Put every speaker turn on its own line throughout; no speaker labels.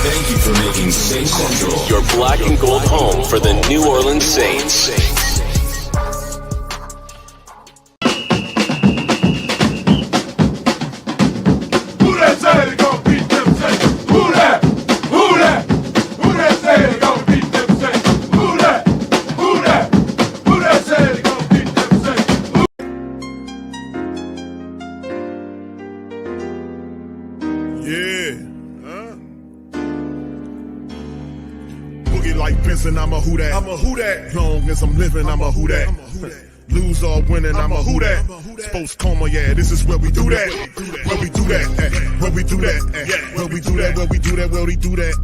Thank you for making Saints Central
Your black and gold home for the New Orleans Saints.
Who that say they gonna beat them Saints? Who that? Who that? Who that say they gonna beat them Saints? Who that? Who that? Who that say they gonna beat them Saints?
Yeah. Boogie like Benson, I'm a who that. I'm a who that. Long as I'm living, I'm a who that. Lose or winning, I'm a who that. Sports coma, yeah, this is where we do that. Where we do that, where we do that, where we do that, where we do that, where we do that.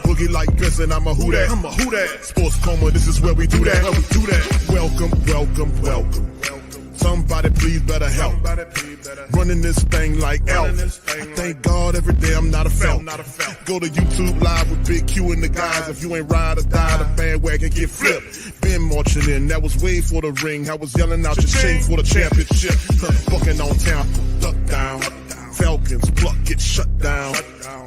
Boogie like Benson, I'm a who that. I'm a who that. Sports coma, this is where we do that. Where we do that. Welcome, welcome, welcome. Somebody please better help. Running this thing like elf. I thank God every day I'm not a felt. Go to YouTube live with Big Q and the guys. If you ain't ride or die, the bandwagon get flipped. Been marching in, that was way for the ring. I was yelling out your shame for the championship. Bucking on town, duck down. Falcons pluck, get shut down.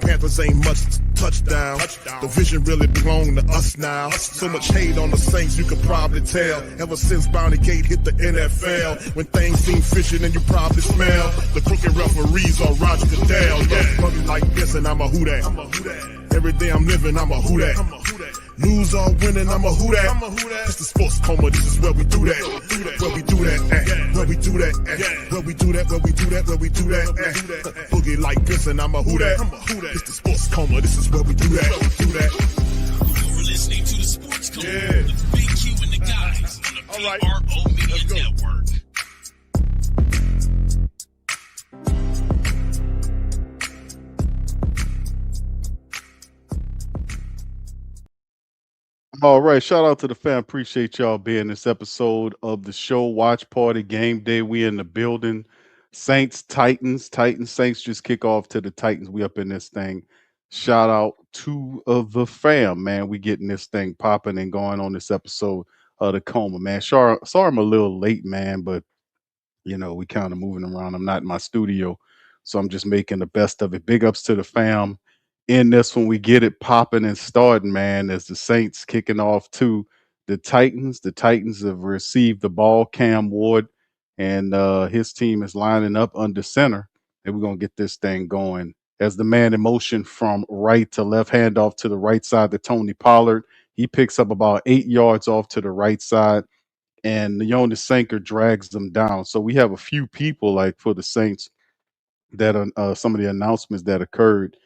Panthers ain't much touchdown. The vision really belong to us now. So much hate on the Saints, you could probably tell. Ever since Bounty Gate hit the NFL, when things seem fishy, then you probably smell the crooked referees or Roger Goodell. Yeah, probably like this, and I'm a who that. Every day I'm living, I'm a who that. Lose or winning, I'm a who that. It's the sports coma, this is where we do that. Where we do that, where we do that, where we do that, where we do that, where we do that. Boogie like this, and I'm a who that. It's the sports coma, this is where we do that.
You're listening to the Sports Coma with Big Q and the guys on the PRO Media Network.
All right, shout out to the fam. Appreciate y'all being this episode of the show. Watch Party Game Day. We in the building. Saints, Titans, Saints just kick off to the Titans. We up in this thing. Shout out to the fam, man. We getting this thing popping and going on this episode of the Coma, man. Sorry I'm a little late, man, but we kind of moving around. I'm not in my studio, so I'm just making the best of it. Big ups to the fam in this when we get it popping and starting, man, as the Saints kicking off to the Titans. The Titans have received the ball, Cam Ward, and his team is lining up under center. And we're going to get this thing going. As the man in motion from right to left, handoff to the right side to Tony Pollard. He picks up about 8 yards off to the right side, and the Sanker drags them down. So we have a few people like for the Saints that are some of the announcements that occurred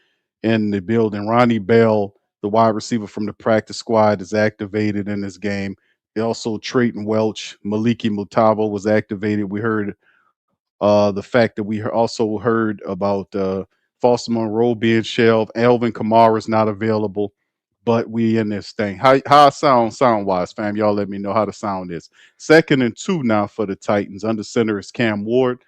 in the building. Ronnie Bell, the wide receiver from the practice squad, is activated in this game. Also, Trayton Welch, Maliki Mutavo was activated. We heard the fact that we also heard about Foster Monroe being shelved. Alvin Kamara is not available, but we in this thing. How I sound wise, fam? Y'all let me know how the sound is. 2nd and 2 now for the Titans. Under center is Cam Ward.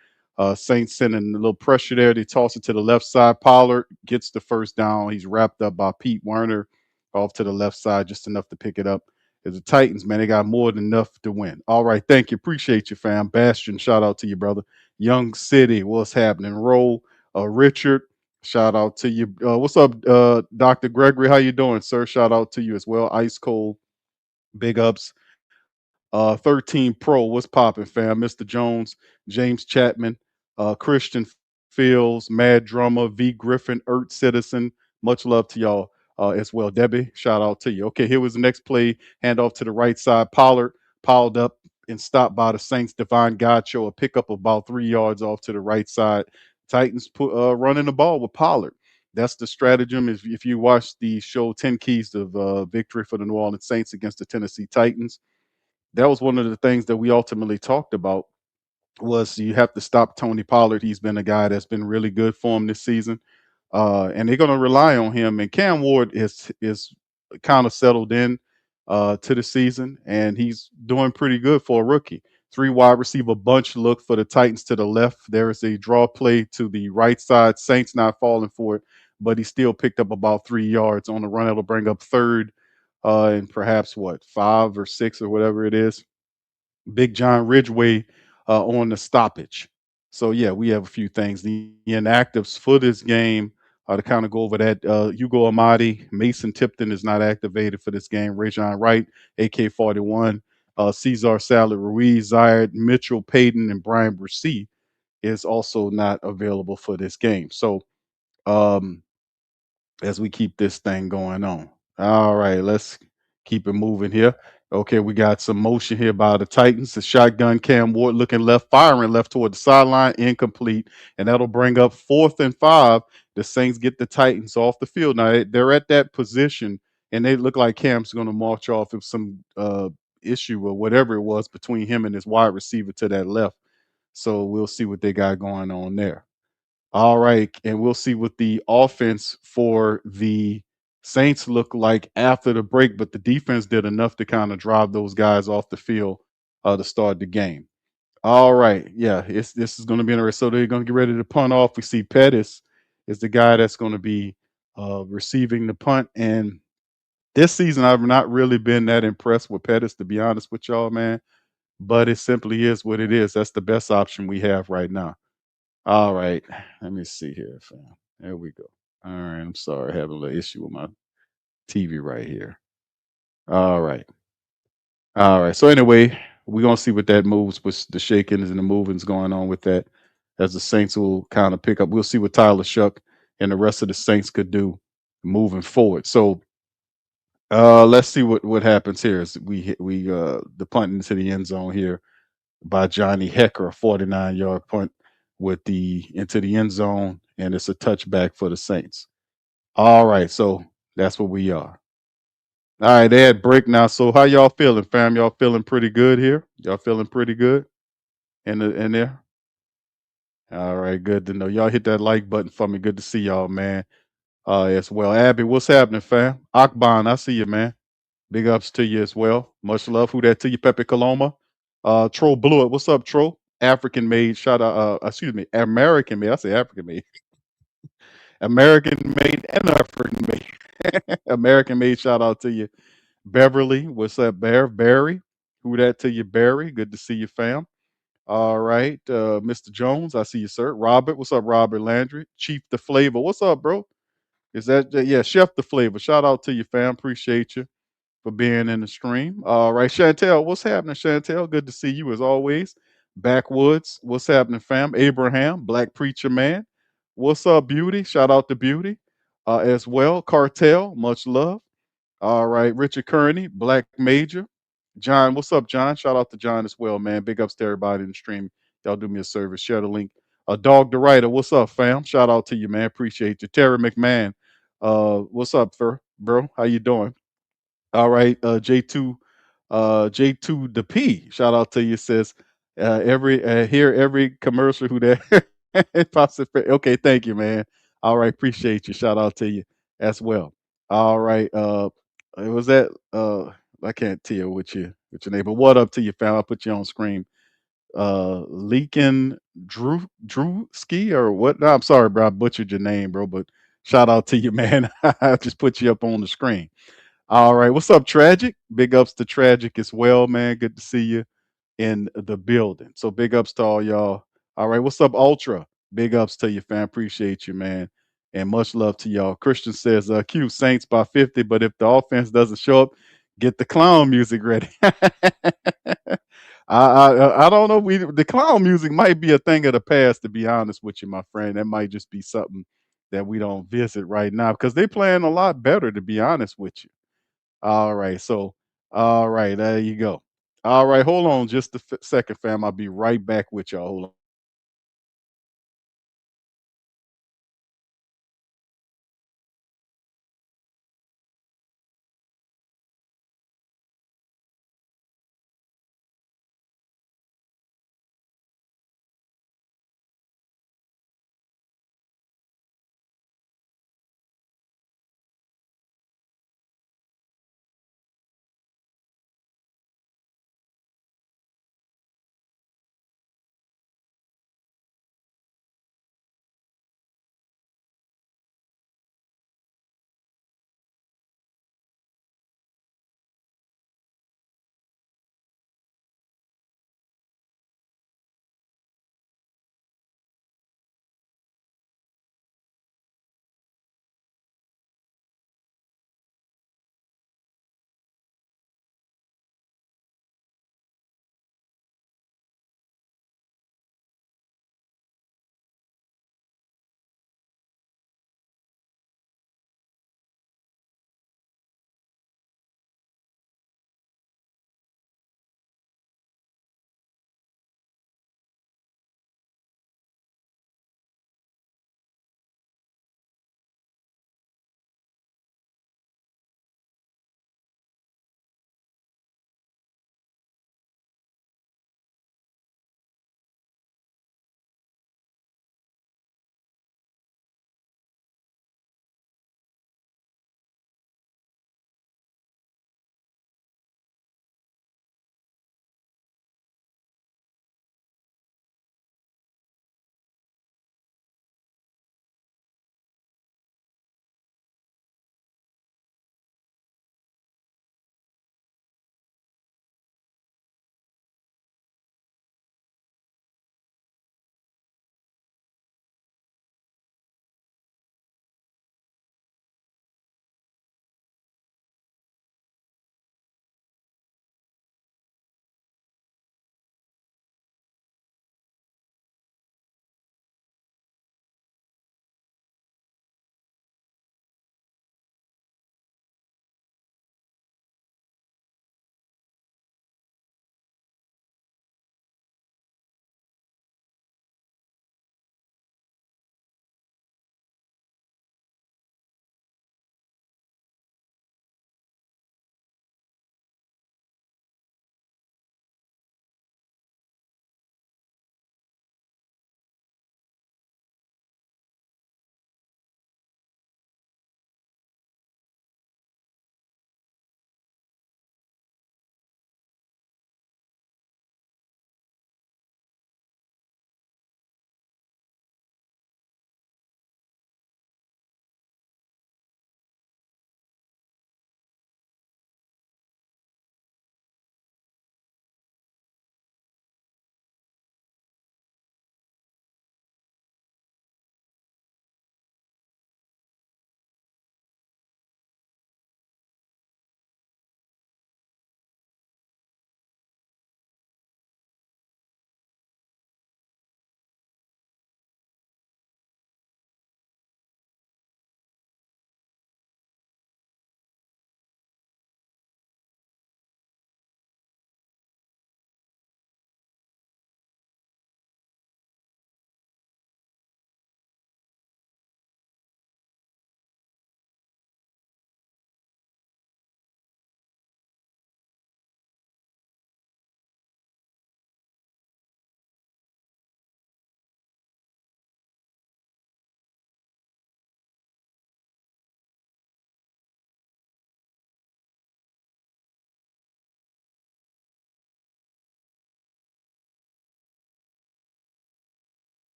Saints sending a little pressure there. They toss it to the left side. Pollard gets the first down. He's wrapped up by Pete Werner off to the left side, just enough to pick it up. As the Titans, man, they got more than enough to win. All right, thank you. Appreciate you, fam. Bastion, shout out to you, brother. Young City, what's happening? Roll, Richard, shout out to you. What's up, Dr. Gregory? How you doing, sir? Shout out to you as well. Ice Cold, big ups. 13 Pro, what's popping, fam? Mr. Jones, James Chapman, Christian Fields, Mad Drummer, V Griffin, Earth Citizen. Much love to y'all as well. Debbie, shout out to you. Okay, here was the next play. Handoff to the right side. Pollard piled up and stopped by the Saints. Divine Gacho, a pickup of about 3 yards off to the right side. Titans running the ball with Pollard. That's the stratagem. If you watch the show 10 Keys of Victory for the New Orleans Saints against the Tennessee Titans, that was one of the things that we ultimately talked about was you have to stop Tony Pollard. He's been a guy that's been really good for him this season. And they're going to rely on him. And Cam Ward is kind of settled in to the season, and he's doing pretty good for a rookie. 3 wide receiver bunch look for the Titans to the left. There is a draw play to the right side. Saints not falling for it, but he still picked up about 3 yards on the run. It'll bring up third and perhaps 5 or 6 or whatever it is. Big John Ridgeway on the stoppage. So yeah, we have a few things. The inactives for this game To kind of go over that, Hugo Amadi, Mason Tipton is not activated for this game. Rajon Wright, AK-41, Cesar Salad Ruiz, Zaire Mitchell, Payton, and Brian Brissy is also not available for this game. So um, as we keep this thing going on. All right, let's keep it moving here. Okay, we got some motion here by the Titans. The shotgun Cam Ward looking left, firing left toward the sideline, incomplete. And that'll bring up 4th and 5. The Saints get the Titans off the field. Now they're at that position, and they look like Cam's going to march off if some issue or whatever it was between him and his wide receiver to that left. So we'll see what they got going on there. All right, and we'll see what the offense for the Saints look like after the break, but the defense did enough to kind of drive those guys off the field to start the game. All right, yeah, this is going to be interesting. So they're going to get ready to punt off. We see Pettis is the guy that's going to be receiving the punt, and this season I've not really been that impressed with Pettis, to be honest with y'all, man. But it simply is what it is. That's the best option we have right now. All right. Let me see here, fam. There we go. All right. I'm sorry. I have a little issue with my TV right here. All right. All right. So anyway, we're gonna see what that moves with the shakings and the movings going on with that as the Saints will kind of pick up. We'll see what Tyler Shuck and the rest of the Saints could do moving forward. So let's see what happens here as we the punt into the end zone here by Johnny Hecker, a 49-yard punt with the into the end zone, and it's a touchback for the Saints. All right, so that's what we are. All right, they had break now. So how y'all feeling, fam? Y'all feeling pretty good here? Y'all feeling pretty good in there? All right, good to know. Y'all hit that like button for me. Good to see y'all, man. As well. Abby, what's happening, fam? Akban, I see you, man. Big ups to you as well. Much love. Who that to you, Pepe Coloma? Tro Blew It. What's up, Tro? African made. Shout out. Excuse me, American made. I say African made. American made and African made. American made. Shout out to you, Beverly. What's up, Barry? Who that to you, Barry? Good to see you, fam. All right, Mr. Jones. I see you, sir. Robert. What's up, Robert Landry? Chief the Flavor. What's up, bro? Is that yeah, Chef the Flavor? Shout out to you, fam. Appreciate you for being in the stream. All right, Chantel, what's happening, Chantel? Good to see you as always. Backwoods, what's happening, fam? Abraham, Black Preacher Man, what's up, Beauty? Shout out to Beauty as well. Cartel, much love. All right, Richard Kearney, Black Major. John, what's up, John? Shout out to John as well, man. Big ups to everybody in the stream. Y'all do me a service. Share the link. Dog the Writer, what's up, fam? Shout out to you, man. Appreciate you. Terry McMahon, what's up, bro? How you doing? All right, J2 the P. Shout out to you. Says every hear every commercial who that okay, thank you, man. All right, appreciate you. Shout out to you as well. All right, it was that I can't tell what your name, but what up to you, fam? I put you on screen. Leakin Drew Ski or what? No, I'm sorry, bro. I butchered your name, bro, but shout out to you, man. I just put you up on the screen. All right. What's up, Tragic? Big ups to Tragic as well, man. Good to see you in the building. So big ups to all y'all. All right. What's up, Ultra? Big ups to you, fam. Appreciate you, man. And much love to y'all. Christian says, Q Saints by 50, but if the offense doesn't show up, get the clown music ready. I don't know. The clown music might be a thing of the past, to be honest with you, my friend. That might just be something that we don't visit right now because they're playing a lot better, to be honest with you. All right. So, all right. There you go. All right. Hold on just a second, fam. I'll be right back with y'all. Hold on.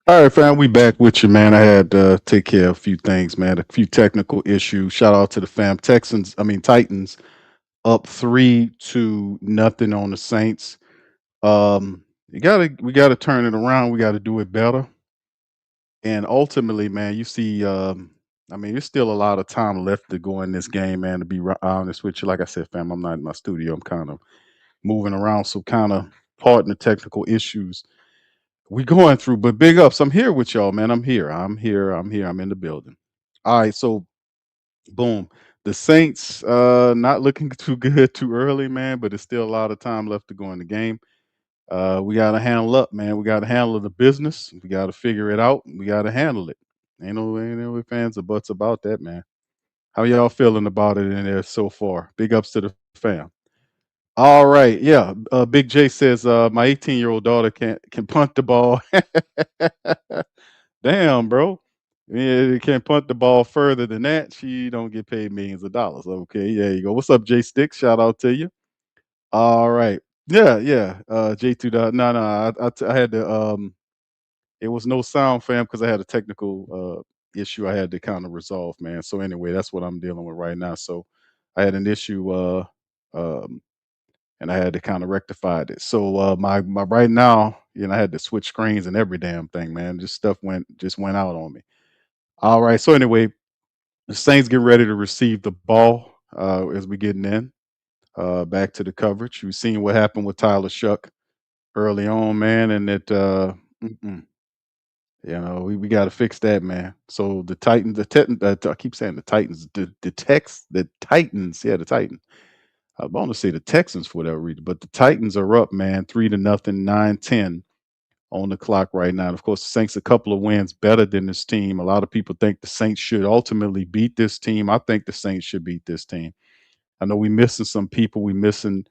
All right, fam, we back with you, man. I had to take care of a few things, man. A few technical issues. Shout out to the fam. Titans up 3-0 on the Saints. We gotta turn it around. We gotta do it better. And ultimately, man, you see, there's still a lot of time left to go in this game, man. To be honest with you, like I said, fam, I'm not in my studio. I'm kind of moving around, so kind of pardon the technical issues we going through. But big ups, I'm here with y'all, man. I'm here. I'm here. I'm here. I'm in the building. All right, so boom. The Saints not looking too good too early, man, but there's still a lot of time left to go in the game. We got to handle up, man. We got to handle the business. We got to figure it out. We got to handle it. Ain't no fans or buts about that, man. How y'all feeling about it in there so far? Big ups to the fam. All right, yeah. Big J says my 18-year-old daughter can punt the ball. Damn, bro. Yeah, you can't punt the ball further than that. She don't get paid millions of dollars. Okay, there you go. What's up, J Sticks? Shout out to you. All right. Yeah, yeah. J2. No, no. I had to. It was no sound, fam, because I had a technical issue I had to kind of resolve, man. So anyway, that's what I'm dealing with right now. So I had an issue, um, and I had to kind of rectify it. So my right now, I had to switch screens and every damn thing, man. This stuff went out on me. All right. So anyway, the Saints get ready to receive the ball as we getting in. Back to the coverage. You've seen what happened with Tyler Shuck early on, man, and mm-mm, we got to fix that, man. So the Titans, I keep saying the Titans, the Titans, yeah, the Titans. I was going to say the Texans for whatever reason, but the Titans are up, man, 3-0, 9-10 on the clock right now. And of course, the Saints a couple of wins better than this team. A lot of people think the Saints should ultimately beat this team. I think the Saints should beat this team. I know we missing some people. We missing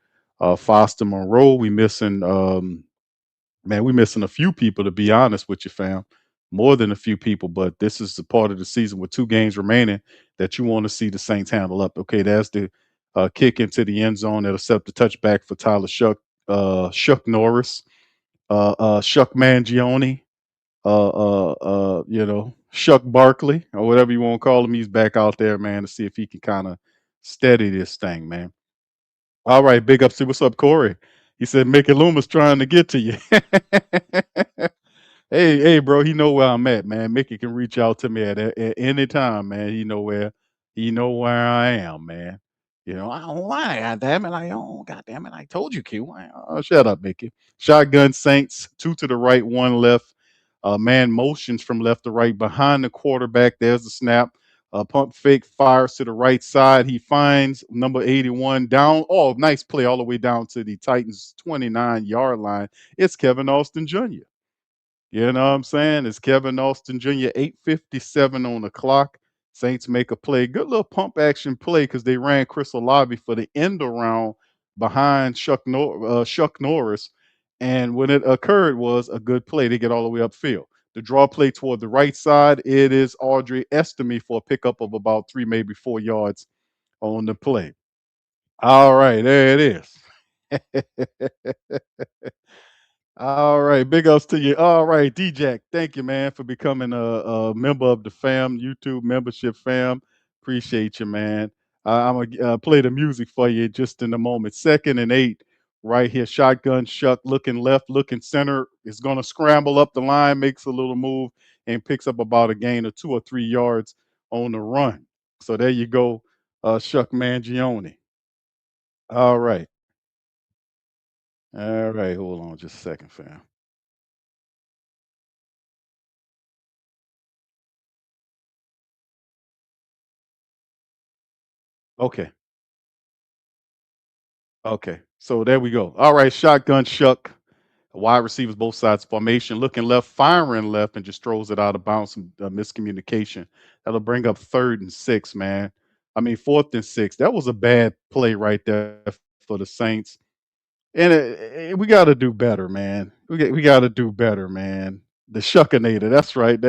Foster Monroe. We missing man. We missing a few people to be honest with you, fam. More than a few people, but this is the part of the season with 2 games remaining that you want to see the Saints handle up. Okay, that's the kick into the end zone that'll set up the touchback for Tyler Shuck Norris, Shuck Mangione, Shuck Barkley or whatever you want to call him. He's back out there, man, to see if he can kind of steady this thing, man. All right, big ups to what's up, Corey. He said Mickey Loomis trying to get to you. Hey, bro, he know where I'm at, man. Mickey can reach out to me at any time, man. He know where I am, man. I don't lie, goddamn it. I don't, goddamn it. I told you, Q. Oh, shut up, Mickey. Shotgun Saints, 2 to the right, 1 left. Man motions from left to right behind the quarterback. There's the snap. Pump fake fires to the right side. He finds number 81 down. Oh, nice play all the way down to the Titans 29-yard line. It's Kevin Austin Jr. You know what I'm saying? It's Kevin Austin Jr. 8:57 on the clock. Saints make a play. Good little pump action play because they ran Chris Olave for the end around behind Shuck Norris. And when it occurred was a good play. They get all the way upfield. The draw play toward the right side, it is Audrey Estime for a pickup of about 3, maybe 4 yards on the play. All right, there it is. All right, big ups to you. All right, D-Jack, thank you, man, for becoming a member of the fam, YouTube membership fam. Appreciate you, man. I'm going to play the music for you just in a moment. 2nd and 8, right here. Shotgun Shuck looking left, looking center. Is going to scramble up the line, makes a little move, and picks up about a gain of 2 or 3 yards on the run. So there you go, Shuck Mangione. All right. All right, hold on just a second, fam. Okay. Okay. So there we go. All right. Shotgun Shuck. Wide receivers, both sides formation, looking left, firing left, and just throws it out of bounds. Some miscommunication. That'll bring up 3rd and 6, man. I mean, 4th and 6. That was a bad play right there for the Saints. And we got to do better, man. We got to do better, man. The Shuckinator. That's right.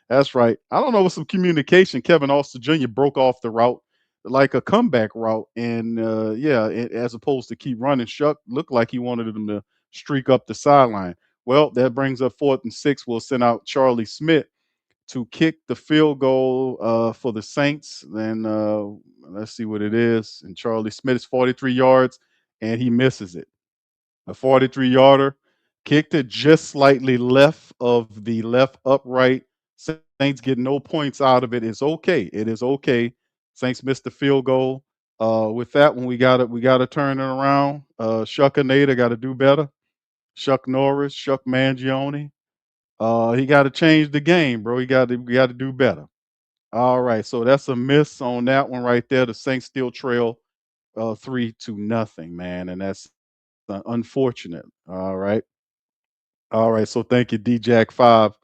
That's right. I don't know with some communication. Kevin Austin Jr. broke off the route like a comeback route, and as opposed to keep running, Shuck looked like he wanted him to streak up the sideline. Well, that brings up 4th and 6. We'll send out Charlie Smith to kick the field goal for the Saints. Then let's see what it is. And Charlie Smith is 43 yards, and he misses it. A 43 yarder, kicked it just slightly left of the left upright. Saints get no points out of it. It's okay. It is okay. Saints missed the field goal. With that one, we got to turn it around. Shuckinator got to do better. Shuck Norris, Shuck Mangione. He got to change the game, bro. We got to do better. All right, so that's a miss on that one right there. The Saints still trail 3-0, man, and that's unfortunate. All right. All right. So thank you, DJack5,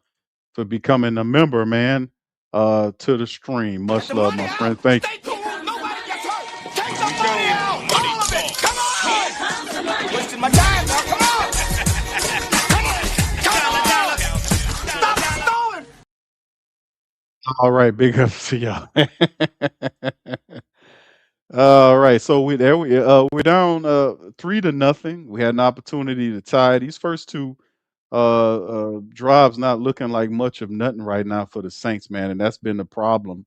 for becoming a member, man, to the stream. Much love, my friend. Thank you.
Stay cool. Nobody gets hurt. Take the money out. All of it. Come on. Wasting my time now. Come on. Come on. Come on. Stop stalling.
All right. Big ups to y'all. All right. So we're down 3-0. We had an opportunity to tie. These first two drives not looking like much of nothing right now for the Saints, man, and that's been the problem,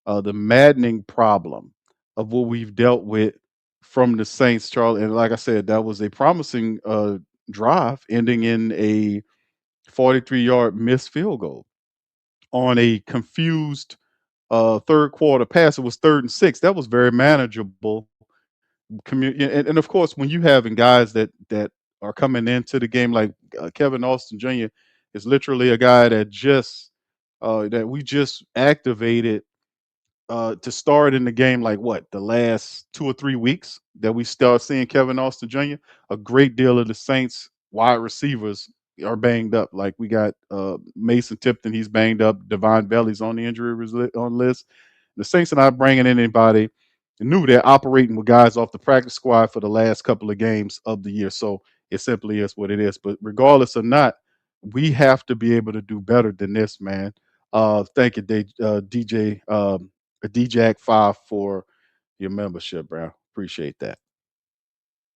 the maddening problem of what we've dealt with from the Saints, Charlie. And like I said, that was a promising drive ending in a 43-yard missed field goal on a confused third quarter pass. It was 3rd and 6. That was very manageable. And of course, when you having guys that are coming into the game like Kevin Austin Jr. is literally a guy that we just activated to start in the game, like what, the last 2 or 3 weeks that we start seeing Kevin Austin Jr. A great deal of the Saints wide receivers are banged up. Like we got Mason Tipton, he's banged up. Devon Belly's on the on list. The Saints are not bringing in anybody new. They're operating with guys off the practice squad for the last couple of games of the year. So it simply is what it is. But regardless or not, we have to be able to do better than this, man. Thank you, DJ. DJack5 for your membership, bro. Appreciate that.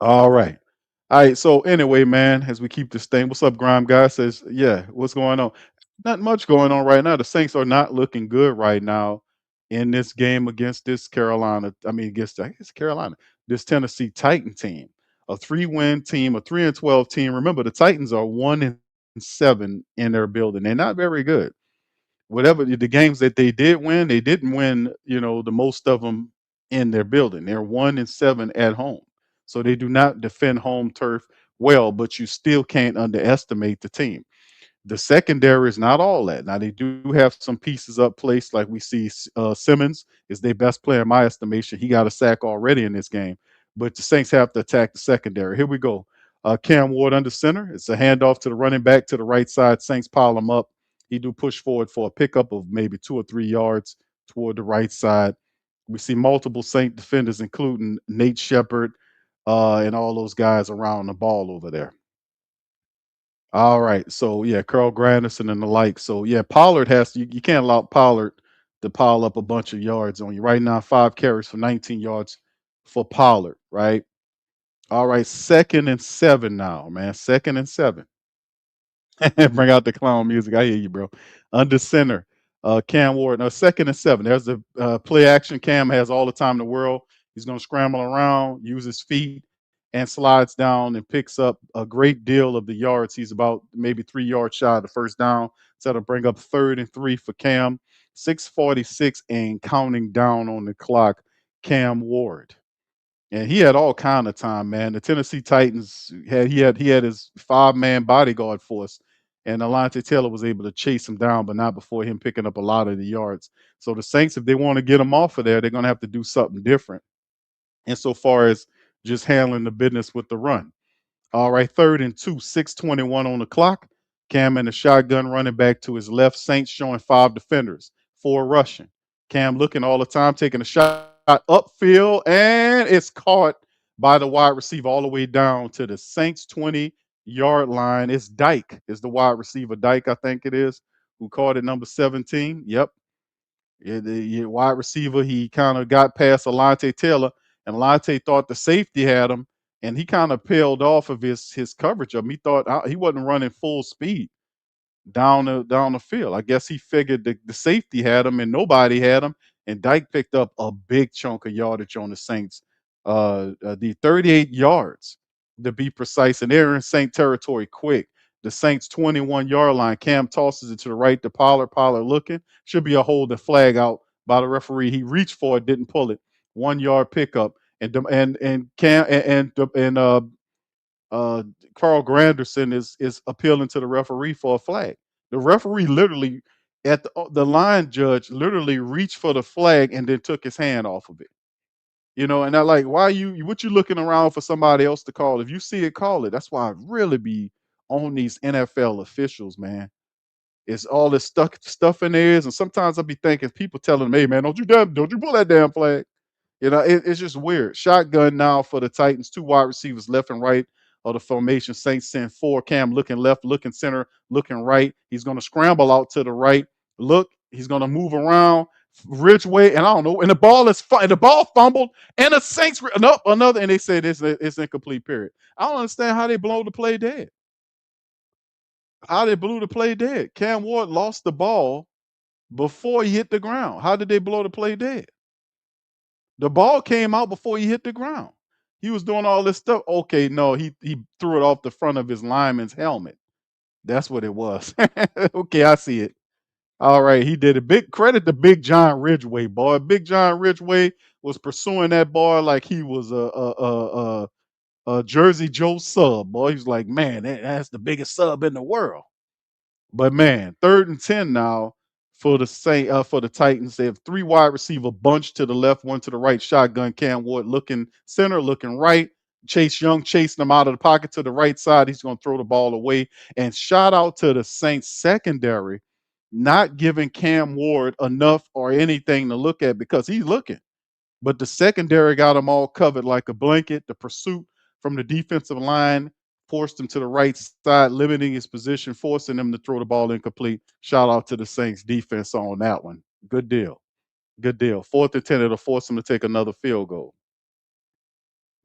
All right. All right. So anyway, man, as we keep this thing, what's up, Grime Guy? Says, yeah, what's going on? Not much going on right now. The Saints are not looking good right now in this game against this Carolina. I mean, against I guess Carolina, this Tennessee Titan team, a 3-win team, a 3-12 team. Remember, the Titans are 1-7 in their building. They're not very good. Whatever the games that they did win, they didn't win, the most of them in their building. They're 1-7 at home. So they do not defend home turf well, but you still can't underestimate the team. The secondary is not all that. Now they do have some pieces up placed, like we see Simmons is their best player in my estimation. He got a sack already in this game, but the Saints have to attack the secondary. Here we go. Cam Ward under center. It's a handoff to the running back to the right side. Saints pile him up. He do push forward for a pickup of maybe 2 or 3 yards toward the right side. We see multiple Saint defenders, including Nate Shepard and all those guys around the ball over there. All right. So yeah, Carl Granderson and the like. So yeah, Pollard you can't allow Pollard to pile up a bunch of yards on you. Right now, 5 carries for 19 yards for Pollard, right? All right, 2nd and 7 now, man. 2nd and 7. Bring out the clown music. I hear you, bro. Under center, Cam Ward. Now, 2nd and 7. There's the play action. Cam has all the time in the world. He's going to scramble around, use his feet, and slides down and picks up a great deal of the yards. He's about maybe 3 yards shy of the first down. So that'll bring up 3rd and 3 for Cam. 6:46 and counting down on the clock. Cam Ward. And he had all kind of time, man. The Tennessee Titans he had his 5-man bodyguard force, and Alontae Taylor was able to chase him down, but not before him picking up a lot of the yards. So the Saints, if they want to get him off of there, they're going to have to do something different. Insofar as just handling the business with the run. All right, 3rd and 2, 6:21 on the clock. Cam and the shotgun running back to his left. Saints showing 5 defenders, 4 rushing. Cam looking all the time, taking a shot upfield, and it's caught by the wide receiver all the way down to the Saints 20-yard line. It's Dyke, is the wide receiver. Dyke, I think it is, who caught it, number 17. Yep. Yeah, the wide receiver, he kind of got past Alontae Taylor, and Alontae thought the safety had him, and he kind of peeled off of his coverage of him. He thought he wasn't running full speed down the field. I guess he figured the safety had him and nobody had him, and Dyke picked up a big chunk of yardage on the Saints. The 38 yards to be precise, and they're in Saint territory quick. The Saints 21-yard line. Cam tosses it to the right to Pollard. Pollard looking, should be a hold and flag out by the referee. He reached for it, didn't pull it. 1 yard pickup, and Cam and uh, Carl Granderson is appealing to the referee for a flag. The referee literally at the line judge literally reached for the flag and then took his hand off of it. And I like, why what you looking around for somebody else to call? If you see it, call it. That's why I really be on these NFL officials, man. It's all this stuff in there, and sometimes I be thinking people telling me, hey man, don't you pull that damn flag. It's just weird. Shotgun now for the Titans. Two wide receivers left and right of the formation. Saints send four. Cam looking left, looking center, looking right. He's going to scramble out to the right. Look, he's going to move around. Ridgeway, and I don't know. And the ball fumbled, and the Saints another, and they said it's incomplete. Period. I don't understand how they blow the play dead. How they blew the play dead. Cam Ward lost the ball before he hit the ground. How did they blow the play dead? The ball came out before he hit the ground. He was doing all this stuff. Okay, no, he threw it off the front of his lineman's helmet. That's what it was. Okay, I see it. All right, he did it. Big credit to Big John Ridgeway, boy. Big John Ridgeway was pursuing that boy like he was a Jersey Joe sub, boy. He was like, man, that's the biggest sub in the world. But man, 3rd and 10 now for the Titans. They have three wide receiver bunch to the left, one to the right. Shotgun Cam Ward looking center, looking right. Chase Young chasing him out of the pocket to the right side. He's going to throw the ball away. And shout out to the Saints secondary, not giving Cam Ward enough or anything to look at because he's looking. But the secondary got him all covered like a blanket. The pursuit from the defensive line forced him to the right side, limiting his position, forcing him to throw the ball incomplete. Shout out to the Saints defense on that one. Good deal. Good deal. 4th and 10, it'll force him to take another field goal.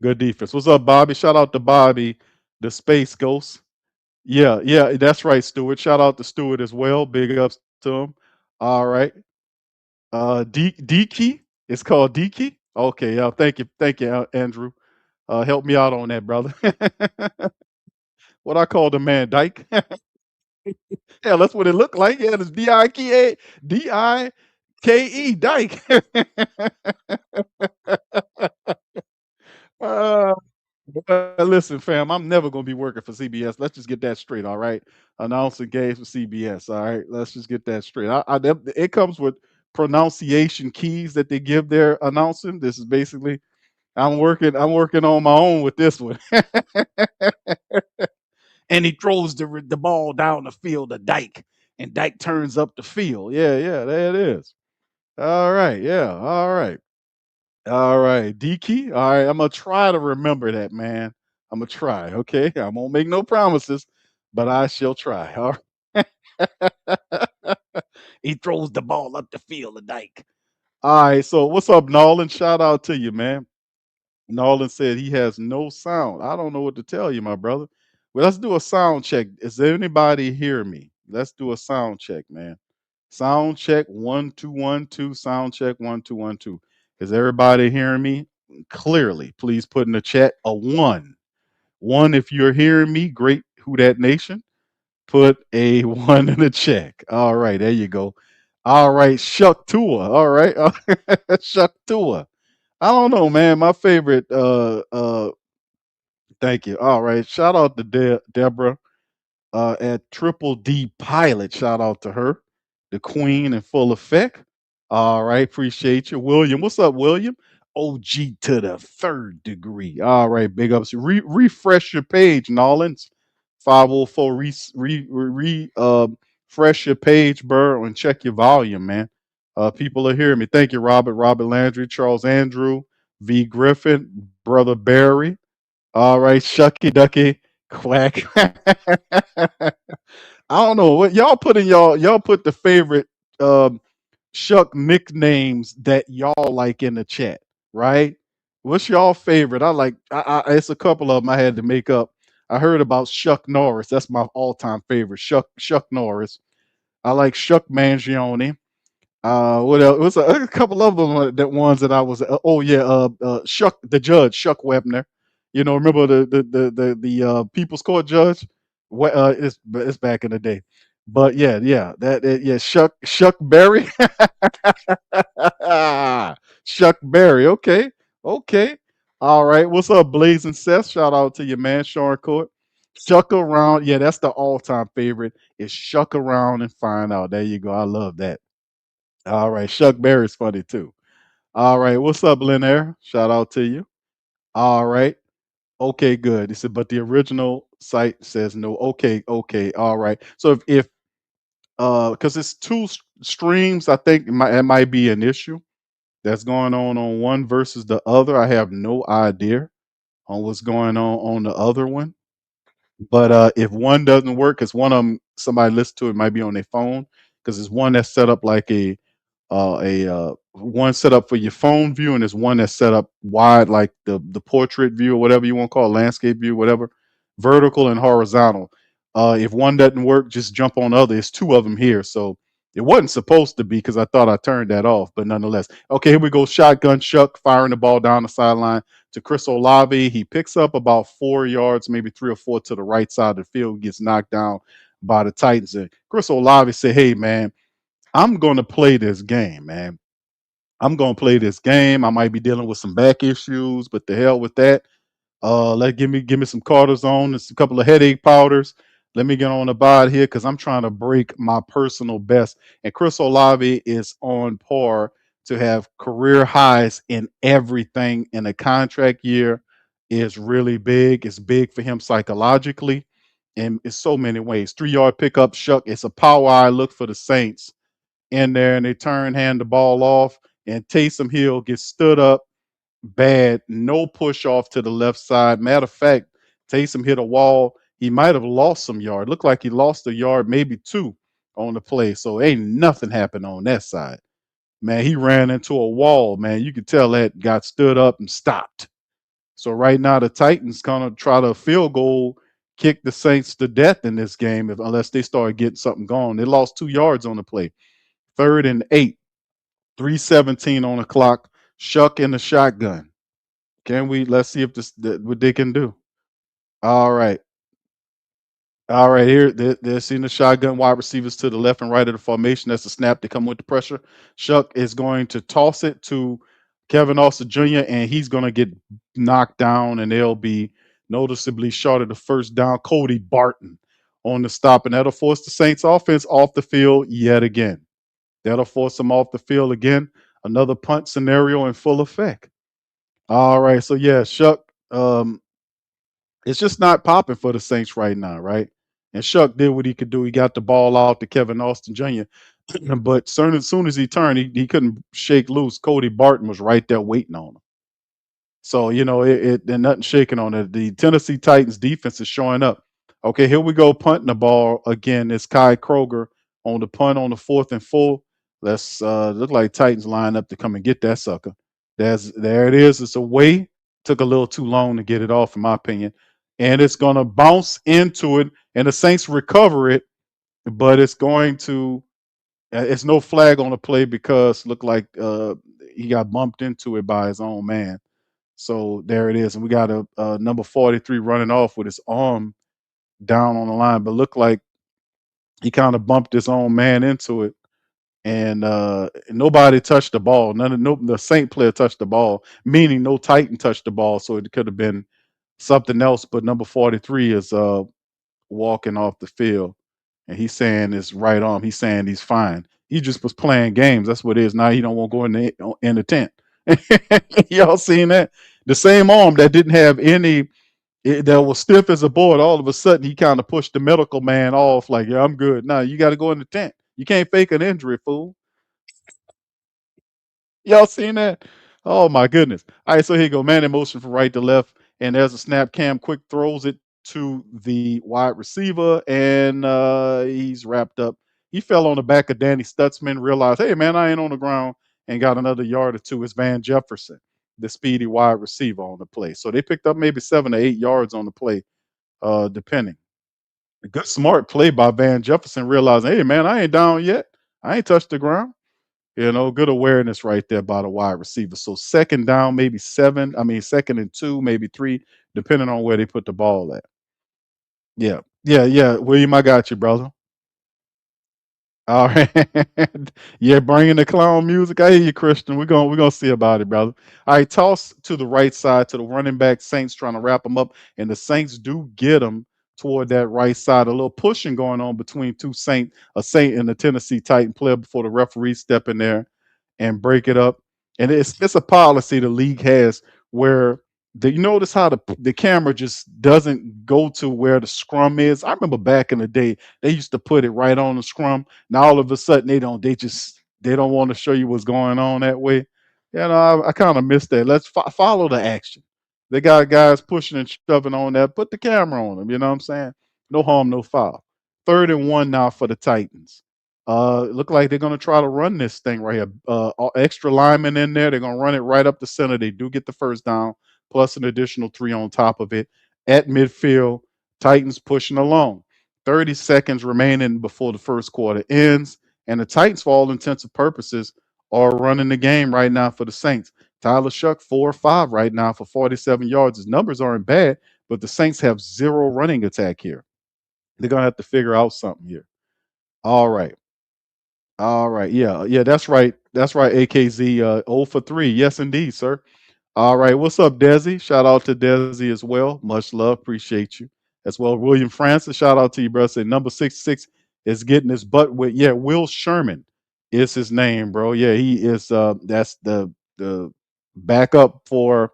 Good defense. What's up, Bobby? Shout out to Bobby, the Space Ghost. Yeah, that's right, Stewart. Shout out to Stewart as well. Big ups to him. All right. D-Key. It's called D-Key. Okay, thank you, Andrew. Help me out on that, brother. What I call the man, Dyke. Yeah, that's what it looked like. Yeah, it's Dike, Dyke. uh, listen, fam, I'm never gonna be working for CBS. Let's just get that straight, all right? Announcing games for CBS, all right? Let's just get that straight. It comes with pronunciation keys that they give their announcing. This is basically I'm working on my own with this one. And he throws the ball down the field to Dyke, and Dyke turns up the field. Yeah, there it is. All right, yeah, all right, DK. All right, I'm gonna try to remember that, man. I'm gonna try. Okay, I won't make no promises, but I shall try. All right. He throws the ball up the field to Dyke. All right, so what's up, Nolan? Shout out to you, man. Nolan said he has no sound. I don't know what to tell you, my brother. Well, let's do a sound check. Is there anybody hear me? Let's do a sound check, man. Sound check 1 2 1 2. Sound check 1 2 1 2. Is everybody hearing me clearly? Please put in the chat a one. One if you're hearing me. Great. Who that nation? Put a one in the check. All right, there you go. All right, Shuck Tua. All right, Shuck Tua. I don't know, man. My favorite. Thank you. All right. Shout out to Deborah at Triple D Pilot. Shout out to her, the queen in full effect. All right. Appreciate you, William. What's up, William? OG to the 3rd degree. All right. Big ups. Refresh your page, Nolans. 504. Refresh your page, bro, and check your volume, man. People are hearing me. Thank you, Robert. Robert Landry, Charles Andrew, V. Griffin, Brother Barry. All right, Shucky Ducky, Quack. I don't know what y'all put in y'all put the favorite Shuck nicknames that y'all like in the chat, right? What's y'all favorite? I like. It's a couple of them I had to make up. I heard about Chuck Norris. That's my all-time favorite. Chuck Norris. I like Chuck Mangione. What else? It was a couple of them that ones that I was. Oh yeah, Shuck the judge, Shuck Webner. You know, remember the People's Court judge? It's back in the day, but yeah, yeah, Shuck Berry, Shuck Berry. Okay, okay, all right. What's up, Blazing Seth? Shout out to your man, Sean Court. Shuck around, yeah, that's the all-time favorite. Is shuck around and find out. There you go. I love that. All right. Chuck Berry's funny too. All right. What's up, Lynn Air? Shout out to you. All right. Okay, good. He said, but the original site says no. Okay, okay. All right. So if because it's two streams, I think it might be an issue that's going on one versus the other. I have no idea on what's going on the other one. But if one doesn't work, because one of them somebody listen to it might be on their phone, because it's one that's set up like a one set up for your phone view, and there's one that's set up wide like the portrait view or whatever you want to call it, landscape view, whatever, vertical and horizontal. If one doesn't work, just jump on the other. It's two of them here, so it wasn't supposed to be because I thought I turned that off, but nonetheless. Okay, here we go. Shotgun Chuck firing the ball down the sideline to Chris Olave. He picks up about 4 yards, maybe 3 or 4 to the right side of the field, gets knocked down by the Titans. And Chris Olave said, "Hey man, I'm going to play this game, man. I'm going to play this game. I might be dealing with some back issues, but the hell with that. Let give me some cortisone and a couple of headache powders. Let me get on the bod here because I'm trying to break my personal best." And Chris Olave is on par to have career highs in everything. In a contract year is really big. It's big for him psychologically, and in so many ways. 3 yard pickup, Shuck. It's a power I look for the Saints in there, and they hand the ball off, and Taysom Hill gets stood up bad, no push off to the left side. Matter of fact, Taysom hit a wall. He might have lost some yard. Looked like he lost a yard, maybe two on the play. So ain't nothing happened on that side. Man, he ran into a wall, man. You could tell that got stood up and stopped. So right now the Titans kind of try to field goal kick the Saints to death in this game unless they start getting something going. They lost 2 yards on the play. 3rd and 8, 3:17 on the clock. Shuck in the shotgun. Can we? Let's see if what they can do. All right. All right, here they're seeing the shotgun wide receivers to the left and right of the formation. That's a snap to come with the pressure. Shuck is going to toss it to Kevin Austin Jr., and he's going to get knocked down, and they'll be noticeably short of the first down. Cody Barton on the stop, and that'll force the Saints offense off the field yet again. That'll force them off the field again. Another punt scenario in full effect. All right, so yeah, Shuck. It's just not popping for the Saints right now, right? And Shuck did what he could do. He got the ball out to Kevin Austin Jr. But as soon as he turned, he couldn't shake loose. Cody Barton was right there waiting on him. So, and nothing shaking on it. The Tennessee Titans defense is showing up. Okay, here we go, punting the ball again. It's Kai Kroger on the punt on the 4th and 4. Let's look like Titans line up to come and get that sucker. There it is. It's away. Took a little too long to get it off, in my opinion. And it's gonna bounce into it, and the Saints recover it, but it's going to it's no flag on the play because looked like he got bumped into it by his own man. So there it is, and we got a number 43 running off with his arm down on the line, but looked like he kind of bumped his own man into it, and nobody touched the ball. The Saint player touched the ball, meaning no Titan touched the ball, so it could have been something else. But number 43 is walking off the field, and he's saying his right arm. He's saying he's fine. He just was playing games. That's what it is. Now he don't want to go in the tent. Y'all seen that? The same arm that didn't have any that was stiff as a board. All of a sudden, he kind of pushed the medical man off. Like, yeah, I'm good. No, you got to go in the tent. You can't fake an injury, fool. Y'all seen that? Oh my goodness. All right, so here you go. Man in motion from right to left. And there's a snap. Cam Quick throws it to the wide receiver, and he's wrapped up. He fell on the back of Danny Stutzman, realized, hey man, I ain't on the ground, and got another yard or two. It's Van Jefferson. the speedy wide receiver on the play. So they picked up maybe 7 or 8 yards on the play, depending. A good smart play by Van Jefferson, realizing, hey man, I ain't down yet. I ain't touched the ground. Good awareness right there by the wide receiver. So second down, maybe seven. I mean, second and two, maybe three, depending on where they put the ball at. Yeah, yeah, yeah. William, I got you, brother. All right. Yeah, bringing the clown music. I hear you, Christian. We're gonna see about it, brother. All right, toss to the right side to the running back. Saints trying to wrap them up, and the Saints do get them toward that right side. A little pushing going on between a Saint and a Tennessee Titan player before the referee step in there and break it up. And it's a policy the league has where you notice how the camera just doesn't go to where the scrum is. I remember back in the day they used to put it right on the scrum. Now all of a sudden they don't. They don't want to show you what's going on that way. I kind of miss that. Let's follow the action. They got guys pushing and shoving on that. Put the camera on them. You know what I'm saying? No harm, no foul. 3rd and 1 now for the Titans. Look like they're gonna try to run this thing right here. Extra linemen in there. They're gonna run it right up the center. They do get the first down, plus an additional 3 on top of it. At midfield, Titans pushing along. 30 seconds remaining before the first quarter ends, and the Titans, for all intents and purposes, are running the game right now for the Saints. Tyler Shuck 4 or 5 right now for 47 yards. His numbers aren't bad, but the Saints have zero running attack here. They're gonna have to figure out something here. All right. All right. Yeah. Yeah. That's right. That's right. AKZ 0 for 3. Yes, indeed, sir. All right. What's up, Desi? Shout out to Desi as well. Much love. Appreciate you as well. William Francis. Shout out to you, brother. Say number 66 is getting his butt with. Yeah. Will Sherman is his name, bro. Yeah. He is. That's the backup for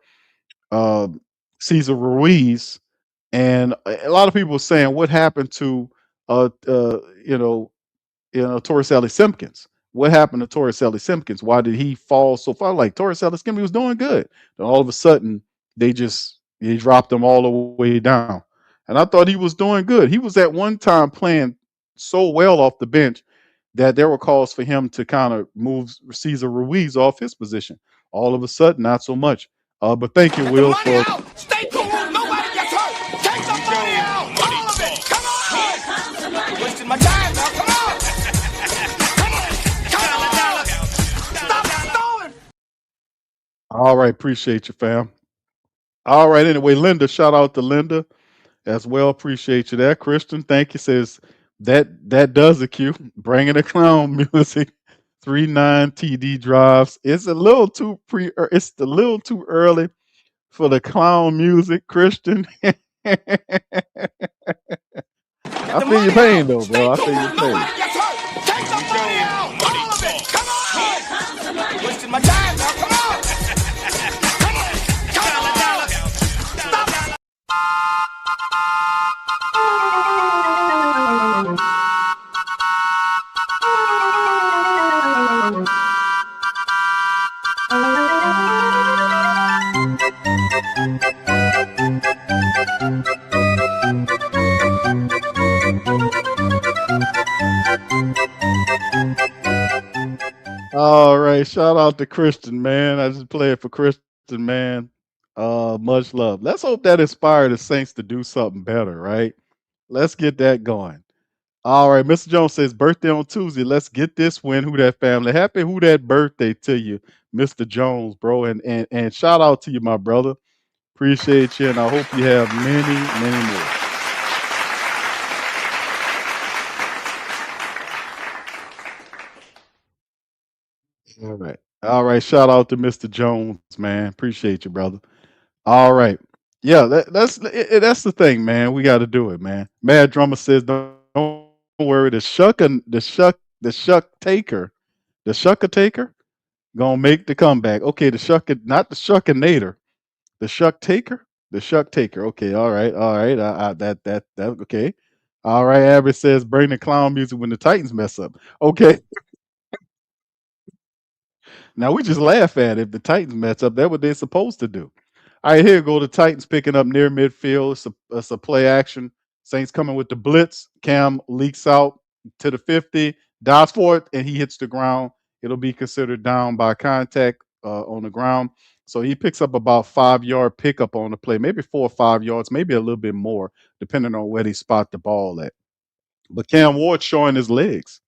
uh, Cesar Ruiz. And a lot of people were saying what happened to uh, uh, you know Torres Ellie Simpkins. What happened to Torres Ellie Simpkins? Why did he fall so far? Like Torres Ellie Simpkins was doing good. Then all of a sudden, they dropped him all the way down. And I thought he was doing good. He was at one time playing so well off the bench that there were calls for him to kind of move Cesar Ruiz off his position. All of a sudden, not so much. But thank you,
Get the
Will,
money
for
out. Stay cool. Nobody gets hurt. Take the money out. All of it. Come on. You're wasting my time now. Come on. Come on. Come on. Stop stalling.
all right. Appreciate you, fam. All right. Anyway, Linda, shout out to Linda as well. Appreciate you there. Christian, thank you. Says that does a cue. Bringing the clown music. 3-9 TD drives. It's a little too it's a little too early for the clown music, Christian. I
Get the
feel your
money
pain
out.
though,
Stay
bro. I
cool.
feel your pain.
Nobody gets hurt. Take the money out. All of it. Come on. You're wasting my time now. Come on. Come on. Come on. Stop.
All right, shout out to Christian, man. I just played for Christian, man. Much love. Let's hope that inspired the Saints to do something better, right? Let's get that going. All right, Mr. Jones says birthday on Tuesday. Let's get this win. Who that family? Happy who that birthday to you, Mr. Jones, bro. And shout out to you, my brother. Appreciate you, and I hope you have many, many more. All right. All right. Shout out to Mr. Jones, man. Appreciate you, brother. All right. Yeah, that's the thing, man. We got to do it, man. Mad Drummer says, don't worry. The shuck taker, the shucker taker, gonna make the comeback. Okay, not the shuckinator, the shuck taker, the shuck taker. Okay, all right. That okay. All right. Abbott says, bring the clown music when the Titans mess up. Okay. Now we just laugh at it. If the Titans mess up, that's what they're supposed to do. All right, here go the Titans picking up near midfield. It's a play action. Saints coming with the blitz. Cam leaks out to the 50, dives for it, and he hits the ground. It'll be considered down by contact on the ground. So he picks up about 5 yard pickup on the play, maybe 4 or 5 yards, maybe a little bit more, depending on where they spot the ball at. But Cam Ward's showing his legs.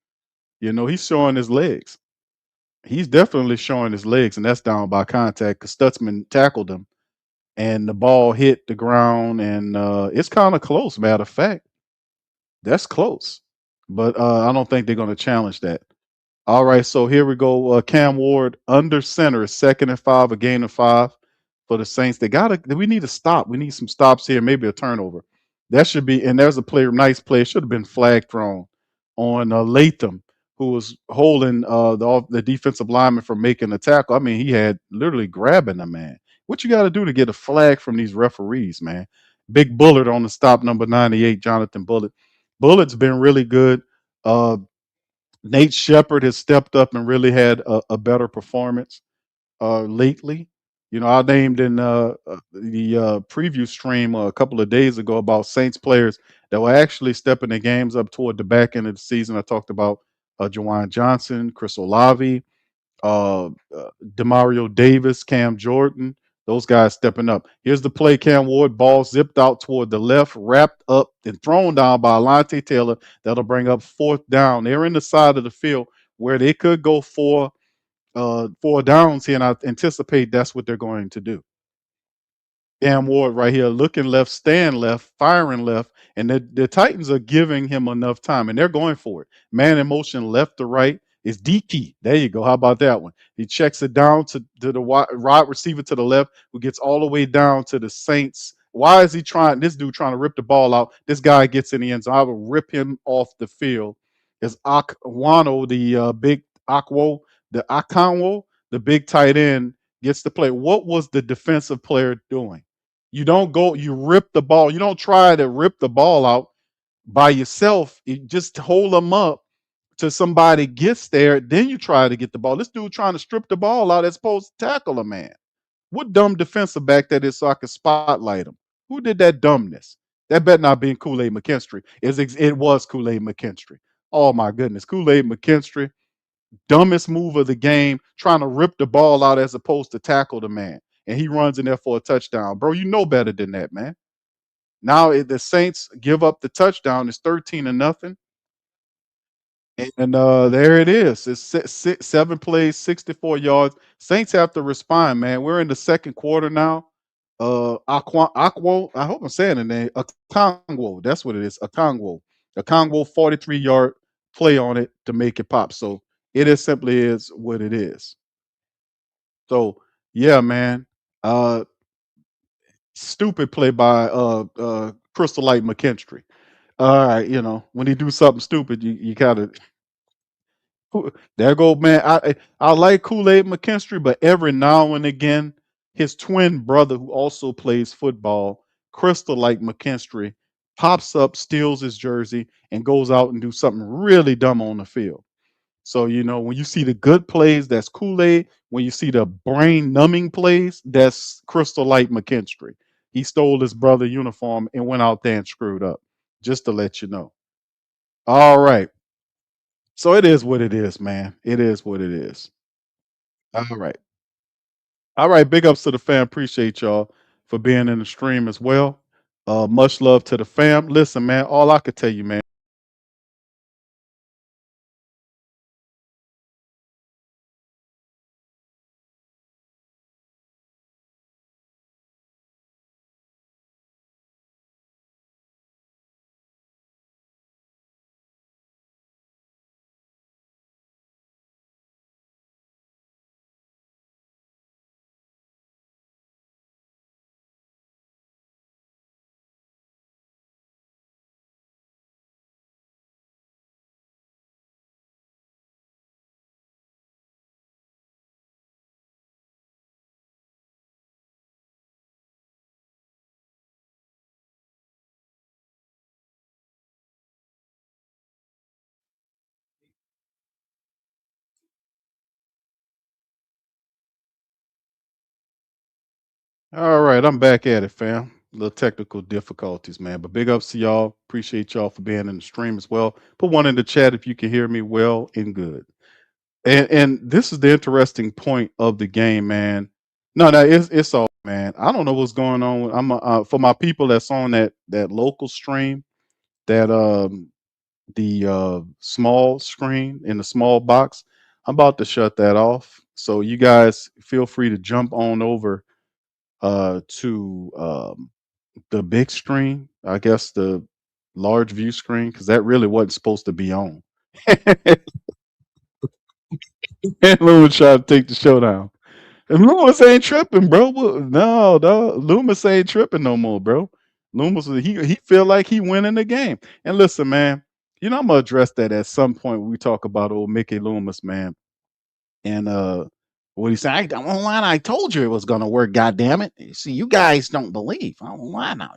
He's showing his legs. He's definitely showing his legs, and that's down by contact because Stutzman tackled him, and the ball hit the ground, and it's kind of close. Matter of fact, that's close, but I don't think they're going to challenge that. All right, so here we go. Cam Ward under center, 2nd and 5, a gain of 5 for the Saints. We need to stop. We need some stops here, maybe a turnover. That should be, and there's a player, nice play. Should have been flag thrown on Latham, who was holding the defensive lineman from making the tackle. I mean, he had literally grabbing the man. What you got to do to get a flag from these referees, man? Big Bullet on the stop, number 98, Jonathan Bullet. Bullet's been really good. Nate Shepard has stepped up and really had a better performance lately. I named in the preview stream a couple of days ago about Saints players that were actually stepping their games up toward the back end of the season. I talked about Jawan Johnson, Chris Olave, uh, Demario Davis, Cam Jordan, those guys stepping up. Here's the play: Cam Ward, ball zipped out toward the left, wrapped up and thrown down by Alante Taylor. That'll bring up 4th down. They're in the side of the field where they could go four downs here, and I anticipate that's what they're going to do. Cam Ward right here, looking left, staying left, firing left, and the Titans are giving him enough time, and they're going for it. Man in motion, left to right is D key. There you go. How about that one? He checks it down to the wide receiver to the left, who gets all the way down to the Saints. Why is he trying? This dude trying to rip the ball out. This guy gets in the end zone. I will rip him off the field. Is Akwano, the big Akwo, the Akanwo, the big tight end, gets to play. What was the defensive player doing? You don't go, you rip the ball. You don't try to rip the ball out by yourself. You just hold them up till somebody gets there. Then you try to get the ball. This dude trying to strip the ball out as opposed to tackle a man. What dumb defensive back that is so I can spotlight him? Who did that dumbness? That better not be Kool-Aid McKinstry. It was Kool-Aid McKinstry. Oh my goodness. Kool-Aid McKinstry, dumbest move of the game, trying to rip the ball out as opposed to tackle the man. And he runs in there for a touchdown. Bro, you know better than that, man. Now the Saints give up the touchdown. It's 13-0. And there it is. It's 7 plays, 64 yards. Saints have to respond, man. We're in the second quarter now. Akwo, I hope I'm saying the name. Akongwo, that's what it is. Akongwo. Akongwo, 43-yard play on it to make it pop. So it is simply is what it is. So yeah, man. Stupid play by Crystal Light McKinstry. All right, when he do something stupid, you gotta there go, man. I like Kool-Aid McKinstry, but every now and again, his twin brother, who also plays football, Crystal like McKinstry, pops up, steals his jersey, and goes out and do something really dumb on the field. So, when you see the good plays, that's Kool-Aid. When you see the brain numbing plays, that's Crystal Light McKinstry. He stole his brother uniform and went out there and screwed up. Just to let you know. All right. So it is what it is, man. It is what it is. All right. All right. Big ups to the fam. Appreciate y'all for being in the stream as well. Much love to the fam. Listen, man, all I could tell you, man. All right. I'm back at it, fam. Little technical difficulties, man. But big ups to y'all. Appreciate y'all for being in the stream as well. Put one in the chat if you can hear me well and good. And this is the interesting point of the game, man. No, no, it's all man. I don't know what's going on. For my people that's on that local stream, that the small screen in the small box. I'm about to shut that off. So you guys feel free to jump on over to the big screen. I guess the large view screen because that really wasn't supposed to be on. And Lewis tried to take the show down. And Loomis ain't tripping, bro. No, no, Loomis ain't tripping no more, bro. Loomis, he feel like he winning the game. And listen, man, I'm gonna address that at some point when we talk about old Mickey Loomis, man. And what he said, I don't lie. I told you it was gonna work. God damn it! You see, you guys don't believe. I don't lie now.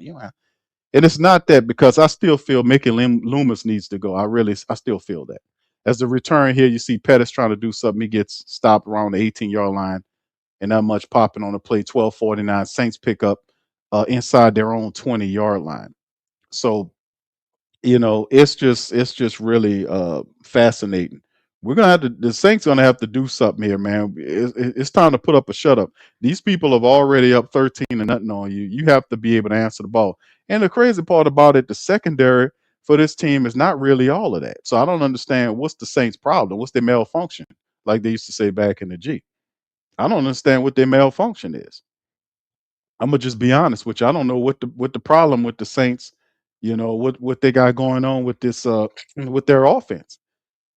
And it's not that because I still feel Mickey Loomis needs to go. I still feel that. As the return here, you see Pettis trying to do something. He gets stopped around the 18-yard line and not much popping on the play. 12:49. Saints pick up inside their own 20-yard line. So it's just really fascinating. We're gonna have to the Saints gonna have to do something here, man. It's time to put up a shut up. These people have already up 13 to nothing on you. You have to be able to answer the ball. And the crazy part about it, the secondary for this team is not really all of that. So I don't understand what's the Saints' problem. What's their malfunction, like they used to say back in the G. I don't understand what their malfunction is. I'm gonna just be honest with you. I don't know what the problem with the Saints, what they got going on with this with their offense.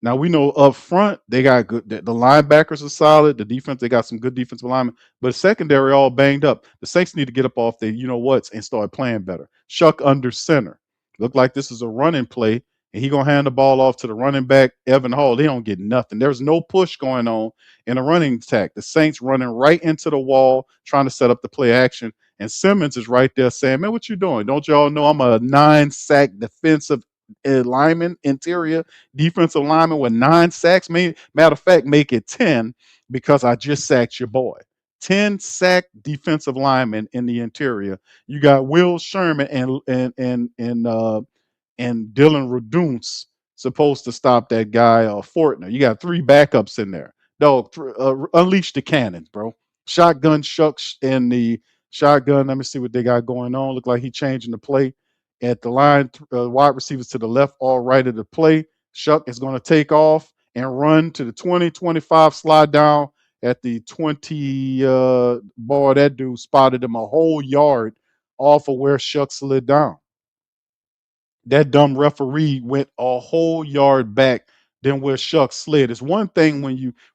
Now we know up front they got good. The linebackers are solid. The defense they got some good defensive linemen, but secondary all banged up. The Saints need to get up off their whats and start playing better. Shuck under center. Look like this is a running play, and he gonna hand the ball off to the running back Evan Hall. They don't get nothing. There's no push going on in a running attack. The Saints running right into the wall, trying to set up the play action. And Simmons is right there saying, "Man, what you doing? Don't y'all know I'm a 9-sack defensive lineman, interior defensive lineman with 9 sacks. Matter of fact, make it 10 because I just sacked your boy. 10 sack defensive linemen in the interior. You got Will Sherman and Dylan Raduns supposed to stop that guy Fortner. You got 3 backups in there. Dog, unleash the cannons, bro. Shotgun Shucks and the shotgun. Let me see what they got going on. Look like he changing the play at the line. Wide receivers to the left, all right of the play. Shuck is going to take off and run to the 20, 25, slide down at the 20. Boy, that dude spotted him a whole yard off of where Shuck slid down. That dumb referee went a whole yard back than where Shuck slid. It's one thing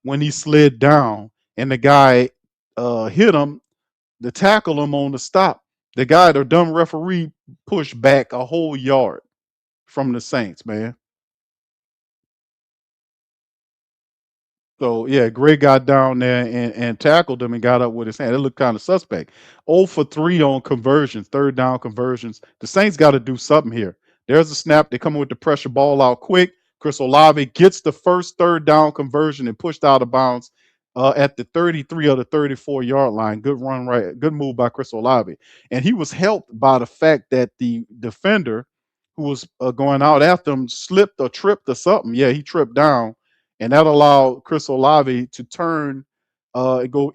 when he slid down and the guy hit him to tackle him on the stop. The dumb referee pushed back a whole yard from the Saints, man. So yeah, Gray got down there and tackled him and got up with his hand. It looked kind of suspect. 0 for 3 on conversions, third down conversions. The Saints got to do something here. There's a snap. They come in with the pressure ball out quick. Chris Olave gets the first third down conversion and pushed out of bounds at the 33 or the 34-yard line. Good run, right? Good move by Chris Olave. And he was helped by the fact that the defender who was going out after him slipped or tripped or something. Yeah, he tripped down and that allowed Chris Olave to turn, go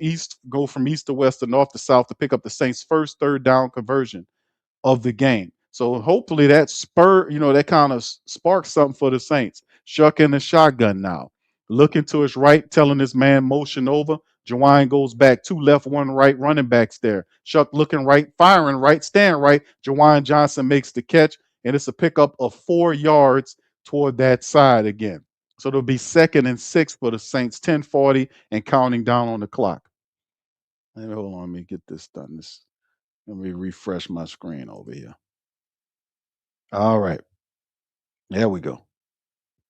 from east to west to north to south to pick up the Saints' first third down conversion of the game. So hopefully that that kind of sparks something for the Saints. Shuck in the shotgun now. Looking to his right, telling his man motion over. Jawine goes back, 2 left, 1 right, running backs there. Shuck looking right, firing right, stand right. Jawine Johnson makes the catch, and it's a pickup of 4 yards toward that side again. So it'll be 2nd and 6 for the Saints, 10:40 and counting down on the clock. Hold on, let me get this done. Let me refresh my screen over here. All right. There we go.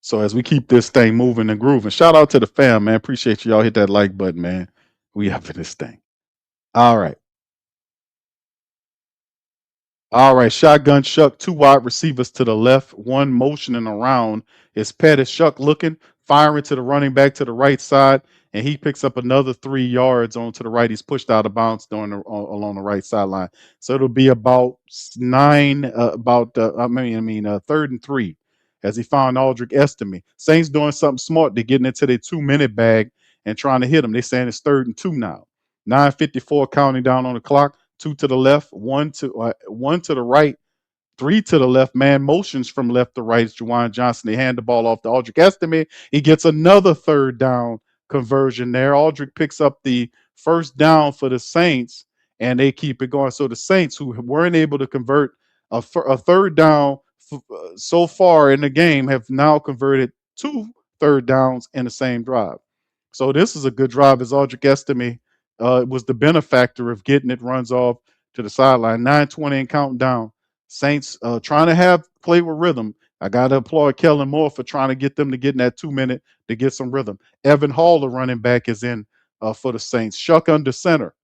So as we keep this thing moving and grooving, shout out to the fam, man. Appreciate you all. Hit that like button, man. We up in this thing. All right. All right, shotgun Shuck, 2 wide receivers to the left, 1 motioning around. It's Pettis Shuck looking, firing to the running back to the right side, and he picks up another 3 yards on to the right. He's pushed out of bounds along the right sideline. So it'll be about 9, third and 3, as he found Aldrich Estime. Saints doing something smart. They're getting into their 2-minute bag and trying to hit him. They're saying it's 3rd and 2 now. 9:54 counting down on the clock. Two to the left, one to the right, three to the left. Man motions from left to right. It's Juwan Johnson. They hand the ball off to Aldrich Estime. He gets another third down conversion there. Aldrich picks up the first down for the Saints, and they keep it going. So the Saints, who weren't able to convert a third down so far in the game, have now converted two third downs in the same drive. So this is a good drive as Aldrich Estime was the benefactor of getting it, runs off to the sideline. 9:20 and counting down. Saints trying to have play with rhythm. I got to applaud Kellen Moore for trying to get them to get in that 2 minute to get some rhythm. Evan Hall, the running back, is in for the Saints. Shuck under center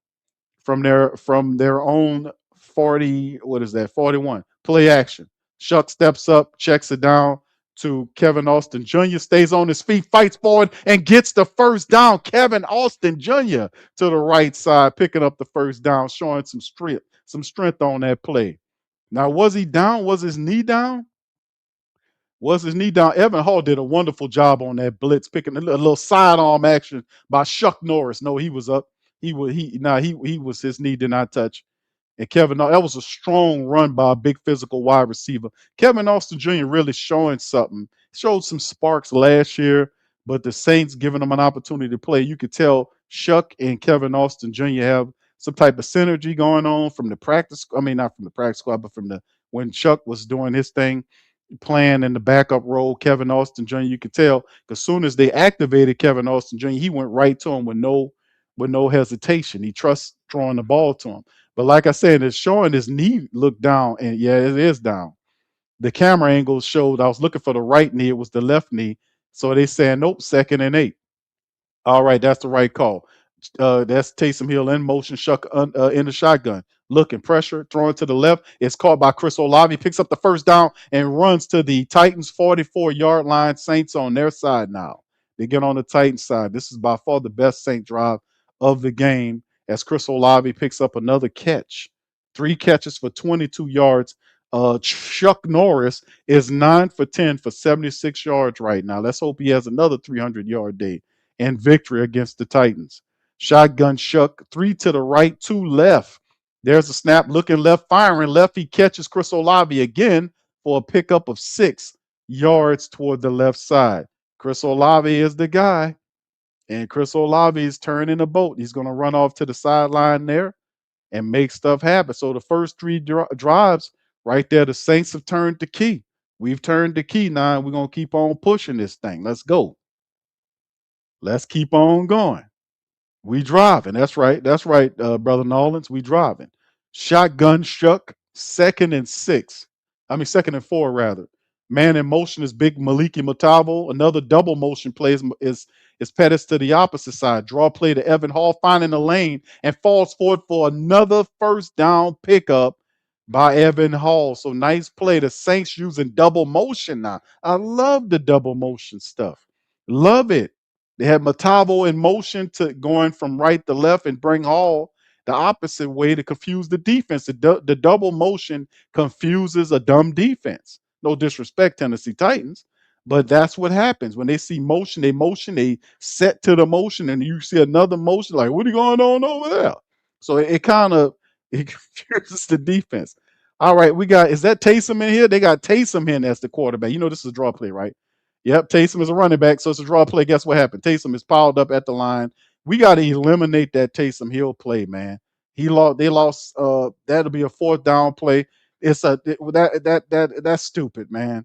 from their own 40. What is that? 41. Play action. Shuck steps up, checks it down to Kevin Austin Jr. Stays on his feet, fights forward, and gets the first down. Kevin Austin Jr. to the right side, picking up the first down, showing some strength on that play. Now, was he down? Was his knee down? Was his knee down? Evan Hall did a wonderful job on that blitz, picking a little sidearm action by Chuck Norris. No, he was up. He was his knee did not touch. And that was a strong run by a big physical wide receiver. Kevin Austin Jr. really showing something. Showed some sparks last year, but the Saints giving him an opportunity to play. You could tell Shuck and Kevin Austin Jr. have some type of synergy going on from the practice. I mean, not from the practice squad, but from the when Chuck was doing his thing, playing in the backup role. Kevin Austin Jr. You could tell as soon as they activated Kevin Austin Jr., he went right to him with no hesitation. He trusts throwing the ball to him. But like I said, it's showing his knee look down, and yeah, it is down. The camera angle showed I was looking for the right knee, it was the left knee. So they saying nope, 2nd and 8. All right, that's the right call. That's Taysom Hill in motion, Shuck in the shotgun, looking pressure, throwing to the left. It's caught by Chris Olave. Picks up the first down and runs to the Titans 44-yard line. Saints on their side now. They get on the Titans side. This is by far the best Saint drive of the game as Chris Olave picks up another catch. 3 catches for 22 yards. Chuck Norris is 9 for 10 for 76 yards right now. Let's hope he has another 300-yard day and victory against the Titans. Shotgun Shuck, 3 to the right, 2 left. There's a snap, looking left, firing left. He catches Chris Olave again for a pickup of 6 yards toward the left side. Chris Olave is the guy, and Chris Olave is turning the boat. He's going to run off to the sideline there and make stuff happen. So the first 3 drives right there, the Saints have turned the key. We've turned the key now, and we're going to keep on pushing this thing. Let's go. Let's keep on going. We driving. That's right. That's right, brother Nolans. We driving. Shotgun Shuck, 2nd and 6. I mean 2nd and 4 rather. Man in motion is big Maliki Matavo. Another double motion play is Pettis to the opposite side. Draw play to Evan Hall, finding the lane and falls forward for another first down pickup by Evan Hall. So nice play. The Saints using double motion now. I love the double motion stuff. Love it. They had Matavo in motion to going from right to left and bring Hall the opposite way to confuse the defense. The double motion confuses a dumb defense. No disrespect, Tennessee Titans, but that's what happens when they see motion. They set to the motion, and you see another motion. Like, what are going on over there? So it kind of it confuses the defense. All right, is that Taysom in here? They got Taysom in as the quarterback. You know this is a draw play, right? Yep, Taysom is a running back, so it's a draw play. Guess what happened? Taysom is piled up at the line. We got to eliminate that Taysom Hill play, man. They lost. That'll be a 4th down play. That's stupid, man.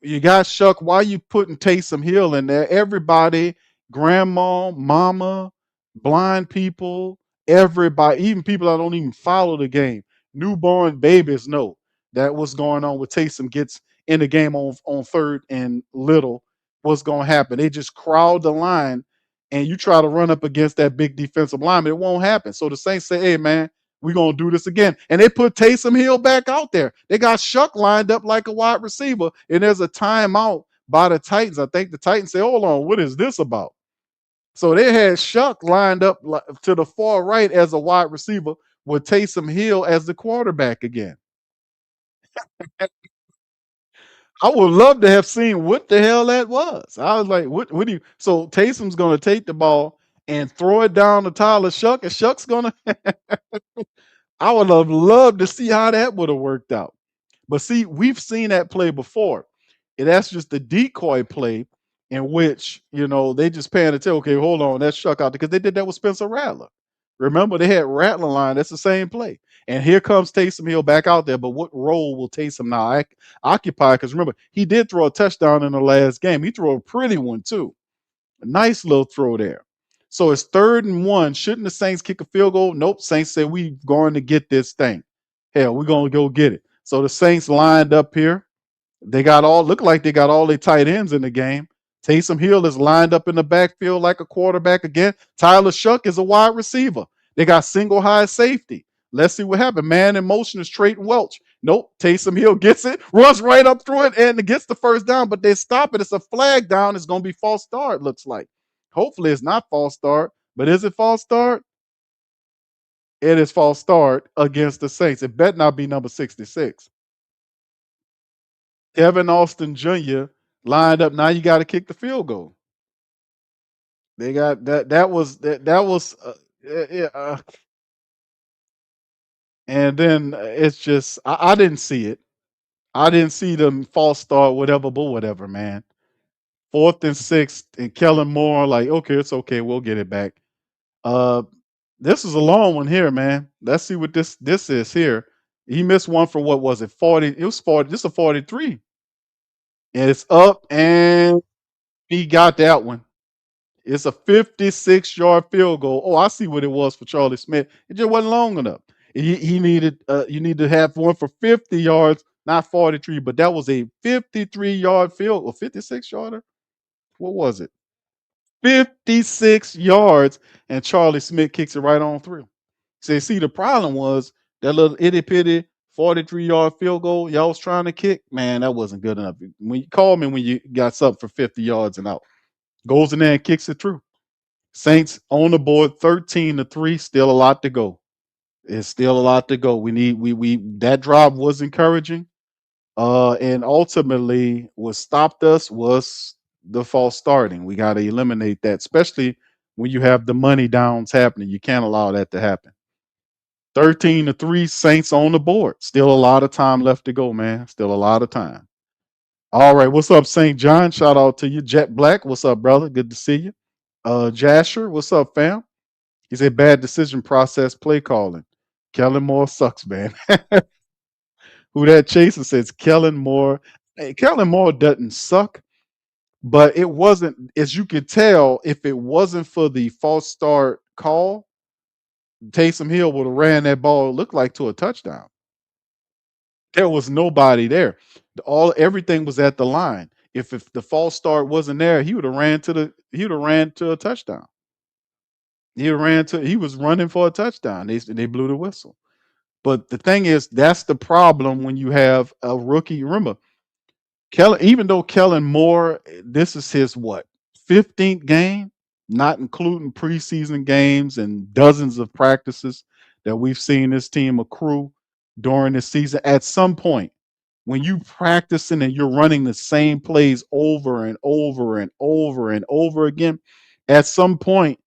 You got Shuck. Why you putting Taysom Hill in there? Everybody, grandma, mama, blind people, everybody, even people that don't even follow the game, newborn babies know that what's going on with Taysom gets in the game on 3rd and little. What's going to happen? They just crowd the line, and you try to run up against that big defensive lineman, it won't happen. So the Saints say, "Hey, man, we're going to do this again." And they put Taysom Hill back out there. They got Shuck lined up like a wide receiver, and there's a timeout by the Titans. I think the Titans say, "Hold on, what is this about?" So they had Shuck lined up to the far right as a wide receiver with Taysom Hill as the quarterback again. I would love to have seen what the hell that was. I was like, what do you? So Taysom's going to take the ball and throw it down to Tyler Shuck, and Shuck's gonna. I would have loved to see how that would have worked out. But see, we've seen that play before. And that's just the decoy play in which, they just paying attention. Okay, hold on, that's Shuck out there because they did that with Spencer Rattler. Remember, they had Rattler line. That's the same play. And here comes Taysom Hill back out there. But what role will Taysom now occupy? Because remember, he did throw a touchdown in the last game. He threw a pretty one, too. A nice little throw there. So it's 3rd and 1. Shouldn't the Saints kick a field goal? Nope. Saints say we going to get this thing. Hell, we're going to go get it. So the Saints lined up here. Look like they got all their tight ends in the game. Taysom Hill is lined up in the backfield like a quarterback again. Tyler Shuck is a wide receiver. They got single high safety. Let's see what happens. Man in motion is Trayton Welch. Nope. Taysom Hill gets it, runs right up through it, and gets the first down, but they stop it. It's a flag down. It's going to be false start, looks like. Hopefully it's not false start, but is it false start? It is false start against the Saints. It better not be number 66. Kevin Austin Jr. lined up. Now you got to kick the field goal. They got that. That was. Yeah, and then it's just I didn't see it. I didn't see them false start, whatever, but whatever, man. 4th and 6, and Kellen Moore, like, okay, it's okay, we'll get it back. Uh, this is a long one here, man. Let's see what this is here. He missed one for what was it? 40. It was 40. This is a 43. And it's up, and he got that one. It's a 56-yard field goal. Oh, I see what it was for Charlie Smith. It just wasn't long enough. He needed you need to have one for 50 yards, not 43, but that was a 53-yard field or 56-yarder. What was it? 56 yards, and Charlie Smith kicks it right on through. So see, the problem was that little itty bitty 43-yard field goal y'all was trying to kick. Man, that wasn't good enough. When you call me when you got something for 50 yards and out, goes in there and kicks it through. Saints on the board, 13-3. Still a lot to go. It's still a lot to go. We that drive was encouraging. And ultimately what stopped us was the false starting. We got to eliminate that, especially when you have the money downs happening. You can't allow that to happen. 13-3, Saints on the board. Still a lot of time left to go, man. Still a lot of time. All right, what's up, St. John? Shout out to you. Jet Black, what's up, brother? Good to see you. Jasher, what's up, fam? He said bad decision process, play calling. Kellen Moore sucks, man. Who that chaser says Kellen Moore. Hey, Kellen Moore doesn't suck, but it wasn't, as you could tell, if it wasn't for the false start call, Taysom Hill would have ran that ball, looked like, to a touchdown. There was nobody there. Everything was at the line. If the false start wasn't there, he would have ran to a touchdown. He was running for a touchdown. They blew the whistle. But the thing is, that's the problem when you have a rookie. Remember, even though Kellen Moore, this is his 15th game, not including preseason games and dozens of practices that we've seen this team accrue during the season. At some point, when you practicing and you're running the same plays over and over and over and over again, at some point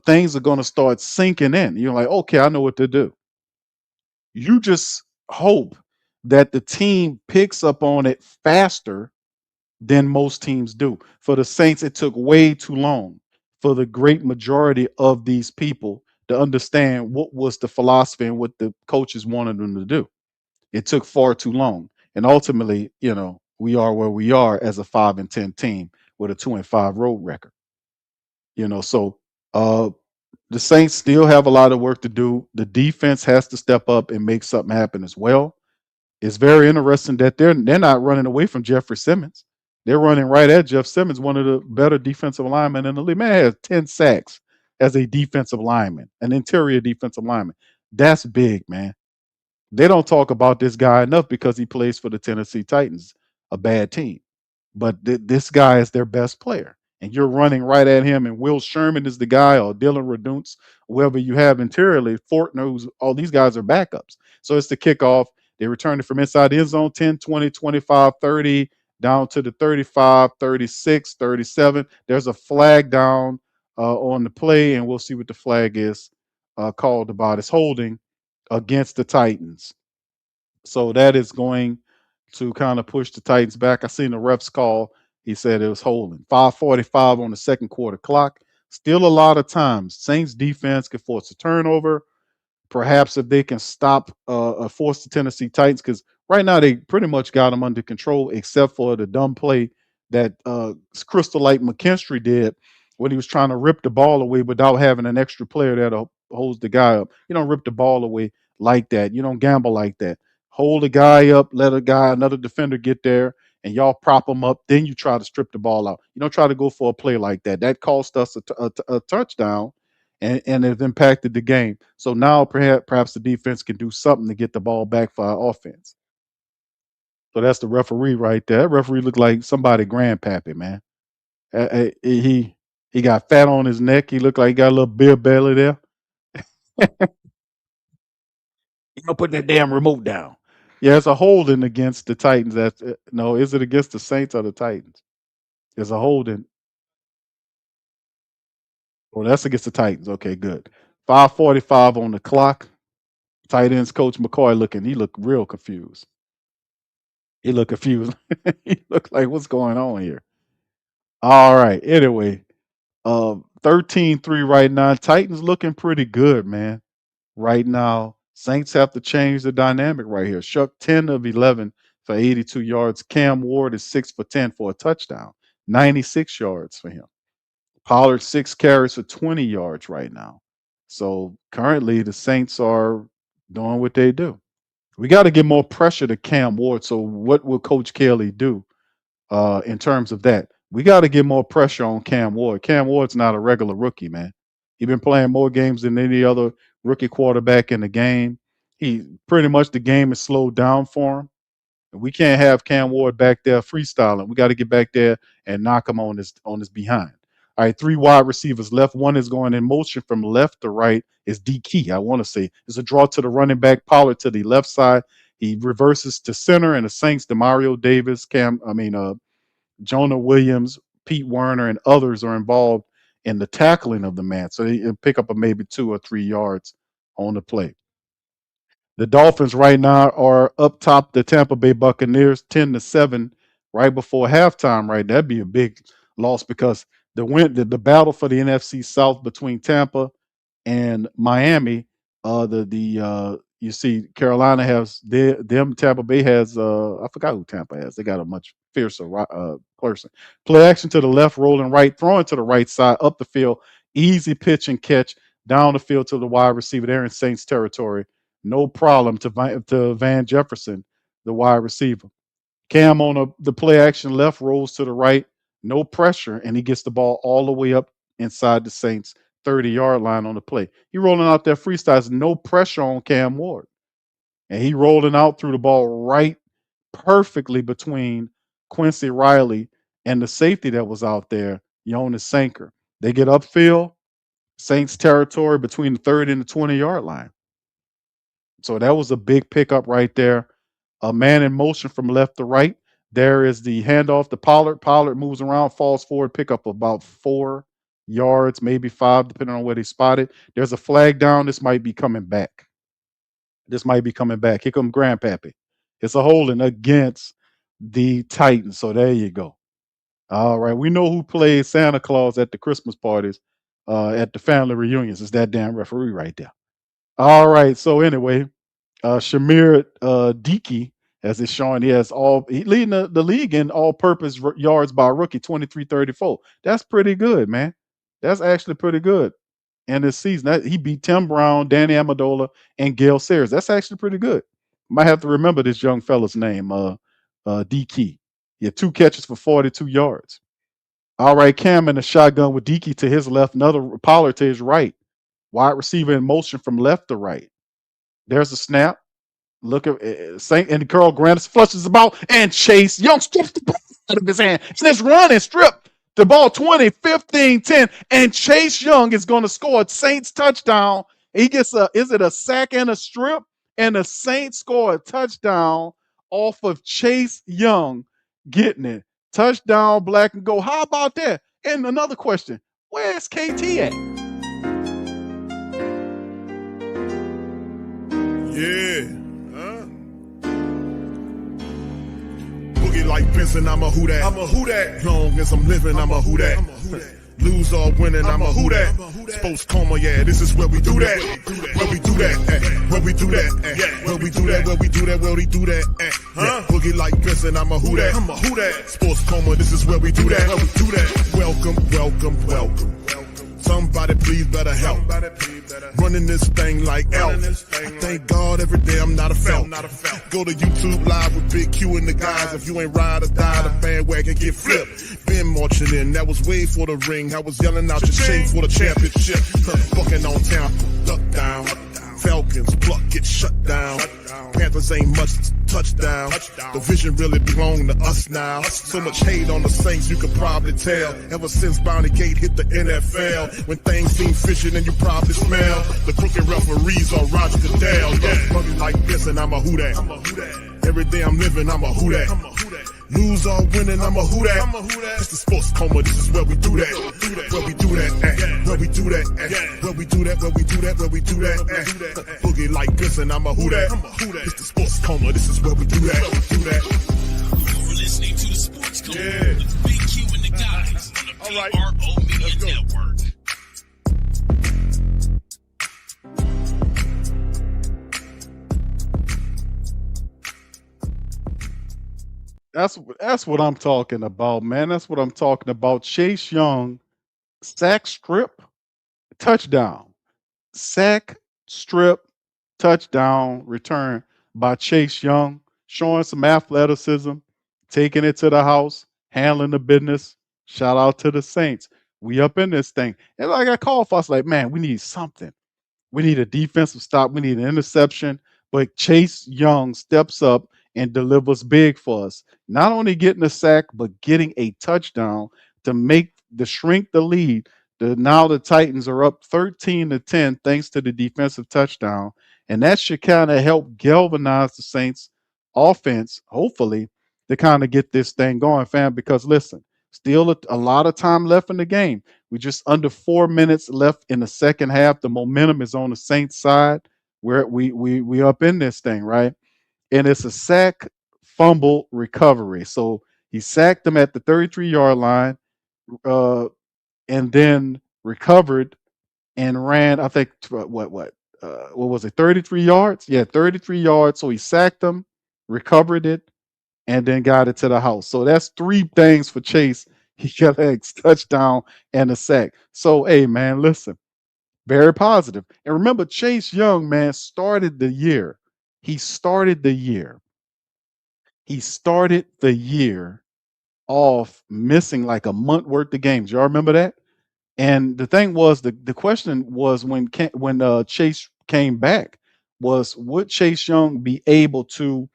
things are gonna start sinking in. You're like, okay, I know what to do. You just hope that the team picks up on it faster than most teams do. For the Saints, it took way too long for the great majority of these people to understand what was the philosophy and what the coaches wanted them to do. It took far too long. And ultimately, we are where we are as a 5-10 team with a 2-5 road record. So the Saints still have a lot of work to do. The defense has to step up and make something happen as well. It's very interesting that they're not running away from Jeffrey Simmons. They're running right at Jeff Simmons, one of the better defensive linemen in the league. Man has 10 sacks as a defensive lineman, an interior defensive lineman. That's big, man. They don't talk about this guy enough because he plays for the Tennessee Titans, a bad team. But this guy is their best player. And you're running right at him, and Will Sherman is the guy, or Dylan Radunce, whoever you have interiorly. Fortner, all these guys are backups. So it's the kickoff. They return it from inside the end zone, 10, 20, 25, 30, down to the 35, 36, 37. There's a flag down on the play, and we'll see what the flag is called about. It's holding against the Titans. So that is going to kind of push the Titans back. I seen the refs call. He said it was holding. 5:45 on the second quarter clock. Still a lot of times. Saints defense could force a turnover. Perhaps if they can stop force the Tennessee Titans, because right now they pretty much got them under control, except for the dumb play that Crystal Light McKinstry did when he was trying to rip the ball away without having an extra player that holds the guy up. You don't rip the ball away like that. You don't gamble like that. Hold the guy up, let another defender get there, and y'all prop him up. Then you try to strip the ball out. You don't try to go for a play like that. That cost us a touchdown, and it impacted the game. So now perhaps the defense can do something to get the ball back for our offense. So that's the referee right there. That referee looked like somebody grandpappy, man. He got fat on his neck. He looked like he got a little beer belly there. You know, put that damn remote down. Yeah, it's a holding against the Titans. That's no, is it against the Saints or the Titans? It's a holding. Oh, that's against the Titans. Okay, good. 5:45 on the clock. Tight ends coach McCoy he looked real confused. He looked confused. He looked like, what's going on here? All right. Anyway, 13-3 right now. Titans looking pretty good, man. Right now, Saints have to change the dynamic right here. Shuck 10 of 11 for 82 yards. Cam Ward is 6 for 10 for a touchdown, 96 yards for him. Pollard 6 carries for 20 yards right now. So currently, the Saints are doing what they do. We got to get more pressure to Cam Ward. So what will Coach Kelly do in terms of that? We got to get more pressure on Cam Ward. Cam Ward's not a regular rookie, man. He's been playing more games than any other rookie quarterback in the game. He pretty much the game is slowed down for him. We can't have Cam Ward back there freestyling. We got to get back there and knock him on his behind. All right, 3 wide receivers left. One is going in motion from left to right. Is D Key, I want to say. It's a draw to the running back. Pollard to the left side. He reverses to center, and the Saints, Demario Davis, Jonah Williams, Pete Werner, and others are involved in the tackling of the man. So they pick up maybe 2 or 3 yards on the play. The Dolphins right now are up top the Tampa Bay Buccaneers 10-7 right before halftime, right? That'd be a big loss because the battle for the NFC South between Tampa and Miami, you see Carolina has them, Tampa Bay has I forgot who Tampa has. They got a much fiercer person. Play action to the left, rolling right, throwing to the right side, up the field, easy pitch and catch down the field to the wide receiver. They're in Saints territory. No problem to Van Jefferson, the wide receiver. Cam on the play action left rolls to the right, no pressure, and he gets the ball all the way up inside the Saints 30-yard line on the play. He rolling out there freestyles, no pressure on Cam Ward. And he rolling out through the ball right perfectly between Quincy Riley and the safety that was out there, Jonas Sanker. They get upfield, Saints territory between the 30 and the 20-yard line. So that was a big pickup right there. A man in motion from left to right. There is the handoff to Pollard. Pollard moves around, falls forward, pick up about 4 yards, maybe 5, depending on where they spot it. There's a flag down. This might be coming back. Here come Grandpappy. It's a holding against the Titans. So there you go. All right. We know who plays Santa Claus at the Christmas parties, at the family reunions. It's that damn referee right there. All right. So anyway, Shamir Dickey, as it's showing, he leading the league in all-purpose yards by rookie, 23-34. That's pretty good, man. That's actually pretty good. And this season, he beat Tim Brown, Danny Amendola, and Gale Sayers. That's actually pretty good. Might have to remember this young fella's name, D-Key. He had 2 catches for 42 yards. All right, Cam in the shotgun with Dickey to his left, another Pollard to his right. Wide receiver in motion from left to right. There's a snap. Look at Saint and Carl Grandis flushes the ball, and Chase Young strips the ball out of his hand. So let's run and strip the ball 20, 15, 10, and Chase Young is going to score a Saints touchdown. He gets is it a sack and a strip? And the Saints score a touchdown off of Chase Young getting it. Touchdown, black and gold. How about that? And another question. Where's KT at?
Yeah. Huh? Boogie like Benson, I'm a who that. I'm a who that. Long as I'm living, I'm a who that. Lose or winning, I'm a who that. Sports coma, yeah, this is where we do that. Where we do that, where we do that, where we do that, where we do that, where we do that. Huh? Boogie like Benson, I'm a who that. I'm a who that. Sports coma, this is where we do that. Where we do that. Welcome, welcome, welcome. Somebody please better help. Running this thing like Elf. I thank God every day I'm not a felt. Go to YouTube live with Big Q and the guys. If you ain't ride or die, the bandwagon get flipped. Been marching in, that was way for the ring. I was yelling out your chain for the championship. Bucking on Tampa, duck down. Falcons, pluck, get shut down. Panthers ain't much touchdown. The vision really belong to us now. So much hate on the Saints, you could probably tell. Ever since Bounty Gate hit the NFL, when things seem fishy and you probably smell the crooked referees or Roger Goodell. Yeah, money like this and I'm a who that. Every day I'm living, I'm a who that. Lose or winning, I'm a who that. It's the sports coma, this is where we do that. Where we do that, where we do that, where we do that, where we do that, where we do that. Boogie like this and I'm a who that. It's the sports coma, this is where we do that.
You're listening to the Sports Coma with Big Q and the guys on the PRO Media Network.
That's what I'm talking about, man. That's what I'm talking about. Chase Young, sack strip, touchdown. Sack strip, touchdown, return by Chase Young, showing some athleticism, taking it to the house, handling the business. Shout out to the Saints. We up in this thing. And like I called for, I was like, man, we need something. We need a defensive stop. We need an interception. But Chase Young steps up and delivers big for us. Not only getting a sack, but getting a touchdown to make the shrink the lead. Now the Titans are up 13-10 thanks to the defensive touchdown. And that should kind of help galvanize the Saints offense, hopefully, to kind of get this thing going, fam. Because listen, still a lot of time left in the game. We just under 4 minutes left in the second half. The momentum is on the Saints side. We up in this thing, right? And it's a sack fumble recovery. So he sacked them at the 33-yard line, and then recovered and ran. I think what was it? 33 yards? Yeah, 33 yards. So he sacked them, recovered it, and then got it to the house. So that's three things for Chase. He got a touchdown and a sack. So hey, man, listen, very positive. And remember, Chase Young, man, started the year. He started the year. He started the year off missing like a month worth of games. Y'all remember that? And the thing was, the question was when Chase came back was, would Chase Young be able to,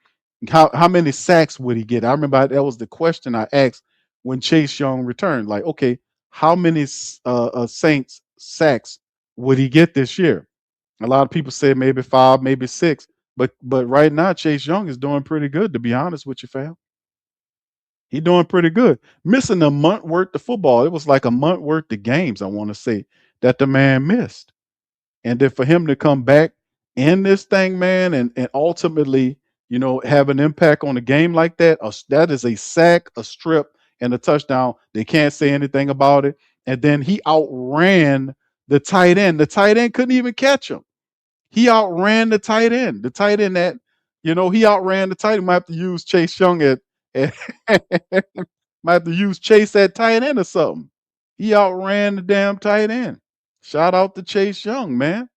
how many sacks would he get? I remember that was the question I asked when Chase Young returned. Like, okay, how many Saints sacks would he get this year? A lot of people said maybe 5, maybe 6. But right now, Chase Young is doing pretty good, to be honest with you, fam. He doing pretty good. Missing a month worth of football. It was like a month worth of games, I want to say, that the man missed. And then for him to come back in this thing, man, and ultimately, have an impact on the game like that, that is a sack, a strip, and a touchdown. They can't say anything about it. And then he outran the tight end. The tight end couldn't even catch him. He outran the tight end. The tight end he outran the tight end. Might have to use Chase Young at might have to use Chase at tight end or something. He outran the damn tight end. Shout out to Chase Young, man.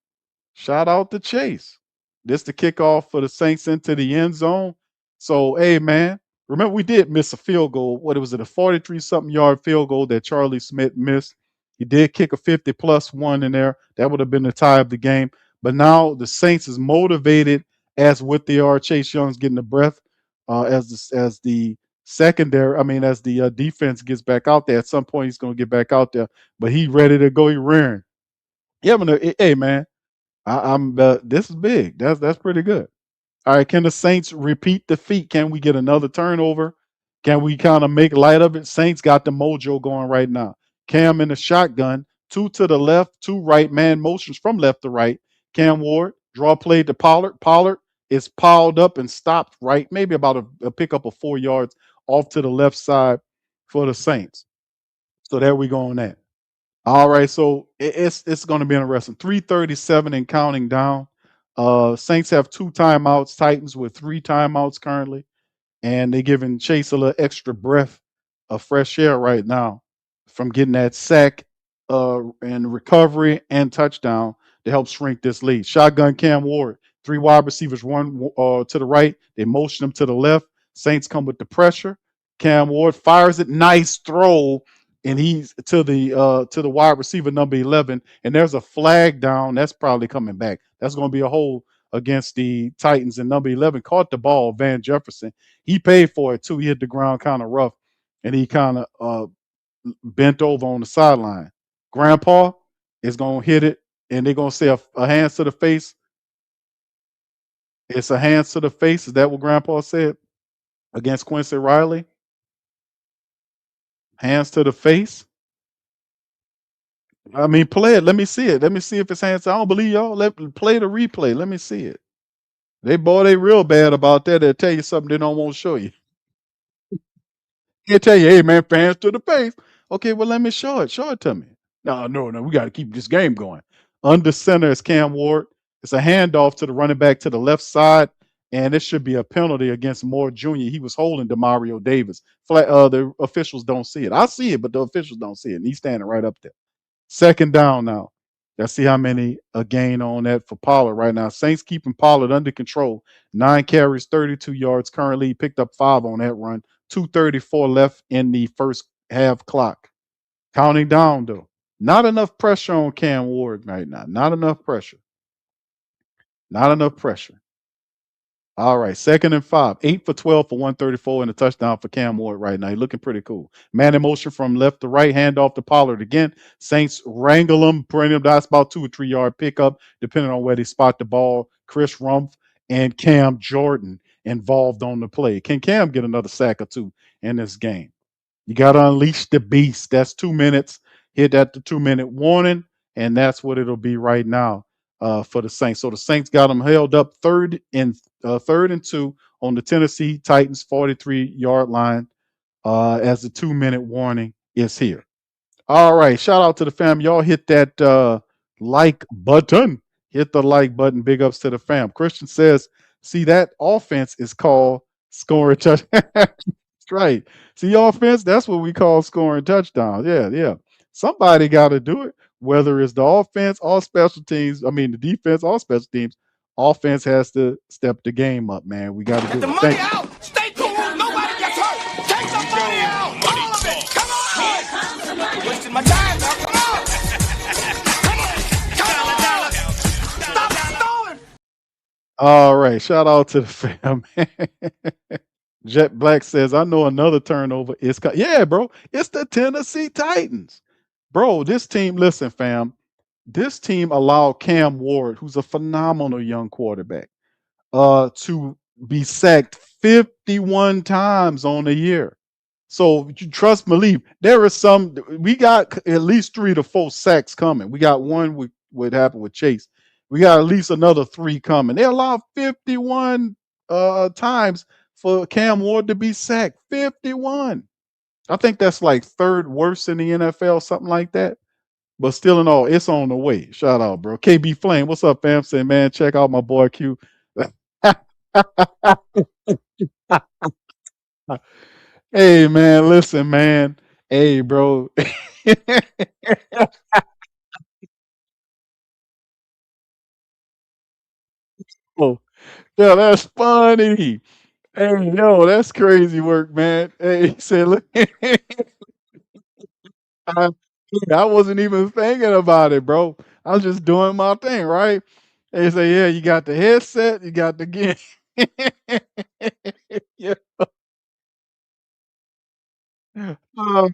Shout out to Chase. This the kickoff for the Saints into the end zone. So, hey, man, remember we did miss a field goal. What was it, a 43-something yard field goal that Charlie Smith missed? He did kick a 50+1 in there. That would have been the tie of the game. But now the Saints is motivated as what they are. Chase Young's getting the breath as the secondary. I mean, as the defense gets back out there. At some point, he's going to get back out there. But he ready to go. He rearing. Yeah, but hey, man, I'm this is big. That's pretty good. All right, can the Saints repeat the feat? Can we get another turnover? Can we kind of make light of it? Saints got the mojo going right now. Cam in the shotgun. two to the left, two right, man motions from left to right. Cam Ward, draw play to Pollard. Pollard is piled up and stopped right, maybe about a pickup of 4 yards off to the left side for the Saints. So there we go on that. All right, so it's going to be interesting. 3:37 and counting down. Saints have two timeouts. Titans with three timeouts currently, and they're giving Chase a little extra breath of fresh air right now from getting that sack and recovery and touchdown to help shrink this lead. Shotgun Cam Ward, three wide receivers, one to the right. They motion them to the left. Saints come with the pressure. Cam Ward fires it, nice throw, and he's to the wide receiver number 11. And there's a flag down. That's probably coming back. That's going to be a hold against the Titans. And number 11 caught the ball, Van Jefferson. He paid for it too. He hit the ground kind of rough, and he kind of bent over on the sideline. Grandpa is gonna hit it, and they're gonna say a hands to the face. It's a hands to the face. Is that what Grandpa said against Quincy Riley? Hands to the face. I mean, play it. Let me see it. Let me see if it's hands. I don't believe y'all. Let play the replay. Let me see it. They real bad about that. They'll tell you something they don't want to show you. He'll tell you, hey man, fans to the face. Okay, well let me show it. Show it to me. No. We got to keep this game going. Under center is Cam Ward. It's a handoff to the running back to the left side, and it should be a penalty against Moore Jr. He was holding Demario Davis. The officials don't see it. I see it, but the officials don't see it. And he's standing right up there. Second down now. Let's see how many a gain on that for Pollard right now. Saints keeping Pollard under control. 9 carries, 32 yards. Currently, he picked up 5 on that run. 2:34 left in the first half clock. Counting down though. Not enough pressure on Cam Ward right now. Not enough pressure. Not enough pressure. All right, 2nd and 5. 8 for 12 for 134 and a touchdown for Cam Ward right now. He's looking pretty cool. Man in motion from left to right, hand off to Pollard again. Saints wrangle him, bring him. That's about 2 or 3 yard pickup, depending on where they spot the ball. Chris Rumpf and Cam Jordan involved on the play. Can Cam get another sack or two in this game? You got to unleash the beast. That's 2 minutes. Hit at the 2-minute warning, and that's what it'll be right now for the Saints. So the Saints got them held up third and 2 on the Tennessee Titans 43-yard line as the 2-minute warning is here. All right, shout out to the fam. Y'all hit that like button. Hit the like button. Big ups to the fam. Christian says, see, that offense is called scoring touch. That's right. See, offense, that's what we call scoring touchdowns. Yeah. Somebody got to do it, whether it's the offense or special teams. I mean, the defense or special teams. Offense has to step the game up, man. We got to do
The
it.
money
Thank you.
out. Stay cool. Nobody gets hurt. Take the money out. All of it. Come on. Wasting my time now. Come on. Come on. Stop stalling.
All right. Shout out to the fam. Jet Black says, I know another turnover is yeah, bro. It's the Tennessee Titans. Bro, this team, listen, fam. This team allowed Cam Ward, who's a phenomenal young quarterback, to be sacked 51 times on the year. So you trust, believe. There is some. We got at least 3 to 4 sacks coming. We got one with what happened with Chase. We got at least another 3 coming. They allowed 51 times for Cam Ward to be sacked. 51. I think that's like third worst in the NFL, something like that. But still in all, it's on the way. Shout out, bro. KB Flame, what's up, fam? Say, man, check out my boy Q. Hey, man, listen, man. Hey, bro. Oh, yeah, that's funny. Hey, yo, that's crazy work, man. Hey, he said, look, I, I wasn't even thinking about it, bro. I was just doing my thing, right? They say, yeah, you got the headset, you got the game. Yeah. Oh,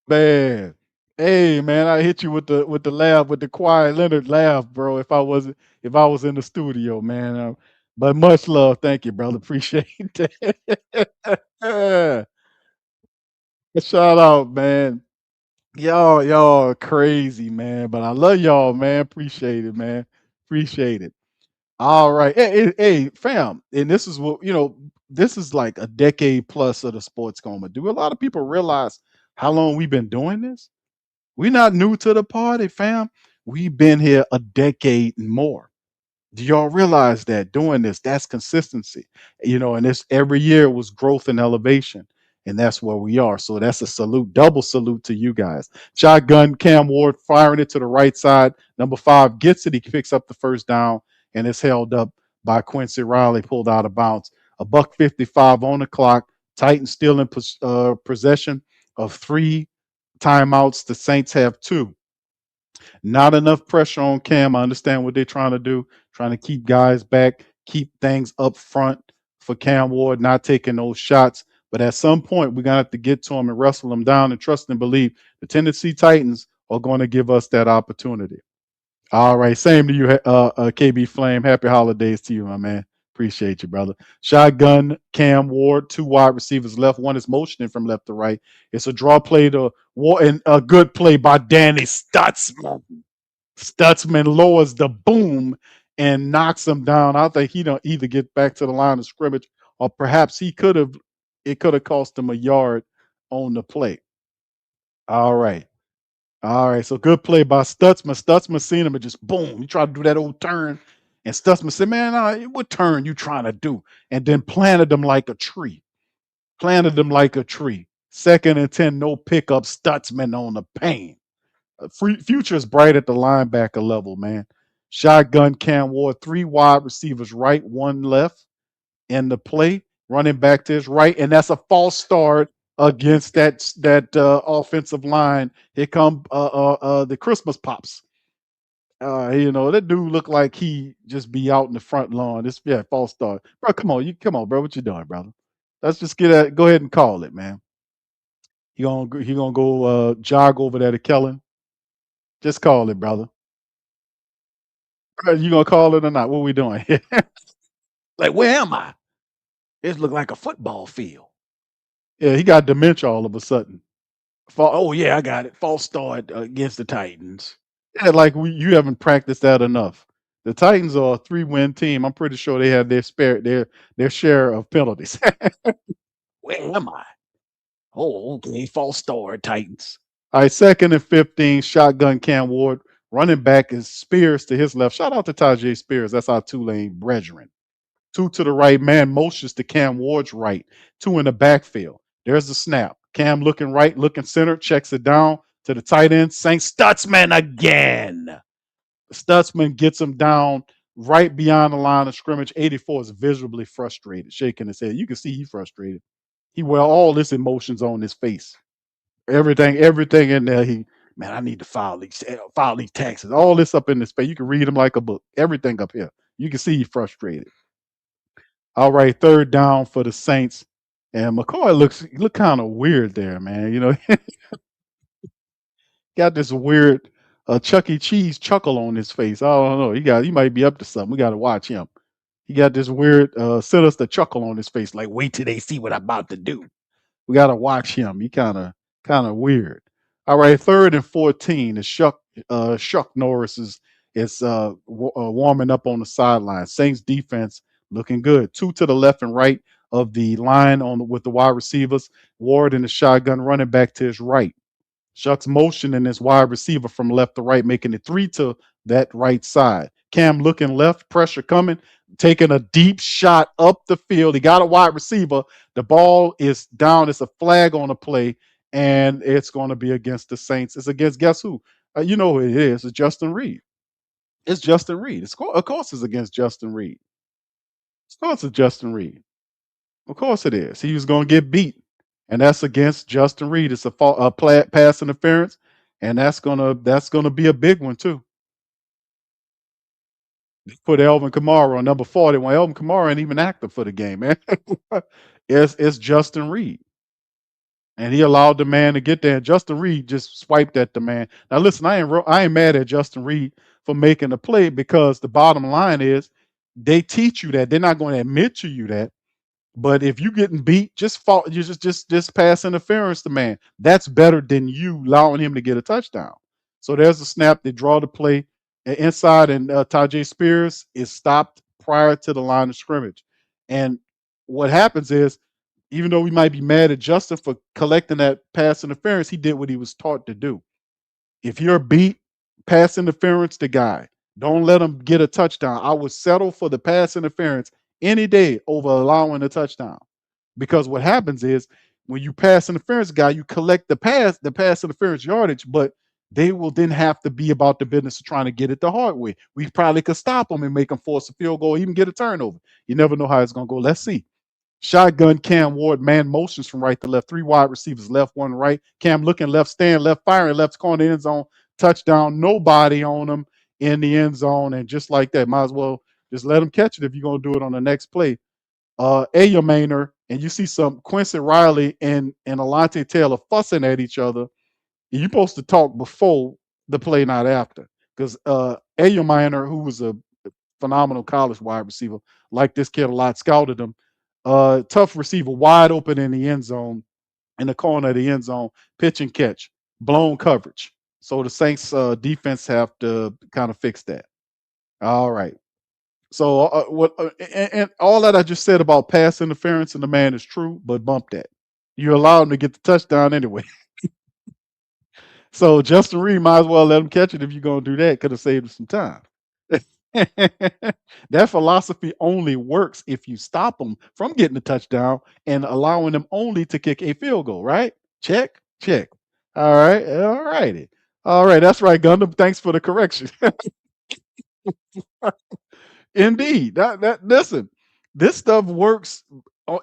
man. Hey, man, I hit you with the laugh, with the quiet Leonard laugh, bro. If I was in the studio, man. But much love, thank you, brother. Appreciate that. Shout out, man. Y'all crazy, man. But I love y'all, man. Appreciate it, man. Appreciate it. All right. Hey, fam. And this is what, this is like a decade plus of the sports coma. Do a lot of people realize how long we've been doing this? We're not new to the party, fam. We've been here a decade and more. Do y'all realize that doing this, that's consistency, and this every year was growth and elevation. And that's where we are. So that's a salute, double salute to you guys. Shotgun, Cam Ward firing it to the right side. Number 5 gets it. He picks up the first down and it's held up by Quincy Riley, pulled out of bounds. A buck 55 on the clock. Titans still in possession of 3 timeouts. The Saints have 2. Not enough pressure on Cam. I understand what they're trying to do, trying to keep guys back, keep things up front for Cam Ward, not taking those shots. But at some point, we're going to have to get to him and wrestle him down and trust and believe the Tennessee Titans are going to give us that opportunity. All right. Same to you, KB Flame. Happy holidays to you, my man. Appreciate you, brother. Shotgun, Cam Ward, 2 wide receivers left. One is motioning from left to right. It's a draw play to Ward and a good play by Danny Stutzman. Stutzman lowers the boom and knocks him down. I think he don't either get back to the line of scrimmage or perhaps it could have cost him a yard on the play. All right. All right. So good play by Stutzman. Stutzman seen him and just boom. He tried to do that old turn. And Stutzman said, man, what turn you trying to do? And then planted him like a tree. Planted him like a tree. 2nd and 10, no pickup. Stutzman on the pain. Future is bright at the linebacker level, man. Shotgun Cam Ward, 3 wide receivers right, 1 left in the play, running back to his right, and that's a false start against that offensive line. Here come the Christmas pops. That dude looked like he just be out in the front lawn. This false start, bro. Come on, bro. What you doing, brother? Let's just go ahead and call it, man. He gonna go jog over there to Kellen. Just call it, brother. You gonna call it or not? What we doing? Like, where am I? This look like a football field. Yeah, he got dementia all of a sudden. Oh yeah, I got it. False start against the Titans. Yeah, like you haven't practiced that enough. The Titans are a 3-win team. I'm pretty sure they have their share of penalties. Where am I? Oh, okay. False start, Titans. All right, 2nd and 15. Shotgun Cam Ward. Running back is Spears to his left. Shout out to Tajay Spears. That's our Tulane brethren. 2 to the right. Man motions to Cam Ward's right. 2 in the backfield. There's the snap. Cam looking right, looking center, checks it down to the tight end. Saint Stutzman again. Stutzman gets him down right beyond the line of scrimmage. 84 is visibly frustrated, shaking his head. You can see he's frustrated. He all his emotions on his face. Everything in there. Man, I need to file these taxes. All this up in his face. You can read them like a book. Everything up here. You can see he's frustrated. All right, 3rd down for the Saints. And McCoy look kind of weird there, man. Got this weird Chuck E. Cheese chuckle on his face. I don't know. He might be up to something. We got to watch him. He got this weird sinister chuckle on his face, like wait till they see what I'm about to do. We got to watch him. He kind of weird. All right, 3rd and 14. The Shuck Norris is warming up on the sideline. Saints defense looking good. 2 to the left and right of the line with the wide receivers. Ward in the shotgun, running back to his right. Shucks motioning his wide receiver from left to right, making it 3 to that right side. Cam looking left, pressure coming, taking a deep shot up the field. He got a wide receiver. The ball is down. It's a flag on the play, and it's going to be against the Saints. It's against guess who? You know who it is. It's Justin Reed. It's Justin Reed. Of course, it's against Justin Reed. Of course, it's Justin Reed. Of course, it is. He was going to get beat, and that's against Justin Reed. It's a pass interference, and that's gonna be a big one too. Put Elvin Kamara on number 40. When Elvin Kamara ain't even active for the game, man. It's Justin Reed. And he allowed the man to get there. And Justin Reed just swiped at the man. Now listen, I ain't mad at Justin Reed for making the play because the bottom line is they teach you that. They're not going to admit to you that. But if you getting beat, just fall, you just pass interference to man. That's better than you allowing him to get a touchdown. So there's a snap. They draw the play inside, and Tajay Spears is stopped prior to the line of scrimmage. And what happens is, even though we might be mad at Justin for collecting that pass interference, he did what he was taught to do. If you're beat, pass interference the guy. Don't let him get a touchdown. I would settle for the pass interference any day over allowing a touchdown. Because what happens is when you pass interference guy, you collect the pass interference yardage, but they will then have to be about the business of trying to get it the hard way. We probably could stop them and make them force a field goal, even get a turnover. You never know how it's going to go. Let's see. Shotgun Cam Ward, man motions from right to left. Three wide receivers, left, one right. Cam looking left, stand left, firing left corner end zone. Touchdown. Nobody on him in the end zone. And just like that, might as well just let him catch it if you're going to do it on the next play. Ayamainer, and you see some Quincy Riley and Alante Taylor fussing at each other. You're supposed to talk before the play, not after. Because Ayamainer, who was a phenomenal college wide receiver, like this kid a lot, scouted him. Tough receiver, wide open in the end zone, in the corner of the end zone, pitch and catch, blown coverage. So the Saints defense have to kind of fix that. All right. So and all that I just said about pass interference in the man is true, but bump that. You allow him to get the touchdown anyway. So Justin Reed might as well let him catch it if you're gonna do that. Could have saved him some time. That philosophy only works if you stop them from getting a touchdown and allowing them only to kick a field goal, right? Check, check. All right, all righty. All right, that's right, Gundam. Thanks for the correction. Indeed. That listen, this stuff works.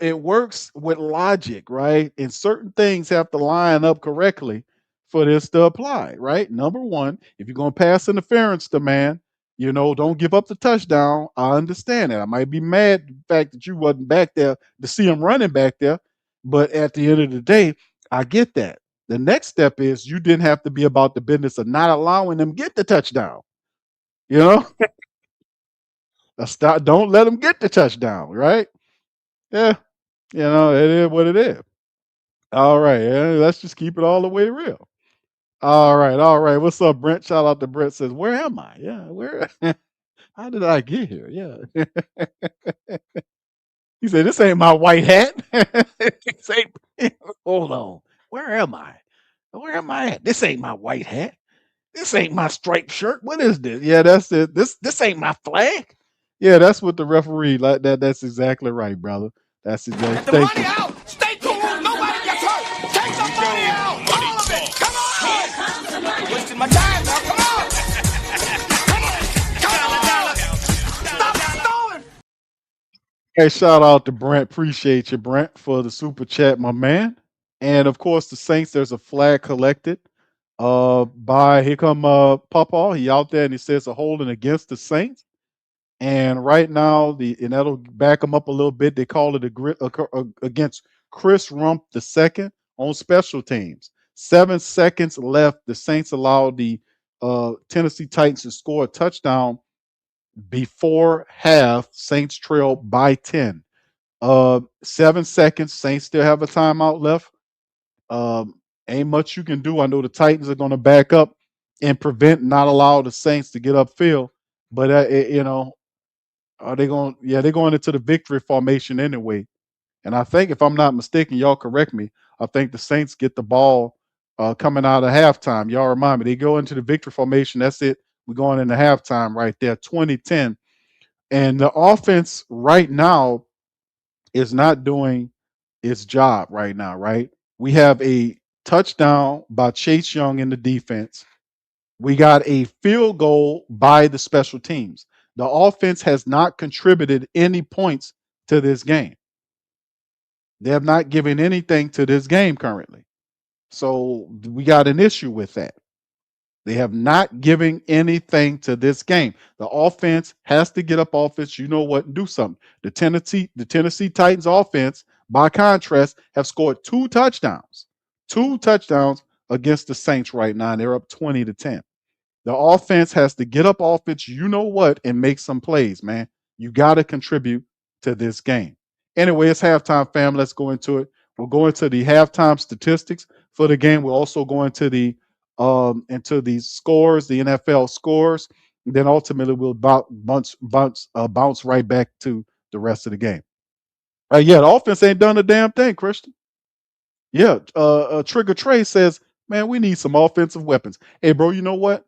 It works with logic, right? And certain things have to line up correctly for this to apply, right? Number one, if you're gonna pass interference to man, don't give up the touchdown. I understand that. I might be mad at the fact that you wasn't back there to see him running back there, but at the end of the day, I get that. The next step is you didn't have to be about the business of not allowing them get the touchdown. You know, stop. Don't let them get the touchdown, right? Yeah, it is what it is. All right, yeah, let's just keep it all the way real. All right, all right. What's up, Brent? Shout out to Brent. Says, where am I? Yeah, where? How did I get here? Yeah. He said, this ain't my white hat. This ain't, hold on. Where am I? Where am I at? This ain't my white hat. This ain't my striped shirt. What is this? Yeah, that's it. This ain't my flag. Yeah, that's what the referee like that. That's exactly right, brother. That's exactly.
The
Thank
money
you.
out. Stay cool. Nobody gets hurt. Take the money out. All of it. Come on. Wasting my time now. Come on. Come on. Stop stalling.
Hey, shout out to Brent. Appreciate you, Brent, for the super chat, my man. And of course, the Saints. There's a flag collected. By here come Papa. He out there and he says a holding against the Saints. And right now, and that'll back them up a little bit. They call it against Chris Rump II on special teams. 7 seconds left. The Saints allowed the Tennessee Titans to score a touchdown before half. Saints trail by 10. 7 seconds. Saints still have a timeout left. Ain't much you can do. I know the Titans are going to back up and not allow the Saints to get upfield. But are they going? Yeah, they're going into the victory formation anyway. And I think, if I'm not mistaken, y'all correct me. I think the Saints get the ball coming out of halftime. Y'all remind me. They go into the victory formation. That's it. We're going into halftime right there, 2010. And the offense right now is not doing its job right now, right? We have a touchdown by Chase Young in the defense. We got a field goal by the special teams. The offense has not contributed any points to this game. They have not given anything to this game currently. So we got an issue with that. They have not given anything to this game. The offense has to get up offense. You know what? And do something. The Tennessee Titans offense, by contrast, have scored 2 touchdowns. 2 touchdowns against the Saints right now. And they're up 20-10. The offense has to get up offense, you know what, and make some plays, man. You got to contribute to this game. Anyway, it's halftime, fam. Let's go into it. We'll go into the halftime statistics for the game. We'll also go into the scores, the NFL scores. And then ultimately we'll bounce right back to the rest of the game. Yeah, the offense ain't done a damn thing, Christian. Yeah, Trigger Trey says, man, we need some offensive weapons. Hey, bro, you know what?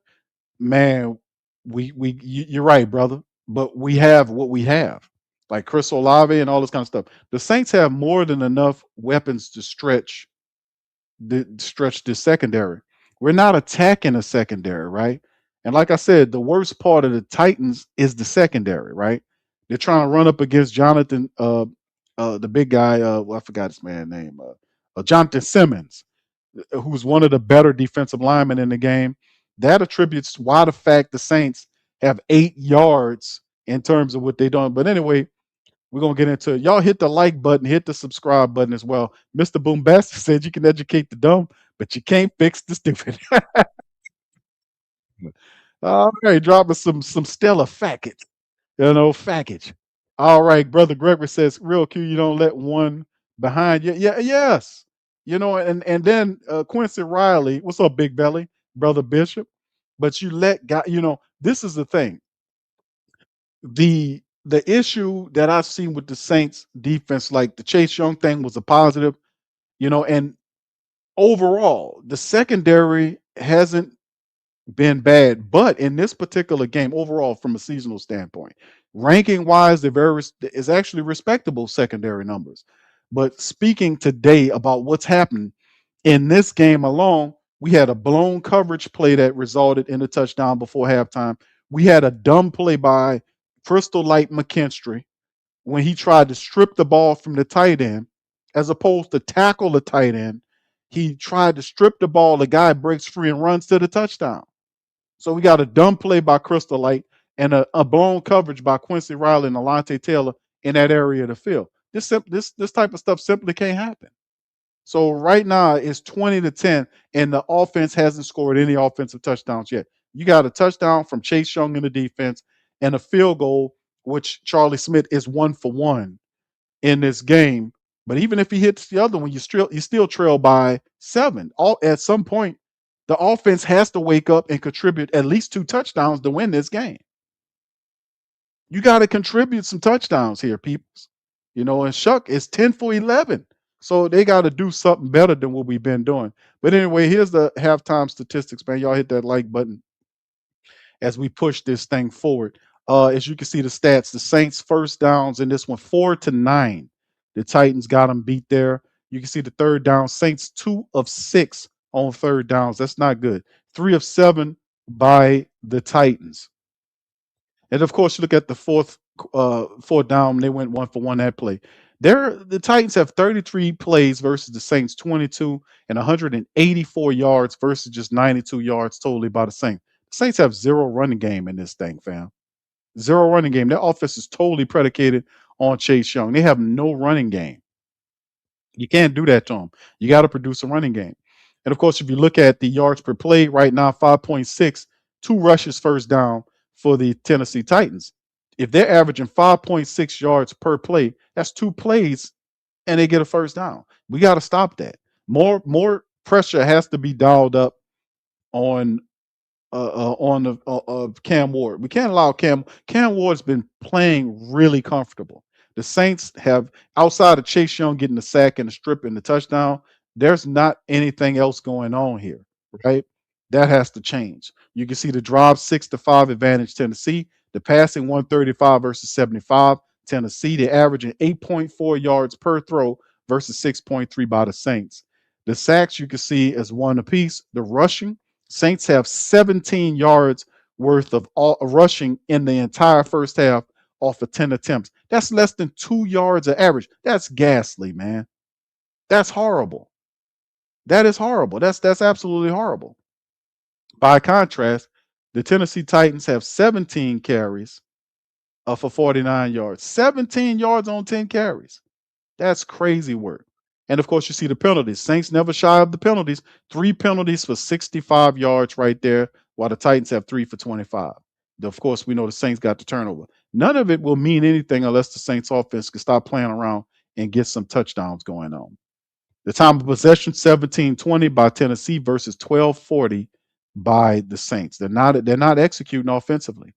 Man, you're right, brother. But we have what we have, like Chris Olave and all this kind of stuff. The Saints have more than enough weapons to stretch the secondary. We're not attacking a secondary, right? And like I said, the worst part of the Titans is the secondary, right? They're trying to run up against Jonathan, the big guy. Well, I forgot his man name. Jonathan Simmons, who's one of the better defensive linemen in the game. That attributes why the fact the Saints have 8 yards in terms of what they done. But anyway, we're gonna get into it. Y'all hit the like button, hit the subscribe button as well. Mr. Boombastic said you can educate the dumb, but you can't fix the stupid. All right, dropping some stellar fackage. Fackage. All right, brother Gregory says, real Q, you don't let one behind you. Yeah, yes. And then Quincy Riley, what's up, Big Belly, brother Bishop? But you let guy, this is the thing. The issue that I've seen with the Saints defense, like the Chase Young thing was a positive, and overall, the secondary hasn't been bad. But in this particular game, overall, from a seasonal standpoint, ranking wise, is actually respectable secondary numbers. But speaking today about what's happened in this game alone, we had a blown coverage play that resulted in a touchdown before halftime. We had a dumb play by Crystal Light McKinstry when he tried to strip the ball from the tight end, as opposed to tackle the tight end. He tried to strip the ball. The guy breaks free and runs to the touchdown. So we got a dumb play by Crystal Light and a blown coverage by Quincy Riley and Alante Taylor in that area of the field. This type of stuff simply can't happen. So right now it's 20-10, and the offense hasn't scored any offensive touchdowns yet. You got a touchdown from Chase Young in the defense and a field goal, which Charlie Smith is 1 for 1 in this game. But even if he hits the other one, you still trail by 7. At some point, the offense has to wake up and contribute at least 2 touchdowns to win this game. You got to contribute some touchdowns here, peoples. And Shuck is 10 for 11. So they got to do something better than what we've been doing. But anyway, here's the halftime statistics, man. Y'all hit that like button as we push this thing forward. As you can see the stats, the Saints first downs in this one 4-9. The Titans got them beat there. You can see the third down. Saints 2 of 6 on third downs. That's not good. 3 of 7 by the Titans. And of course, you look at the fourth down. They went 1 for 1 that play. The Titans have 33 plays versus the Saints 22 and 184 yards versus just 92 yards totally by the Saints. The Saints have 0 running game in this thing, fam. 0 running game. Their offense is totally predicated on Chase Young. They have no running game. You can't do that to them. You got to produce a running game. And of course, if you look at the yards per play right now, 5.6, 2 rushes first down for the Tennessee Titans. If they're averaging 5.6 yards per play, that's 2 plays and they get a first down. We got to stop that. More pressure has to be dialed up on Cam Ward. We can't allow Cam Ward's been playing really comfortable. The Saints have, outside of Chase Young getting the sack and the strip and the touchdown, there's not anything else going on here, right? That has to change. You can see the drive 6-5 advantage Tennessee, the passing 135 versus 75 Tennessee. They're averaging 8.4 yards per throw versus 6.3 by the Saints. The sacks you can see as 1 apiece. The rushing, Saints have 17 yards worth of rushing in the entire first half off of 10 attempts. That's less than 2 yards of average. That's ghastly, man. That's horrible. That is horrible. That's absolutely horrible. By contrast, the Tennessee Titans have 17 carries for 49 yards. 17 yards on 10 carries. That's crazy work. And of course, you see the penalties. Saints never shy of the penalties. 3 penalties for 65 yards right there, while the Titans have 3 for 25. Of course, we know the Saints got the turnover. None of it will mean anything unless the Saints offense can stop playing around and get some touchdowns going on. The time of possession 17-20 by Tennessee versus 12-40 by the Saints. They're not executing offensively.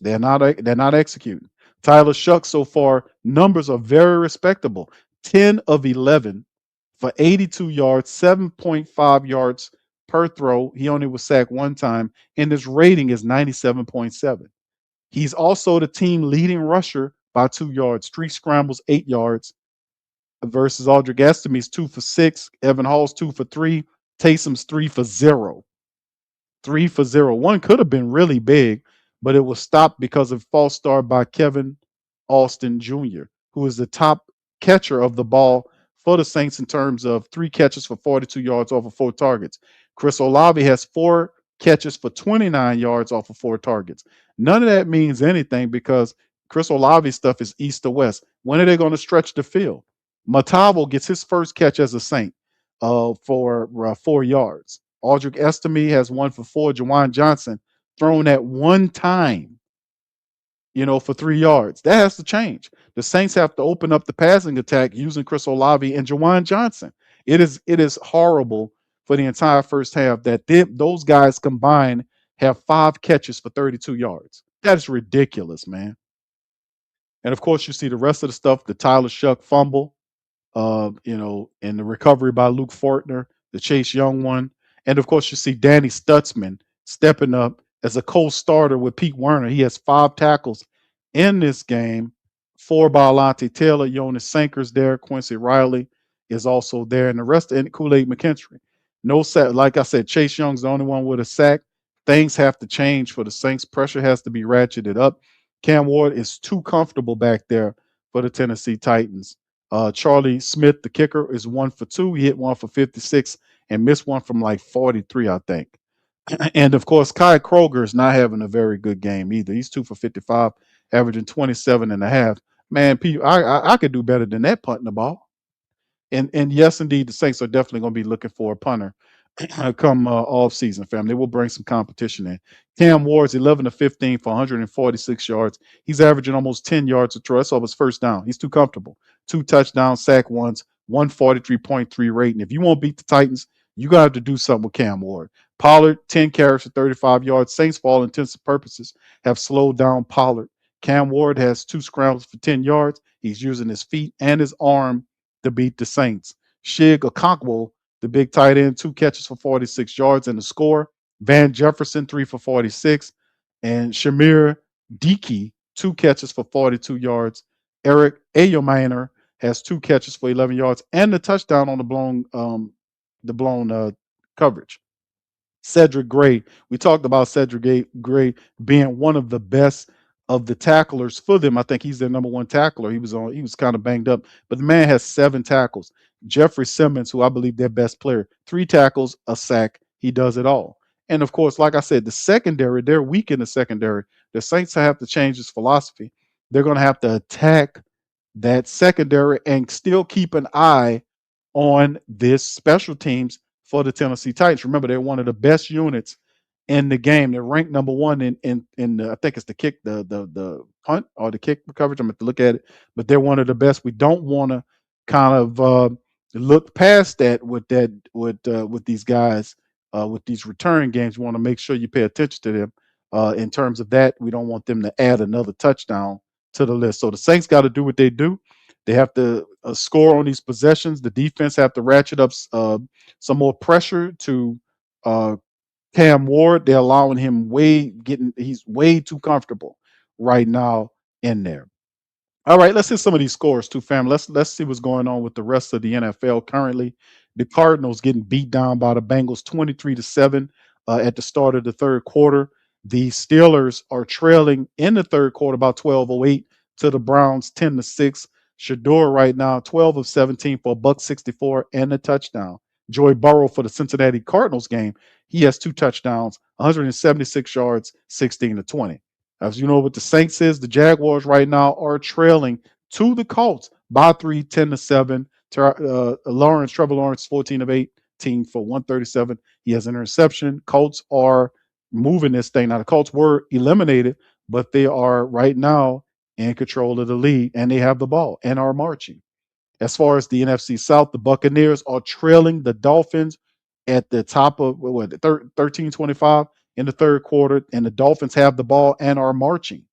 They're not executing. Tyler Shuck so far numbers are very respectable. 10 of 11 for 82 yards, 7.5 yards per throw. He only was sacked one time, and his rating is 97.7. He's also the team leading rusher by 2 yards, 3 scrambles, 8 yards versus Audric Estimi's 2 for 6, Evan Hall's 2 for 3, Taysom's 3 for 0. 3 for 0. One could have been really big, but it was stopped because of false start by Kevin Austin Jr., who is the top catcher of the ball for the Saints in terms of 3 catches for 42 yards off of 4 targets. Chris Olave has 4 catches for 29 yards off of 4 targets. None of that means anything because Chris Olave's stuff is east to west. When are they going to stretch the field? Matavo gets his first catch as a Saint for 4 yards. Audric Estime has 1 for 4. Jawan Johnson thrown at one time, for 3 yards. That has to change. The Saints have to open up the passing attack using Chris Olave and Jawan Johnson. It is horrible for the entire first half that those guys combined have 5 catches for 32 yards. That is ridiculous, man. And of course, you see the rest of the stuff, the Tyler Shuck fumble, and the recovery by Luke Fortner, the Chase Young one. And of course, you see Danny Stutzman stepping up as a co-starter with Pete Werner. He has 5 tackles in this game, 4 by Alante Taylor, Jonas Sankers there, Quincy Riley is also there, and the rest and Kool-Aid McKinstry. No sack. Like I said, Chase Young's the only one with a sack. Things have to change for the Saints. Pressure has to be ratcheted up. Cam Ward is too comfortable back there for the Tennessee Titans. Charlie Smith, the kicker, is 1 for 2. He hit 1 for 56 and missed one from like 43, I think. And of course, Kai Kroger is not having a very good game either. He's 2 for 55, averaging 27 and a half. Man, I could do better than that punting the ball. And yes, indeed, the Saints are definitely going to be looking for a punter come off season, fam. They will bring some competition in. Cam Ward's 11 to 15 for 146 yards. He's averaging almost 10 yards a throw. That's all his first down. He's too comfortable. 2 touchdowns, sack ones, 143.3 rating. If you won't beat the Titans, you got to have to do something with Cam Ward. Pollard, 10 carries for 35 yards. Saints, for all intents and purposes, have slowed down Pollard. Cam Ward has 2 scrambles for 10 yards. He's using his feet and his arm to beat the Saints. Shig Okonkwo, the big tight end, 2 catches for 46 yards and a score. Van Jefferson, 3 for 46. And Shamir Dickey, 2 catches for 42 yards. Eric Ayomainer has 2 catches for 11 yards and the touchdown on the blown coverage. Cedric Gray, we talked about Cedric Gray being one of the best of the tacklers for them. I think he's their number 1 tackler. He was kind of banged up, but the man has 7 tackles. Jeffrey Simmons, who I believe their best player, 3 tackles, a sack. He does it all. And of course, like I said, the secondary, they're weak in the secondary. The Saints have to change this philosophy. They're going to have to attack that secondary and still keep an eye on this special teams for the Tennessee Titans. Remember, they're one of the best units in the game. They're ranked number 1 in the, I think it's the kick, the punt or the kick coverage. I'm going to look at it, but they're one of the best. We don't want to kind of look past that with these guys with these return games. You want to make sure you pay attention to them. In terms of that, we don't want them to add another touchdown to the list. So the Saints got to do what they do. They have to score on these possessions. The defense have to ratchet up some more pressure to Cam Ward. They're allowing him he's way too comfortable right now in there. All right, let's hit some of these scores too, fam. Let's see what's going on with the rest of the NFL currently. The Cardinals getting beat down by the Bengals 23-7 at the start of the third quarter. The Steelers are trailing in the third quarter about 12:08 to the Browns 10-6. Shador right now 12 of 17 for $164 and a touchdown. Joey Burrow for the Cincinnati Cardinals game, he has 2 touchdowns, 176 yards, 16-20. As you know what the Saints is, the Jaguars right now are trailing to the Colts by 3, 10-7. Trevor Lawrence, 14 of 18 for 137. He has an interception. Colts are moving this thing. Now, the Colts were eliminated, but they are right now in control of the lead, and they have the ball and are marching. As far as the NFC South, the Buccaneers are trailing the Dolphins at the top of what 13-25 in the third quarter, and the Dolphins have the ball and are marching.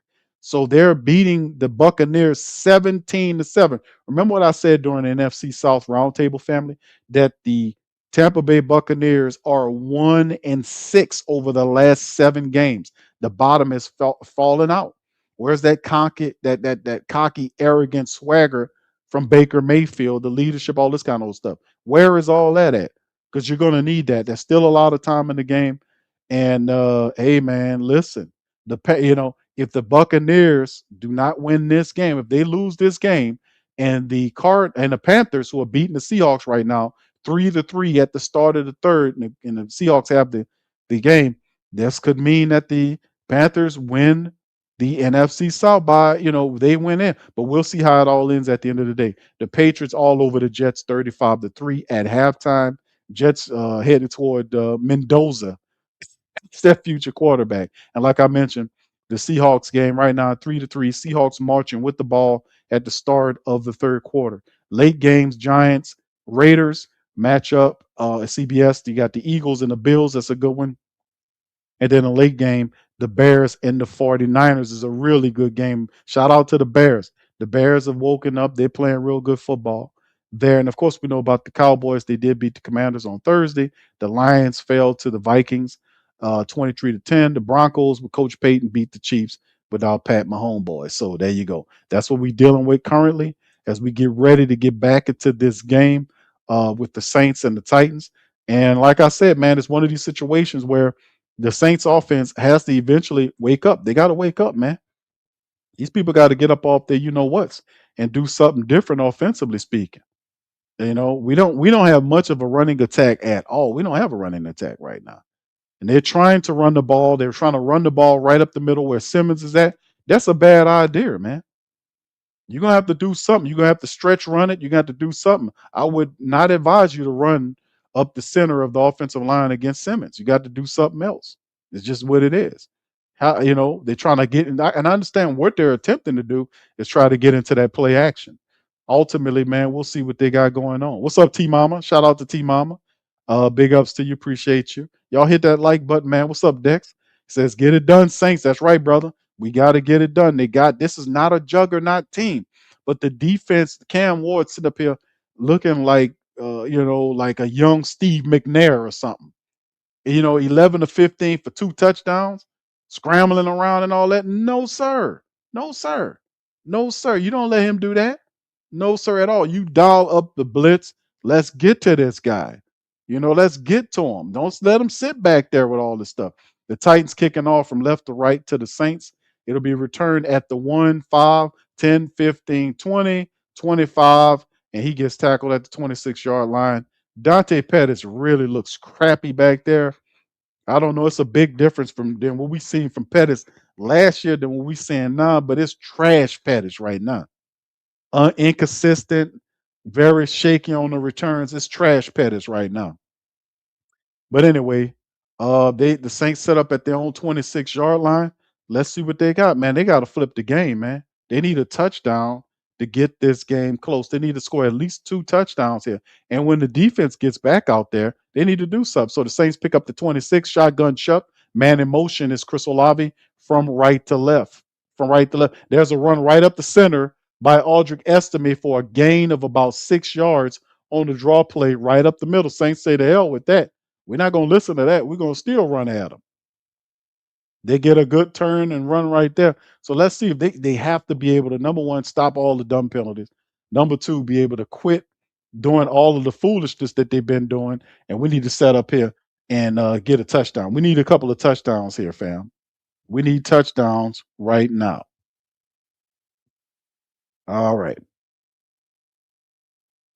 So they're beating the Buccaneers 17-7. Remember what I said during the NFC South roundtable, family, that the Tampa Bay Buccaneers are 1-6 over the last 7 games. The bottom has fallen out. Where's that cocky, arrogant swagger from Baker Mayfield, the leadership, all this kind of stuff? Where is all that at? Because you're going to need that. There's still a lot of time in the game. And hey, man, listen, if the Buccaneers do not win this game, if they lose this game, and the Panthers, who are beating the Seahawks right now, 3-3 at the start of the third, and the Seahawks have the game, this could mean that the Panthers win the NFC South by, they win in. But we'll see how it all ends at the end of the day. The Patriots all over the Jets 35-3 at halftime. Jets headed toward Mendoza. It's their future quarterback. And like I mentioned, the Seahawks game right now, 3-3. Seahawks marching with the ball at the start of the third quarter. Late games, Giants, Raiders matchup at CBS. You got the Eagles and the Bills. That's a good one. And then a late game, the Bears and the 49ers is a really good game. Shout out to the Bears. The Bears have woken up. They're playing real good football there. And of course, we know about the Cowboys. They did beat the Commanders on Thursday. The Lions fell to the Vikings 23-10. The Broncos with Coach Payton beat the Chiefs without Pat Mahomes boys. So there you go. That's what we're dealing with currently as we get ready to get back into this game with the Saints and the Titans. And like I said, man, it's one of these situations where the Saints offense has to eventually wake up. They got to wake up, man. These people got to get up off their whats and do something different offensively speaking. We don't have much of a running attack at all. We don't have a running attack right now. And they're trying to run the ball. They're trying to run the ball right up the middle where Simmons is at. That's a bad idea, man. You're going to have to do something. You're going to have to stretch run it. You're going to have to do something. I would not advise you to run up the center of the offensive line against Simmons. You got to do something else. It's just what it is. How they're trying to get in, and I understand what they're attempting to do is try to get into that play action. Ultimately, man, we'll see what they got going on. What's up, T Mama? Shout out to T Mama. Big ups to you. Appreciate you. Y'all hit that like button, man. What's up, Dex? Says, get it done, Saints. That's right, brother. We got to get it done. This is not a juggernaut team, but the defense, Cam Ward sitting up here looking like, like a young Steve McNair or something. 11 to 15 for 2 touchdowns, scrambling around and all that. No, sir. No, sir. No, sir. You don't let him do that. No, sir, at all. You dial up the blitz. Let's get to this guy. Let's get to him. Don't let him sit back there with all this stuff. The Titans kicking off from left to right to the Saints. It'll be returned at the 1, 5, 10, 15, 20, 25, and he gets tackled at the 26-yard line. Dante Pettis really looks crappy back there. I don't know. It's a big difference than what we seen from Pettis last year than what we seeing now, but it's trash Pettis right now. Inconsistent, very shaky on the returns. It's trash Pettis right now. But anyway, the Saints set up at their own 26-yard line. Let's see what they got, man. They got to flip the game, man. They need a touchdown to get this game close. They need to score at least 2 touchdowns here. And when the defense gets back out there, they need to do something. So the Saints pick up the 26, shotgun chuck. Man in motion is Chris Olave from right to left. From right to left. There's a run right up the center by Aldrich Estime for a gain of about 6 yards on the draw play right up the middle. Saints say to hell with that. We're not going to listen to that. We're going to still run at them. They get a good turn and run right there. So let's see if they have to be able to, number one, stop all the dumb penalties. Number two, be able to quit doing all of the foolishness that they've been doing. And we need to set up here and get a touchdown. We need a couple of touchdowns here, fam. We need touchdowns right now. All right.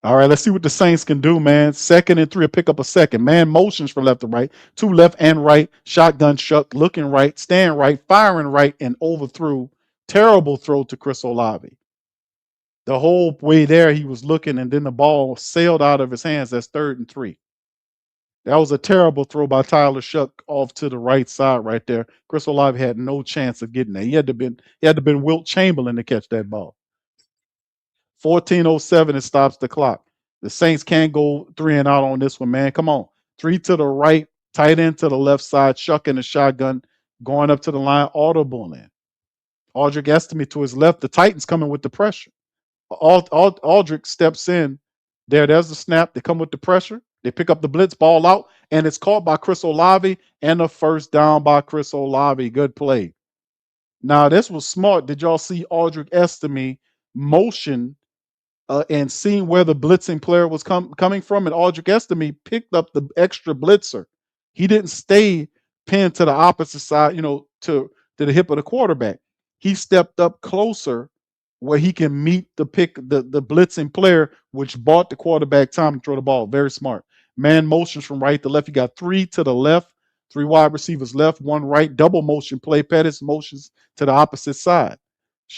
All right, let's see what the Saints can do, man. 2nd and 3, pick up a second. Man motions from left to right. 2 left and right. Shotgun chuck, looking right, stand right, firing right, and overthrew. Terrible throw to Chris Olave. The whole way there, he was looking, and then the ball sailed out of his hands. That's 3rd and 3. That was a terrible throw by Tyler Shuck off to the right side right there. Chris Olave had no chance of getting there. He had to been Wilt Chamberlain to catch that ball. 14:07, it stops the clock. The Saints can't go 3 and out on this one, man. Come on. 3 to the right, tight end to the left side, shucking the shotgun, going up to the line, audible in. Aldrich Estime to his left. The Titans coming with the pressure. Aldrich steps in. There's the snap. They come with the pressure. They pick up the blitz, ball out, and it's caught by Chris Olave and a first down by Chris Olave. Good play. Now, this was smart. Did y'all see Aldrich Estime motion and seeing where the blitzing player was coming from? And Aldrich Estime picked up the extra blitzer. He didn't stay pinned to the opposite side, to the hip of the quarterback. He stepped up closer where he can meet the blitzing player, which bought the quarterback time to throw the ball. Very smart. Man motions from right to left. You got 3 to the left, 3 wide receivers left, 1 right. Double motion play. Pettis motions to the opposite side.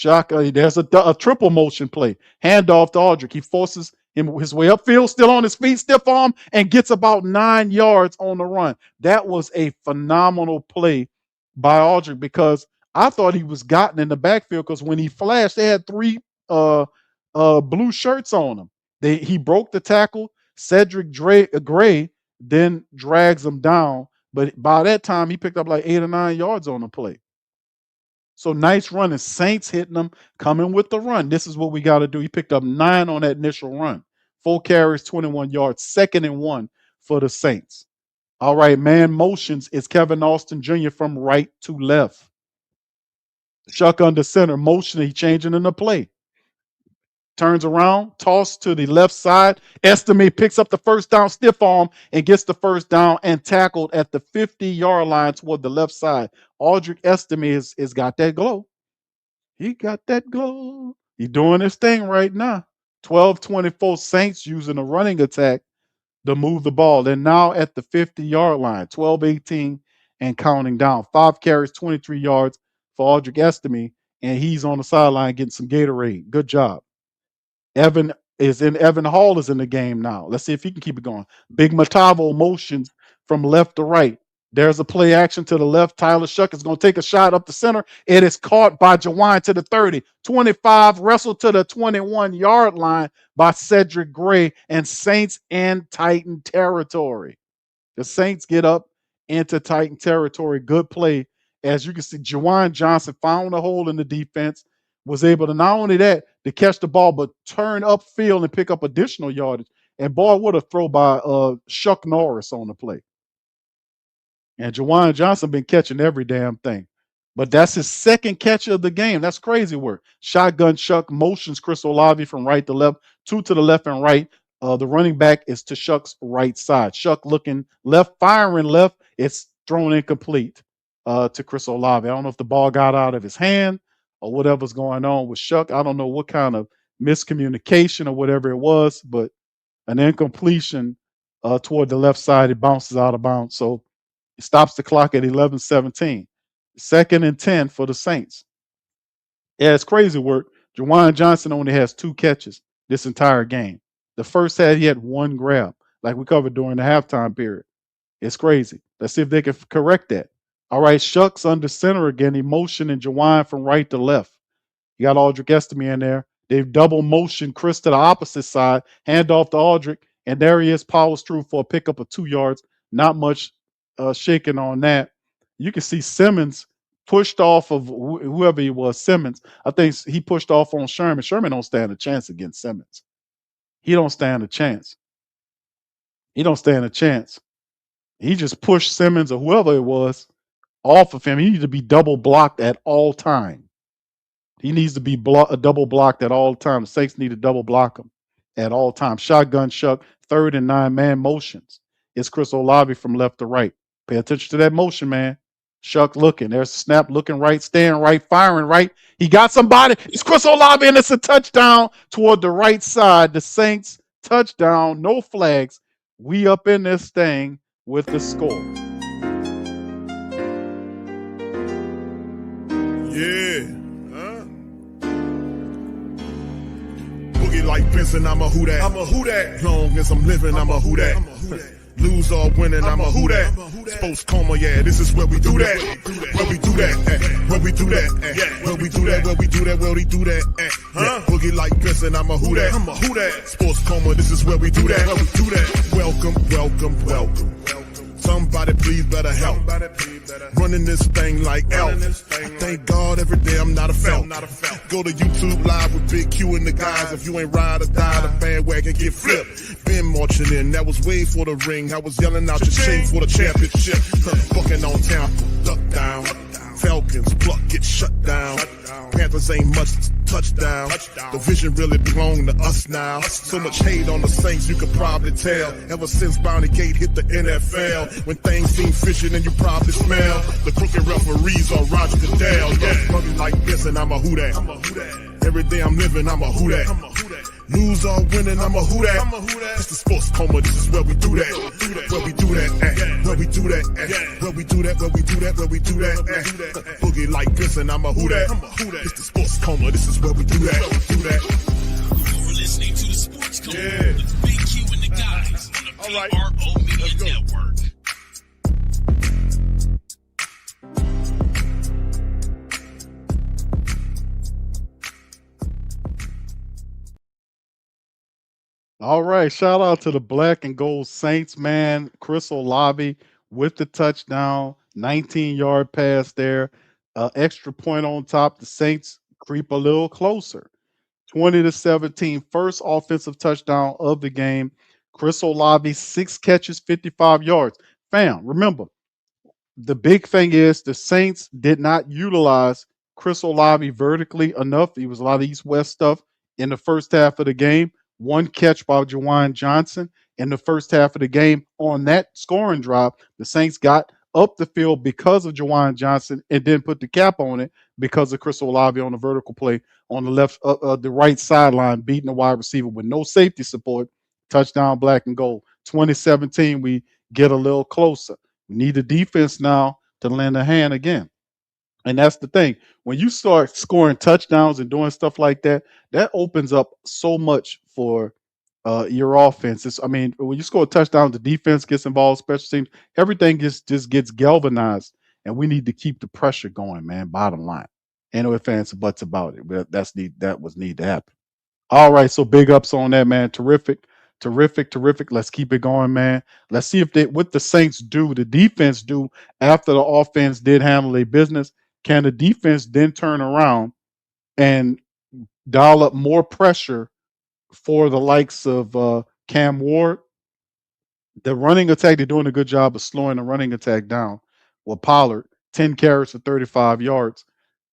There's a triple motion play. Handoff to Aldrich. He forces his way upfield, still on his feet, stiff arm, and gets about 9 yards on the run. That was a phenomenal play by Aldrich because I thought he was gotten in the backfield because when he flashed, they had 3 blue shirts on him. He broke the tackle. Cedric Gray then drags him down. But by that time, he picked up like 8 or 9 yards on the play. So nice run. And Saints hitting them, coming with the run. This is what we got to do. He picked up 9 on that initial run. 4 carries, 21 yards, 2nd and 1 for the Saints. All right, man motions is Kevin Austin Jr. from right to left. Chuck under center, motioning, changing in the play. Turns around, toss to the left side. Estime picks up the first down, stiff arm, and gets the first down and tackled at the 50-yard line toward the left side. Aldrich Estime is got that glow. He got that glow. He's doing his thing right now. 12-24 Saints using a running attack to move the ball. They're now at the 50-yard line, 12-18 and counting down. 5 carries, 23 yards for Aldrich Estime, and he's on the sideline getting some Gatorade. Good job. Evan Hall is in the game now. Let's see if he can keep it going. Big Matavo motions from left to right. There's a play action to the left. Tyler Shuck is going to take a shot up the center. It is caught by Jawine to the 30. 25, wrestled to the 21-yard line by Cedric Gray, and Saints in Titan territory. The Saints get up into Titan territory. Good play. As you can see, Jawine Johnson found a hole in the defense, was able to not only that, to catch the ball, but turn upfield and pick up additional yardage. And boy, what a throw by Chuck Norris on the play. And Jawine Johnson been catching every damn thing. But that's his 2nd catch of the game. That's crazy work. Shotgun Chuck motions Chris Olave from right to left, 2 to the left and right. The running back is to Shuck's right side. Shuck looking left, firing left. It's thrown incomplete to Chris Olave. I don't know if the ball got out of his hand or whatever's going on with Shuck. I don't know what kind of miscommunication or whatever it was, but an incompletion toward the left side. It bounces out of bounds. So it stops the clock at 11-17. 2nd and 10 for the Saints. Yeah, it's crazy work. Jawine Johnson only has 2 catches this entire game. The first half, he had 1 grab, like we covered during the halftime period. It's crazy. Let's see if they can correct that. All right, Shucks under center again. He motioning Jawine from right to left. You got Aldrich Estime in there. They've double motioned Chris to the opposite side. Hand off to Aldrich, and there he is, powers through for a pickup of 2 yards. Not much shaking on that. You can see Simmons pushed off of whoever he was, Simmons. I think he pushed off on Sherman. Sherman don't stand a chance against Simmons. He don't stand a chance. He don't stand a chance. He just pushed Simmons or whoever it was off of him. He needs to be double blocked at all time. He needs to be double blocked at all times. The Saints need to double block him at all times. Shotgun Shuck, 3rd and 9, man motions. It's Chris Olave from left to right. Pay attention to that motion, man. Shuck looking. There's a snap, looking right, staying right, firing right. He got somebody. It's Chris Olave, and it's a touchdown toward the right side. The Saints touchdown, no flags. We up in this thing with the score.
Yeah. Boogie like Benson, I'm a who that. Long as I'm living, I'm a who that. Lose or winning, I'm a who that. Sports coma, yeah, this is where we do that. Where we do that, where we do that, where we do that, where we do that, where we do that, Boogie like Benson, I'm a who that. Sports coma, this is where we do that. Welcome, welcome, welcome. Somebody please better help. Running this thing like elf. I thank God every day I'm not a felt. Go to YouTube live with Big Q and the guys. If you ain't ride or die, the bandwagon get flipped. Been marching in, that was way for the ring. I was yelling out your chain for the championship. Bucking on town, duck down. Falcons, pluck, get shut down. Panthers ain't much touchdown. The vision really belong to us now. So much hate on the Saints, you could probably tell. Ever since Bounty Gate hit the NFL, when things seem fishy and you probably smell the crooked referees on Roger Goodell. Yeah, money like this and I'm a who that. Every day I'm living, I'm a who that. Lose or winning, I'm a who that. It's the sports coma, this is where we do that. Where we do that, where we do that, where we do that, where we do that, where we do that. Boogie like this and I'm a who that. It's the sports coma, this is where we do that.
You're listening to the Sports Coma with Big Q and the guys on the PRO Media Network.
All right, shout out to the Black and Gold Saints, man. Chris Olave with the touchdown, 19-yard pass there, extra point on top. The Saints creep a little closer, 20-17, first offensive touchdown of the game. Chris Olave, 6 catches, 55 yards. Fam, remember, the big thing is the Saints did not utilize Chris Olave vertically enough. He was a lot of east-west stuff in the first half of the game. One catch by Juwan Johnson in the first half of the game. On that scoring drive, the Saints got up the field because of Juwan Johnson and then put the cap on it because of Chris Olave on the vertical play on the left, the right sideline, beating the wide receiver with no safety support. Touchdown, Black and Gold. 2017, we get a little closer. We need the defense now to lend a hand again. And that's the thing. When you start scoring touchdowns and doing stuff like that, that opens up so much for your offense. I mean, when you score a touchdown, the defense gets involved, special teams, everything just gets galvanized. And we need to keep the pressure going, man. Bottom line. Ain't no ifs, ands, or buts about it. But that was need to happen. All right, so big ups on that, man. Terrific, terrific, terrific. Let's keep it going, man. Let's see if what the Saints do, the defense do after the offense did handle their business. Can the defense then turn around and dial up more pressure for the likes of Cam Ward? The running attack, they're doing a good job of slowing the running attack down. Well, Pollard, 10 carries for 35 yards.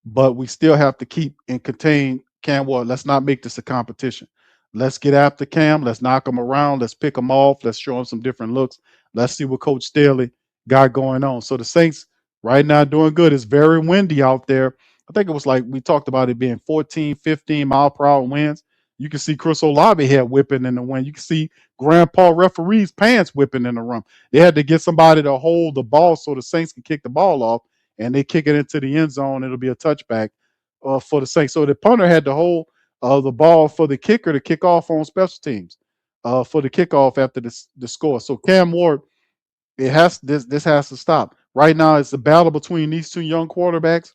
But we still have to keep and contain Cam Ward. Let's not make this a competition. Let's get after Cam. Let's knock him around. Let's pick him off. Let's show him some different looks. Let's see what Coach Staley got going on. So the Saints right now doing good. It's very windy out there. I think it was like we talked about it being 14, 15 mile per hour winds. You can see Chris Olave head whipping in the wind. You can see grandpa referees' pants whipping in the room. They had to get somebody to hold the ball so the Saints can kick the ball off, and they kick it into the end zone. It'll be a touchback for the Saints. So the punter had to hold the ball for the kicker to kick off on special teams for the kickoff after the score. So Cam Ward, this has to stop. Right now, it's a battle between these two young quarterbacks.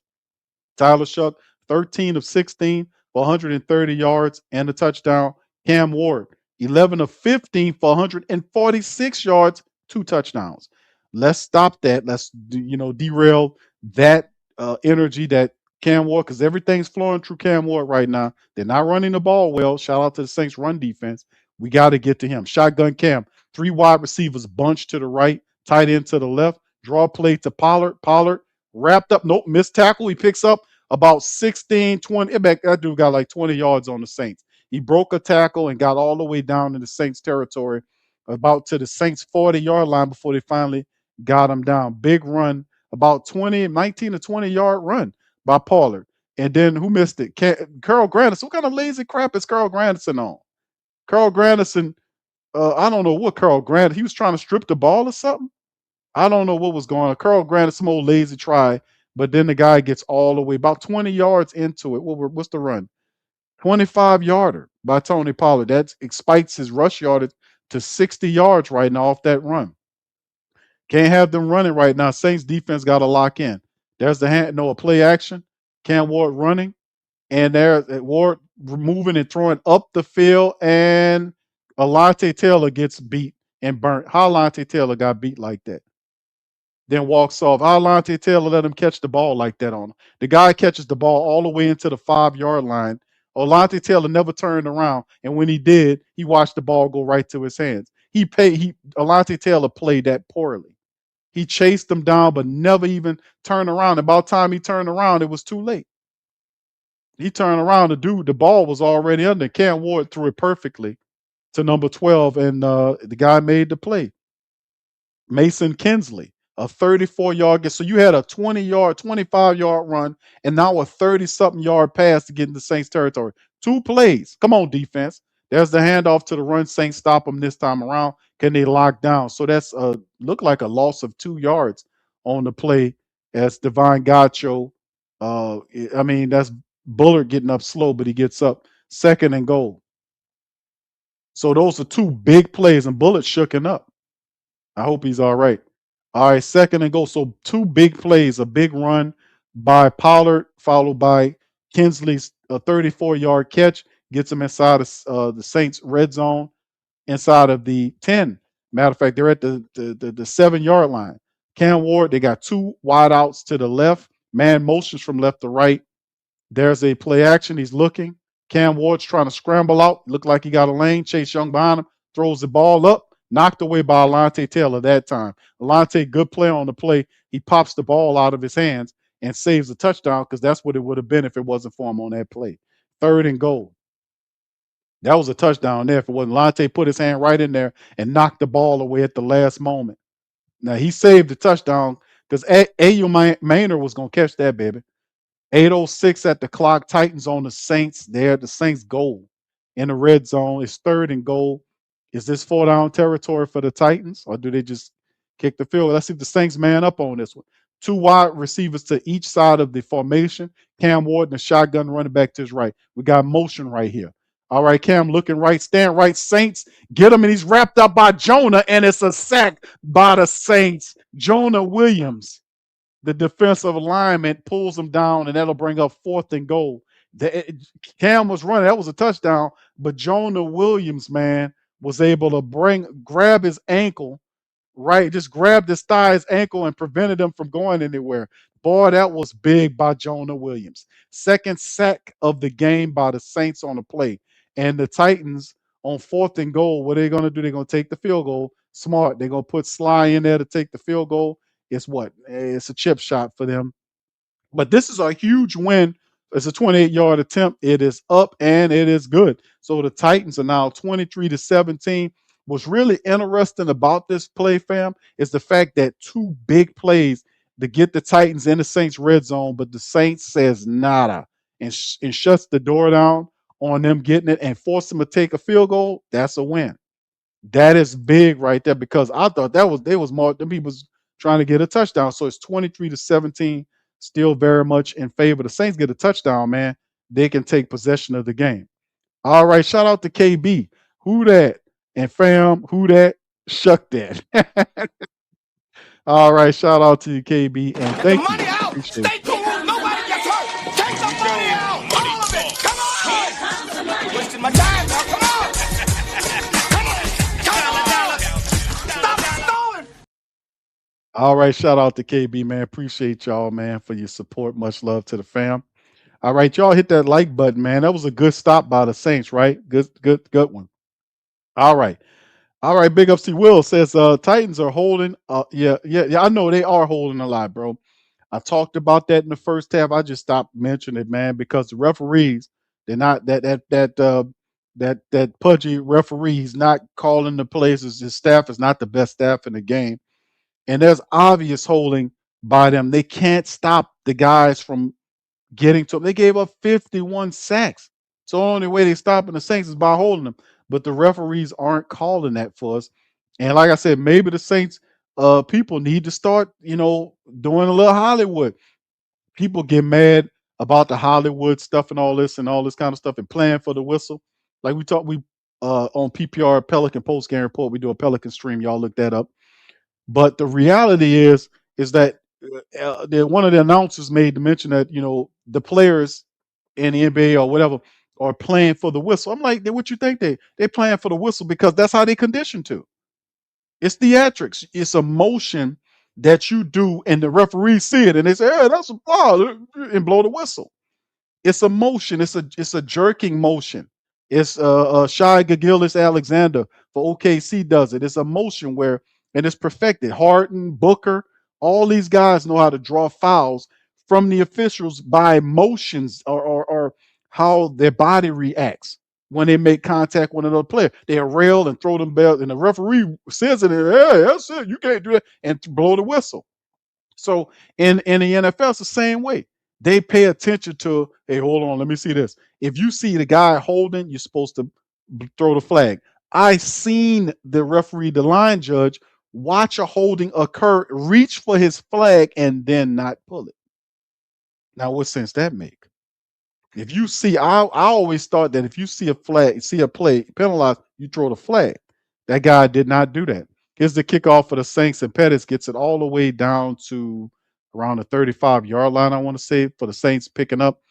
Tyler Shuck, 13 of 16 for 130 yards and a touchdown. Cam Ward, 11 of 15 for 146 yards, 2 touchdowns. Let's stop that. Let's derail that energy that Cam Ward, because everything's flowing through Cam Ward right now. They're not running the ball well. Shout out to the Saints run defense. We got to get to him. Shotgun Cam, 3 wide receivers bunched to the right, tight end to the left. Draw play to Pollard. Pollard wrapped up. Nope, missed tackle. He picks up about 16, 20. That dude got like 20 yards on the Saints. He broke a tackle and got all the way down in the Saints territory, about to the Saints 40-yard line before they finally got him down. Big run, about 19 to 20-yard run by Pollard. And then who missed it? Carl Grandison. What kind of lazy crap is Carl Grandison on? Carl Grandison, I don't know what Carl Grandison, he was trying to strip the ball or something. I don't know what was going on. Carl Grandison, some old lazy try, but then the guy gets all the way about 20 yards into it. What's the run? 25-yarder by Tony Pollard. That spikes his rush yardage to 60 yards right now off that run. Can't have them running right now. Saints defense got to lock in. There's the hand, no, a play action. Cam Ward running, and there's Ward moving and throwing up the field, and Alante Taylor gets beat and burnt. How Alante Taylor got beat like that? Then walks off. How Alante Taylor let him catch the ball like that on him? The guy catches the ball all the way into the 5-yard line. Alante Taylor never turned around, and when he did, he watched the ball go right to his hands. Alante Taylor played that poorly. He chased them down, but never even turned around. About time he turned around, it was too late. He turned around, the ball was already under. Cam Ward threw it perfectly to number 12, and the guy made the play. Mason Kinsley, a 34-yard get. So you had a 20-yard, 25-yard run, and now a 30-something yard pass to get into Saints territory. 2 plays. Come on, defense. There's the handoff to the run. Saints stop them this time around. Can they lock down? So that's look like a loss of 2 yards on the play as Divine Gacho. That's Bullard getting up slow, but he gets up 2nd and goal. So those are 2 big plays, and Bullard shooken up. I hope he's all right. All right, 2nd and goal. So 2 big plays, a big run by Pollard, followed by Kinsley's 34-yard catch, gets him inside of the Saints red zone, inside of the 10. Matter of fact, they're at the 7-yard line. Cam Ward, they got 2 wide outs to the left, man motions from left to right. There's a play action. He's looking. Cam Ward's trying to scramble out. Looked like he got a lane. Chase Young behind him. Throws the ball up. Knocked away by Alante Taylor that time. Alante, good play on the play. He pops the ball out of his hands and saves the touchdown because that's what it would have been if it wasn't for him on that play. 3rd and goal. That was a touchdown there if it wasn't. Alante put his hand right in there and knocked the ball away at the last moment. Now, he saved the touchdown because Ayo Maynard was going to catch that, baby. 8:06 at the clock. Titans on the Saints. There, the Saints goal in the red zone. It's 3rd and goal. Is this 4-down territory for the Titans, or do they just kick the field? Let's see if the Saints man up on this one. 2 wide receivers to each side of the formation. Cam Ward and the shotgun running back to his right. We got motion right here. All right, Cam looking right, stand right. Saints get him, and he's wrapped up by Jonah, and it's a sack by the Saints. Jonah Williams, the defensive lineman, pulls him down, and that'll bring up 4th and goal. Cam was running. That was a touchdown, but Jonah Williams, man, was able to grab his ankle, right? Just grabbed his thigh, his ankle, and prevented him from going anywhere. Boy, that was big by Jonah Williams. 2nd sack of the game by the Saints on the play. And the Titans on 4th and goal, what are they going to do? They're going to take the field goal. Smart. They're going to put Sly in there to take the field goal. It's what? It's a chip shot for them. But this is a huge win. It's a 28-yard attempt. It is up and it is good. So the Titans are now 23-17. What's really interesting about this play, fam, is the fact that 2 big plays to get the Titans in the Saints red zone, but the Saints says nada and shuts the door down on them getting it and force them to take a field goal. That's a win. That is big right there because I thought they was more than people trying to get a touchdown. So it's 23-17, still very much in favor. The Saints get a touchdown, man. They can take possession of the game. All right, shout out to KB. Who that? And fam, who that? Shuck that. All right, shout out to you, KB, and thank you.
Money out.
Appreciate
Stay
it.
cool. Nobody gets hurt. Take the money out. All of it. Come on. Wasting my time now. Come on. Come on. Stop stalling.
All right, shout out to KB, man. Appreciate y'all, man, for your support. Much love to the fam. All right, y'all hit that like button, man. That was a good stop by the Saints, right? Good one. All right. All right, big ups to Will says Titans are holding. Yeah. I know they are holding a lot, bro. I talked about that in the first half. I just stopped mentioning it, man, because the referees, they're not that pudgy referee. He's not calling the plays. His staff is not the best staff in the game, and there's obvious holding by them. They can't stop the guys from getting to them. They gave up 51 sacks. So the only way they stopping the Saints is by holding them. But the referees aren't calling that for us. And like I said, maybe the Saints people need to start, doing a little Hollywood. People get mad about the Hollywood stuff and all this kind of stuff and playing for the whistle. Like we on PPR Pelican post game report, we do a Pelican stream. Y'all look that up. But the reality is that one of the announcers made the mention that the players in the NBA or whatever are playing for the whistle. I'm like, what you think they playing for the whistle because that's how they conditioned to. It's theatrics. It's a motion that you do, and the referees see it, and they say, "Hey, that's a foul," and blow the whistle. It's a motion. It's a jerking motion. It's Shai Gilgeous Alexander for OKC does it. It's a motion where and it's perfected. Harden, Booker, all these guys know how to draw fouls from the officials by motions or how their body reacts when they make contact with another player. They rail and throw them bell, and the referee says it. And, hey, that's it. You can't do that, and blow the whistle. So in the NFL, it's the same way. They pay attention to, hey, hold on, let me see this. If you see the guy holding, you're supposed to throw the flag. I seen the referee, the line judge, watch a holding occur, reach for his flag, and then not pull it. Now, what sense that make? If you see, I always thought that if you see a flag, see a play penalized, you throw the flag. That guy did not do that. Here's the kickoff for the Saints, and Pettis gets it all the way down to around the 35-yard line, I want to say, for the Saints picking up.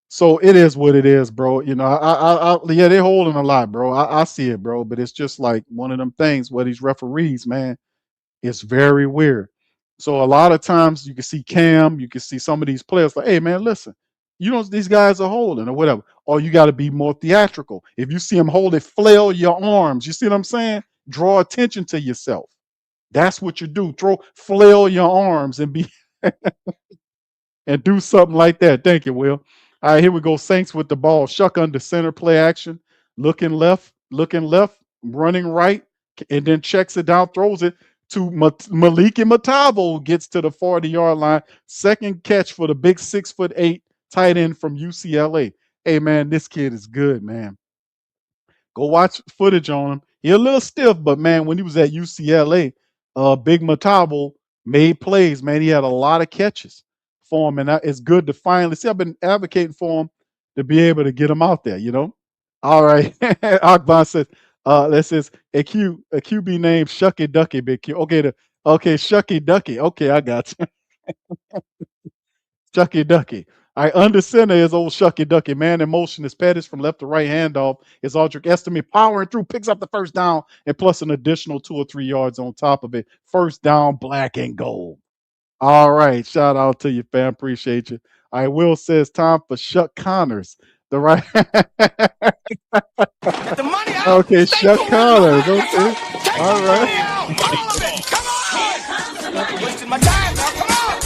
So it is what it is, bro. Yeah, they're holding a lot, bro. I see it, bro. But it's just like one of them things where these referees, man, it's very weird. So a lot of times you can see Cam, you can see some of these players like, hey man, listen, these guys are holding or whatever. Or you got to be more theatrical. If you see them hold it, flail your arms. You see what I'm saying? Draw attention to yourself. That's what you do. Flail your arms and be and do something like that. Thank you, Will. All right, here we go. Saints with the ball. Shuck under center play action. Looking left, running right, and then checks it down, throws it to Maliki Matavo, gets to the 40-yard line. Second catch for the big 6'8" tight end from UCLA. Hey, man, this kid is good, man. Go watch footage on him. He's a little stiff, but man, when he was at UCLA, Big Matabo made plays. Man, he had a lot of catches for him, and it's good to finally see. I've been advocating for him to be able to get him out there. All right, Akban says, that says a QB named Shucky Ducky, Big Q. Okay, Shucky Ducky. Okay, I got you. Shucky Ducky. All right, under center is old Shucky Ducky. Man in motion is Pettis from left to right handoff. Is Aldrich Estime powering through, picks up the first down, and plus an additional 2 or 3 yards on top of it. First down, black and gold. All right, shout out to you, fam. Appreciate you. All right, Will says time for Shuck Connors. The right.
Get the money out.
Okay,
Stay
Shuck
cool.
Connors.
Nobody
Okay.
gets hurt. Take
All
the
right.
money out. All of it. Come on. I'm not wasting my time now. Come on.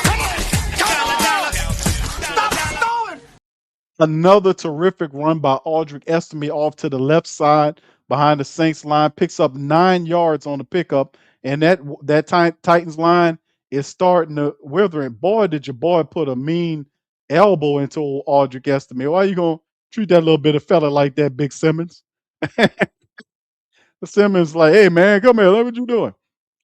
Come on. Come on. Stop stalling.
Another terrific run by Aldrich Estime off to the left side behind the Saints line, picks up 9 yards on the pickup, and that Titans line is starting to wither. And boy, did your boy put a mean elbow into Aldrich Estime. Why are you gonna treat that little bit of fella like that, Big Simmons? Simmons like, hey man, come here, look what you doing.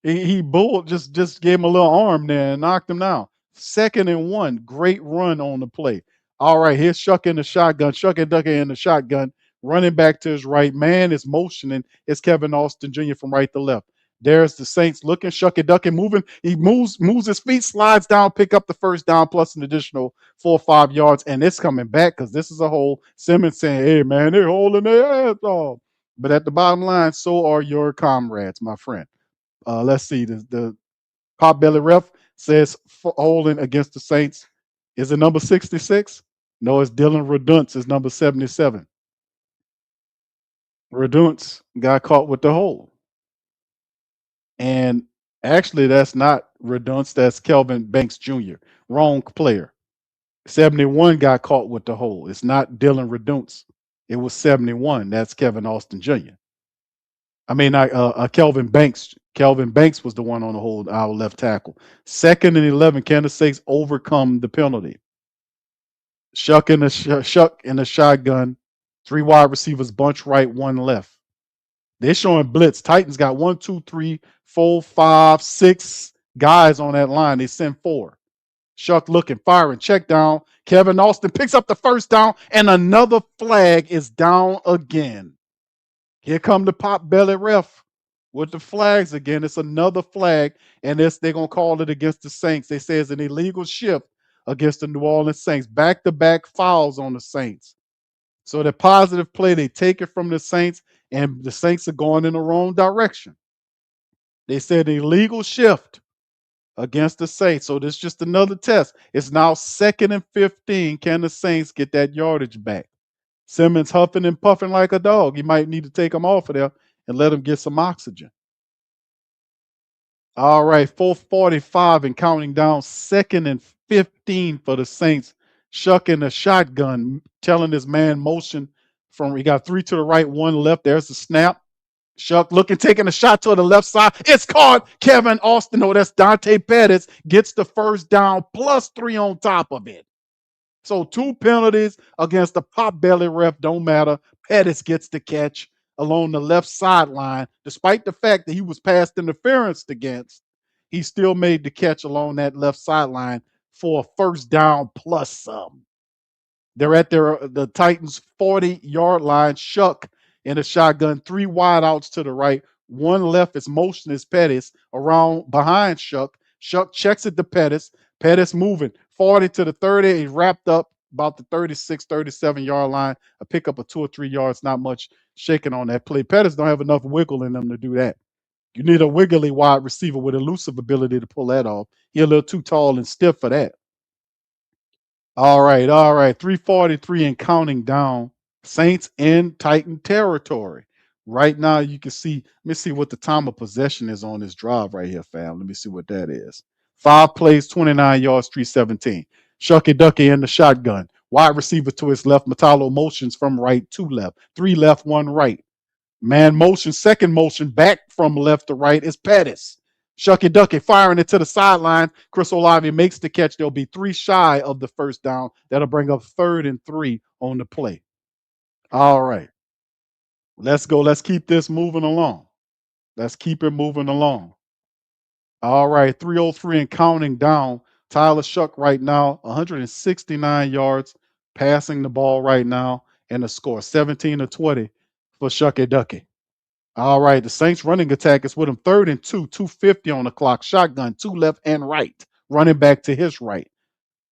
He bulled, just gave him a little arm there and knocked him down. 2nd and 1, great run on the play. All right, here's Shuck in the shotgun, Shuck and Ducky in the shotgun, running back to his right. Man is motioning. It's Kevin Austin Jr. from right to left. There's the Saints looking, Shuck and Ducky moving. He moves his feet, slides down, pick up the first down, plus an additional 4 or 5 yards, and it's coming back because this is a hole. Simmons saying, hey man, they're holding their ass off. But at the bottom line, so are your comrades, my friend. Let's see. The Pop Belly ref says holding against the Saints. Is it number 66? No, it's Dylan Redunce. It's number 77. Redunce got caught with the hold. And actually, that's not Redunce. That's Kelvin Banks Jr. Wrong player. 71 got caught with the hold. It's not Dylan Redunce. It was 71. That's Kevin Austin Jr. I mean, Kelvin Banks. Kelvin Banks was the one on the hold, our left tackle. 2nd and 11. Kansas State's overcome the penalty. Shuck in the shotgun. 3 wide receivers, bunch right, 1 left. They're showing blitz. Titans got 1, 2, 3, 4, 5, 6 guys on that line. They send 4. Shuck looking, firing, check down. Kevin Austin picks up the first down, and another flag is down again. Here come the Pop Belly ref with the flags again. It's another flag, and they're gonna call it against the Saints. They say it's an illegal shift against the New Orleans Saints. Back-to-back fouls on the Saints. So the positive play, they take it from the Saints, and the Saints are going in the wrong direction. They said illegal shift against the Saints. So this is just another test. It's now 2nd and 15. Can the Saints get that yardage back? Simmons huffing and puffing like a dog. You might need to take him off of there and let him get some oxygen. All right, 4:45 and counting down, 2nd and 15 for the Saints. Shucking a shotgun, telling his man motion from he got 3 to the right, 1 left. There's the snap. Shuck looking, taking a shot to the left side. It's caught. Kevin Austin, oh, that's Dante Pettis, gets the first down plus 3 on top of it. So 2 penalties against the pop belly ref don't matter. Pettis gets the catch along the left sideline, despite the fact that he was passed interference against. He still made the catch along that left sideline for a first down plus some. They're at the Titans 40-yard line. Shuck in a shotgun, 3 wideouts to the right, 1 left is motion is Pettis around behind Shuck. Shuck checks it to Pettis. Pettis moving 40 to the 30. He's wrapped up about the 36, 37-yard line. A pickup of 2 or 3 yards, not much shaking on that play. Pettis don't have enough wiggle in them to do that. You need a wiggly wide receiver with elusive ability to pull that off. He's a little too tall and stiff for that. All right, all right. 3:43 and counting down. Saints in Titan territory. Right now, you can see. Let me see what the time of possession is on this drive right here, fam. Let me see what that is. 5 plays, 29 yards, 317. Shucky Ducky in the shotgun. Wide receiver to his left. Metallo motions from right to left. 3 left, 1 right. Man motion, second motion, back from left to right is Pettis. Shucky Ducky firing it to the sideline. Chris Olave makes the catch. There'll be 3 shy of the first down. That'll bring up 3rd and 3 on the play. All right. Let's go. Let's keep this moving along. Let's keep it moving along. All right. 3:03 and counting down. Tyler Shuck right now, 169 yards passing the ball right now, and the score 17-20 for Shucky Ducky. All right, the Saints running attack is with him. 3rd and 2, 250 on the clock. Shotgun, 2 left and right. Running back to his right.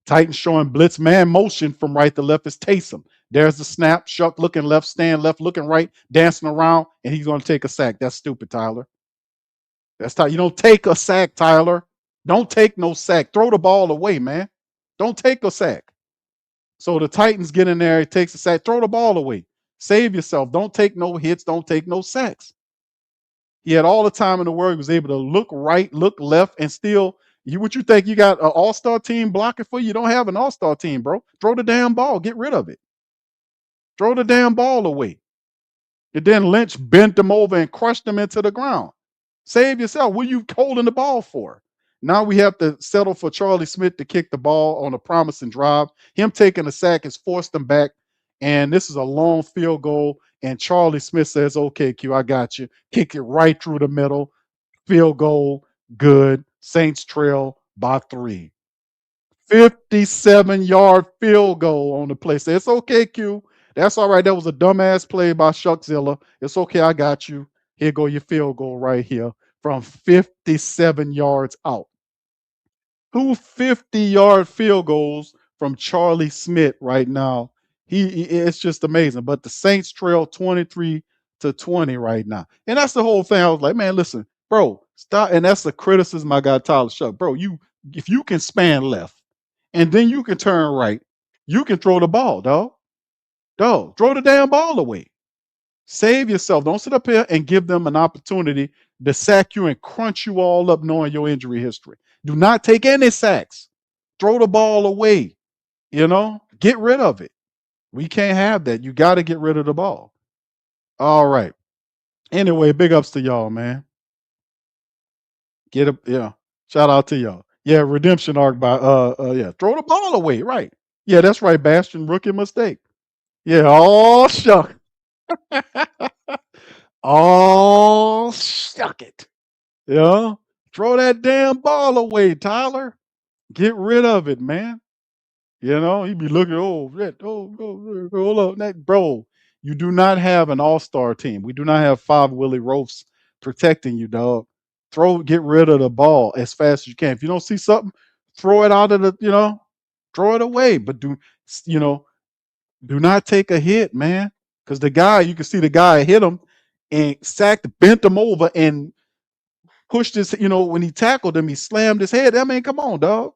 Titans showing blitz man motion from right to left is Taysom. There's the snap. Shuck looking left, stand left, looking right, dancing around, and he's going to take a sack. That's stupid, Tyler. That's Tyler. You don't take a sack, Tyler. Don't take no sack. Throw the ball away, man. Don't take a sack. So the Titans get in there. He takes a sack. Throw the ball away. Save yourself. Don't take no hits. Don't take no sacks. He had all the time in the world. He was able to look right, look left, and still. What you think you got an all-star team blocking for you? You don't have an all-star team, bro. Throw the damn ball. Get rid of it. Throw the damn ball away. And then Lynch bent them over and crushed them into the ground. Save yourself. What are you holding the ball for? Now we have to settle for Charlie Smith to kick the ball on a promising drive. Him taking a sack has forced them back. And this is a long field goal. And Charlie Smith says, okay, Q, I got you. Kick it right through the middle. Field goal. Good. Saints trail by 3. 57-yard field goal on the play. Say, it's okay, Q. That's all right. That was a dumbass play by Shuckzilla. It's okay. I got you. Here go your field goal right here from 57 yards out. 2 50-yard field goals from Charlie Smith right now. It's just amazing. But the Saints trail 23-20 right now. And that's the whole thing. I was like, man, listen, bro, stop. And that's the criticism I got Tyler Shuck. Bro, if you can span left and then you can turn right, you can throw the ball, dog. Dog, throw the damn ball away. Save yourself. Don't sit up here and give them an opportunity to sack you and crunch you all up knowing your injury history. Do not take any sacks. Throw the ball away. Get rid of it. We can't have that. You got to get rid of the ball. All right. Anyway, big ups to y'all, man. Shout out to y'all. Yeah, redemption arc by throw the ball away. Right. Yeah, that's right, Bastion. Rookie mistake. Yeah, oh shuck. Oh shuck it. Yeah. Throw that damn ball away, Tyler. Get rid of it, man. He'd be looking, hold up. Bro, you do not have an all-star team. We do not have 5 Willie Roafs protecting you, dog. Get rid of the ball as fast as you can. If you don't see something, throw it out of throw it away. But you know, do not take a hit, man. Because the guy, you can see the guy hit him and sacked, bent him over and pushed his, when he tackled him, he slammed his head. I mean, come on, dog.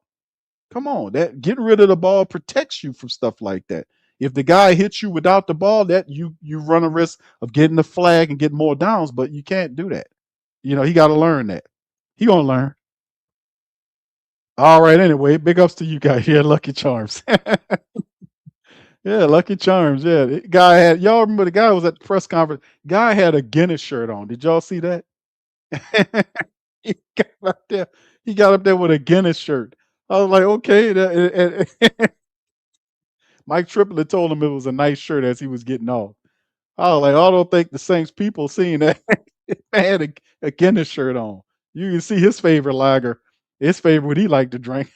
Come on. That getting rid of the ball protects you from stuff like that. If the guy hits you without the ball, that you run a risk of getting the flag and getting more downs, but you can't do that. He got to learn that. He gonna learn. All right. Anyway, big ups to you guys. Yeah, Lucky Charms. Yeah, Lucky Charms. Yeah, guy had y'all remember the guy was at the press conference. Guy had a Guinness shirt on. Did y'all see that? he got up there. He got up there with a Guinness shirt. I was like, okay. Mike Triplett told him it was a nice shirt as he was getting off. I was like, I don't think the Saints people seen that. Man had a Guinness shirt on. You can see his favorite lager, his favorite what he liked to drink.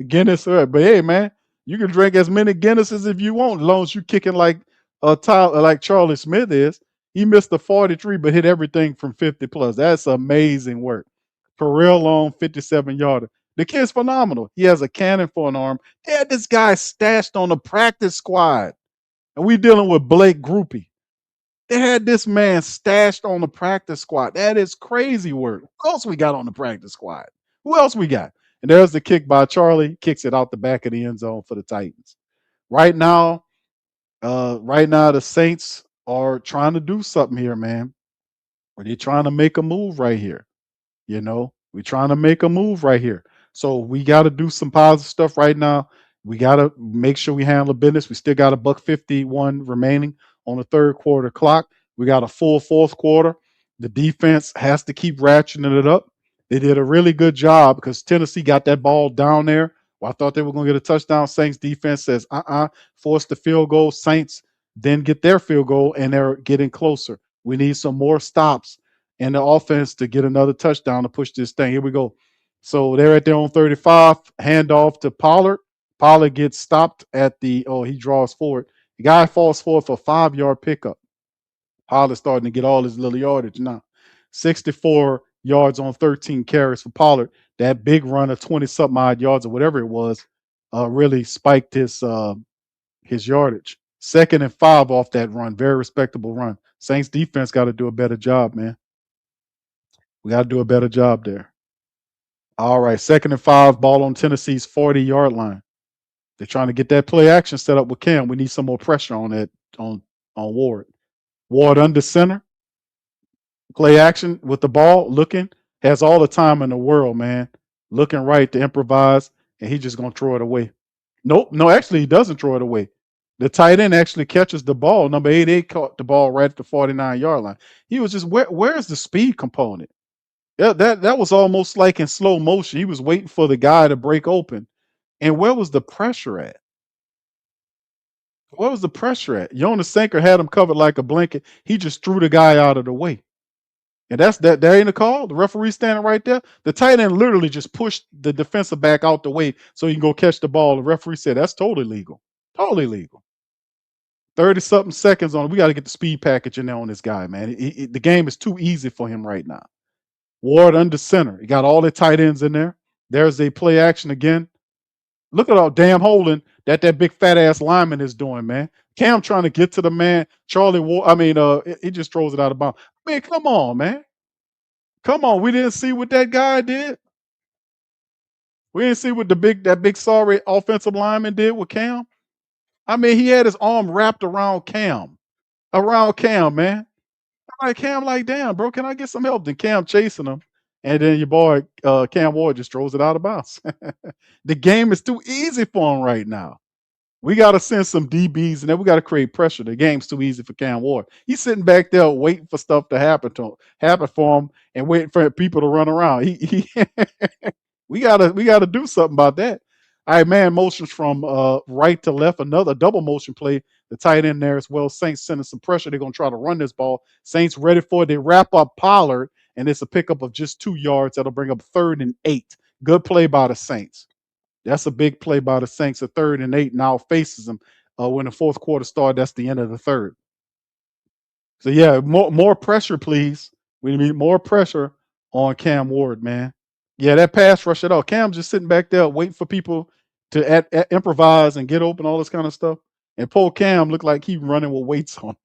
Guinness, but hey, man, you can drink as many Guinnesses if you want, as long as you kicking like like Charlie Smith is. He missed the 43, but hit everything from 50 plus. That's amazing work. For real long 57 yarder. The kid's phenomenal. He has a cannon for an arm. They had this guy stashed on the practice squad, and we dealing with Blake Groupie. They had this man stashed on the practice squad. That is crazy work. Who else we got on the practice squad? Who else we got? And there's the kick by Charlie. Kicks it out the back of the end zone for the Titans. Right now, the Saints are trying to do something here, man. They're trying to make a move right here. We're trying to make a move right here. So we got to do some positive stuff right now. We got to make sure we handle business. We still got a $151 remaining on the third quarter clock. We got a full fourth quarter. The defense has to keep ratcheting it up. They did a really good job because Tennessee got that ball down there. Well, I thought they were going to get a touchdown. Saints defense says, force the field goal. Saints then get their field goal, and they're getting closer. We need some more stops in the offense to get another touchdown to push this thing. Here we go. So they're at their own 35. Handoff to Pollard. Pollard gets stopped at he draws forward. The guy falls forward for a 5-yard pickup. Pollard's starting to get all his little yardage now. 64 yards on 13 carries for Pollard. That big run of 20-something odd yards or whatever it was really spiked his yardage. 2nd and 5 off that run. Very respectable run. Saints defense got to do a better job, man. We got to do a better job there. All right, 2nd and 5, ball on Tennessee's 40-yard line. They're trying to get that play action set up with Cam. We need some more pressure on that on Ward. Ward under center. Play action with the ball, looking, has all the time in the world, man. Looking right to improvise, and he's just going to throw it away. Nope, no, actually, he doesn't throw it away. The tight end actually catches the ball. Number 88 caught the ball right at the 49-yard line. He was just, where's the speed component? Yeah, that was almost like in slow motion. He was waiting for the guy to break open. And where was the pressure at? Where was the pressure at? Jonas Sanker had him covered like a blanket. He just threw the guy out of the way. And that ain't a call. The referee standing right there. The tight end literally just pushed the defensive back out the way so he can go catch the ball. The referee said that's totally legal. Totally legal. 30-something seconds on it. We got to get the speed package in there on this guy, man. The game is too easy for him right now. Ward under center. He got all the tight ends in there. There's a play action again. Look at all damn holding that big fat ass lineman is doing, man. Cam trying to get to the man. Charlie Ward, he just throws it out of bounds. I mean, come on, man. Come on. We didn't see what that guy did. We didn't see what that big sorry offensive lineman did with Cam. I mean, he had his arm wrapped around Cam. Man. Like Cam, like, damn, bro, can I get some help? Then Cam chasing him. And then your boy Cam Ward just throws it out of bounds. The game is too easy for him right now. We got to send some DBs, and then we got to create pressure. The game's too easy for Cam Ward. He's sitting back there waiting for stuff to happen for him, and waiting for people to run around. We gotta do something about that. All right, man, motions from right to left. Another double motion play. The tight end there as well. Saints sending some pressure. They're going to try to run this ball. Saints ready for it. They wrap up Pollard, and it's a pickup of just 2 yards. That'll bring up 3rd and 8. Good play by the Saints. That's a big play by the Saints. A 3rd and 8 now faces them when the fourth quarter started. That's the end of the third. So yeah, more pressure, please. We need more pressure on Cam Ward, man. Yeah, that pass rush at all. Cam's just sitting back there waiting for people to improvise and get open, all this kind of stuff. And poor Cam looked like he running with weights on.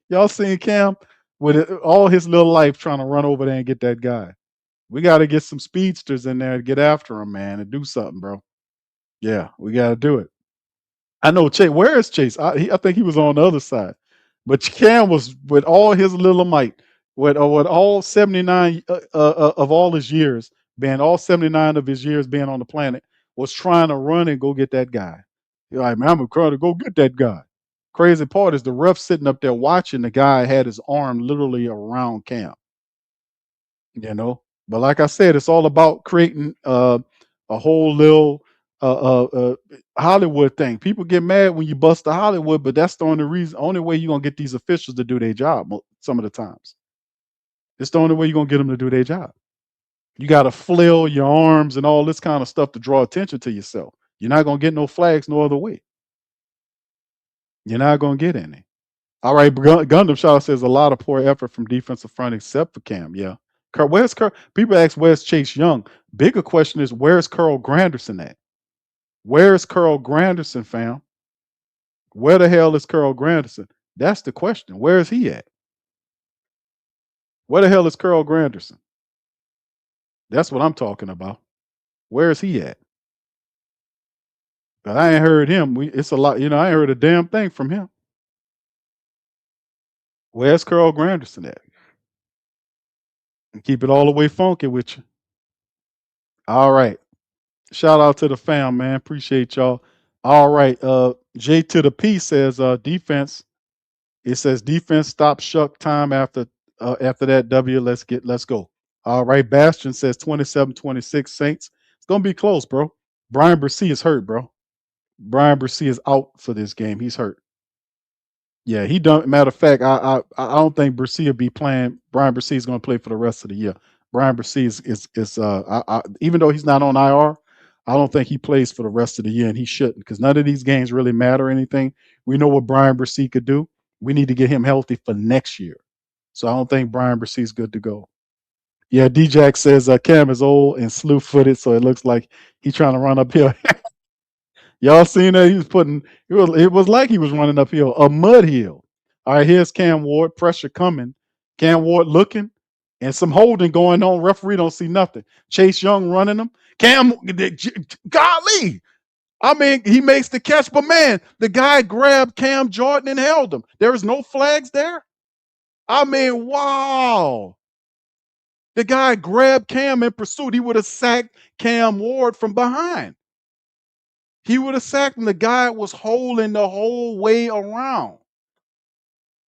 Y'all seen Cam with all his little life trying to run over there and get that guy. We got to get some speedsters in there to get after him, man, and do something, bro. Yeah, we got to do it. I know Chase. Where is Chase? I think he was on the other side. But Cam was with all his little might, with all 79 of all his years, being all 79 of his years being on the planet, was trying to run and go get that guy. You're like, man, I'm trying to go get that guy. Crazy part is the ref sitting up there watching the guy had his arm literally around Cam. You know, but like I said, it's all about creating a whole little Hollywood thing. People get mad when you bust the Hollywood, but that's the only way you're gonna get these officials to do their job. Some of the times, it's the only way you're gonna get them to do their job. You got to flail your arms and all this kind of stuff to draw attention to yourself. You're not gonna get no flags no other way. You're not gonna get any. All right, Gundam Shaw says a lot of poor effort from defensive front except for Cam. Yeah. Where's Carl? People ask where's Chase Young. Bigger question is where's Carl Granderson at? Where's Carl Granderson, fam? Where the hell is Carl Granderson? That's the question. Where is he at? Where the hell is Carl Granderson? That's what I'm talking about. Where is he at? I ain't heard him. It's a lot, I ain't heard a damn thing from him. Where's Carl Granderson at? And keep it all the way funky with you. All right. Shout out to the fam, man. Appreciate y'all. All right. J to the P says defense. It says defense stop shuck time after that W. Let's go. All right. Bastion says 27-26 Saints. It's gonna be close, bro. Brian Bresee is hurt, bro. Brian Bresee is out for this game. He's hurt. Yeah, he done. Matter of fact, I don't think Bresee will be playing. Brian Bresee is going to play for the rest of the year. Brian Bresee even though he's not on IR, I don't think he plays for the rest of the year, and he shouldn't because none of these games really matter or anything. We know what Brian Bresee could do. We need to get him healthy for next year. So I don't think Brian Bresee is good to go. Yeah, D-Jack says Cam is old and slew-footed, so it looks like he's trying to run uphill. Y'all seen that? It was like he was running uphill, a mud hill. All right, here's Cam Ward, pressure coming. Cam Ward looking, and some holding going on. Referee don't see nothing. Chase Young running him. Golly. I mean, he makes the catch, but man, the guy grabbed Cam Jordan and held him. There is no flags there. I mean, wow. The guy grabbed Cam in pursuit. He would have sacked Cam Ward from behind. He would have sacked him. The guy was holding the whole way around.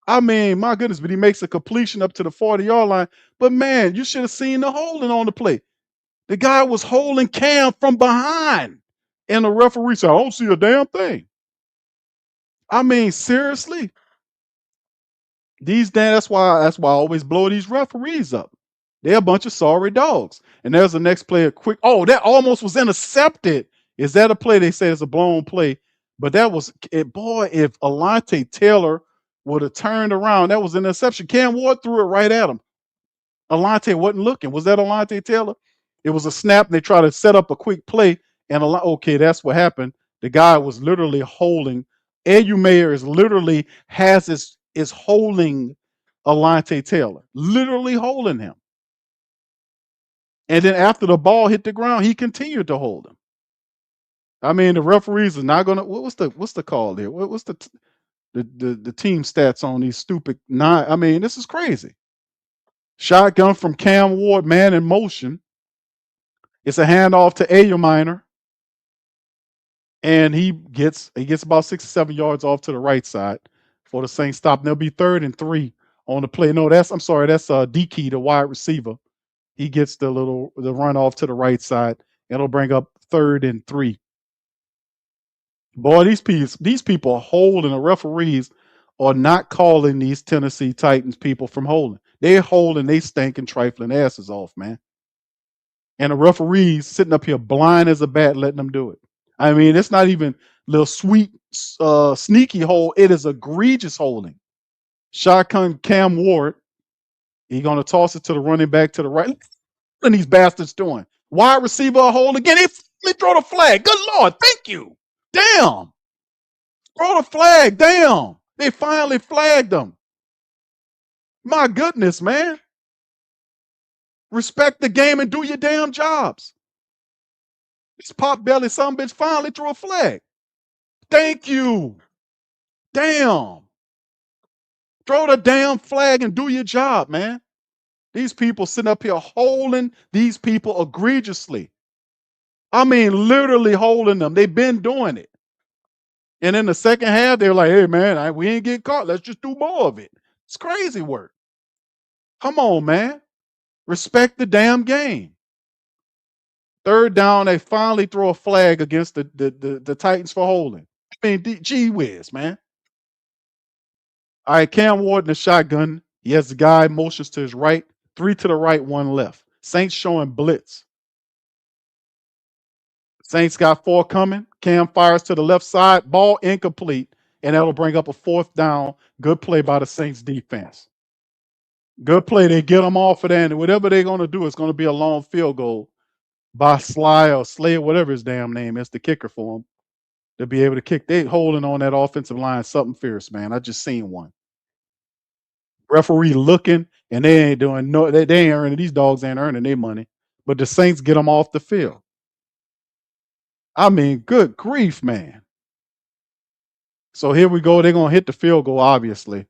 I mean, my goodness, but he makes a completion up to the 40-yard line. But man, you should have seen the holding on the play. The guy was holding Cam from behind. And the referee said, I don't see a damn thing. I mean, seriously. That's why I always blow these referees up. They're a bunch of sorry dogs. And there's the next play, that almost was intercepted. Is that a play? They say it's a blown play. But that was it, boy, if Alante Taylor would have turned around, that was an interception. Cam Ward threw it right at him. Alante wasn't looking. Was that Alante Taylor? It was a snap, and they tried to set up a quick play. And okay, that's what happened. The guy was literally holding. Edu Mayer is holding Alante Taylor, literally holding him. And then after the ball hit the ground, he continued to hold him. I mean, the referees are not gonna. What's the call there? What's the team stats on these stupid nine? I mean, this is crazy. Shotgun from Cam Ward, man in motion. It's a handoff to Ayuminer. And he gets about 6 or 7 yards off to the right side for the Saints stop. And there'll be 3rd and 3 on the play. No, that's D-Key, the wide receiver. He gets the run off to the right side. It'll bring up 3rd and 3. Boy, these people are holding. The referees are not calling these Tennessee Titans people from holding. They're holding they stinking trifling asses off, man. And the referees sitting up here blind as a bat letting them do it. I mean, it's not even little sweet, sneaky hold. It is egregious holding. Shotgun Cam Ward. He gonna toss it to the running back to the right. And these bastards doing wide receiver a hole again. They throw the flag. Good Lord, thank you. Damn, throw the flag. Damn, they finally flagged them. My goodness, man. Respect the game and do your damn jobs. This pop belly some bitch finally threw a flag. Thank you. Damn. Throw the damn flag and do your job, man. These people sitting up here holding these people egregiously. I mean, literally holding them. They've been doing it. And in the second half, they're like, hey, man, we ain't get caught. Let's just do more of it. It's crazy work. Come on, man. Respect the damn game. Third down, they finally throw a flag against the Titans for holding. I mean, gee whiz, man. All right, Cam Ward in the shotgun. He has the guy motions to his right, 3 to the right, 1 left. Saints showing blitz. Saints got 4 coming. Cam fires to the left side. Ball incomplete. And that'll bring up a 4th down. Good play by the Saints defense. Good play. They get them off of that. And whatever they're going to do, it's going to be a long field goal by Sly or Slay, whatever his damn name is, the kicker for him, to be able to kick. They holding on that offensive line something fierce, man. I just seen one. Referee looking, and they ain't doing no. They ain't earning. These dogs ain't earning their money. But the Saints get them off the field. I mean, good grief, man. So here we go. They're going to hit the field goal, obviously.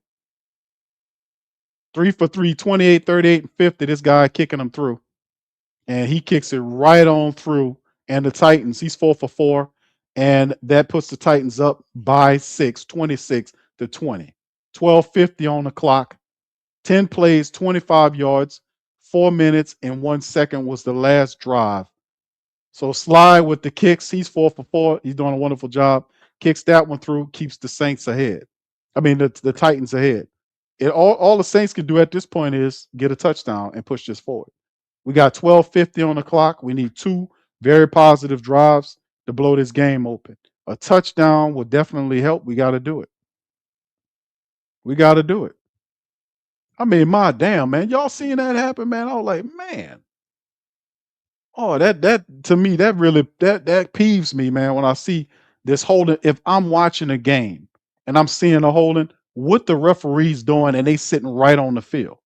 3 for 3, 28, 38, and 50. This guy kicking them through. And he kicks it right on through. And the Titans, he's 4 for 4. And that puts the Titans up by 6, 26 to 20. 12:50 on the clock. 10 plays, 25 yards, 4 minutes and 1 second was the last drive. So Sly with the kicks, he's 4 for 4. He's doing a wonderful job. Kicks that one through, keeps the Saints ahead. I mean, the Titans ahead. All the Saints can do at this point is get a touchdown and push this forward. We got 12:50 on the clock. We need 2 very positive drives to blow this game open. A touchdown will definitely help. We got to do it. We got to do it. I mean, my damn, man. Y'all seen that happen, man? I was like, man. Oh, that to me, that really that peeves me, man, when I see this holding. If I'm watching a game and I'm seeing a holding, what the referee's doing and they sitting right on the field.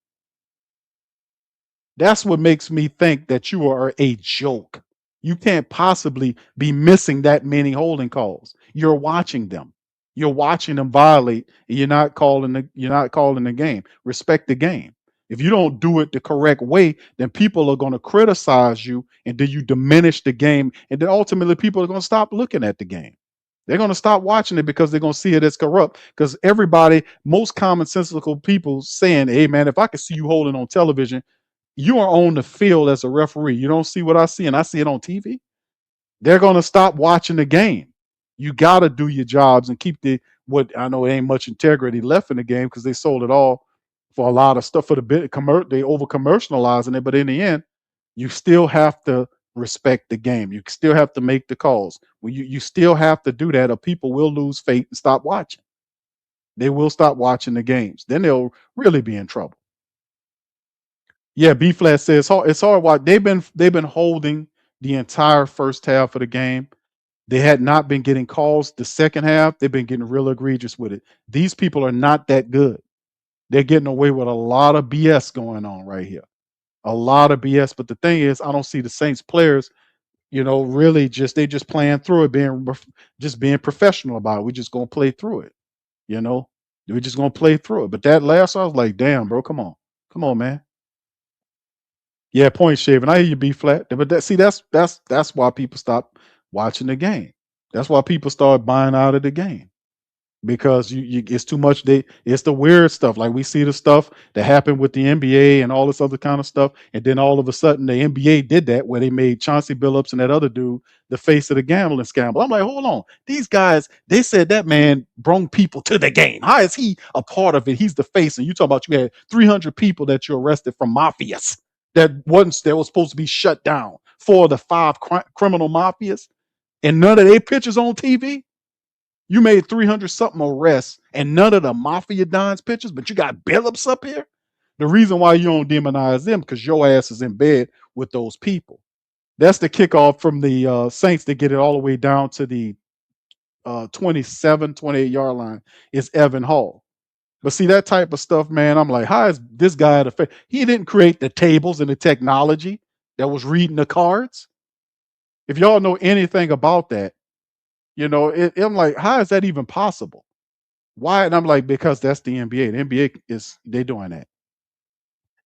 That's what makes me think that you are a joke. You can't possibly be missing that many holding calls. You're watching them. You're watching them violate, and you're not calling the game. Respect the game. If you don't do it the correct way, then people are going to criticize you, and then you diminish the game, and then ultimately people are going to stop looking at the game. They're going to stop watching it because they're going to see it as corrupt. Because everybody, most commonsensical people saying, hey, man, if I could see you holding on television, you are on the field as a referee. You don't see what I see, and I see it on TV. They're going to stop watching the game. You got to do your jobs and keep what I know ain't much integrity left in the game because they sold it all for a lot of stuff for the bit. They over commercializing it, but in the end, you still have to respect the game. You still have to make the calls. You still have to do that, or people will lose faith and stop watching. They will stop watching the games. Then they'll really be in trouble. Yeah, B flat says it's hard. Why they've been holding the entire first half of the game. They had not been getting calls the second half. They've been getting real egregious with it. These people are not that good. They're getting away with a lot of BS going on right here. A lot of BS. But the thing is, I don't see the Saints players, really they just playing through it, being professional about it. We're just gonna play through it. We're just gonna play through it. But that last, I was like, damn, bro, come on, man. Yeah, point shaving. I hear you, B flat. But that's why people stop watching the game. That's why people start buying out of the game because it's too much. It's the weird stuff. Like we see the stuff that happened with the NBA and all this other kind of stuff, and then all of a sudden the NBA did that where they made Chauncey Billups and that other dude the face of the gambling scandal. I'm like, hold on, these guys. They said that man brought people to the game. How is he a part of it? He's the face, and you talk about you had 300 people that you arrested from mafias that was supposed to be shut down for the 5 criminal mafias, and none of their pictures on TV. You made 300 something arrests and none of the Mafia Don's pictures, but you got Billups up here. The reason why you don't demonize them because your ass is in bed with those people. That's the kickoff from the Saints to get it all the way down to the 27, 28-yard line is Evan Hall. But see that type of stuff, man. I'm like, how is this guy at a? He didn't create the tables and the technology that was reading the cards. If y'all know anything about that, I'm like, how is that even possible? Why? And I'm like, because that's the NBA. The NBA is they doing that.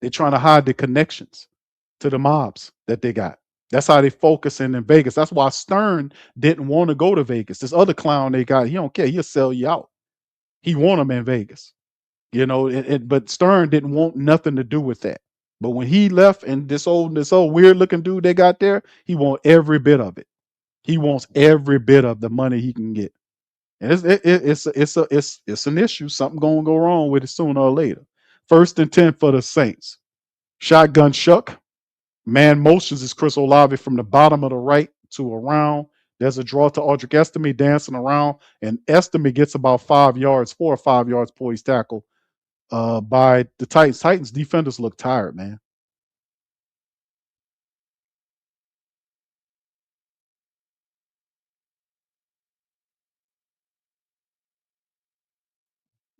They're trying to hide the connections to the mobs that they got. That's how they focusing in Vegas. That's why Stern didn't want to go to Vegas. This other clown they got, he don't care. He'll sell you out. He want them in Vegas. But Stern didn't want nothing to do with that. But when he left and this old weird looking dude they got there, he want every bit of it. He wants every bit of the money he can get. And it's an issue. Something gonna go wrong with it sooner or later. 1st and 10 for the Saints. Shotgun Shuck. Man motions is Chris Olave from the bottom of the right to around. There's a draw to Audric Estime dancing around, and Estime gets about 4 or 5 yards before he's tackled by the Titans. Titans defenders look tired, man.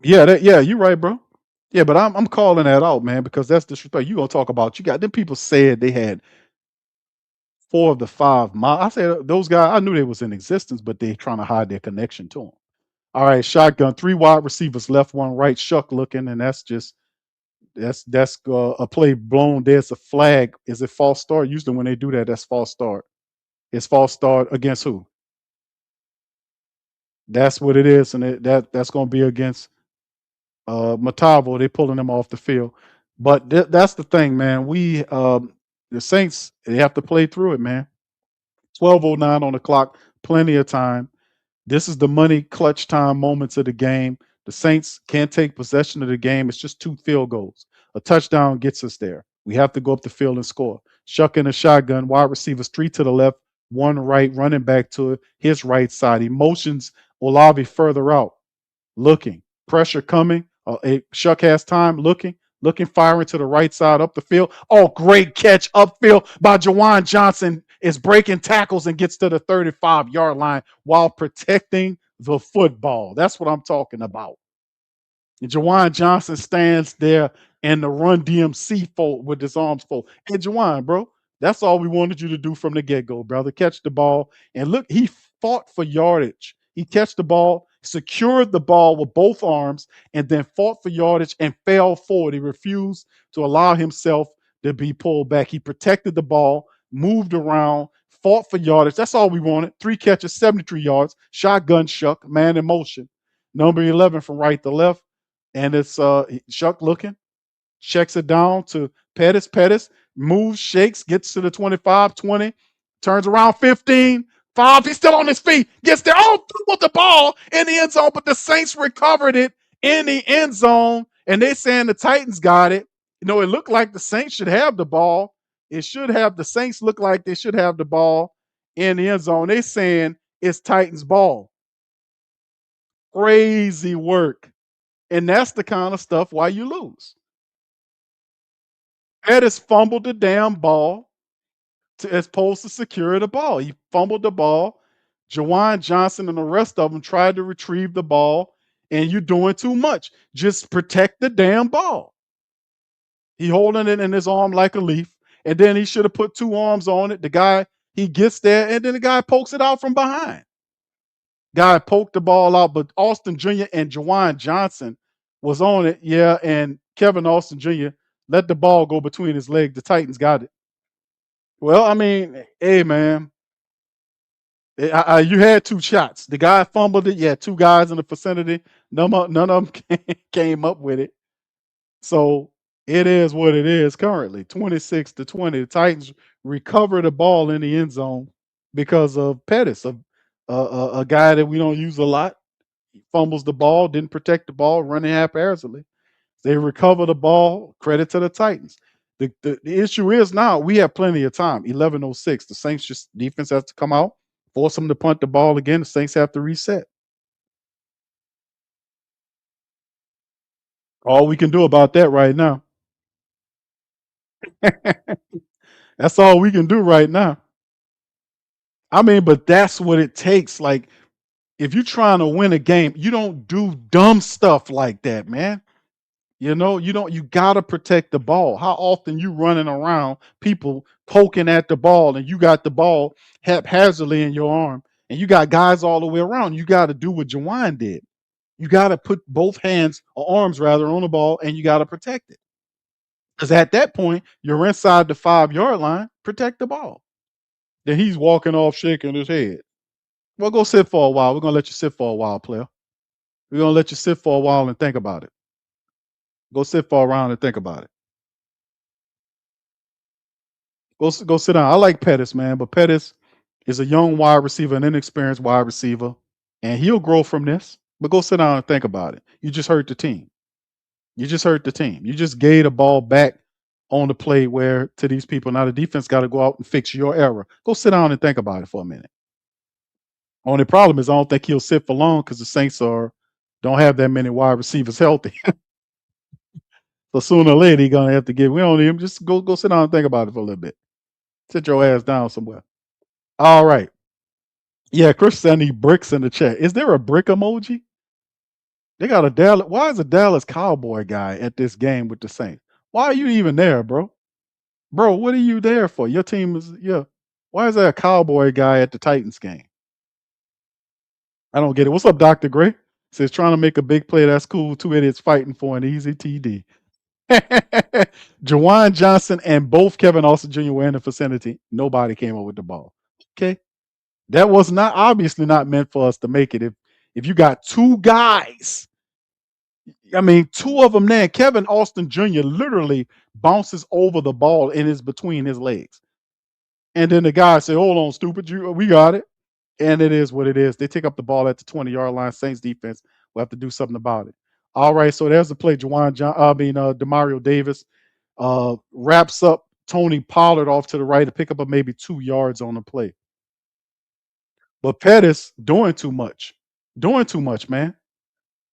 Yeah, you're right, bro. Yeah, but I'm calling that out, man, because that's disrespect. You gonna talk about you got them people said they had 4 of the 5 I said those guys, I knew they was in existence, but they trying to hide their connection to them. All right, shotgun, 3 wide receivers, left, 1 right, Shuck looking, and that's a play blown. There's a flag. Is it false start? Usually when they do that, that's false start. It's false start against who? That's what it is, and that's going to be against Matavo. They pulling him off the field, but that's the thing, man. The Saints, they have to play through it, man. 12:09 on the clock, plenty of time. This is the money clutch time moments of the game. The Saints can't take possession of the game. It's just 2 field goals. A touchdown gets us there. We have to go up the field and score. Shuck in a shotgun, wide receivers 3 to the left, 1 right, running back to his right side. He motions Olave further out, looking. Pressure coming. Shuck has time, looking, firing to the right side up the field. Oh, great catch upfield by Jawan Johnson. Is breaking tackles and gets to the 35-yard line while protecting the football. That's what I'm talking about. And Jawan Johnson stands there in the run DMC fold with his arms folded. Hey, Jawan, bro, that's all we wanted you to do from the get-go, brother. Catch the ball. And look, he fought for yardage. He catched the ball, secured the ball with both arms, and then fought for yardage and fell forward. He refused to allow himself to be pulled back. He protected the ball, moved around, fought for yardage. That's all we wanted. 3 catches, 73 yards. Shotgun Shuck, man in motion. Number 11 from right to left. And it's Shuck looking, checks it down to Pettis. Pettis moves, shakes, gets to the 25, 20, turns around 15, 5. He's still on his feet, gets there. Oh, with the ball in the end zone, but the Saints recovered it in the end zone. And they saying the Titans got it. It looked like the Saints should have the ball. The Saints look like they should have the ball in the end zone. They saying it's Titans ball. Crazy work. And that's the kind of stuff why you lose. Pettis fumbled the damn ball as opposed to secure the ball. He fumbled the ball. Jawan Johnson and the rest of them tried to retrieve the ball, and you're doing too much. Just protect the damn ball. He holding it in his arm like a leaf, and then he should have put 2 arms on it. The guy, he gets there, and then the guy pokes it out from behind. Guy poked the ball out, but Austin Jr. and Jawan Johnson was on it. Yeah, and Kevin Austin Jr. let the ball go between his legs. The Titans got it. Well, I mean, hey, man, you had 2 shots. The guy fumbled it. You had 2 guys in the vicinity. None of them came up with it. So it is what it is currently, 26-20. The Titans recover the ball in the end zone because of Pettis, a guy that we don't use a lot. He fumbles the ball, didn't protect the ball, running haphazardly. They recover the ball. Credit to the Titans. The issue is now we have plenty of time. 11:06. The Saints just defense has to come out, force them to punt the ball again. The Saints have to reset. All we can do about that right now. That's all we can do right now. I mean, but that's what it takes. Like, if you're trying to win a game, you don't do dumb stuff like that, man. You don't you gotta protect the ball. How often you running around, people poking at the ball, and you got the ball haphazardly in your arm, and you got guys all the way around. You gotta do what Jawan did. You gotta put both hands or arms rather on the ball, and you gotta protect it. Because at that point, you're inside the 5 yard line, protect the ball. Then he's walking off shaking his head. Well, go sit for a while. We're gonna let you sit for a while, player. We're gonna let you sit for a while and think about it. Go sit for a round and think about it. Go sit down. I like Pettis, man, but Pettis is a young wide receiver, an inexperienced wide receiver, and he'll grow from this. But go sit down and think about it. You just hurt the team. You just hurt the team. You just gave the ball back on the play where to these people. Now the defense got to go out and fix your error. Go sit down and think about it for a minute. Only problem is I don't think he'll sit for long because the Saints don't have that many wide receivers healthy. So sooner or later he's gonna have to give. We don't need him. Just go sit down and think about it for a little bit. Sit your ass down somewhere. All right. Yeah, Chris said I need bricks in the chat. Is there a brick emoji? They got a Dallas. Why is a Dallas Cowboy guy at this game with the Saints? Why are you even there, bro? Bro, what are you there for? Your team is yeah. Why is there a Cowboy guy at the Titans game? I don't get it. What's up, Dr. Gray? Says trying to make a big play. That's cool. Two idiots fighting for an easy TD. Jawan Johnson and both Kevin Austin Jr. were in the vicinity. Nobody came up with the ball. Okay. That was not obviously not meant for us to make it. If you got two guys, I mean, two of them there, Kevin Austin Jr. literally bounces over the ball and is between his legs. And then the guy said, hold on, stupid, we got it. And it is what it is. They take up the ball at the 20-yard line. Saints defense will have to do something about it. All right, so there's the play. Demario Davis wraps up Tony Pollard off to the right to pick up maybe 2 yards on the play. But Pettis doing too much, man.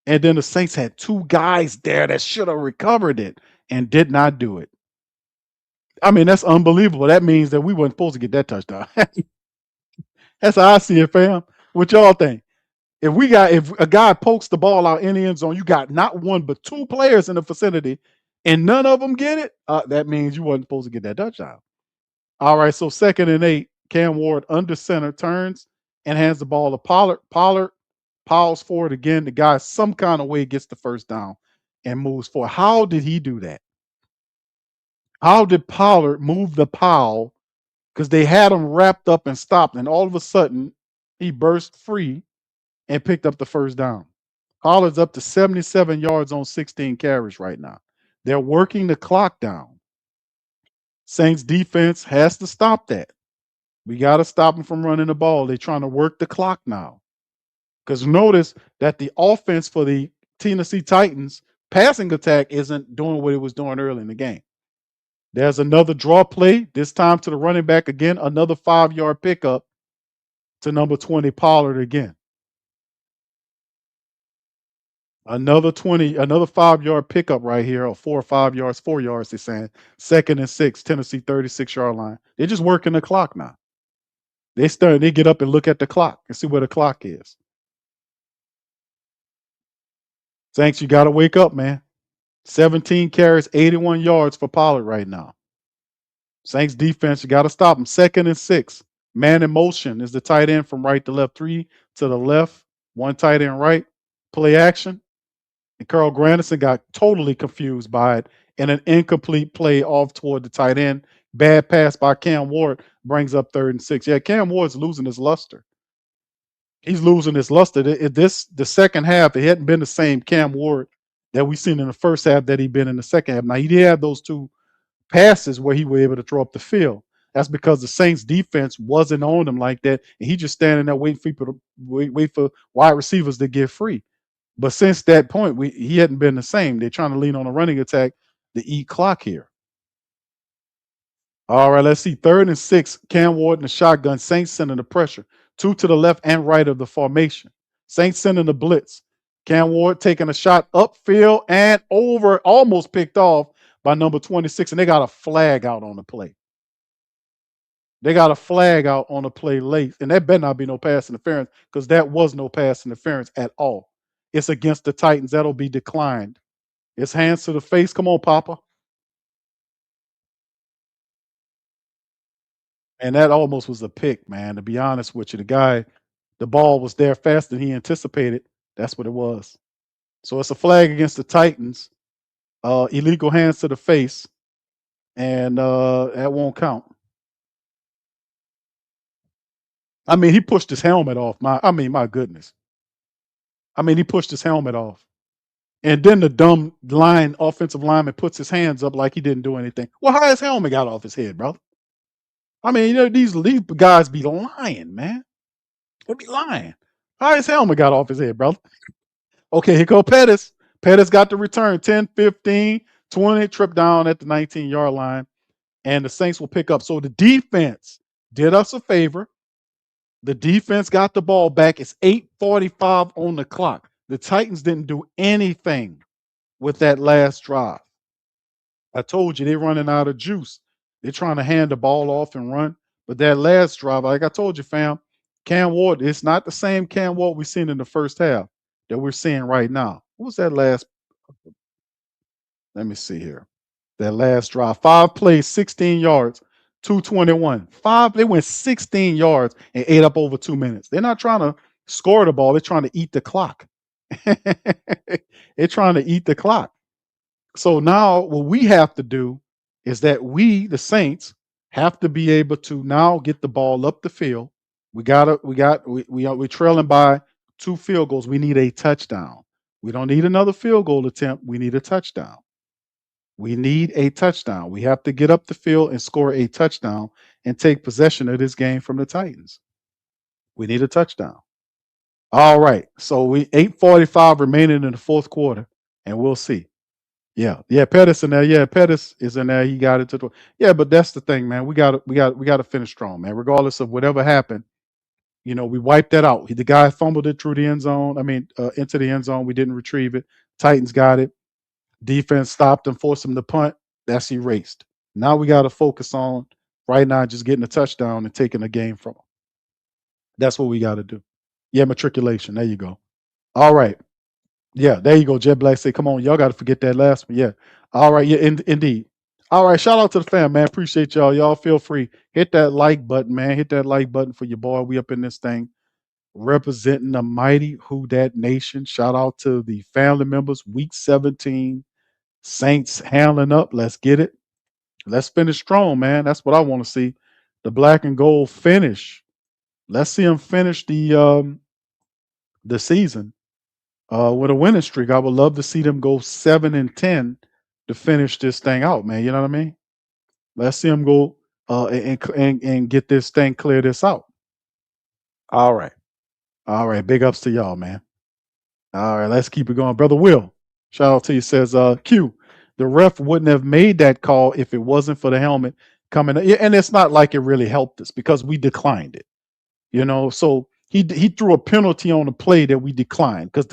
And then the Saints had two guys there that should have recovered it and did not do it. I mean, that's unbelievable. That means that we weren't supposed to get that touchdown. That's how I see it, fam. What y'all think? If a guy pokes the ball out in the end zone, you got not one but two players in the vicinity, and none of them get it. That means you wasn't supposed to get that touchdown. All right, so 2nd and 8. Cam Ward under center turns and hands the ball to Pollard. Pollard piles forward again. The guy some kind of way gets the first down and moves forward. How did he do that? How did Pollard move the pile? Because they had him wrapped up and stopped, and all of a sudden he burst free and picked up the first down. Pollard's up to 77 yards on 16 carries right now. They're working the clock down. Saints defense has to stop that. We got to stop them from running the ball. They're trying to work the clock now. Because notice that the offense for the Tennessee Titans passing attack isn't doing what it was doing early in the game. There's another draw play, this time to the running back again, another 5-yard pickup to number 20, Pollard again. Another 5-yard pickup right here, or 4 or 5 yards, 4 yards, they're saying. 2nd and 6, Tennessee 36-yard line. They're just working the clock now. They get up and look at the clock and see where the clock is. Saints, you got to wake up, man. 17 carries, 81 yards for Pollard right now. Saints defense, you got to stop them. 2nd and 6. Man in motion is the tight end from right to left. 3 to the left, 1 tight end right. Play action. And Carl Granderson got totally confused by it. And an incomplete play off toward the tight end. Bad pass by Cam Ward brings up 3rd and 6. Yeah, Cam Ward's losing his luster. He's losing his luster. The second half, it hadn't been the same Cam Ward that we seen in the first half that he'd been in the second half. Now, he did have those 2 passes where he was able to throw up the field. That's because the Saints defense wasn't on him like that. And he just standing there waiting for people to wait for wide receivers to get free. But since that point, he hadn't been the same. They're trying to lean on a running attack to eat clock here. All right, let's see. 3rd and 6, Cam Ward in the shotgun. Saints sending the pressure. 2 to the left and right of the formation. Saints sending the blitz. Cam Ward taking a shot upfield and over, almost picked off by number 26, and they got a flag out on the play. They got a flag out on the play late, and that better not be no pass interference because that was no pass interference at all. It's against the Titans. That'll be declined. It's hands to the face. Come on, Papa. And that almost was a pick, man. To be honest with you, the ball was there faster than he anticipated. That's what it was. So it's a flag against the Titans. Illegal hands to the face, and that won't count. I mean, he pushed his helmet off. My goodness. I mean, he pushed his helmet off. And then the dumb offensive lineman puts his hands up like he didn't do anything. Well, how his helmet got off his head, brother? I mean, these guys be lying, man. They be lying. How his helmet got off his head, brother? Okay, here go Pettis. Pettis got the return. 10, 15, 20, trip down at the 19-yard line. And the Saints will pick up. So the defense did us a favor. The defense got the ball back. It's 8:45 on the clock. The Titans didn't do anything with that last drive. I told you they're running out of juice. They're trying to hand the ball off and run. But that last drive, like I told you, fam, Cam Ward, it's not the same Cam Ward we've seen in the first half that we're seeing right now. What was that last? Let me see here. That last drive. 5 plays, 16 yards, 221. They went 16 yards and ate up over 2 minutes. They're not trying to score the ball. They're trying to eat the clock. They're trying to eat the clock. So now what we have to do is that we, the Saints, have to be able to now get the ball up the field. We're trailing by 2 field goals. We need a touchdown. We don't need another field goal attempt. We need a touchdown. We need a touchdown. We have to get up the field and score a touchdown and take possession of this game from the Titans. We need a touchdown. All right. So we 8:45 remaining in the fourth quarter, and we'll see. Yeah, Pettis in there. Yeah, Pettis is in there. He got it to the. Yeah, but that's the thing, man. We got to finish strong, man. Regardless of whatever happened, we wiped that out. The guy fumbled it through the end zone. I mean, into the end zone. We didn't retrieve it. Titans got it. Defense stopped and forced him to punt. That's erased. Now we got to focus on right now just getting a touchdown and taking the game from them. That's what we got to do. Yeah, matriculation. There you go. All right. Yeah, there you go. Jet Black say, come on, y'all got to forget that last one. Yeah. All right. Yeah, indeed. All right. Shout out to the fam, man. Appreciate y'all. Y'all feel free. Hit that like button, man. Hit that like button for your boy. We up in this thing representing the mighty Who Dat Nation. Shout out to the family members. Week 17. Saints handling up. Let's get it. Let's finish strong, man. That's what I want to see. The black and gold finish. Let's see them finish the season with a winning streak. I would love to see them go 7-10 to finish this thing out, man. You know what I mean? Let's see them go and get this thing, clear this out. All right. Big ups to y'all, man. All right, let's keep it going. Brother Will, shout out to you, says, Q, the ref wouldn't have made that call if it wasn't for the helmet coming. And it's not like it really helped us because we declined it. So he threw a penalty on the play that we declined because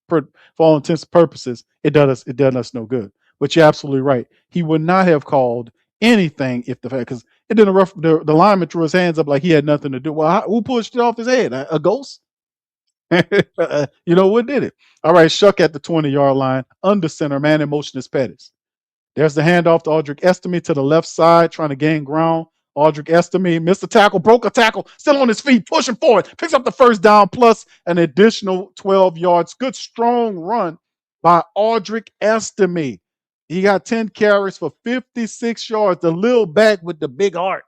for all intents and purposes, it done us no good. But you're absolutely right. He would not have called anything if because it didn't the lineman threw his hands up like he had nothing to do. Well, who pushed it off his head? A ghost? What did it? All right, Shuck at the 20-yard line, under center, man in motion is Pettis. There's the handoff to Audric Estime to the left side, trying to gain ground. Audric Estime missed a tackle, broke a tackle, still on his feet, pushing forward, picks up the first down plus an additional 12 yards. Good, strong run by Audric Estime. He got 10 carries for 56 yards. The little back with the big heart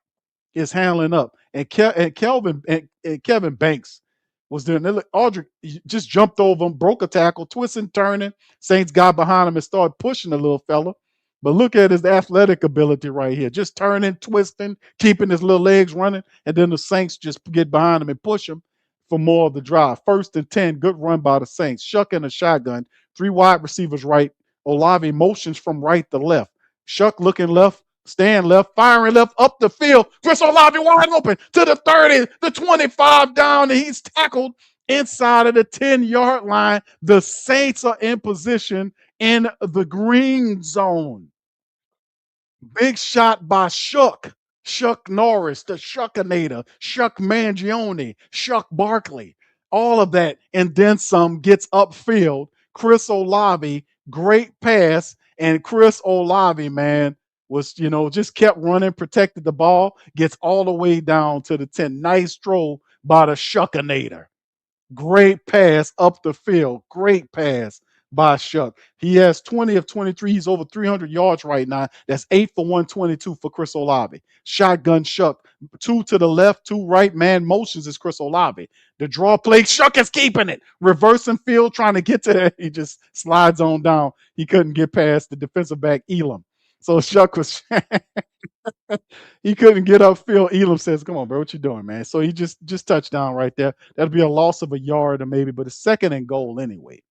is handling up. And Kevin Banks was doing it. Audric just jumped over him, broke a tackle, twisting, turning. Saints got behind him and started pushing the little fella. But look at his athletic ability right here. Just turning, twisting, keeping his little legs running. And then the Saints just get behind him and push him for more of the drive. 1st and 10, good run by the Saints. Shuck in a shotgun. 3 wide receivers right. Olave motions from right to left. Shuck looking left, staying left, firing left, up the field. Chris Olave wide open to the 30, the 25 down, and he's tackled inside of the 10-yard line. The Saints are in position in the green zone. Big shot by Shuck Norris, the Shuckinator, Shuck Mangione, Shuck Barkley, all of that, and then some gets upfield. Chris Olave, great pass, and Chris Olave, man, was just kept running, protected the ball, gets all the way down to the 10. Nice throw by the Shuckinator. Great pass up the field. Great pass by Shuck. He has 20 of 23. He's over 300 yards right now. That's 8 for 122 for Chris Olave. Shotgun Shuck. 2 to the left, 2 right. Man motions is Chris Olave. The draw play, Shuck is keeping it. Reversing field, trying to get to that. He just slides on down. He couldn't get past the defensive back, Elam. So Shuck was he couldn't get upfield. Elam says, "Come on, bro, what you doing, man?" So he just touchdown right there. That'll be a loss of a yard or maybe, but a second and goal anyway.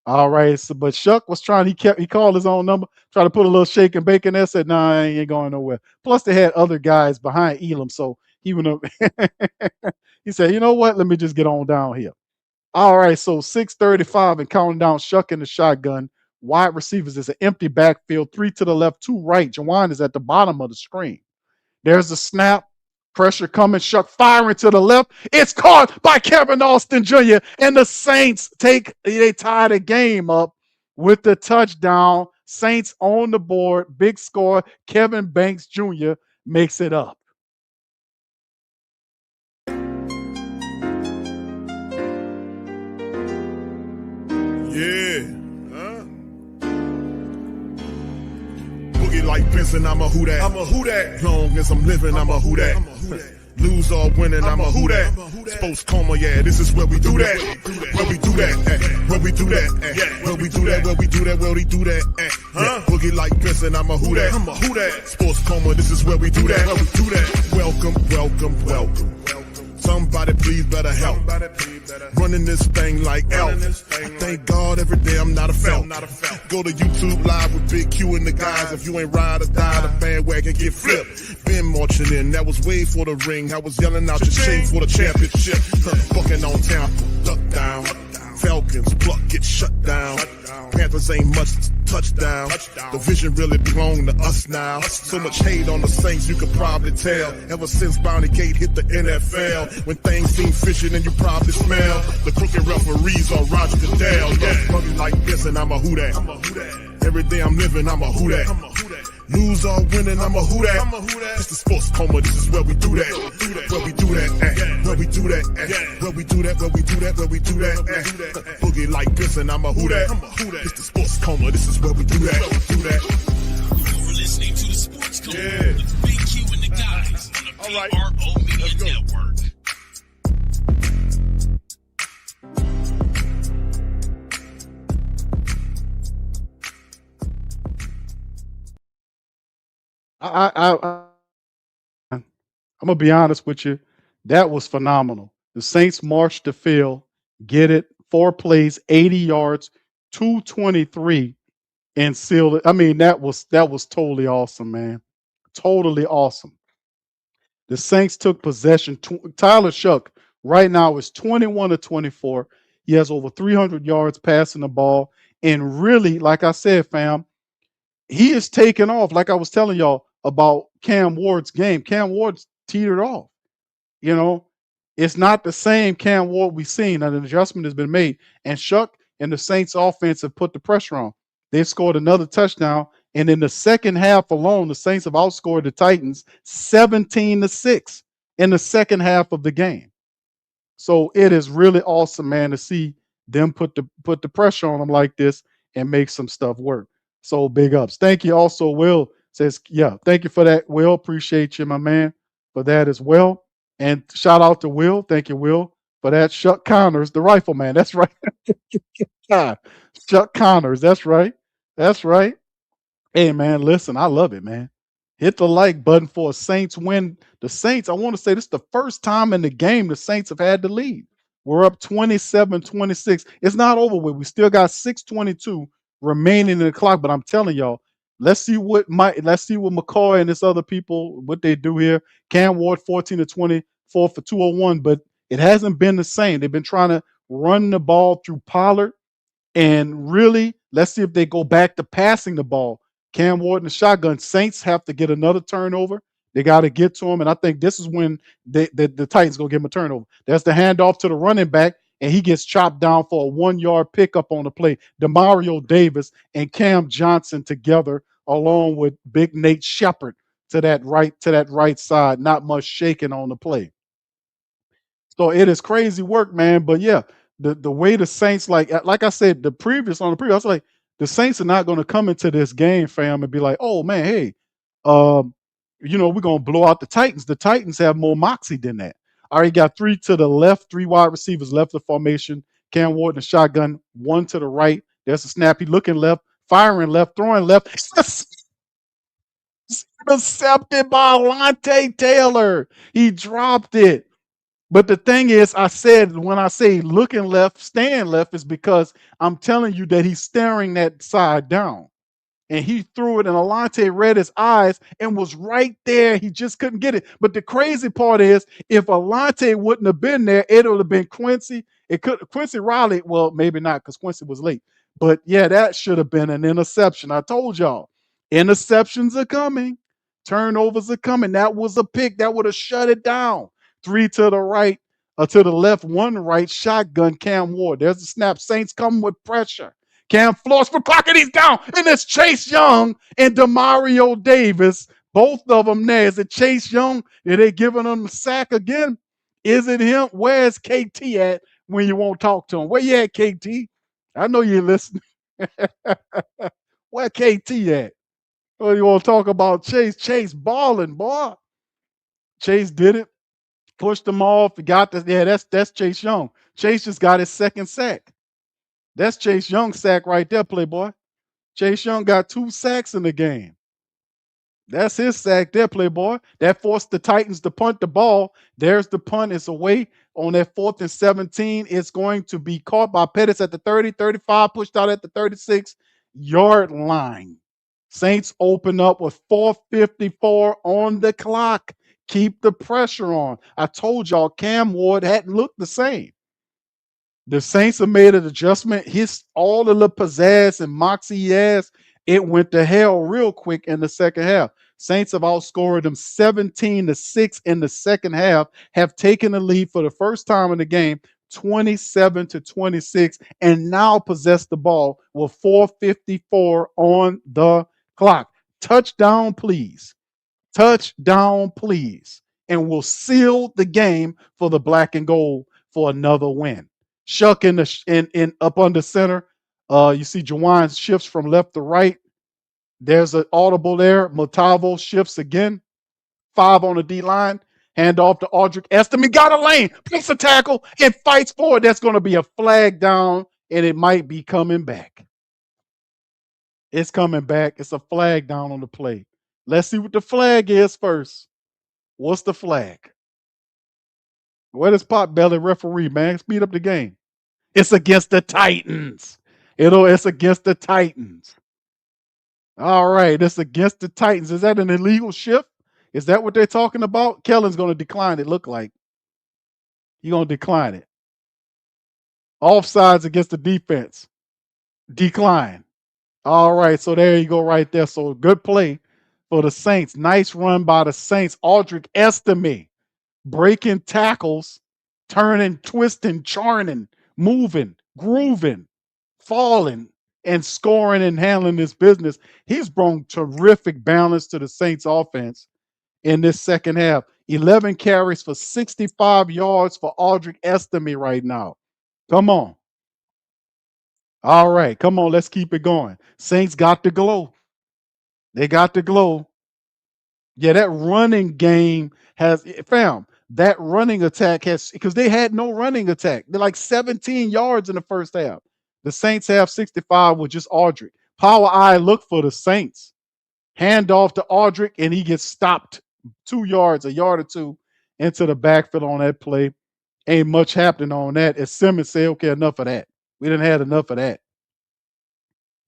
All right. So, but Shuck was trying. He called his own number, tried to put a little shake and bake in there. Said, "Nah, he ain't going nowhere." Plus, they had other guys behind Elam, so he went up. He said, "You know what? Let me just get on down here." All right. So 6:35 and counting down. Shuck in the shotgun. Wide receivers is an empty backfield. 3 to the left, 2 right. Jawan is at the bottom of the screen. There's a snap. Pressure coming. Shuck firing to the left. It's caught by Kevin Austin Jr. And the Saints they tie the game up with the touchdown. Saints on the board. Big score. Kevin Banks Jr. makes it up.
Yeah. Boogie like Benson, I'm a who that. I'm a who that. Long as I'm living, I'm a who that. Lose or winning, I'm a who that. Sports coma, yeah, this is where we do that. Where we do that, where we do that, where we do that, where we do that, where we do that. Boogie like Benson, I'm a who that. I'm a who that. Sports coma, this is where we do that. Where we do that. Welcome, welcome, welcome. Somebody please better help. Running this thing like Elf. I thank God every day I'm not a felt. Go to YouTube Live with Big Q and the guys. If you ain't ride or die, the bandwagon get flipped. Been marching in, that was way for the ring. I was yelling out your shade for the championship. Bucking on Tampa, duck down. Falcons, pluck, get shut down. Panthers ain't much touchdown. The vision really belong to us now. So much hate on the Saints, you could probably tell. Ever since Bounty Gate hit the NFL, when things seem fishy and you probably smell the crooked referees or Roger Goodell. Yeah, money like this and I'm a who that. Every day I'm living, I'm a who that. Lose or winning, I'm a who that. It's the sports coma, this is where we do that. Where we do that, where we do that, where we do that, where we do that, where we do that. Boogie like this and I'm a who that. It's the sports coma, this is where we do that.
You're listening to the Sports Coma with Big Q and the guys on the PRO Media Network.
I'm gonna be honest with you. That was phenomenal. The Saints marched the field, get it, 4 plays, 80 yards, 223, and sealed it. I mean, that was totally awesome, man. Totally awesome. The Saints took possession. Tyler Shuck right now is 21 of 24. He has over 300 yards passing the ball, and really, like I said, fam, he is taking off. Like I was telling y'all about Cam Ward's game. Cam Ward's teetered off. You know, it's not the same Cam Ward we've seen. An adjustment has been made. And Shuck and the Saints offense have put the pressure on. They've scored another touchdown. And in the second half alone, the Saints have outscored the Titans 17-6 in the second half of the game. So it is really awesome, man, to see them put the pressure on them like this and make some stuff work. So big ups. Thank you also, Will says, yeah, thank you for that, Will. Appreciate you, my man, for that as well. And shout out to Will. Thank you, Will, for that. Shuck Connors, the rifleman. That's right. Shuck Connors. That's right. That's right. Hey, man, listen, I love it, man. Hit the like button for a Saints win. The Saints, I want to say this is the first time in the game the Saints have had the lead. We're up 27-26. It's not over with. We still got 6:22 remaining in the clock, but I'm telling y'all, let's see what McCoy and this other people, what they do here. Cam Ward 14 to 24 for 201, but it hasn't been the same. They've been trying to run the ball through Pollard, and really, let's see if they go back to passing the ball. Cam Ward and the shotgun. Saints have to get another turnover. They got to get to him, and I think this is when the Titans gonna give him a turnover. That's the handoff to the running back, and he gets chopped down for a 1 yard pickup on the play. Demario Davis and Cam Johnson together, along with Big Nate Shepard to that right side. Not much shaking on the play. So it is crazy work, man. But yeah, the way the Saints like I said I was like, the Saints are not going to come into this game, fam, and be like, oh man, hey, um, we're gonna blow out the Titans. The Titans have more moxie than that. I already got three to the left, three wide receivers left the formation. Cam Ward in the shotgun, one to the right. There's a snap. He looking left, firing left, throwing left. Intercepted by Alante Taylor. He dropped it. But the thing is, I said when I say looking left, staying left, is because I'm telling you that he's staring that side down. And he threw it, and Alante read his eyes and was right there. He just couldn't get it. But the crazy part is, if Alante wouldn't have been there, it would have been Quincy. It could Quincy Riley. Well, maybe not because Quincy was late. But yeah, that should have been an interception. I told y'all, interceptions are coming, turnovers are coming. That was a pick that would have shut it down. Three to the right, to the left, one right. Shotgun Cam Ward. There's the snap. Saints come with pressure. Cam floors for Crockett. He's down. And it's Chase Young and Demario Davis. Both of them there. Is it Chase Young? Are they giving him a sack again? Is it him? Where's KT at when you won't talk to him? Where you at, KT? I know you're listening. Where KT at? Oh, you want to talk about Chase? Chase balling, boy. Chase did it. Pushed him off. He got this. Yeah, that's Chase Young. Chase just got his second sack. That's Chase Young's sack right there, Playboy. Chase Young got 2 sacks in the game. That's his sack there, Playboy. That forced the Titans to punt the ball. There's the punt. It's away on that 4th and 17. It's going to be caught by Pettis at the 30, 35, pushed out at the 36-yard line. Saints open up with 4:54 on the clock. Keep the pressure on. I told y'all Cam Ward hadn't looked the same. The Saints have made an adjustment. All of the pizzazz and moxie he has, it went to hell real quick in the second half. Saints have outscored them 17-6 in the second half, have taken the lead for the first time in the game, 27-26, and now possess the ball with 4:54 on the clock. Touchdown, please. Touchdown, please. And we'll seal the game for the black and gold for another win. Shuck in up under center. You see Jawan shifts from left to right. There's an audible there. Motavo shifts again. 5 on the D line. Hand off to Audric Estem. He got a lane. Makes a tackle and fights forward. That's going to be a flag down, and it might be coming back. It's coming back. It's a flag down on the play. Let's see what the flag is first. What's the flag? Where does Potbelly referee, man? Speed up the game. It's against the Titans. It's against the Titans. All right, it's against the Titans. Is that an illegal shift? Is that what they're talking about? Kellen's going to decline it, look like. He's going to decline it. Offsides against the defense. Decline. All right, so there you go right there. So good play for the Saints. Nice run by the Saints. Audric Estime breaking tackles, turning, twisting, charning, moving, grooving, falling, and scoring and handling this business. He's brought terrific balance to the Saints offense in this second half. 11 carries for 65 yards for Audric Estime right now. Come on. All right, come on, let's keep it going. Saints got the glow. They got the glow. Yeah, that running game has, fam, that running attack has, because they had no running attack. They're like 17 yards in the first half. The Saints have 65 with just Audric. Power eye look for the Saints. Hand off to Audric, and he gets stopped 2 yards, a yard or two into the backfield on that play. Ain't much happening on that. As Simmons said, okay, enough of that. We done had enough of that.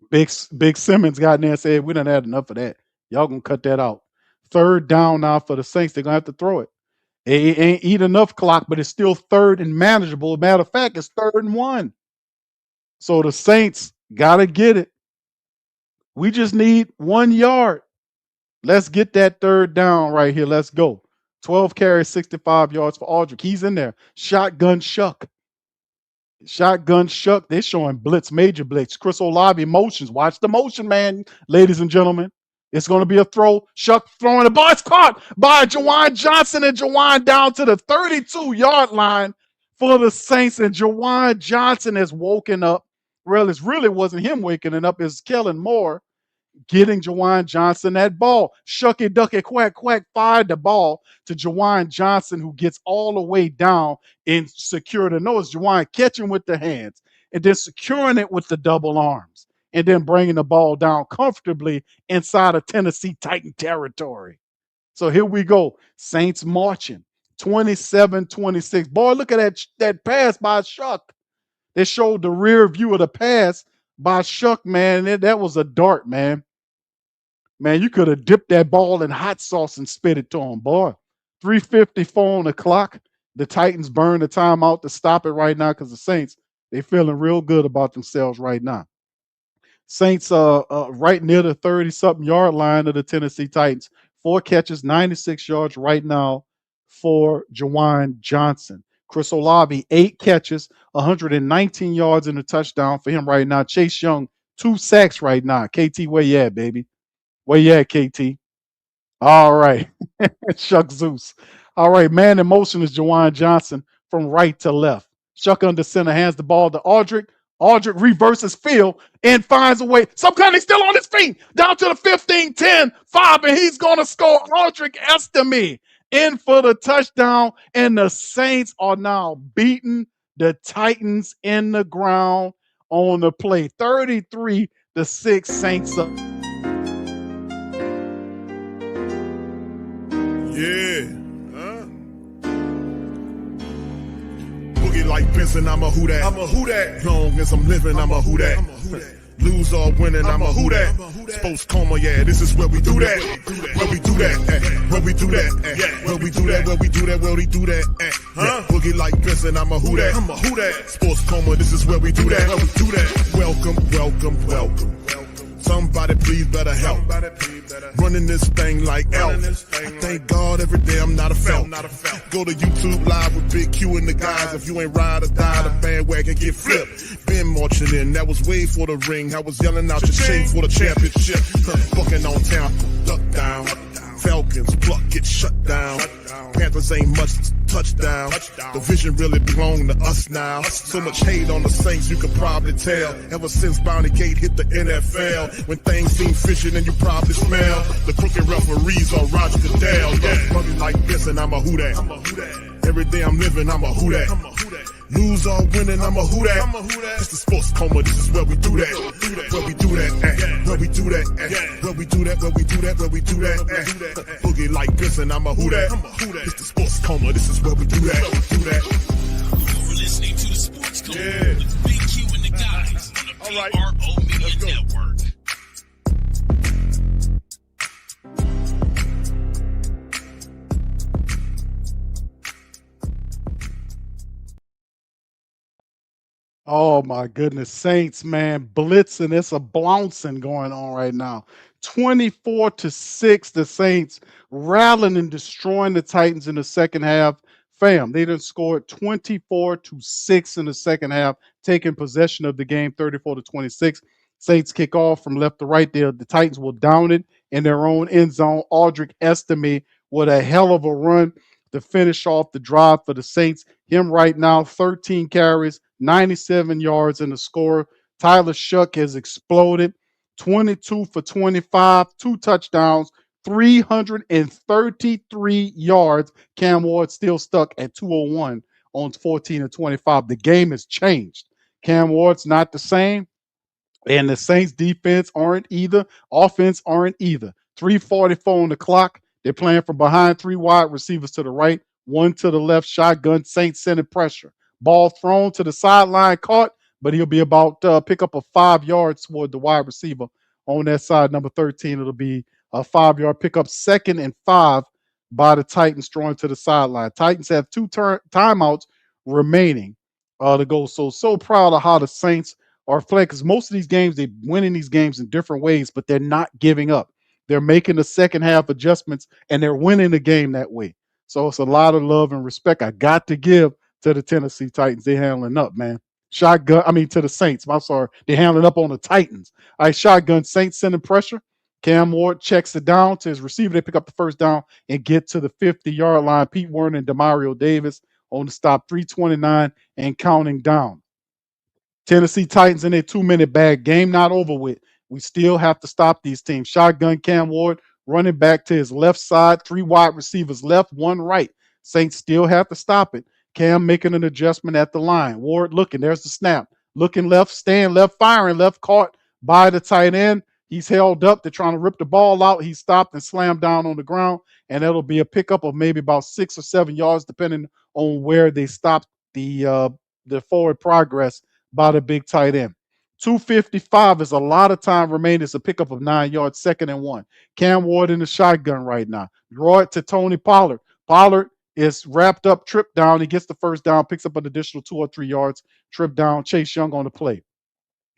Big Simmons got in there and said, we done had enough of that. Y'all gonna cut that out. Third down now for the Saints. They're gonna have to throw it. It ain't eat enough clock, but it's still third and manageable. Matter of fact, it's 3rd and 1. So the Saints gotta get it. We just need 1 yard. Let's get that third down right here. Let's go. 12 carries, 65 yards for Aldrick. He's in there. Shotgun Shuck. Shotgun Shuck. They're showing blitz, major blitz. Chris Olave motions. Watch the motion, man, ladies and gentlemen. It's going to be a throw. Shuck throwing the ball. It's caught by Jawan Johnson, and Jawan down to the 32-yard line for the Saints. And Jawan Johnson has woken up. Well, it really wasn't him waking it up. It's Kellen Moore getting Jawan Johnson that ball. Shucky ducky quack quack fired the ball to Jawan Johnson, who gets all the way down and secured the nose. Jawan catching with the hands and then securing it with the double arms and then bringing the ball down comfortably inside of Tennessee Titan territory. So here we go. Saints marching 27-26. Boy, look at that pass by Shuck. They showed the rear view of the pass by Shuck, man. That was a dart, man. Man, you could have dipped that ball in hot sauce and spit it to him, boy. 3:54 on the clock. The Titans burn the timeout to stop it right now because the Saints, they feeling real good about themselves right now. Saints right near the 30-something yard line of the Tennessee Titans. 4 catches, 96 yards right now for Jawan Johnson. Chris Olave, 8 catches, 119 yards and a touchdown for him right now. Chase Young, 2 sacks right now. KT, where you at, baby? Where you at, KT? All right. Shuck Zeus. All right. Man in motion is Jawan Johnson from right to left. Shuck under center hands the ball to Aldrick. Aldrick reverses field and finds a way. Some kind of still on his feet. Down to the 15, 10, 5, and he's going to score. Aldrick Estime in for the touchdown. And the Saints are now beating the Titans in the ground on the play. 33-6 Saints up.
Yeah. Boogie like Benson, I'm a who that. I'm a who that. Long as I'm living, I'm a who that. Lose or winning, I'm a who that. Sports coma, yeah, this is where we do that. Where we do that, where we do that, where we do that, where we do that, where we do that. Boogie like Benson, I'm a who that. I'm a who that. Sports coma, this is where we do that. Where we do that. Welcome, welcome, welcome. Somebody please better help. Running this thing like Elf. I thank God every day I'm not a felt. Go to YouTube Live with Big Q and the guys. If you ain't ride or die, the bandwagon get flipped. Been marching in, that was way for the ring. I was yelling out your shade for the championship. Bucking on town, duck down. Falcons, pluck, get shut down. Panthers ain't much touchdown. The vision really belong to us now. So much hate on the Saints, you could probably tell. Ever since Bounty Gate hit the NFL, when things seem fishy and you probably smell the crooked referees on Roger Goodell. Yeah, money like this and I'm a who that. Every day I'm living, I'm a who that. Lose or winning, I'm a who that. It's the sports coma, this is where we do that. Where we do that, where we do that, where we do that, where we do that, where we do that. Boogie like Benson, I'm a who that. It's the sports coma, this is where we do that.
You're listening to the Sports Coma with Big Q and the guys on the PRO Media Network.
Oh my goodness, Saints, man, blitzing. It's a blouncing going on right now. 24-6, the Saints rallying and destroying the Titans in the second half. Fam, they done scored 24-6 in the second half, taking possession of the game 34-26. Saints kick off from left to right there. The Titans will down it in their own end zone. Aldrick Estime with a hell of a run to finish off the drive for the Saints. Him right now, 13 carries, 97 yards in the score. Tyler Shuck has exploded. 22 for 25, 2 touchdowns, 333 yards. Cam Ward still stuck at 201 on 14 and 25. The game has changed. Cam Ward's not the same, and the Saints defense aren't either. Offense aren't either. 3:44 on the clock. They're playing from behind, 3 wide receivers to the right, 1 to the left. Shotgun. Saints sending pressure. Ball thrown to the sideline, caught, but he'll be about pick up a 5 yards toward the wide receiver on that side, number 13. It'll be a 5-yard pickup. 2nd and 5 by the Titans throwing to the sideline. Titans have two timeouts remaining to go. So proud of how the Saints are playing because most of these games, they're winning these games in different ways, but they're not giving up. They're making the second half adjustments and they're winning the game that way. So it's a lot of love and respect I got to give to the Tennessee Titans. They're handling up, man. To the Saints. I'm sorry. They're handling up on the Titans. All right, shotgun. Saints sending pressure. Cam Ward checks it down to his receiver. They pick up the first down and get to the 50-yard line. Pete Werner and Demario Davis on the stop, 3:29 and counting down. Tennessee Titans in a 2-minute bag. Game not over with. We still have to stop these teams. Shotgun Cam Ward running back to his left side. 3 wide receivers left, 1 right. Saints still have to stop it. Cam making an adjustment at the line. Ward looking. There's the snap. Looking left, staying left, firing left, caught by the tight end. He's held up. They're trying to rip the ball out. He stopped and slammed down on the ground. And that'll be a pickup of maybe about 6 or 7 yards, depending on where they stopped the forward progress by the big tight end. 2:55 is a lot of time remaining. It's a pickup of 9 yards, 2nd and 1. Cam Ward in the shotgun right now. Draw it to Tony Pollard. Pollard is wrapped up, tripped down. He gets the first down, picks up an additional 2 or 3 yards, trip down. Chase Young on the play.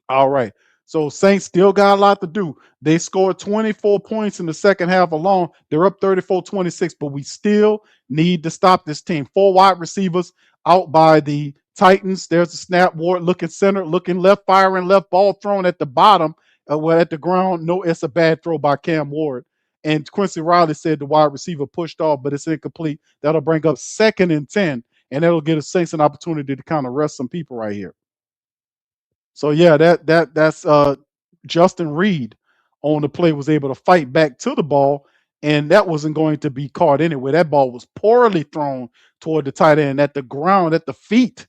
All right. So Saints still got a lot to do. They scored 24 points in the second half alone. They're up 34-26, but we still need to stop this team. 4 wide receivers out by the Titans. There's the snap. Ward looking center, looking left, firing left, ball thrown at the bottom, at the ground. No, it's a bad throw by Cam Ward. And Quincy Riley said the wide receiver pushed off, but it's incomplete. That'll bring up 2nd and 10, and that'll give the Saints an opportunity to kind of rest some people right here. So yeah, that's Justin Reed on the play was able to fight back to the ball, and that wasn't going to be caught anyway. That ball was poorly thrown toward the tight end at the ground, at the feet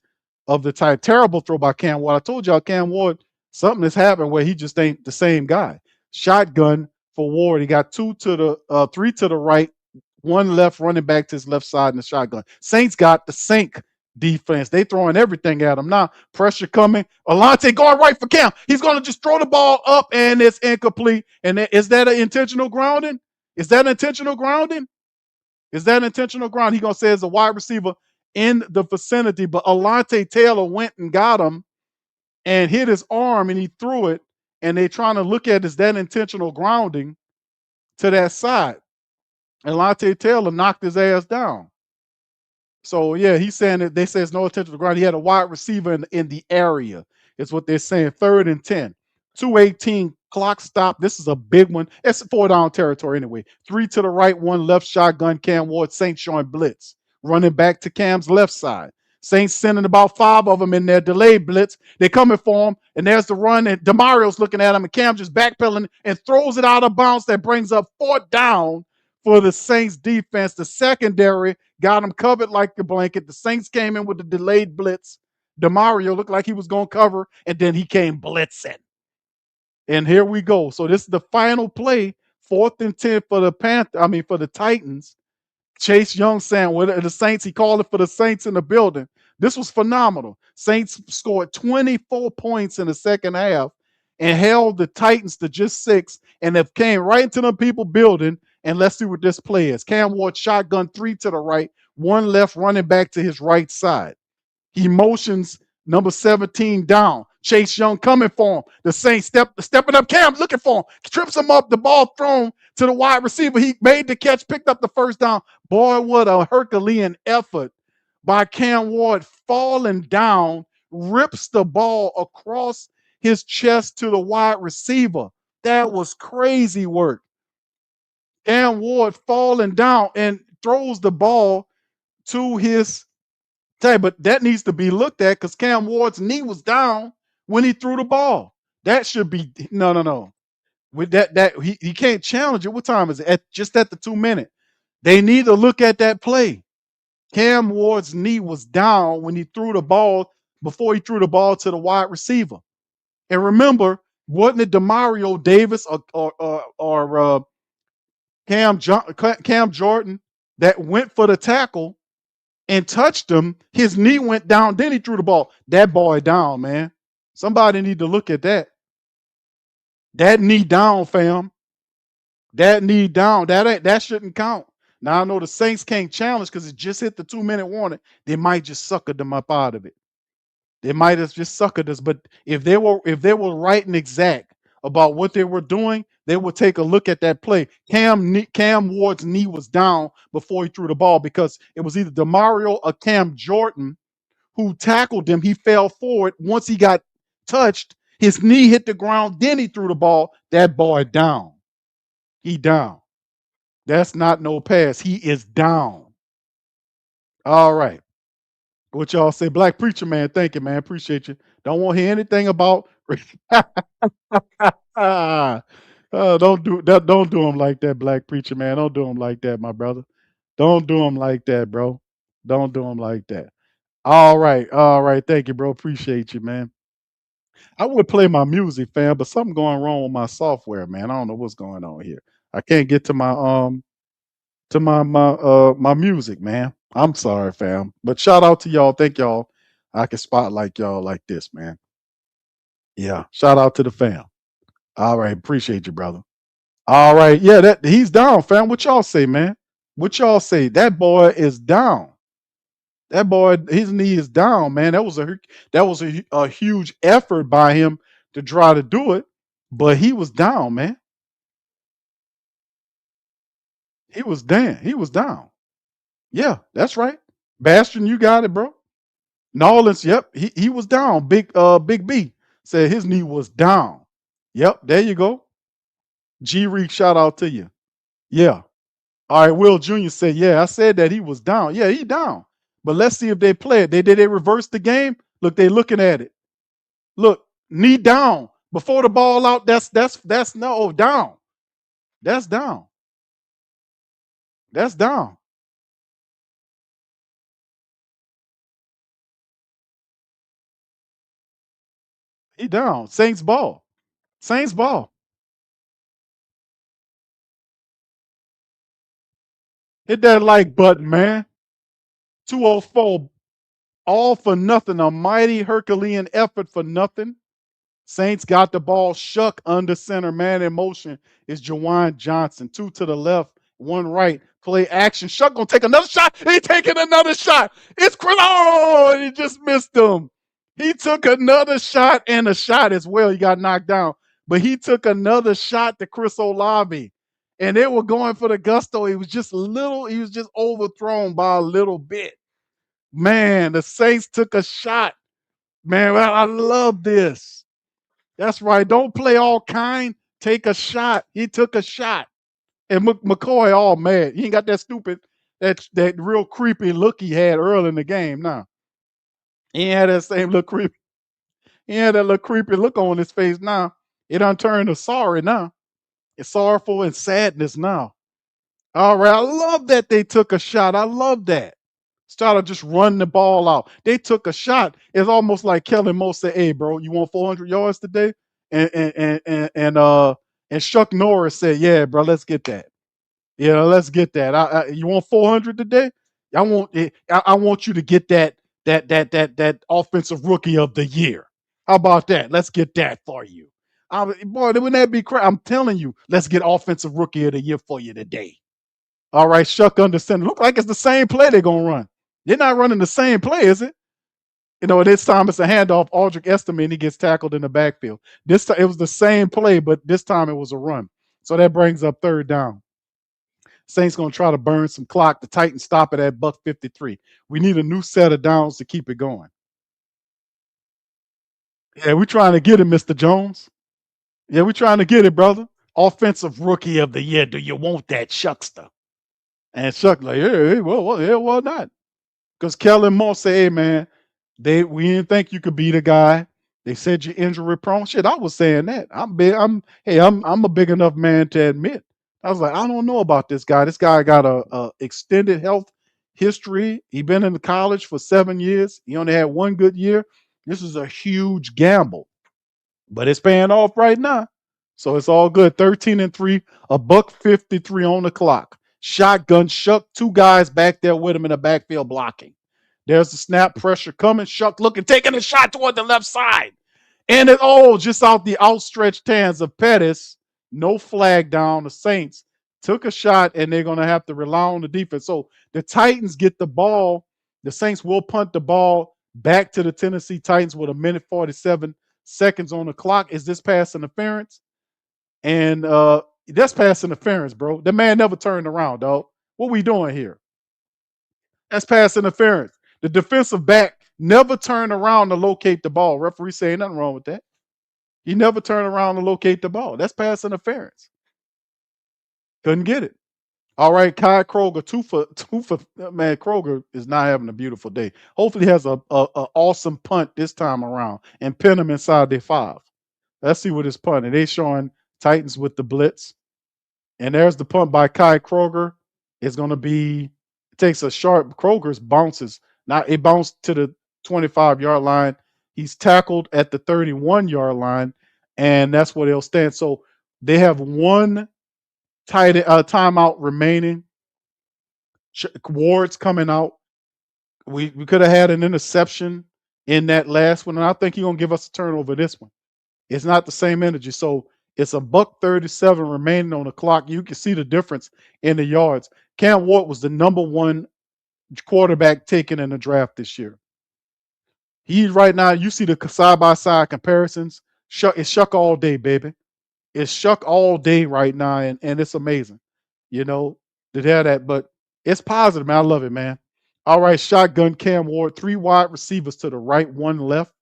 of the tight. Terrible throw by Cam Ward. I told y'all Cam Ward, something has happened where he just ain't the same guy. Shotgun for Ward. He got 3 to the right, 1 left, running back to his left side in the shotgun. Saints got the sink defense. They throwing everything at him now. Pressure coming. Alante going right for Cam. He's going to just throw the ball up and it's incomplete. And is that an intentional grounding? Is that intentional grounding? Is that intentional ground? He's going to say it's a wide receiver in the vicinity, but Alante Taylor went and got him and hit his arm and he threw it. And they're trying to look at is that intentional grounding to that side. Alante Taylor knocked his ass down. So yeah, he's saying that they say it's no intentional ground. He had a wide receiver in the area. Is what they're saying. 3rd and 10. 2:18 clock stop. This is a big one. It's 4 down territory anyway. 3 to the right, 1 left shotgun. Cam Ward. Saints showing blitz. Running back to Cam's left side. Saints sending about 5 of them in their delayed blitz. They're coming for him, and there's the run, and Demario's looking at him, and Cam just backpedaling and throws it out of bounds. That brings up 4th down for the Saints defense. The secondary got him covered like a blanket. The Saints came in with the delayed blitz. Demario looked like he was going to cover, and then he came blitzing. And here we go. So this is the final play, 4th and 10 for the Titans. Chase Young saying, well, the Saints, he called it for the Saints in the building. This was phenomenal. Saints scored 24 points in the second half and held the Titans to just 6, and they came right into the people building. And let's see what this play is. Cam Ward shotgun 3 to the right, 1 left running back to his right side. He motions number 17 down. Chase Young coming for him. The Saints stepping up. Cam looking for him. Trips him up. The ball thrown to the wide receiver. He made the catch, picked up the first down. Boy, what a Herculean effort by Cam Ward, falling down, rips the ball across his chest to the wide receiver. That was crazy work. Cam Ward falling down and throws the ball to his tail. But that needs to be looked at because Cam Ward's knee was down when he threw the ball. That should be no. With that he can't challenge it. What time is it? Just at the 2-minute. They need to look at that play. Cam Ward's knee was down when he threw the ball before he threw the ball to the wide receiver. And remember, wasn't it Demario Davis or Cam Jordan that went for the tackle and touched him? His knee went down, then he threw the ball. That boy down, man. Somebody need to look at that. That knee down, fam. That knee down. That shouldn't count. Now I know the Saints can't challenge because it just hit the 2-minute warning. They might just sucker them up out of it. They might have just suckered us. But if they were right and exact about what they were doing, they would take a look at that play. Cam Ward's knee was down before he threw the ball because it was either Demario or Cam Jordan who tackled him. He fell forward. Once he got touched, his knee hit the ground. Then he threw the ball. That boy down. He down. That's not no pass. He is down. All right. What y'all say? Black Preacher Man, thank you, man. Appreciate you. Don't want to hear anything about don't do that. Don't do him like that, Black Preacher Man. Don't do him like that, my brother. Don't do him like that, bro. Don't do him like that. All right, all right. Thank you, bro. Appreciate you, man. I would play my music, fam, but something going wrong with my software, man. I don't know what's going on here. I can't get to my music, man. I'm sorry, fam. But shout out to y'all. Thank y'all. I can spotlight y'all like this, man. Yeah. Shout out to the fam. All right. Appreciate you, brother. All right. Yeah, that he's down, fam. What y'all say, man? What y'all say? That boy is down. That boy, his knee is down, man. That was a huge effort by him to try to do it, but he was down, man. He was down. He was down. Yeah, that's right. Bastion, you got it, bro. Nolans, yep, he was down. Big B said his knee was down. Yep, there you go. G Reek, shout out to you. Yeah. All right, Will Jr. said, yeah, I said that he was down. Yeah, he down. But let's see if they play it. They reverse the game. Look, they looking at it. Look, knee down. Before the ball out, that's no down. That's down. That's down. He down. Saints ball. Saints ball. Hit that like button, man. 204. All for nothing. A mighty Herculean effort for nothing. Saints got the ball. Shuck under center. Man in motion is Jawan Johnson. Two to the left, one right. Play action. Shuck gonna take another shot. He taking another shot. It's Chris. Oh, he just missed him. He took another shot and a shot as well. He got knocked down. But he took another shot to Chris Olave. And they were going for the gusto. He was just overthrown by a little bit. Man, the Saints took a shot. Man, I love this. That's right. Don't play all kind. Take a shot. He took a shot. And McCoy all mad. He ain't got that stupid, that real creepy look he had early in the game now. He ain't had that same little creepy. He had that little creepy look on his face now. It done turned to sorry now. It's sorrowful and sadness now. All right. I love that they took a shot. I love that. Instead of just running the ball out. They took a shot. It's almost like Kellen Moore said, hey, bro, you want 400 yards today? And Chuck Norris said, yeah, bro, let's get that. Yeah, let's get that. You want 400 today? I want you to get that offensive rookie of the year. How about that? Let's get that for you. Boy, wouldn't that be crazy? I'm telling you, let's get offensive rookie of the year for you today. All right, Shuck under center. Look like it's the same play they're gonna run. They're not running the same play, is it? This time it's a handoff. Aldrich Estime, and he gets tackled in the backfield. This time it was the same play, but this time it was a run. So that brings up third down. Saints gonna try to burn some clock. The Titans stop it at buck 53. We need a new set of downs to keep it going. Yeah, we're trying to get it, Mr. Jones. Yeah, we're trying to get it, brother. Offensive rookie of the year. Do you want that, Shuckster? And Chuck like, hey, well, yeah, why not? Because Kellen Moore said, hey, man, we didn't think you could be the guy. They said you're injury prone. Shit, I was saying that. I'm big. I'm a big enough man to admit. I was like, I don't know about this guy. This guy got a extended health history. He been in college for 7 years. He only had one good year. This is a huge gamble, but it's paying off right now. So it's all good. 13-3, a buck 53 on the clock. Shotgun, Shuck, two guys back there with him in the backfield blocking. There's the snap, pressure coming. Shuck looking, taking a shot toward the left side. And just out the outstretched hands of Pettis. No flag down. The Saints took a shot, and they're going to have to rely on the defense. So the Titans get the ball. The Saints will punt the ball back to the Tennessee Titans with 1:47 on the clock. Is this pass interference? And that's pass interference, bro. The man never turned around, dog. What we doing here? That's pass interference. The defensive back never turned around to locate the ball. Referee saying nothing wrong with that. He never turned around to locate the ball. That's pass interference. Couldn't get it. All right, Kai Kroger, two for man. Kroger is not having a beautiful day. Hopefully, he has a awesome punt this time around and pin him inside their 5. Let's see what his punt. And they showing Titans with the blitz. And there's the punt by Kai Kroger. It's going to be, it takes a sharp, Kroger's bounces. Now it bounced to the 25-yard line. He's tackled at the 31-yard line, and that's where they'll stand. So they have one timeout remaining. Ward's coming out. We could have had an interception in that last one, and I think he's going to give us a turnover this one. It's not the same energy. So it's $1:37 remaining on the clock. You can see the difference in the yards. Cam Ward was the number 1 quarterback taken in the draft this year. He right now, you see the side-by-side comparisons. It's Shuck all day, baby. It's Shuck all day right now, and it's amazing, to have that. But it's positive, man. I love it, man. All right, shotgun Cam Ward, 3 wide receivers to the right, 1 left.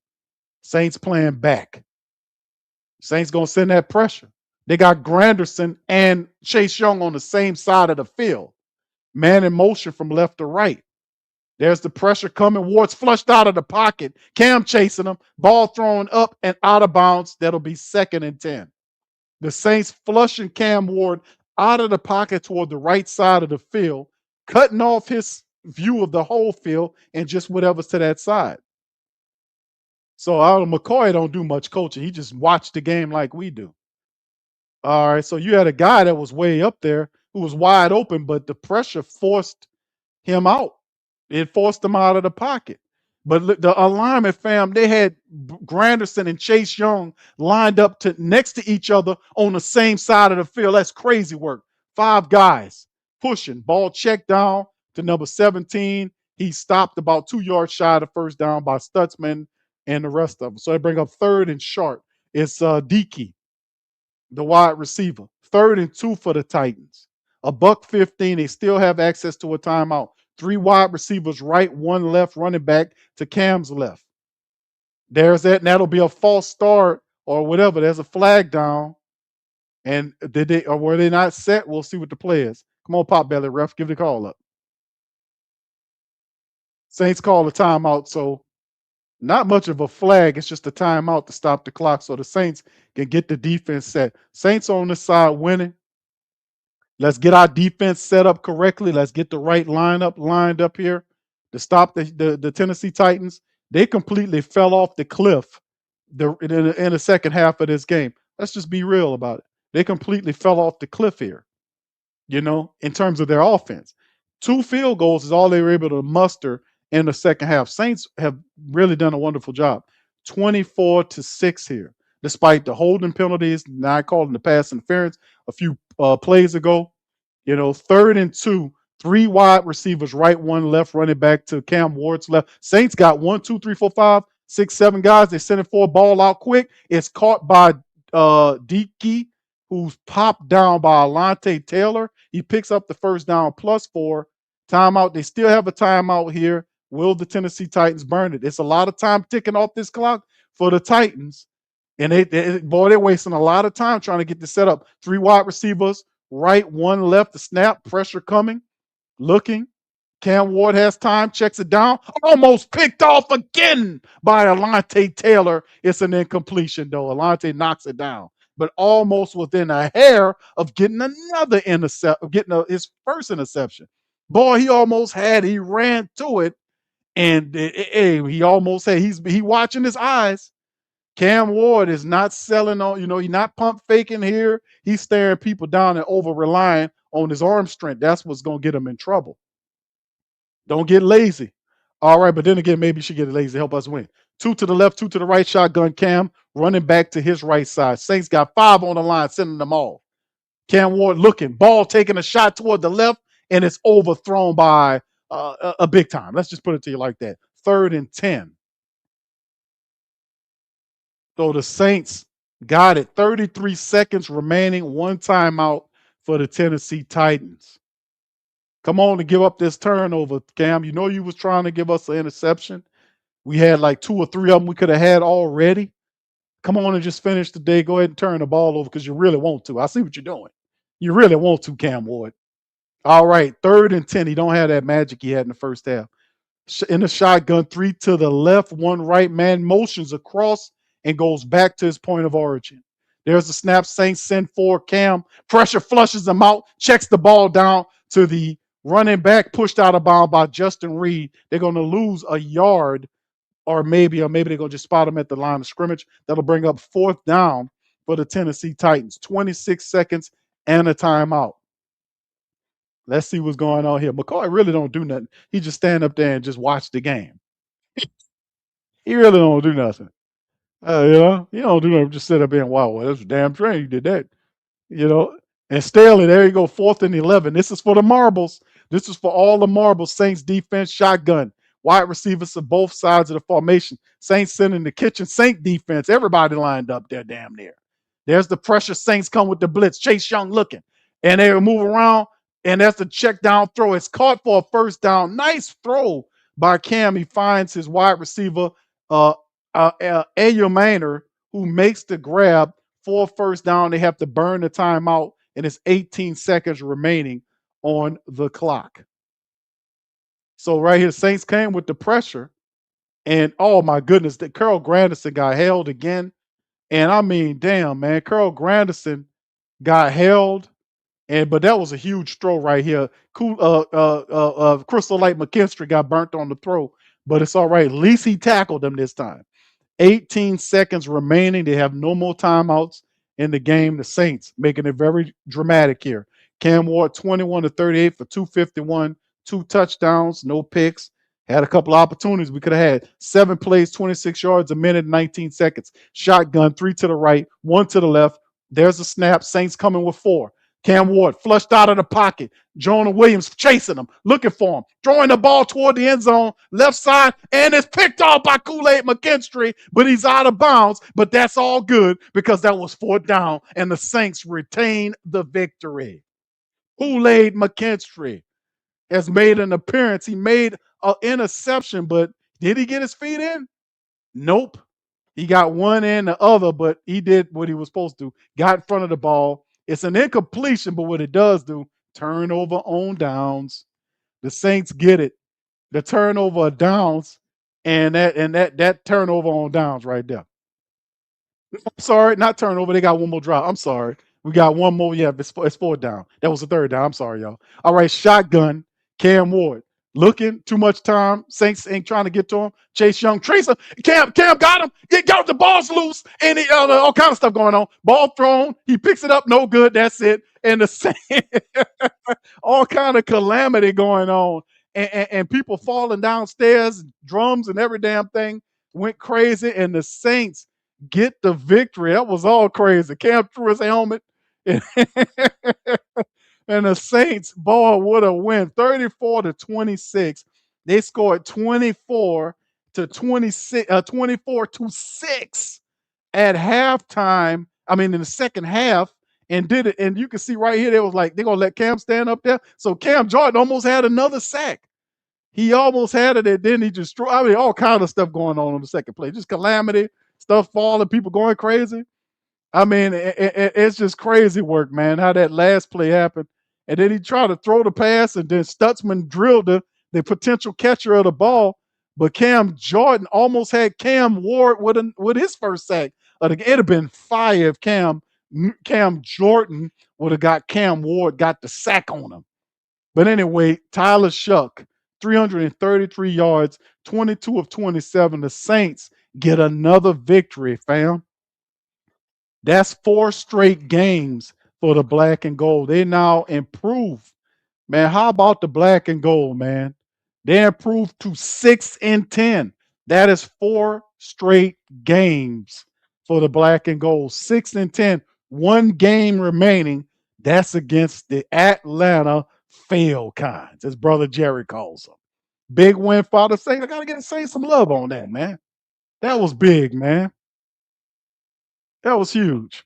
Saints playing back. Saints going to send that pressure. They got Granderson and Chase Young on the same side of the field. Man in motion from left to right. There's the pressure coming. Ward's flushed out of the pocket. Cam chasing him. Ball thrown up and out of bounds. That'll be 2nd and 10. The Saints flushing Cam Ward out of the pocket toward the right side of the field, cutting off his view of the whole field and just whatever's to that side. So McCoy don't do much coaching. He just watched the game like we do. All right, so you had a guy that was way up there who was wide open, but the pressure forced him out. It forced him out of the pocket. But look, the alignment, fam, they had Granderson and Chase Young lined up next to each other on the same side of the field. That's crazy work. 5 guys pushing. Ball checked down to number 17. He stopped about 2 yards shy of the first down by Stutzman and the rest of them. So they bring up 3rd and short. It's Dickey, the wide receiver. 3rd and 2 for the Titans. $1:15. They still have access to a timeout. 3 wide receivers right, 1 left, running back to Cam's left. There's that, and that'll be a false start or whatever. There's a flag down. And were they not set? We'll see what the play is. Come on, Pop Belly, ref, give the call up. Saints call a timeout, so not much of a flag. It's just a timeout to stop the clock so the Saints can get the defense set. Saints on this side winning. Let's get our defense set up correctly. Let's get the right lineup lined up here to stop the Tennessee Titans. They completely fell off the cliff in the second half of this game. Let's just be real about it. They completely fell off the cliff here, in terms of their offense. 2 field goals is all they were able to muster in the second half. Saints have really done a wonderful job. 24-6 here, despite the holding penalties, not calling the pass interference a few plays ago. 3rd and 2, 3 wide receivers, right, 1 left, running back to Cam Ward's left. Saints got 1, 2, 3, 4, 5, 6, 7 guys. They sent it for a ball out quick. It's caught by Dickey, who's popped down by Alontae Taylor. He picks up the first down, +4. Timeout. They still have a timeout here. Will the Tennessee Titans burn it? It's a lot of time ticking off this clock for the Titans. And they're wasting a lot of time trying to get this set up. 3 wide receivers, right, 1 left, the snap, pressure coming, looking. Cam Ward has time, checks it down, almost picked off again by Alontae Taylor. It's an incompletion, though. Alontae knocks it down, but almost within a hair of getting another his first interception. Boy, he ran to it, and he almost had, he watching his eyes. Cam Ward is not selling on, he's not pump faking here. He's staring people down and over relying on his arm strength. That's what's going to get him in trouble. Don't get lazy. All right, but then again, maybe you should get lazy to help us win. 2 to the left, 2 to the right, shotgun Cam, running back to his right side. Saints got 5 on the line, sending them all. Cam Ward looking, ball taking a shot toward the left, and it's overthrown by a big time. Let's just put it to you like that. 3rd and 10. So the Saints got it. 33 seconds remaining, one timeout for the Tennessee Titans. Come on to give up this turnover, Cam. You know you was trying to give us an interception. We had like 2 or 3 of them we could have had already. Come on and just finish the day. Go ahead and turn the ball over because you really want to. I see what you're doing. You really want to, Cam Ward. All right, 3rd and 10. He don't have that magic he had in the first half. In the shotgun, 3 to the left, 1 right. Man motions across and goes back to his point of origin. There's the snap. Saints send for Cam. Pressure flushes him out. Checks the ball down to the running back. Pushed out of bounds by Justin Reed. They're going to lose a yard, or maybe they're going to just spot him at the line of scrimmage. That'll bring up 4th down for the Tennessee Titans. 26 seconds and a timeout. Let's see what's going on here. McCoy really don't do nothing. He just stand up there and just watch the game. He really don't do nothing. He don't do nothing. Just sit up there and wow, well, that's a damn shame you did that. And Staley, there you go, 4th and 11. This is for the marbles. This is for all the marbles. Saints defense, shotgun. Wide receivers of both sides of the formation. Saints sending the kitchen Saint defense. Everybody lined up there damn near. There's the pressure. Saints come with the blitz. Chase Young looking. And they move around. And that's the check down throw. It's caught for a 1st down. Nice throw by Cam. He finds his wide receiver, Manor, who makes the grab for 1st down. They have to burn the timeout, and it's 18 seconds remaining on the clock. So right here, Saints came with the pressure, and oh my goodness, that Carl Granderson got held again. And I mean, damn, man, Carl Granderson got held. But that was a huge throw right here. Crystal Light McKinstry got burnt on the throw, but it's all right. At least he tackled him this time. 18 seconds remaining. They have no more timeouts in the game. The Saints making it very dramatic here. Cam Ward 21 to 38 for 251, 2 touchdowns, no picks. Had a couple of opportunities. We could have had 7 plays, 26 yards, a minute, 19 seconds. Shotgun, 3 to the right, 1 to the left. There's a snap. Saints coming with 4. Cam Ward flushed out of the pocket. Jonah Williams chasing him, looking for him, throwing the ball toward the end zone, left side, and it's picked off by Kool-Aid McKinstry, but he's out of bounds. But that's all good because that was 4th down, and the Saints retain the victory. Kool-Aid McKinstry has made an appearance. He made an interception, but did he get his feet in? Nope. He got one and the other, but he did what he was supposed to. Got in front of the ball. It's an incompletion, but what it does do, turnover on downs. The Saints get it. The turnover of downs, and that turnover on downs right there. I'm sorry, not turnover. They got one more drop. I'm sorry. We got one more. Yeah, it's 4th down. That was the 3rd down. I'm sorry, y'all. All right, shotgun. Cam Ward looking, too much time. Saints ain't trying to get to him. Chase Young, Tracer. Cam got him. He got the ball's loose, and all kind of stuff going on. Ball thrown. He picks it up. No good. That's it. And the Saints, all kind of calamity going on, and people falling downstairs, drums and every damn thing went crazy, and the Saints get the victory. That was all crazy. Cam threw his helmet. And the Saints ball would have win 34 to 26. They scored 24 to 26, 24 to 6 at halftime. I mean, in the second half, and did it. And you can see right here, they was like, they're gonna let Cam stand up there. So Cam Jordan almost had another sack. He almost had it, and then he just threw. I mean, all kind of stuff going on the second play. Just calamity, stuff falling, people going crazy. I mean, it's just crazy work, man, how that last play happened. And then he tried to throw the pass, and then Stutzman drilled the potential catcher of the ball. But Cam Jordan almost had Cam Ward with his first sack. It'd have been fire if Cam Jordan would have got Cam Ward, got the sack on him. But anyway, Tyler Shuck, 333 yards, 22 of 27. The Saints get another victory, fam. That's 4 straight games for the black and gold. They now improve. Man, how about the black and gold, man? They improved to 6-10. That is 4 straight games for the black and gold. 6-10. 1 game remaining. That's against the Atlanta Falcons, as brother Jerry calls them. Big win for the Saints. I gotta get the Saints some love on that, man. That was big, man. That was huge.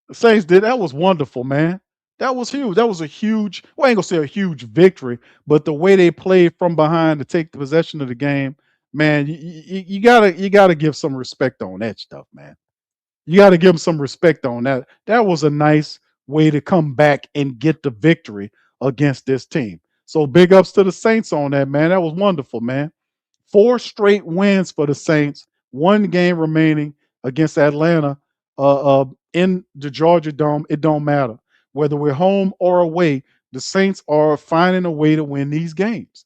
The Saints did that was wonderful, man. That was huge. That was a huge, well, I ain't gonna say a huge victory, but the way they played from behind to take the possession of the game, man, you gotta give some respect on that stuff, man. You got to give them some respect on that. That was a nice way to come back and get the victory against this team. So big ups to the Saints on that, man. That was wonderful, man. 4 straight wins for the Saints. One game remaining against Atlanta in the Georgia Dome. It don't matter whether we're home or away. The Saints are finding a way to win these games.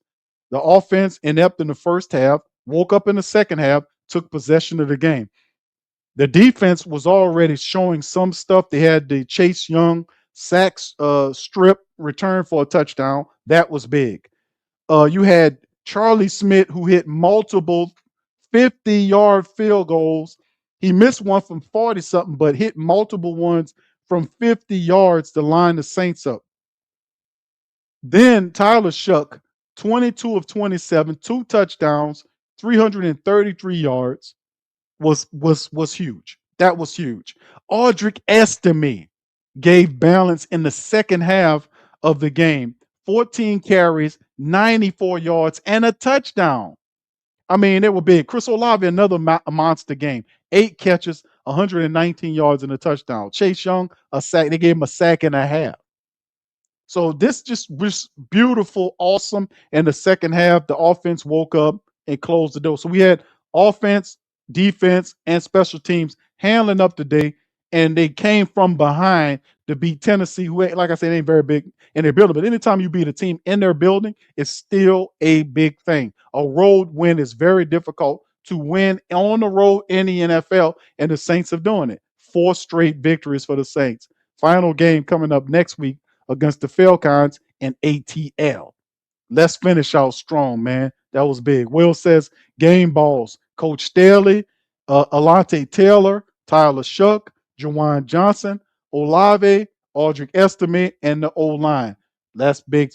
The offense inept in the first half, woke up in the second half, took possession of the game. The defense was already showing some stuff. They had the Chase Young sacks strip return for a touchdown. That was big. You had Charlie Smith, who hit multiple 50-yard field goals. He missed one from 40 something, but hit multiple ones from 50 yards to line the Saints up. Then Tyler Shuck, 22 of 27, 2 touchdowns, 333 yards. Was huge. That was huge. Audric Estime gave balance in the second half of the game. 14 carries, 94 yards, and a touchdown. I mean, they were big. Chris Olave, another monster game. 8 catches, 119 yards, and a touchdown. Chase Young, a sack. They gave him a sack and a half. So this just was beautiful, awesome. In the second half, the offense woke up and closed the door. So we had offense, defense, and special teams handling up today, and they came from behind to beat Tennessee, who, like I said, ain't very big in their building. But anytime you beat a team in their building, it's still a big thing. A road win is very difficult to win on the road in the NFL, and the Saints have done it. 4 straight victories for the Saints. Final game coming up next week against the Falcons in ATL. Let's finish out strong, man. That was big. Will says game balls. Coach Staley, Alante Taylor, Tyler Shuck, Jawan Johnson, Olave, Audric Estime, and the O-line. That's big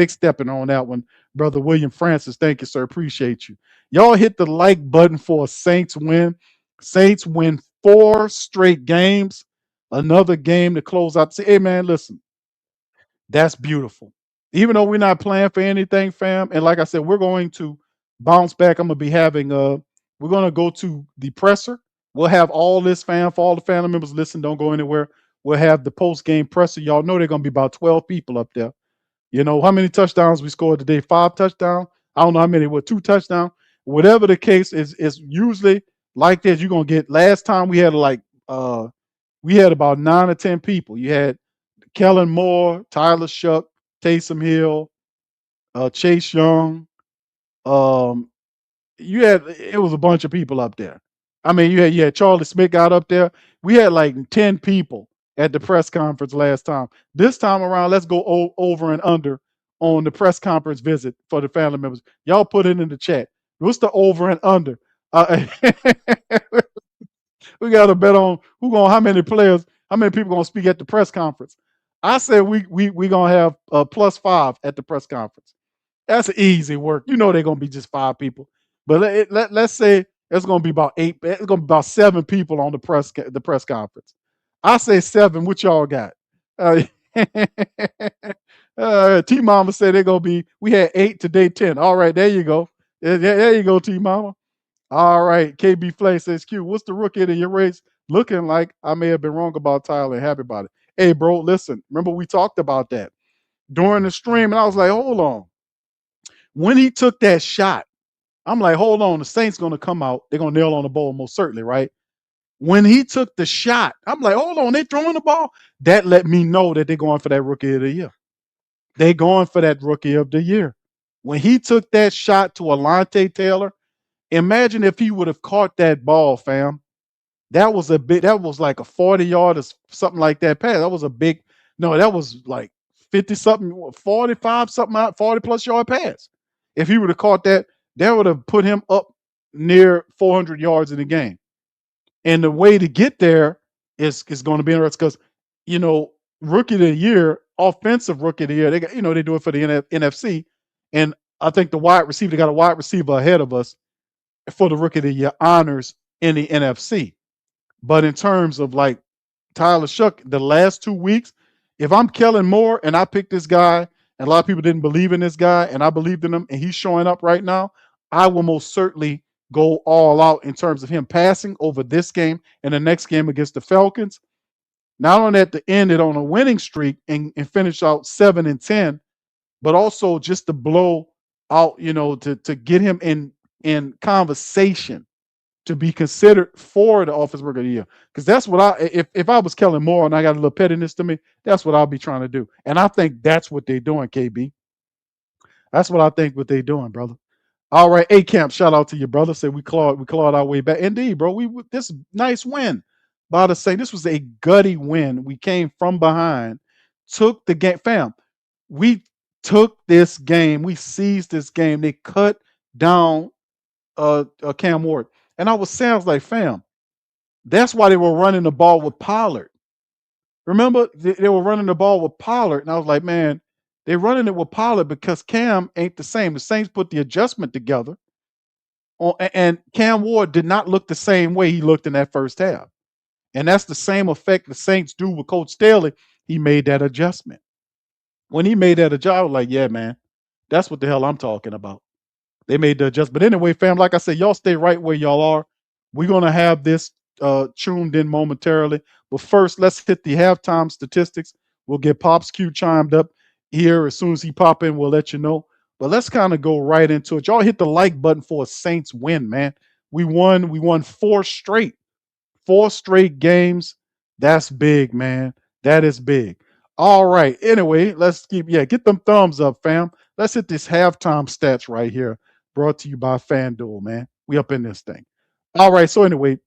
stepping on that one, brother William Francis. Thank you, sir. Appreciate you. Y'all hit the like button for a Saints win. Saints win 4 straight games. Another game to close out. Say, hey man, listen, that's beautiful. Even though we're not playing for anything, fam, and like I said, we're going to bounce back. I'm gonna be having we're gonna go to the presser. We'll have all this fam for all the family members. Listen, don't go anywhere. We'll have the post game presser. Y'all know they're gonna be about 12 people up there. You know how many touchdowns we scored today? 5 touchdowns. I don't know how many. 2 touchdowns. Whatever the case is usually like this. You're gonna get. Last time we had we had about 9 or 10 people. You had Kellen Moore, Tyler Shuck, Taysom Hill, Chase Young. It was a bunch of people up there. I mean, you had Charlie Smith got up there. We had like 10 people at the press conference last time. This time around, let's go over and under on the press conference visit for the family members. Y'all put it in the chat. What's the over and under? We got to bet on how many people gonna speak at the press conference. I said we gonna have +5 at the press conference. That's easy work. You know they're gonna be just 5 people, but let's say it's gonna be about 8. It's gonna be about 7 people on the press conference. I say 7. What y'all got? T Mama said they're gonna be. We had 8 today, 10. All right, there you go. There you go, T Mama. All right, KB Flay says, Q, what's the rookie of your race looking like? I may have been wrong about Tyler and happy about it. Hey, bro, listen, remember we talked about that during the stream, and I was like, hold on. When he took that shot, I'm like, hold on, the Saints going to come out. They're going to nail on the ball most certainly, right? When he took the shot, I'm like, hold on, they throwing the ball? That let me know that they're going for that rookie of the year. They going for that rookie of the year. When he took that shot to Alante Taylor, imagine if he would have caught that ball, fam. That was like a 40-yard or something like that pass. That was a big, no, that was like 50 something, 45 something out, 40+ yard pass. If he would have caught that, that would have put him up near 400 yards in the game. And the way to get there is going to be interesting because, you know, rookie of the year, offensive rookie of the year. They got, they do it for the NFC, and I think the wide receiver, they got a wide receiver ahead of us for the rookie of the year honors in the NFC. But in terms of like Tyler Shuck, the last 2 weeks, if I'm Kellen Moore and I picked this guy, and a lot of people didn't believe in this guy, and I believed in him, and he's showing up right now, I will most certainly go all out in terms of him passing over this game and the next game against the Falcons. Not only at the end it on a winning streak and finish out 7-10, but also just to blow out, to get him in conversation to be considered for the offensive rookie of the year. Because that's what if I was Kellen Moore and I got a little pettiness to me, that's what I'll be trying to do. And I think that's what they're doing, KB. That's what I think what they're doing, brother. All right, A Camp, shout out to your brother. Say we clawed our way back. Indeed, bro. This nice win by the Saints. This was a gutty win. We came from behind, took the game, fam. We took this game. We seized this game. They cut down Cam Ward. And I was saying, I was like, fam, that's why they were running the ball with Pollard. Remember, they were running the ball with Pollard. And I was like, man, they're running it with Pollard because Cam ain't the same. The Saints put the adjustment together. And Cam Ward did not look the same way he looked in that first half. And that's the same effect the Saints do with Coach Staley. He made that adjustment. When he made that adjustment, I was like, yeah, man, that's what the hell I'm talking about. They made the adjustment. But anyway, fam, like I said, y'all stay right where y'all are. We're going to have this tuned in momentarily. But first, let's hit the halftime statistics. We'll get Pops Q chimed up here. As soon as he pop in, we'll let you know. But let's kind of go right into it. Y'all hit the like button for a Saints win, man. We won 4 straight games. That's big, man. That is big. All right. Anyway, get them thumbs up, fam. Let's hit this halftime stats right here. Brought to you by FanDuel, man. We up in this thing. All right. So anyway,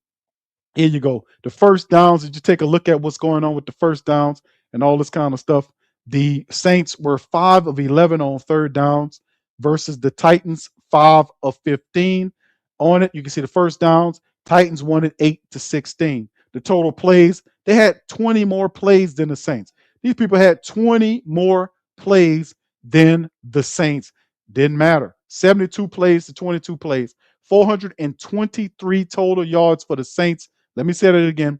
here you go. The first downs. Did you take a look at what's going on with the first downs and all this kind of stuff? The Saints were 5 of 11 on third downs versus the Titans 5 of 15 on it. You can see the first downs. Titans won it 8-16. The total plays, they had 20 more plays than the Saints. These people had 20 more plays than the Saints. Didn't matter. 72 plays to 22 plays. 423 total yards for the Saints. Let me say that again.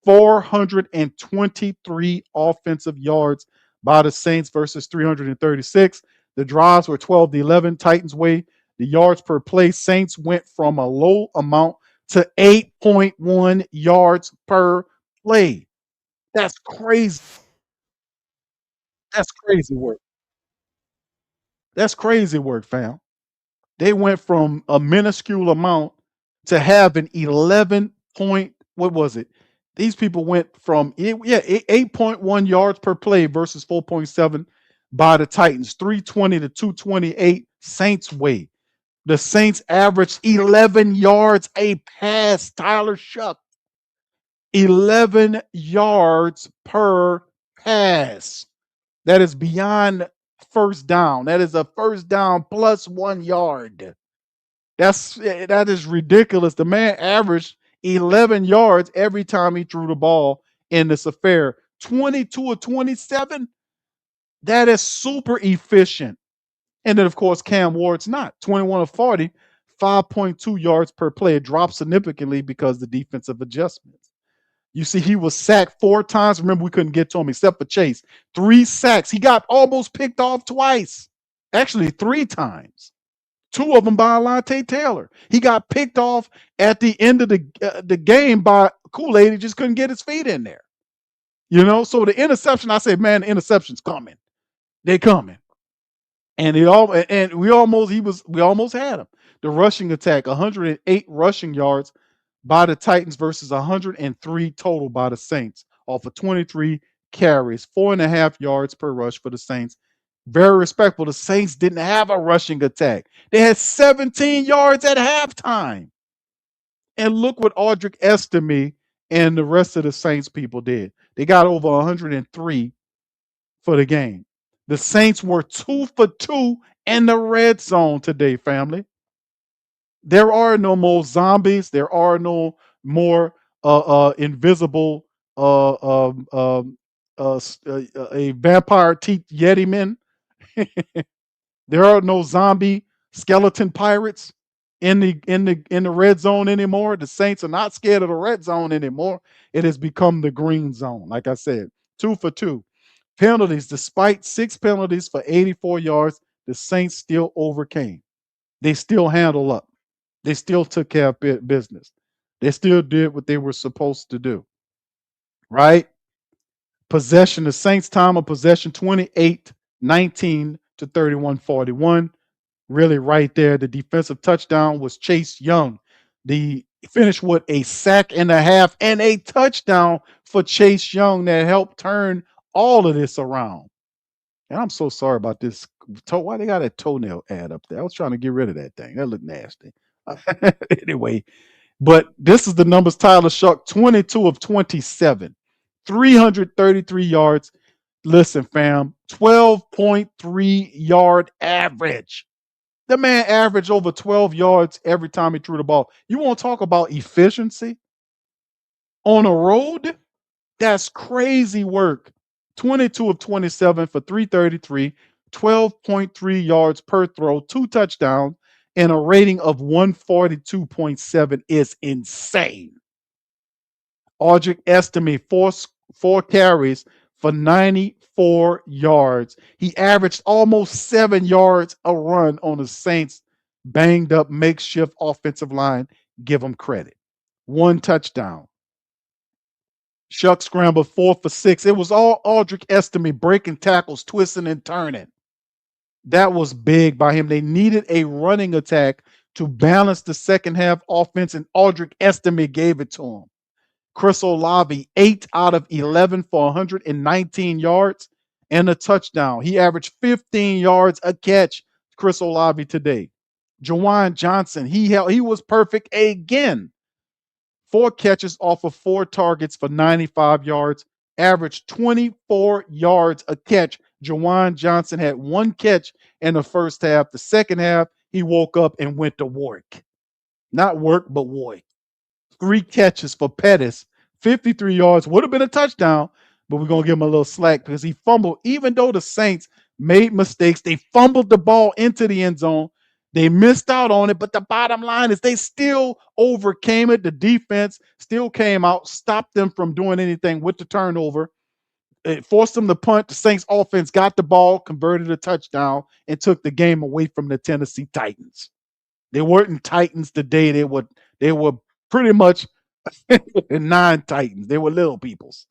423 offensive yards by the Saints versus 336. The drives were 12-11 Titans way. The yards per play, Saints went from a low amount to 8.1 yards per play. That's crazy. That's crazy work. That's crazy work, fam. They went from a minuscule amount to having 11 point, what was it? These people went from 8.1 yards per play versus 4.7 by the Titans, 320 to 228 Saints way. The Saints averaged 11 yards a pass. Tyler Shuck, 11 yards per pass. That is beyond first down. That is a first down plus 1 yard. That is ridiculous. The man averaged 11 yards every time he threw the ball in this affair. 22 or 27. That is super efficient. And then, of course, Cam Ward's not. 21 of 40, 5.2 yards per play. It dropped significantly because of the defensive adjustments. You see, he was sacked 4 times. Remember, we couldn't get to him except for Chase. 3 sacks. He got almost picked off twice. Actually, 3 times. 2 of them by Alontae Taylor. He got picked off at the end of the game by Kool-Aid. He just couldn't get his feet in there. So the interception, I said, man, the interception's coming. They're coming. And we almost had him. The rushing attack, 108 rushing yards by the Titans versus 103 total by the Saints off of 23 carries, 4.5 yards per rush for the Saints. Very respectful. The Saints didn't have a rushing attack. They had 17 yards at halftime. And look what Audric Estime and the rest of the Saints people did. They got over 103 for the game. The Saints were 2 for 2 in the red zone today, family. There are no more zombies. There are no more invisible a vampire teeth Yeti men. There are no zombie skeleton pirates in the red zone anymore. The Saints are not scared of the red zone anymore. It has become the green zone. Like I said, 2 for 2. Penalties, despite 6 penalties for 84 yards, the Saints still overcame. They still handled up. They still took care of business. They still did what they were supposed to do. Right? Possession, the Saints' time of possession 28-19 to 31-41. Really, right there. The defensive touchdown was Chase Young. The finish with a sack and a half and a touchdown for Chase Young that helped turn all of this around. And I'm so sorry about this. Why they got a toenail ad up there? I was trying to get rid of that thing. That looked nasty. Anyway, but this is the numbers. Tyler Shuck, 22 of 27, 333 yards. Listen, fam, 12.3 yard average. The man averaged over 12 yards every time he threw the ball. You want to talk about efficiency on a road? That's crazy work. 22 of 27 for 333, 12.3 yards per throw, 2 touchdowns, and a rating of 142.7 is insane. Audric Estime, four carries for 94 yards. He averaged almost 7 yards a run on the Saints' banged up makeshift offensive line. Give him credit. 1 touchdown. Shuck scrambled 4 for 6. It was all Audric Estime breaking tackles, twisting and turning. That was big by him. They needed a running attack to balance the second half offense, and Audric Estime gave it to him. Chris Olave, 8 out of 11 for 119 yards and a touchdown. He averaged 15 yards a catch, Chris Olave today. Juwan Johnson, he was perfect again. 4 catches off of 4 targets for 95 yards, averaged 24 yards a catch. Juwan Johnson had 1 catch in the first half. The second half, he woke up and went to work. Not work, but work. 3 catches for Pettis, 53 yards, would have been a touchdown, but we're going to give him a little slack because he fumbled. Even though the Saints made mistakes, they fumbled the ball into the end zone. They missed out on it, but the bottom line is they still overcame it. The defense still came out, stopped them from doing anything with the turnover. It forced them to punt. The Saints offense got the ball, converted a touchdown, and took the game away from the Tennessee Titans. They weren't Titans today. They were pretty much 9 Titans. They were little peoples.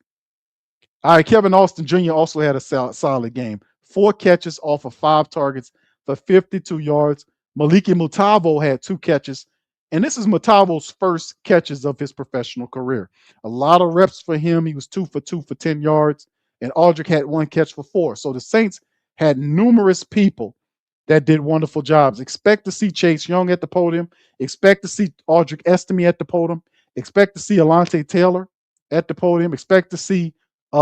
All right, Kevin Austin Jr. also had a solid game. 4 catches off of 5 targets for 52 yards. Maliki Mutavo had 2 catches, and this is Mutavo's first catches of his professional career. A lot of reps for him. He was 2 for 2 for 10 yards, and Audric had 1 catch for 4. So the Saints had numerous people that did wonderful jobs. Expect to see Chase Young at the podium. Expect to see Audric Estime at the podium. Expect to see Alontae Taylor at the podium. Expect to see maybe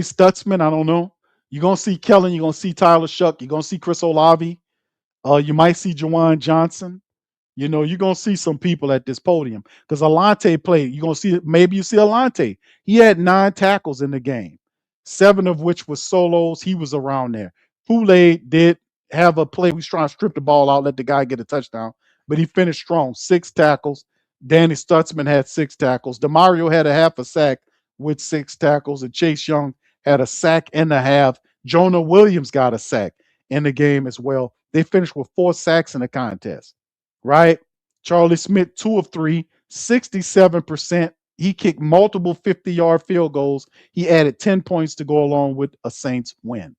Stutzman. I don't know. You're gonna see Kellen. You're gonna see Tyler Shuck. You're gonna see Chris Olave. You might see Juwan Johnson. You're gonna see some people at this podium because Alontae played. You're gonna see maybe you see Alontae. He had 9 tackles in the game, 7 of which was solos. He was around there. Kool-Aid did have a play. He was trying to strip the ball out, let the guy get a touchdown, but he finished strong. 6 tackles. Danny Stutzman had 6 tackles. DeMario had a half a sack with 6 tackles, and Chase Young had a sack and a half. Jonah Williams got a sack in the game as well. They finished with 4 sacks in the contest, right? Charlie Smith, 2 of 3, 67%. He kicked multiple 50-yard field goals. He added 10 points to go along with a Saints win.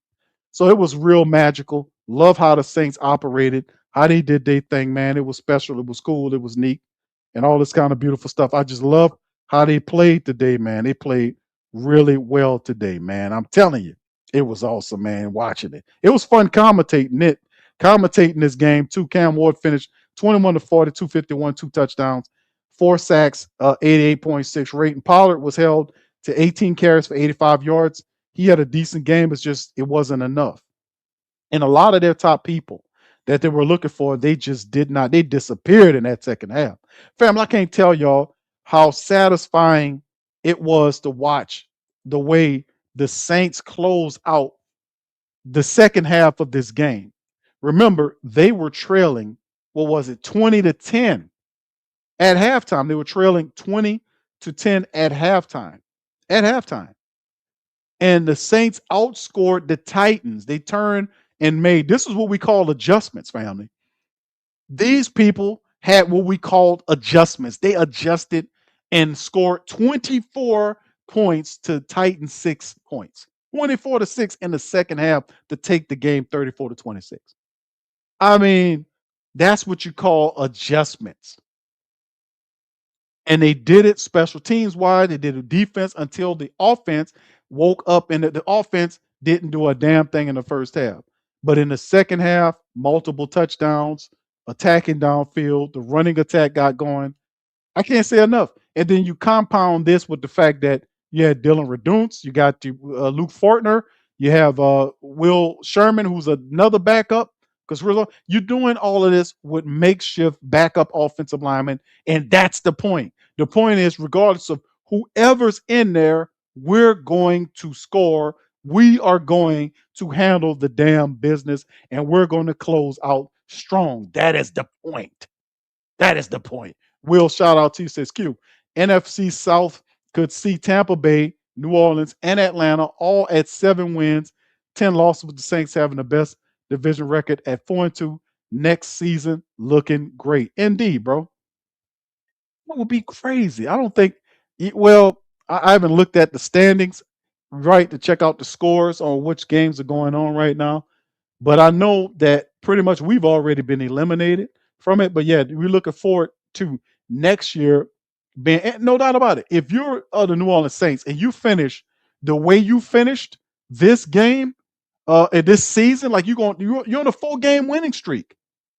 So it was real magical. Love how the Saints operated, how they did their thing, man. It was special. It was cool. It was neat, and all this kind of beautiful stuff. I just love how they played today, man. They played really well today, man. I'm telling you, it was awesome, man, watching it. It was fun commentating this game, too. Cam Ward finished 21 to 40, 251, 2 touchdowns, 4 sacks, 88.6 rating. Pollard was held to 18 carries for 85 yards. He had a decent game. It's just it wasn't enough. And a lot of their top people that they were looking for, they just did not. They disappeared in that second half. Family, I can't tell y'all how satisfying it was to watch the way the Saints close out the second half of this game. Remember, they were trailing, what was it, 20-10 at halftime. They were trailing 20-10 at halftime. At halftime. And the Saints outscored the Titans. They turned and made this is what we call adjustments, family. These people had what we called adjustments. They adjusted and scored 24 points to Titans 6 points. 24-6 in the second half to take the game 34-26. I mean, that's what you call adjustments. And they did it special teams wide. They did it defense until the offense woke up, and the offense didn't do a damn thing in the first half. But in the second half, multiple touchdowns, attacking downfield, the running attack got going. I can't say enough. And then you compound this with the fact that you had Dylan Reduce, you got Luke Fortner, you have Will Sherman, who's another backup. Because you're doing all of this with makeshift backup offensive linemen, and that's the point. The point is, regardless of whoever's in there, we're going to score. We are going to handle the damn business, and we're going to close out strong. That is the point. That is the point. Will, shout out to you, says Q. NFC South could see Tampa Bay, New Orleans, and Atlanta all at 7 wins, 10 losses, with the Saints having the best division record at 4-2 next season, looking great. Indeed, bro. That would be crazy. I don't think, well, I haven't looked at the standings, right, to check out the scores on which games are going on right now. But I know that pretty much we've already been eliminated from it. But yeah, we're looking forward to next year being, no doubt about it. If you're the New Orleans Saints and you finish the way you finished this game, in this season, like you're on a 4-game winning streak.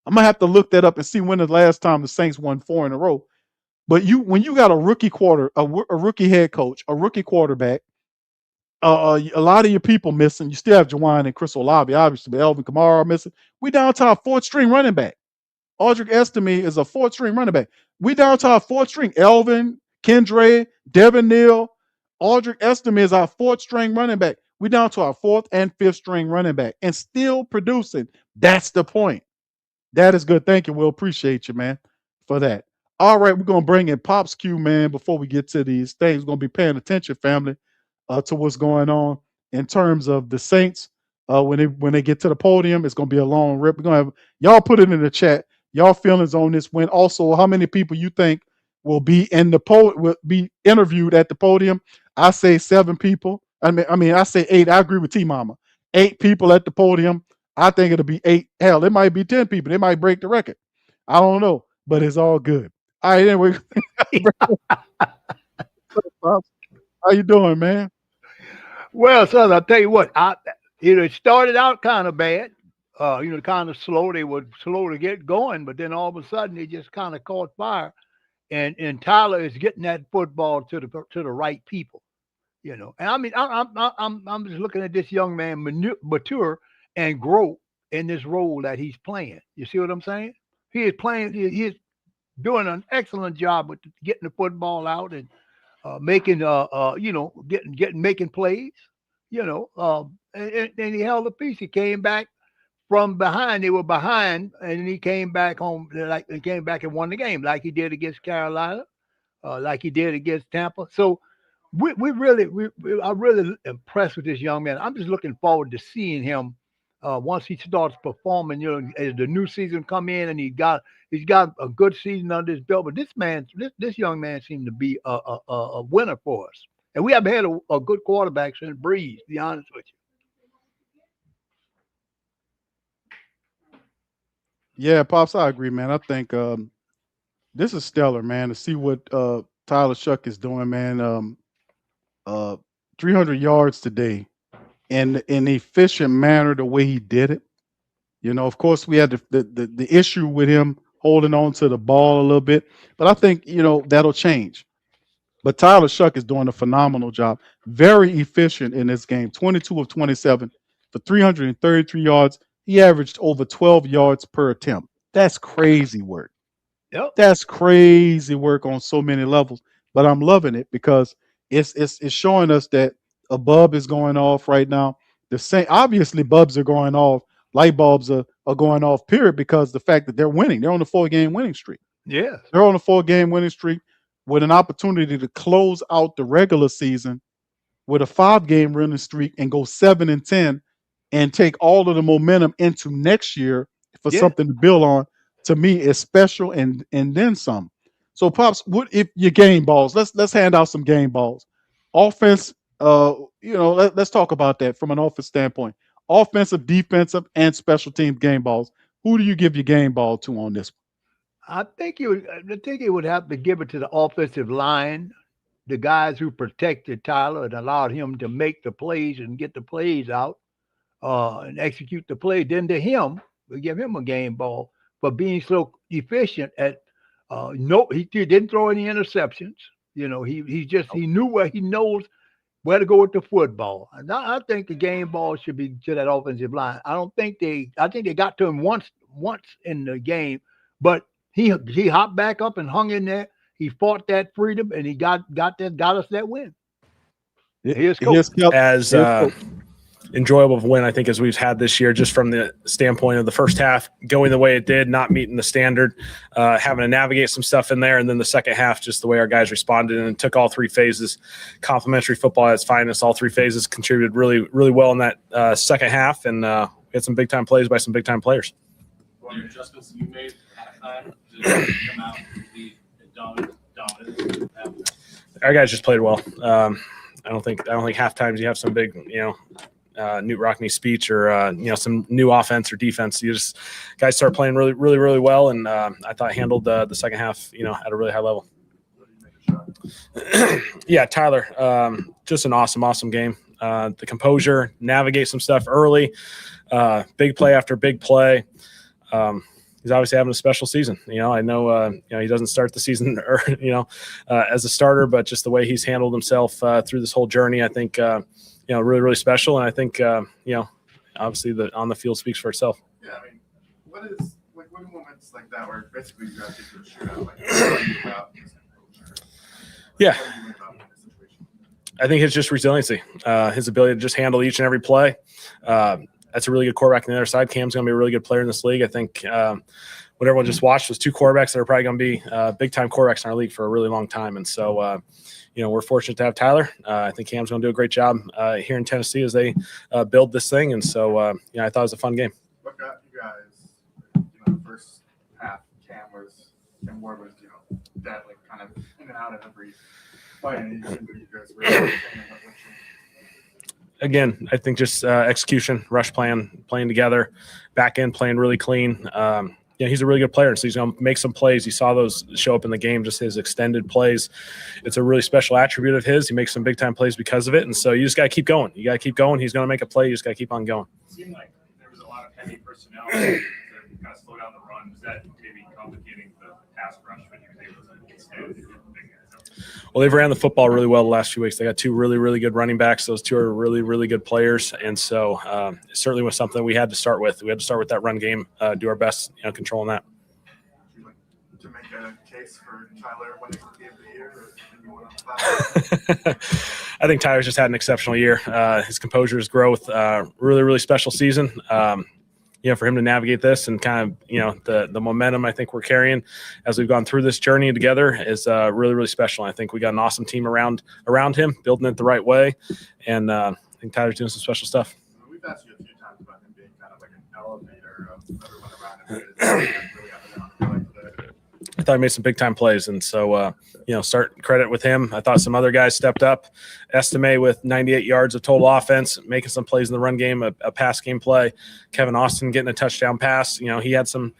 I'm gonna have to look that up and see when the last time the Saints won 4 in a row. But when you got a rookie a rookie head coach, a rookie quarterback, a lot of your people missing. You still have Jawan and Chris Olave, obviously, but Elvin Kamara are missing. We down to our 4th string running back. Audric Estime is a 4th string running back. We down to our 4th string. Elvin, Kendre, Devin Neal, Audric Estime is our 4th string running back. We down to our 4th and 5th string running back and still producing. That's the point. That is good. Thank you. We'll appreciate you, man, for that. All right, we're going to bring in Pops Q, man, before we get to these things. We're going to be paying attention, family, to what's going on in terms of the Saints. When they get to the podium, it's going to be a long rip. We're going to have y'all put it in the chat. Y'all feelings on this win. Also, how many people you think will be will be interviewed at the podium? I say 7 people. I say 8. I agree with T Mama. 8 people at the podium. I think it'll be 8. Hell, it might be 10 people. They might break the record. I don't know, but it's all good. All right, anyway. How you doing, man?
Well, son, I'll tell you what. It started out kind of bad. Kind of slow. They were slow to get going, but then all of a sudden they just kind of caught fire. And Tyler is getting that football to the right people. And I mean, I'm just looking at this young man mature and grow in this role that he's playing. You see what I'm saying? He is playing. He's doing an excellent job with getting the football out and making making plays. And he held the piece. He came back from behind. They were behind, and he came back home. He came back and won the game, like he did against Carolina, like he did against Tampa. So I'm really impressed with this young man. I'm just looking forward to seeing him once he starts performing. As the new season come in, and he's got a good season under his belt. But this young man seemed to be a winner for us. And we haven't had a good quarterback since Breeze, to be honest with you.
Yeah, Pops, I agree, man. I think this is stellar, man, to see what Tyler Shuck is doing, man. 300 yards today in an efficient manner, the way he did it. Of course, we had the issue with him holding on to the ball a little bit, but I think, that'll change. But Tyler Shuck is doing a phenomenal job. Very efficient in this game. 22 of 27 for 333 yards. He averaged over 12 yards per attempt. That's crazy work.
Yep.
That's crazy work on so many levels. But I'm loving it because it's showing us that a bulb is going off right now. The same, obviously, bulbs are going off. Light bulbs are going off. Period, because the fact that they're winning, they're on a 4-game winning streak.
Yes.
They're on a 4-game winning streak with an opportunity to close out the regular season with a 5-game winning streak and go 7-10 and take all of the momentum into next year for something to build on. To me, is special and then some. So, Pops, what if your game balls? Let's hand out some game balls. Offense, let's talk about that from an offense standpoint. Offensive, defensive, and special teams game balls. Who do you give your game ball to on this one?
I think it would have to give it to the offensive line, the guys who protected Tyler and allowed him to make the plays and get the plays out and execute the play. Then to him, we give him a game ball for being so efficient at he didn't throw any interceptions. He knew he knows where to go with the football. And I think the game ball should be to that offensive line. I think they got to him once in the game, but he hopped back up and hung in there. He fought that freedom and he got us that win. Here's Coach.
As enjoyable of a win, I think, as we've had this year, just from the standpoint of the first half going the way it did, not meeting the standard, having to navigate some stuff in there, and then the second half, just the way our guys responded and took all 3 phases. Complimentary football at its finest. All 3 phases contributed really, really well in that second half, and we had some big-time plays by some big-time players.
What are your adjustments you made at halftime to come out and be dominant?
Our guys just played well. I don't think half times you have some big, Newt Rockney speech or some new offense or defense. You just guys start playing really, really, really well, and I thought handled the second half, at a really high level. Yeah, Tyler, just an awesome game. The composure, navigate some stuff early, big play after big play. He's obviously having a special season. I know, he doesn't start the season, as a starter, but just the way he's handled himself through this whole journey, I think, really, really special. And I think, obviously the on the field speaks for itself.
Yeah, I mean, what moments like that where basically you guys get to a shootout? Like, what are you about this approach?
Yeah. I think it's just resiliency, his ability to just handle each and every play. That's a really good quarterback on the other side. Cam's going to be a really good player in this league. I think what everyone just watched was 2 quarterbacks that are probably going to be big-time quarterbacks in our league for a really long time. And so, we're fortunate to have Tyler. I think Cam's going to do a great job here in Tennessee as they build this thing. And so, I thought it was a fun game.
What got you guys, the first half, Cam Ward was, that like kind of in and out of every fight, and you guys were
Again, I think just execution, rush plan, playing together, back end playing really clean. He's a really good player, so he's going to make some plays. You saw those show up in the game, just his extended plays. It's a really special attribute of his. He makes some big-time plays because of it, and so you just got to keep going. You got to keep going. He's going to make a play. You just got to keep on going.
It seemed like there was a lot of heavy personnel to kind of slow down the run. Was that maybe complicating the pass rush when you were able to extend?
Well, they've ran the football really well the last few weeks. They got 2 really, really good running backs. Those 2 are really, really good players. And so it certainly was something we had to start with. We had to start with that run game, do our best, controlling that.
To make a case for Tyler winning the game of the year, or anyone else?
I think Tyler's just had an exceptional year. His composure, his growth, really, really special season. For him to navigate this and kind of, the momentum I think we're carrying as we've gone through this journey together is really, really special. And I think we got an awesome team around him, building it the right way. And I think Tyler's doing some special stuff.
We've asked you a few times about him being kind of like an elevator of everyone around him.
I thought he made some big-time plays, and so, start credit with him. I thought some other guys stepped up. Estime with 98 yards of total offense, making some plays in the run game, a pass game play. Kevin Austin getting a touchdown pass. He had some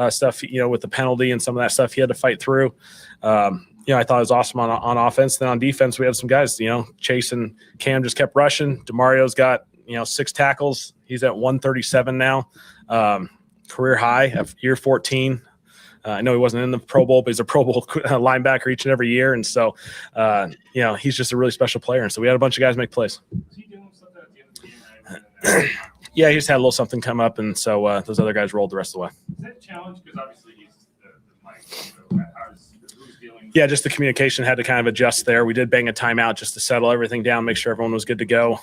stuff, with the penalty and some of that stuff he had to fight through. I thought it was awesome on offense. Then on defense, we had some guys, Chase and Cam just kept rushing. DeMario's got, 6 tackles. He's at 137 now, career high of year 14. I know he wasn't in the Pro Bowl, but he's a Pro Bowl linebacker each and every year. And so, he's just a really special player. And so we had a bunch of guys make plays.
Was he doing something at the end of the game?
Yeah, he just had a little something come up. And so those other guys rolled the rest of the way.
Is that a challenge? Because obviously he's the Mike. Who's dealing
Yeah, just the communication had to kind of adjust there. We did bang a timeout just to settle everything down, make sure everyone was good to go.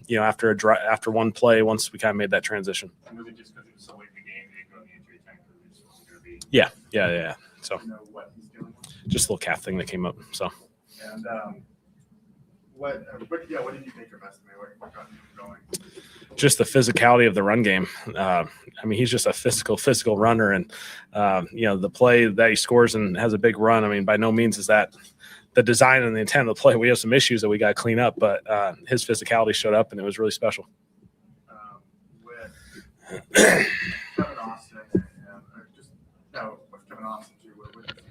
After one play, once we kind of made that transition.
And was it just because it was so late in the game, they didn't go in the injury tank because it just wasn't going to be?
Yeah. So
You know what he's dealing with.
just a little calf thing that came up. So
And what did you think of Estimate? What got him going?
just the physicality of the run game. He's just a physical runner, and the play that he scores and has a big run. I mean, by no means is that the design and the intent of the play. We have some issues that we got to clean up, but his physicality showed up, and it was really special.
With Kevin Austin with Kevin Austin too. What did you think?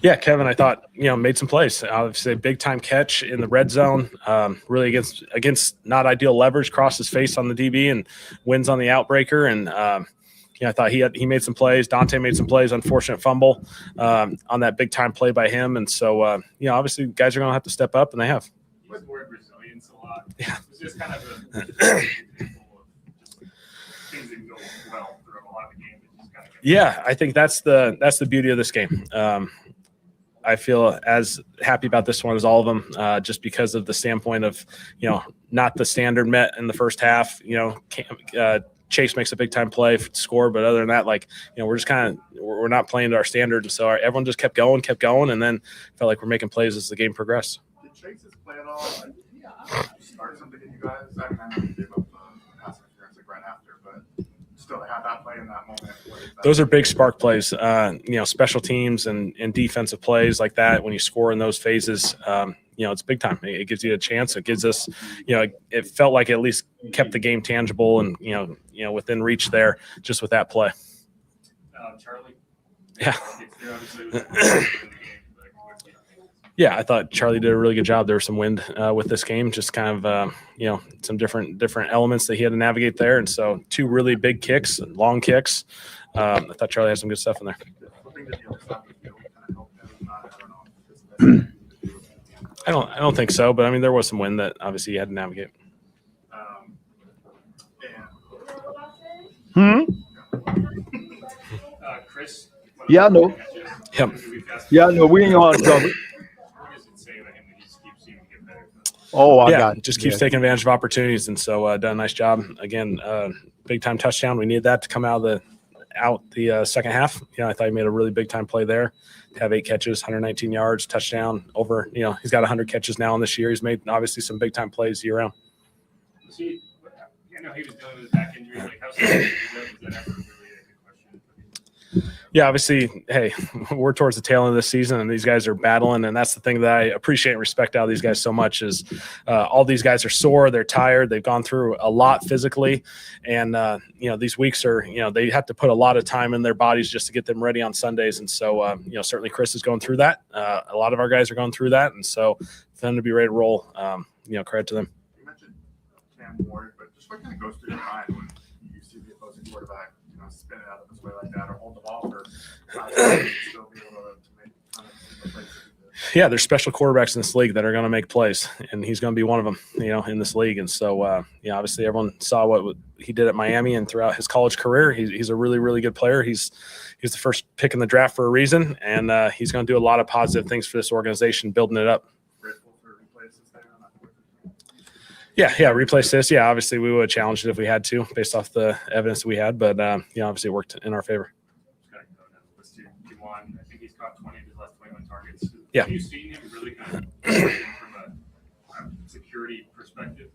Yeah, Kevin, I thought, made some plays. Obviously, a big-time catch in the red zone, really against not ideal leverage, crossed his face on the DB and wins on the outbreaker. And, I thought he made some plays. Dante made some plays, unfortunate fumble on that big-time play by him. And so, obviously, guys are going to have to step up, and they have.
You used the word resilience a lot.
Yeah.
It's just kind of a example of just things that go well through a lot of the game. That just kind of
Yeah, I think that's the beauty of this game. I feel as happy about this one as all of them, just because of the standpoint of, not the standard met in the first half. Chase makes a big time play to score, but other than that, we're just we're not playing to our standard. And so everyone just kept going, and then felt like we're making plays as the game progressed.
Did Chase's play at all start something in you guys? I mean, I know you gave up pass interference right after, but still they had that play in that moment.
Those are big spark plays, special teams and defensive plays like that. When you score in those phases, it's big time. It gives you a chance. It gives us, it felt like it at least kept the game tangible and, within reach there just with that play.
Charlie.
Yeah.
Obviously, was in the game,
Yeah, I thought Charlie did a really good job. There was some wind with this game, just kind of, some different elements that he had to navigate there. And so 2 really big kicks, long kicks. I thought Charlie had some good stuff in there. I don't think so, but I mean, there was some wind that obviously you had to navigate.
Chris.
Yeah, I know.
Yep.
Yeah, I know. We ain't on trouble.
What does it say about him that he just keeps seeming to get better?
Oh, I got it.
Just keeps taking advantage of opportunities, and so done a nice job. Again, big time touchdown. We needed that to come out the second half. I thought he made a really big time play there. Have 8 catches, 119 yards, touchdown. Over, he's got 100 catches now in this year. He's made obviously some big time plays year round.
See, I know he was dealing with his back injury. Like, how serious was that ever really a good question?
Yeah, obviously, hey, we're towards the tail end of this season, and these guys are battling, and that's the thing that I appreciate and respect out of these guys so much is all these guys are sore, they're tired, they've gone through a lot physically, and these weeks are, they have to put a lot of time in their bodies just to get them ready on Sundays, and so certainly Chris is going through that. A lot of our guys are going through that, and so for them to be ready to roll, credit to them.
You mentioned Cam Ward, but just what kind of goes through your mind when you see the opposing quarterback, spin it out of his way like that, or hold the ball for still be able to make kind of plays?
Yeah, there's special quarterbacks in this league that are going to make plays, and he's going to be one of them, in this league. And so, obviously everyone saw what he did at Miami and throughout his college career. He's a really, really good player. He's the first pick in the draft for a reason, and he's going to do a lot of positive things for this organization, building it up. Yeah, replace this. Yeah, obviously we would have challenged it if we had to, based off the evidence that we had. But obviously it worked in our favor.
I think he's caught 20 of his last 21 targets.
Yeah.
Have you seen him really kind of from a security perspective?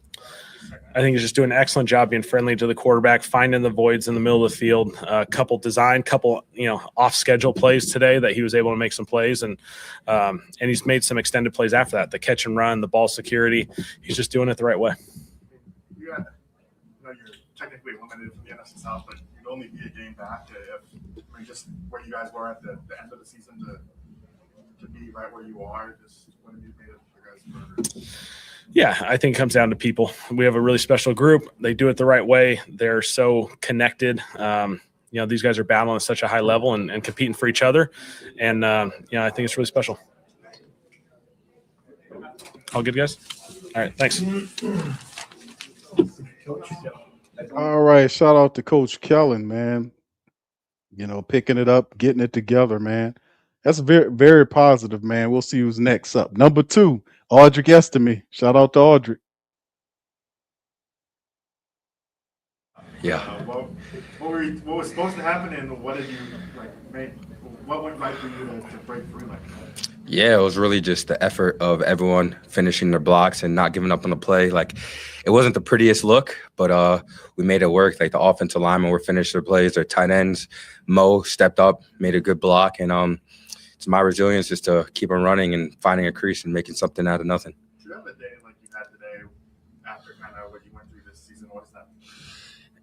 I think he's just doing an excellent job being friendly to the quarterback, finding the voids in the middle of the field. Couple off schedule plays today that he was able to make some plays, and he's made some extended plays after that. The catch and run, the ball security. He's just doing it the right way.
Yeah, you're technically limited from the NFC South, but you'd only be a game back if just where you guys were at the end of the season to be right where you are. Just wouldn't be made it for guys.
Yeah, I think it comes down to people. We have a really special group. They do it the right way. They're so connected. These guys are battling at such a high level and competing for each other. And, I think it's really special. All good, guys? All right, thanks.
All right, shout out to Coach Kellen, man. Picking it up, getting it together, man. That's very, very positive, man. We'll see who's next up. Number 2, Audric Estime. Shout out to Audric.
Yeah.
What was supposed to happen, and what did you make? What went right for you to break through like that?
Yeah, it was really just the effort of everyone finishing their blocks and not giving up on the play. Like, it wasn't the prettiest look, but we made it work. Like, the offensive linemen were finished their plays, their tight ends. Mo stepped up, made a good block, and it's my resilience just to keep on running and finding a crease and making something out of nothing.
Do you have a day like you had today after kind of what you went through this season? What is that?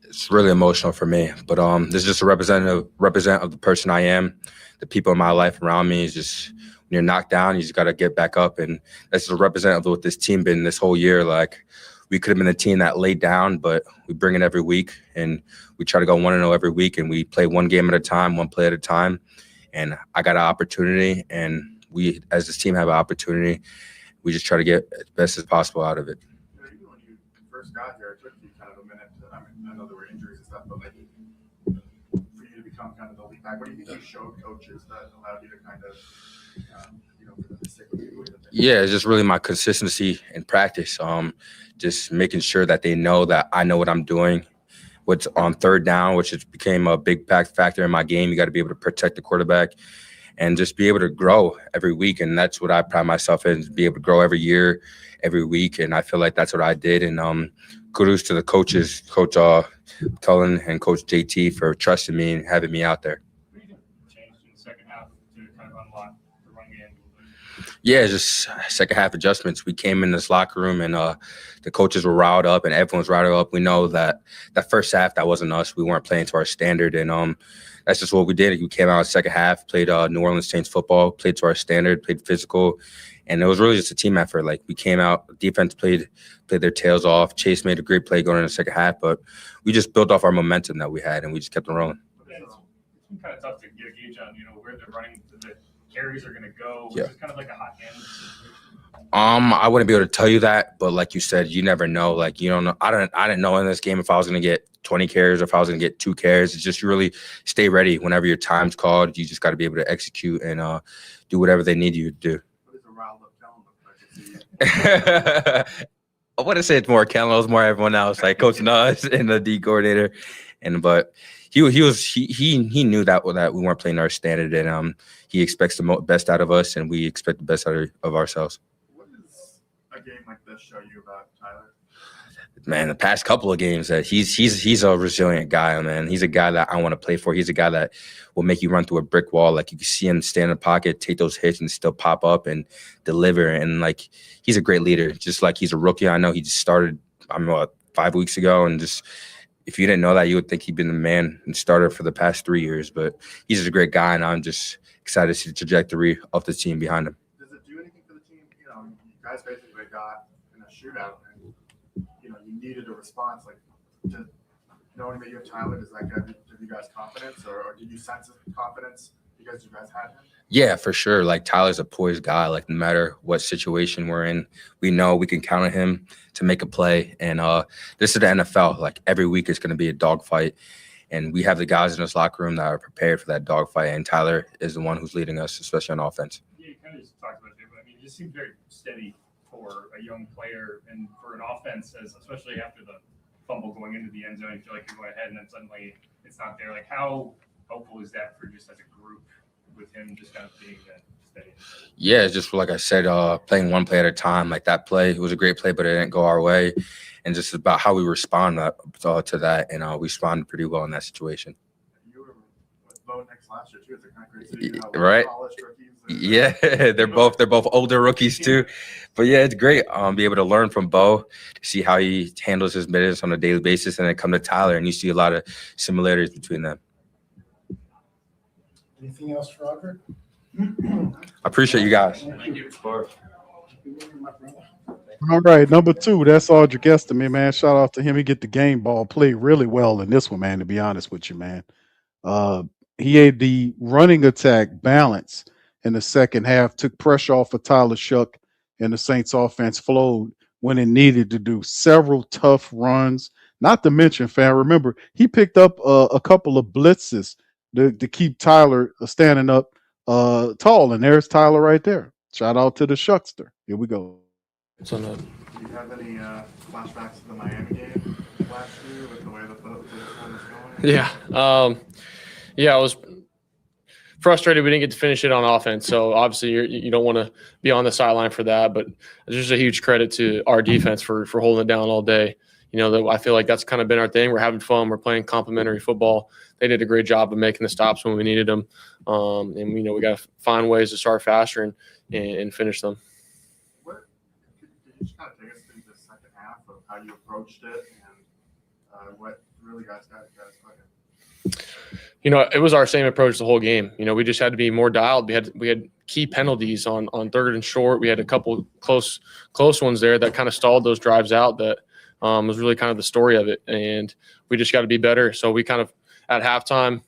It's really emotional for me, but this is just a represent of the person I am. The people in my life around me is just, when you're knocked down, you just got to get back up, and that's just a representative of what this team been this whole year. Like, we could have been the team that laid down, but we bring it every week, and we try to go 1-0 every week, and we play one game at a time, one play at a time. And I got an opportunity, and we, as this team, have an opportunity. We just try to get as best as possible out of it.
Even when you first got here, it took you kind of a minute. I know there were injuries and stuff, but like for you to become kind of the lead back, what do you think you showed coaches that allowed you to kind of, for them to stick with you?
Yeah, it's just really my consistency in practice. Just making sure that they know that I know what I'm doing. What's on third down, which has became a big factor in my game. You got to be able to protect the quarterback and just be able to grow every week. And that's what I pride myself in, be able to grow every year, every week. And I feel like that's what I did. And kudos to the coaches, Coach Cullen and Coach JT, for trusting me and having me out there.
What do you think changed in the second half to kind of unlock the run game a little bit?
Yeah, just second half adjustments. We came in this locker room, and the coaches were riled up, and everyone's riled up. We know that first half, that wasn't us. We weren't playing to our standard, and that's just what we did. We came out in the second half, played New Orleans Saints football, played to our standard, played physical, and it was really just a team effort. Like, we came out, defense played their tails off. Chase made a great play going in the second half, but we just built off our momentum that we had, and we just kept on rolling.
It's been kind of tough to get a gauge on, where they're running, the carries are going to go.
Yeah.
It's kind of like a hot hand.
I wouldn't be able to tell you that, but like you said, you never know. Like, you don't know. I didn't know in this game if I was going to get 20 carries or if I was going to get 2 carries. It's just, you really stay ready whenever your time's called. You just got to be able to execute and do whatever they need you to do.
What does a riled up Kellen look like?
I wouldn't say it's more Kellen. It was more everyone else, like Coach Nas and the D coordinator. But he knew that we weren't playing our standard, and he expects the best out of us, and we expect the best out of ourselves.
What does a game like this show you about Tyler?
Man, the past couple of games, that he's a resilient guy, man. He's a guy that I want to play for. He's a guy that will make you run through a brick wall. Like, you can see him stand in the pocket, take those hits, and still pop up and deliver. And like, he's a great leader. Just like he's a rookie. I know he just started, 5 weeks ago, and just, if you didn't know that, you would think he'd been the man and starter for the past 3 years. But he's just a great guy, and I'm just excited to see the trajectory of the team behind him.
Does it do anything for the team? You guys basically got in a shootout, and you needed a response. Like, knowing that you have Tyler, does that give you guys confidence, or did you sense confidence because you guys had him?
Yeah, for sure. Like, Tyler's a poised guy. Like, no matter what situation we're in, we know we can count on him to make a play. And this is the NFL. Like, every week it's going to be a dogfight. And we have the guys in this locker room that are prepared for that dogfight. And Tyler is the one who's leading us, especially on offense.
Yeah, you kind of just talked about it, but it just seems very steady for a young player and for an offense, especially after the fumble going into the end zone. You feel like you're going ahead, and then suddenly it's not there. Like, how helpful is that for just as a group with him just kind of being that steady?
Yeah, it's just like I said, playing one play at a time. Like, that play, it was a great play, but it didn't go our way. And just about how we respond to that, and we responded pretty well in that situation.
You were with Bo next last year too. It's kind of crazy to see
right? Yeah, they're both older rookies too. But yeah, it's great. Be able to learn from Bo, to see how he handles his business on a daily basis, and then come to Tyler, and you see a lot of similarities between them.
Anything else for Audric?
I appreciate you guys.
Thank you.
All right, number 2, that's Audric Estime, man. Shout out to him. He get the game ball, played really well in this one, man, to be honest with you, man. He had the running attack balance in the second half, took pressure off of Tyler Shuck, and the Saints offense flowed when it needed to do. Several tough runs, not to mention, fam, remember, he picked up a couple of blitzes to keep Tyler standing up tall, and there's Tyler right there. Shout out to the Shuckster. Here we go.
Do you have any flashbacks to the Miami game last year with the way that this one was going?
Yeah. I was frustrated we didn't get to finish it on offense. So obviously you don't want to be on the sideline for that, but it's just a huge credit to our defense for holding it down all day. I feel like that's kind of been our thing. We're having fun. We're playing complimentary football. They did a great job of making the stops when we needed them. And we got to find ways to start faster and finish them.
Could you just kind of take us through the second half of how you approached it and what really got clicking?
It was our same approach the whole game. We just had to be more dialed. We had key penalties on third and short. We had a couple close ones there that kind of stalled those drives out. That was really kind of the story of it, and we just got to be better. So we kind of at halftime,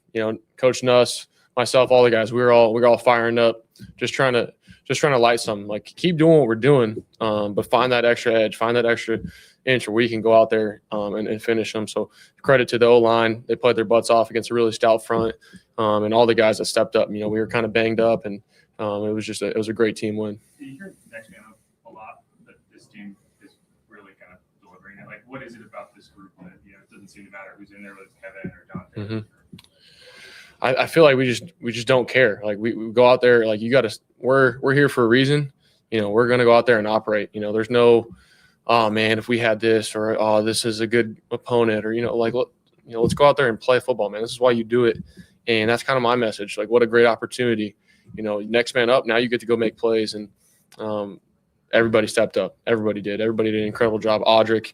Coach Nuss, myself, all the guys, we were all firing up, just trying to light something. Like, keep doing what we're doing, but find that extra edge, find that extra inch where we can go out there and finish them. So credit to the O-line. They played their butts off against a really stout front, and all the guys that stepped up. We were kind of banged up, and it was a great team win.
You hear next man up a lot that this team is really kind of delivering it. Like, what is it about this group that it doesn't seem to matter who's in there, whether it's Kevin or Dante?
Mm-hmm. I feel like we just don't care. Like, we go out there, like, we're here for a reason. We're going to go out there and operate. There's no, oh man, if we had this, or, oh, this is a good opponent, or, let's go out there and play football, man. This is why you do it. And that's kind of my message. Like, what a great opportunity, next man up. Now you get to go make plays. And everybody stepped up. Everybody did. Everybody did an incredible job. Audric,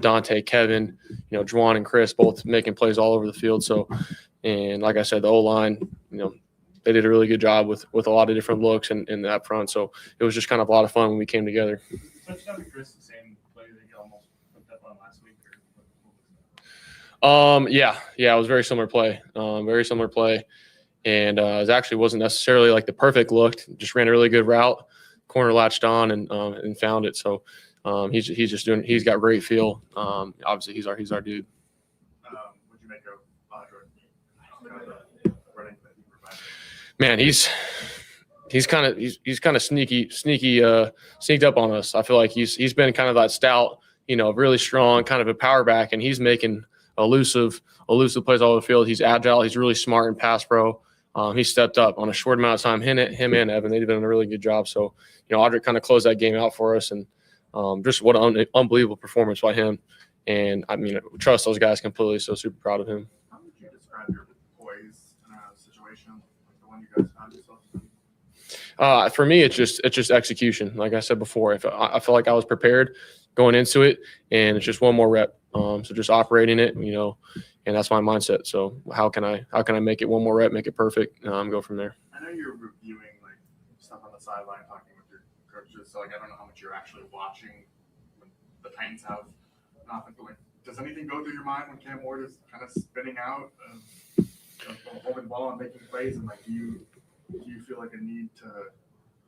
Dante, Kevin, Juwan and Chris, both making plays all over the field. So, and like I said, the O-line, they did a really good job with a lot of different looks in that front. So it was just kind of a lot of fun when we came together.
Touchdown to Chris, the same play that you almost hooked up on last week?
Yeah, it was a very similar play. And it actually wasn't necessarily like the perfect look. Just ran a really good route, corner latched on and found it. So he's got great feel. Obviously he's our dude.
Would you make a
Man, he's kind of sneaked up on us. I feel like he's been kind of that stout, really strong, kind of a power back, and he's making elusive plays all over the field. He's agile. He's really smart in pass pro. He stepped up on a short amount of time. Him and Evan, they've done a really good job. So, Audric kind of closed that game out for us, and just what an unbelievable performance by him. And I trust those guys completely. So super proud of him.
How would you describe your poise in a situation like the one you guys found yourselves in?
For me, it's just execution. Like I said before, I feel like I was prepared going into it, and it's just one more rep. So just operating it, and that's my mindset. So how can I make it one more rep, make it perfect, go from there.
I know you're reviewing like stuff on the sideline, talking with your coaches. So I don't know how much you're actually watching when the Titans have an offense. But does anything go through your mind when Cam Ward is kind of spinning out, holding the ball and making plays? And do you feel like a need to,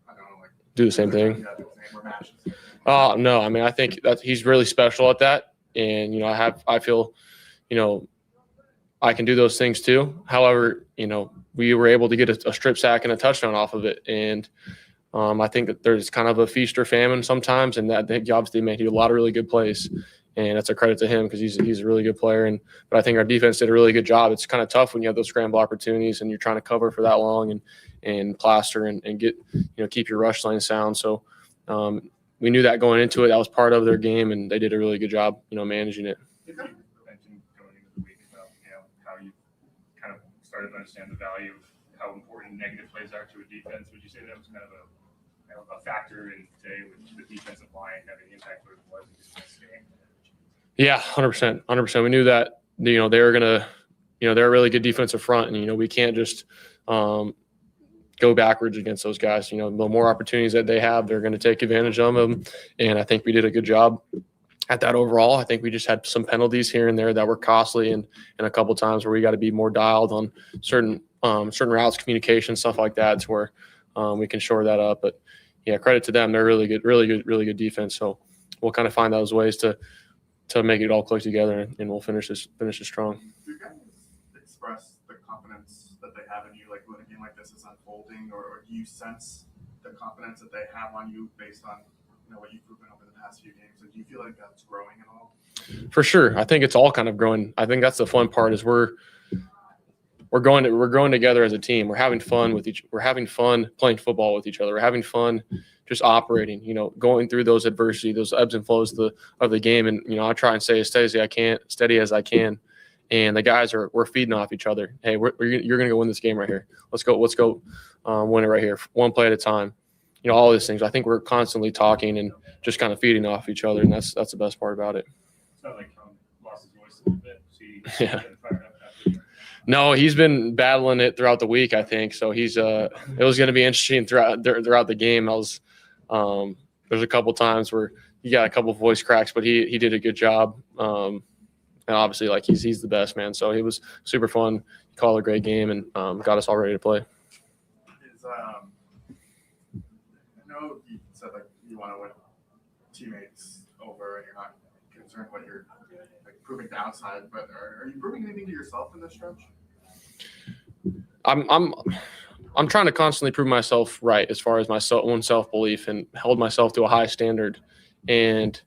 I don't know,
do the same thing?
Yeah, do the same or match the same thing?
No, I think that he's really special at that. And, I feel, I can do those things too. However, we were able to get a strip sack and a touchdown off of it. And I think that there's kind of a feast or famine sometimes. And that he obviously made a lot of really good plays. And that's a credit to him because he's a really good player. But I think our defense did a really good job. It's kind of tough when you have those scramble opportunities and you're trying to cover for that long and plaster and get, keep your rush line sound. So we knew that going into it. That was part of their game, and they did a really good job, managing it.
You mentioned going into the week about how you kind of started to understand the value of how important negative plays are to a defense. Would you say that was kind of a factor in today with the defensive line having the impact that it was in this game?
Yeah, 100%. 100%. We knew that they were gonna, they're a really good defensive front, and we can't just go backwards against those guys. The more opportunities that they have, they're going to take advantage of them. And I think we did a good job at that overall. I think we just had some penalties here and there that were costly, and a couple times where we got to be more dialed on certain routes, communication, stuff like that, to where we can shore that up. But yeah, credit to them. They're really good defense. So we'll kind of find those ways to make it all click together, and we'll finish this strong.
Do you guys express the confidence that that they have in you, like when a game like this is unfolding, or do you sense the confidence that they have on you based on what you've proven over the past few games? Like, do you feel like that's growing at all?
For sure. I think it's all kind of growing. I think that's the fun part is we're growing together as a team. We're having fun we're having fun playing football with each other. We're having fun just operating, going through those adversity, those ebbs and flows of the game. And, I try and stay as steady as I can. And the guys we're feeding off each other. Hey, you're going to go win this game right here. Let's go win it right here. One play at a time. All these things. I think we're constantly talking and just kind of feeding off each other. And that's the best part about it.
It's not like lost his voice a little bit.
Yeah. No, he's been battling it throughout the week, I think. So it was going to be interesting throughout the game. There's a couple times where he got a couple voice cracks, but he did a good job. And obviously, like he's the best, man. So it was super fun. He called a great game and got us all ready to play.
I know you said like you want to win teammates over, and you're not concerned what you're proving to outside, but are you proving anything to yourself in this stretch?
I'm trying to constantly prove myself right as far as my own self-belief and hold myself to a high standard. And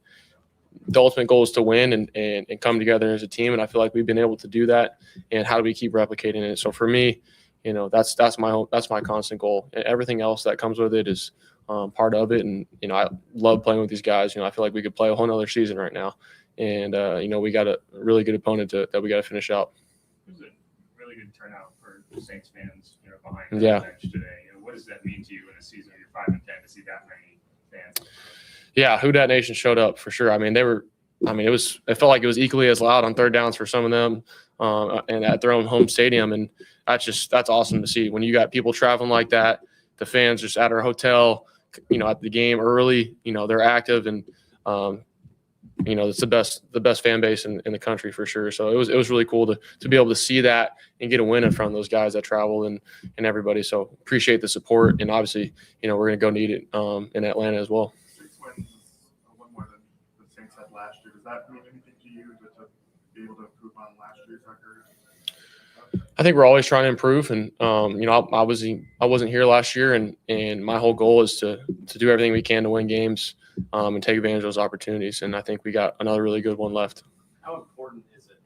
the ultimate goal is to win and come together as a team. And I feel like we've been able to do that. And how do we keep replicating it? So for me, that's my constant goal. And everything else that comes with it is part of it. And, I love playing with these guys. I feel like we could play a whole nother season right now. And, we got a really good opponent that we got to finish out.
It was a really good turnout for Saints fans, behind the bench today. What does that mean to you in a season where you're 5-10 to see that many fans?
Yeah, Who Dat Nation showed up for sure. It felt like it was equally as loud on third downs for some of them and at their own home stadium. And that's awesome to see when you got people traveling like that, the fans just at our hotel, at the game early, they're active and, it's the best fan base in the country for sure. So it was really cool to be able to see that and get a win in front of those guys that travel and everybody. So appreciate the support. And obviously, we're going to go need it in Atlanta as well.
6 wins, one more than the Saints had last year. Does that mean anything to you to be able to improve on last year's record?
I think we're always trying to improve. And, I wasn't here last year and my whole goal is to do everything we can to win games. And take advantage of those opportunities. And I think we got another really good one left.
How important is it,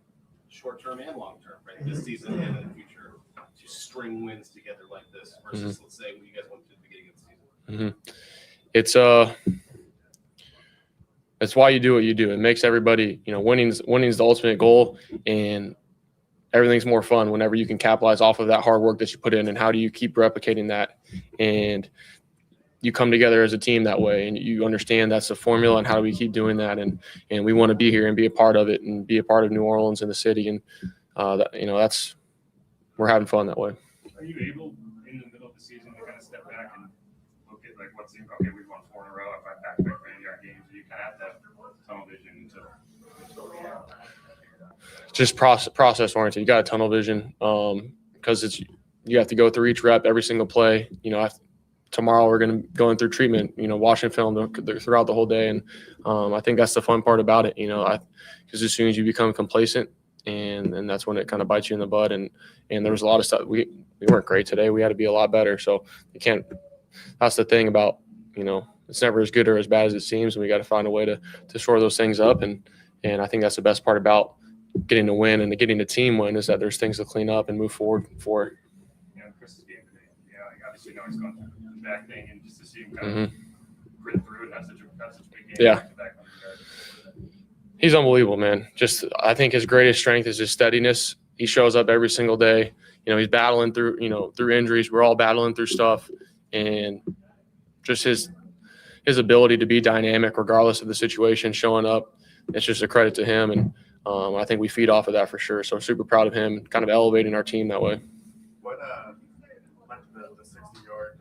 short term and long term, right? This season and in the future, to string wins together like this versus, let's say, when you guys went to the beginning of the season? It's why you do what you do. It makes everybody, winning's the ultimate goal, and everything's more fun whenever you can capitalize off of that hard work that you put in. And how do you keep replicating that? And you come together as a team that way, and you understand that's the formula, and how do we keep doing that? And we want to be here and be a part of it and be a part of New Orleans and the city. And we're having fun that way.
Are you able in the middle of the season to kind of step back and look at like what's okay, we've won 4 in a row. If I back 30-yard games, you kind of have that tunnel vision to
just process oriented. You got a tunnel vision because you have to go through each rep, every single play. Tomorrow we're going to go in through treatment, watching film throughout the whole day. And I think that's the fun part about it, because as soon as you become complacent and that's when it kind of bites you in the butt. And there was a lot of stuff. We weren't great today. We had to be a lot better. So that's the thing about, it's never as good or as bad as it seems. And we got to find a way to shore those things up. And I think that's the best part about getting the win and getting the team win is that there's things to clean up and move forward for.
Chris's game today. Obviously now he's going through the back thing, and just to see him kind of grit through it, that's such a big game.
Yeah. He's unbelievable, man. I think his greatest strength is his steadiness. He shows up every single day. He's battling through injuries. We're all battling through stuff, and just his ability to be dynamic regardless of the situation, showing up. It's just a credit to him, and I think we feed off of that for sure. So super proud of him, kind of elevating our team that way.
What led to the 60-yard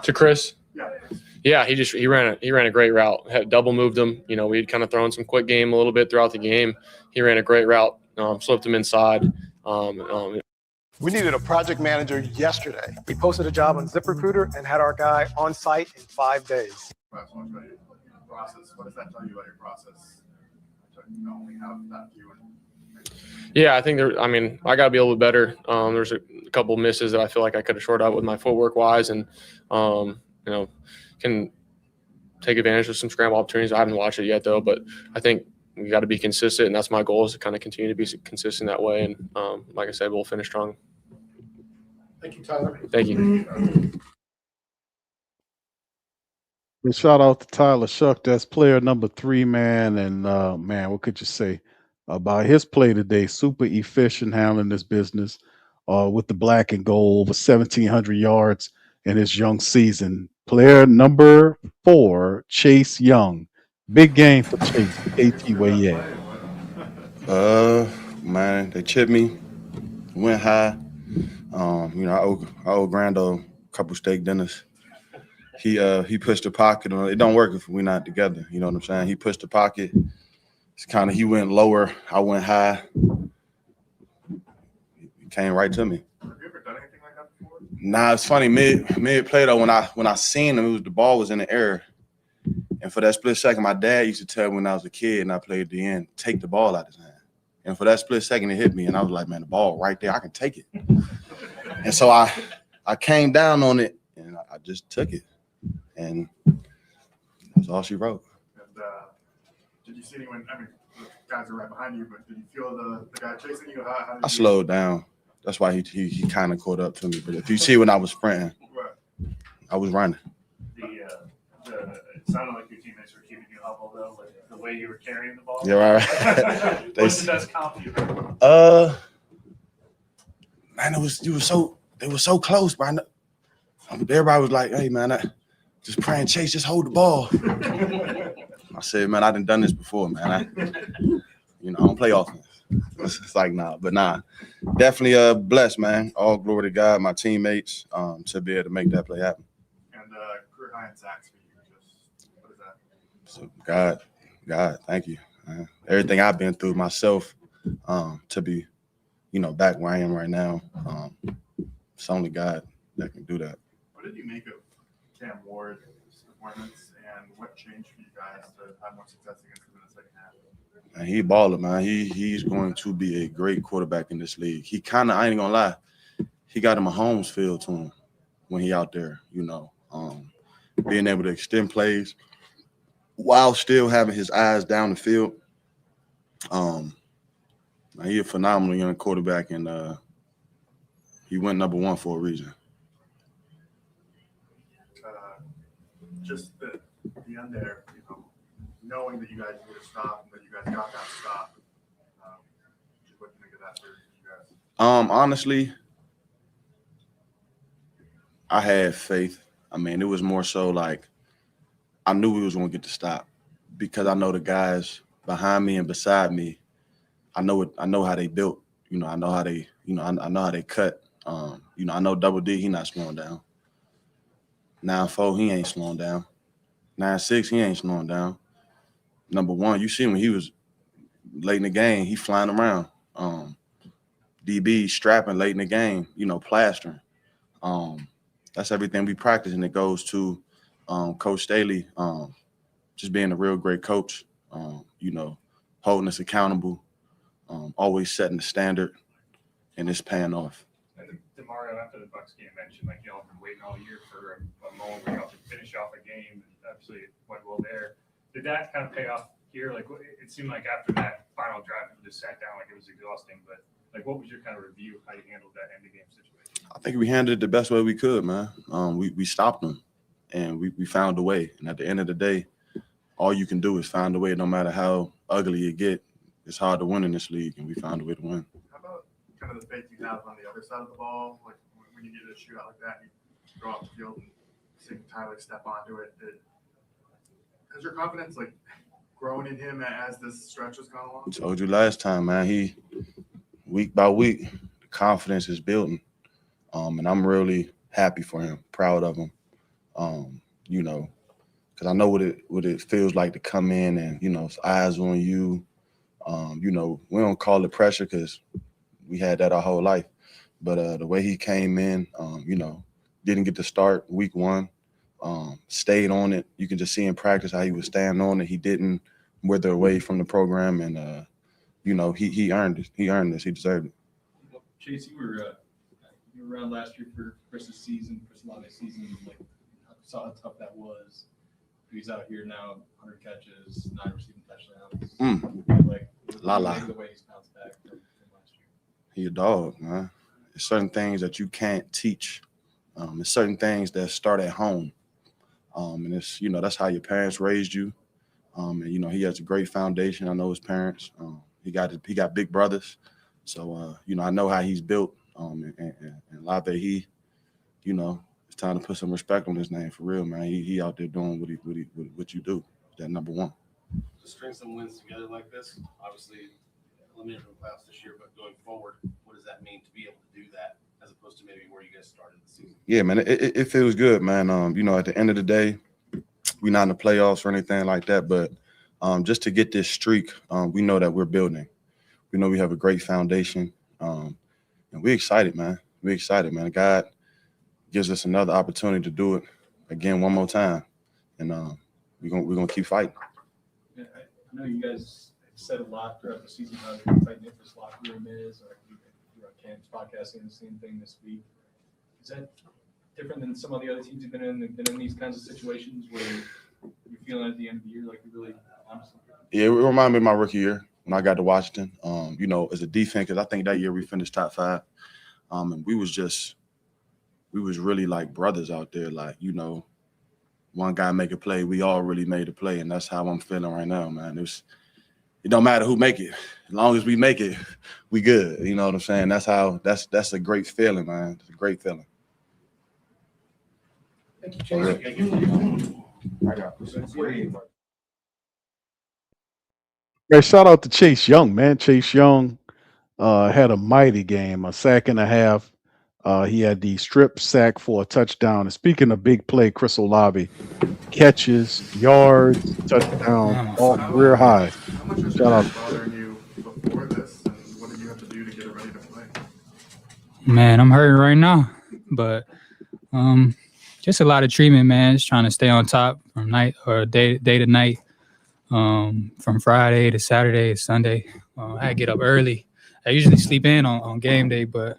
to Chris?
Yeah.
Yeah, he ran a great route. Had double moved him. We'd kind of thrown some quick game a little bit throughout the game. He ran a great route. Slipped him inside.
We needed a project manager yesterday. We posted a job on ZipRecruiter and had our guy on site in 5 days.
Process. What does that tell you about your process? To not only have that view and
Yeah, I think I got to be a little bit better. There's a couple misses that I feel like I could have shored up with my footwork wise, and can take advantage of some scramble opportunities. I haven't watched it yet though, but I think we got to be consistent, and that's my goal, is to kind of continue to be consistent that way. And like I said, we'll finish strong.
Thank you, Tyler.
Thank you.
And shout out to Tyler Shuck. That's player number 3, man. And man, what could you say about his play today? Super efficient handling this business with the black and gold, over 1,700 yards in his young season. Player number 4, Chase Young. Big game for Chase. KT, where you at?
Man, they chipped me, went high. I owe Grando a couple steak dinners. He pushed the pocket. It don't work if we're not together. You know what I'm saying? He pushed the pocket. It's he went lower. I went high. He came right to me.
Have you ever done anything like that before?
Nah, it's funny. Mid play though, when I seen him, the ball was in the air. And for that split second, my dad used to tell me when I was a kid and I played the end, take the ball out of his hand. And for that split second, it hit me. And I was like, man, the ball right there, I can take it. And so I came down on it and I just took it. And that's all she wrote.
And did you see anyone? I mean, the guys are right behind you, but did you feel the guy chasing you? How did
I slowed down. That's why he kind of caught up to me. But if you see when I was sprinting, I was running.
It sounded like your teammates were keeping you humble, though, like the way you were carrying the ball.
Yeah, right.
What's the best compliment?
Man, they were so close, bro. Everybody was like, hey, man, just praying, Chase, just hold the ball. I said, man, I done this before, man. I don't play offense. It's like, nah. Definitely blessed, man. All glory to God, my teammates, to be able to make that play happen.
And career high in sacks for you. What is that?
So God, thank you. Everything I've been through myself, to be, back where I am right now, it's only God that can do that.
What did you make of Cam Ward's performance, and what changed for you guys to have more success against him in the second half?
And he baller, man. He's going to be a great quarterback in this league. He kind of, I ain't gonna lie, he got a Mahomes feel to him when he out there, being able to extend plays while still having his eyes down the field. He a phenomenal young quarterback, and he went number 1 for a reason.
Just the end there, knowing that you guys would have stopped and that you guys got that stop. Just what do you think of that for you guys?
Honestly, I had faith. I mean, it was more so like I knew we was going to get the stop because I know the guys behind me and beside me. I know how they built. I know how they. I know how they cut. I know Double D. He not slowing down. 9-4, he ain't slowing down. 9-6, he ain't slowing down. Number 1, you see when he was late in the game, he flying around. DB strapping late in the game, plastering. That's everything we practice, and it goes to Coach Staley, just being a real great coach, holding us accountable, always setting the standard, and it's paying off.
DeMario, after the Bucs game, mentioned like y'all have been waiting all year for a moment where y'all could finish off a game, and obviously it went well there. Did that kind of pay off here? Like, it seemed like after that final drive, you just sat down like it was exhausting. But like, what was your kind of review how you handled that end of game situation?
I think we handled it the best way we could, man. We stopped them, and we found a way. And at the end of the day, all you can do is find a way. No matter how ugly it get, it's hard to win in this league, and we found a way to win.
How about kind of the faith you have on the other side of the ball? Like when you get a shootout like that, you go off the field and see Tyler step onto it. Has your confidence like grown in him as this stretch has gone along?
I told you last time, man. He week by week, the confidence is building, and I'm really happy for him, proud of him. Because I know what it feels like to come in and it's eyes on you. We don't call it pressure because we had that our whole life. But the way he came in, didn't get to start week 1, stayed on it. You can just see in practice how he was staying on it. He didn't wither away from the program. And, you know, he earned it. He earned this. He deserved it.
Well, Chase, you were around last year for Chris's season, Chris Olave's season. Like, saw how tough that was. He's out here now, 100 catches, 9 receiving touchdowns. Like, the way he's bounced back from last year.
He a dog, man. There's certain things that you can't teach. There's certain things that start at home. And it's, you know, that's how your parents raised you. And, you know, he has a great foundation. I know his parents. He got big brothers. So, you know, I know how he's built. And Lave, he, you know, it's time to put some respect on his name for real, man. He out there doing what you do. That number one.
To string some wins together like this, obviously eliminated from the playoffs this year, but going forward, what does that mean to be able to do that as opposed to maybe where you guys started the season?
Yeah, man, it feels good, man. You know, at the end of the day, we're not in the playoffs or anything like that, but just to get this streak, we know that we're building. We know we have a great foundation, and we're excited, man. We're excited, man. God gives us another opportunity to do it again one more time, and we're gonna keep fighting.
Yeah, I know you guys said a lot throughout the season how tight knit this locker room is. Cam's podcast saying the same thing this week. Is that different than some of the other teams you've been in these kinds of situations where you're feeling at the end of the year like you really honestly?
Yeah, it reminded me of my rookie year when I got to Washington. You know, as a defense, because I think that year we finished top 5, and we was really like brothers out there. Like, you know, one guy make a play, we all really made a play, and that's how I'm feeling right now, man. It don't matter who make it. As long as we make it, we good. You know what I'm saying? That's a great feeling, man. It's a great feeling.
Thank you, Chase. Thank you.
Hey, shout out to Chase Young, man. Chase Young had a mighty game, a sack and a half. He had the strip sack for a touchdown. And speaking of big play, Chris Olave, catches, yards, touchdown, all career high.
How much was
Shout out.
bothering you before this, and what did you have to do to get ready to play?
Man, I'm hurting right now, but just a lot of treatment, man. Just trying to stay on top from night or day to night, from Friday to Saturday to Sunday. I had to get up early. I usually sleep in on game day, but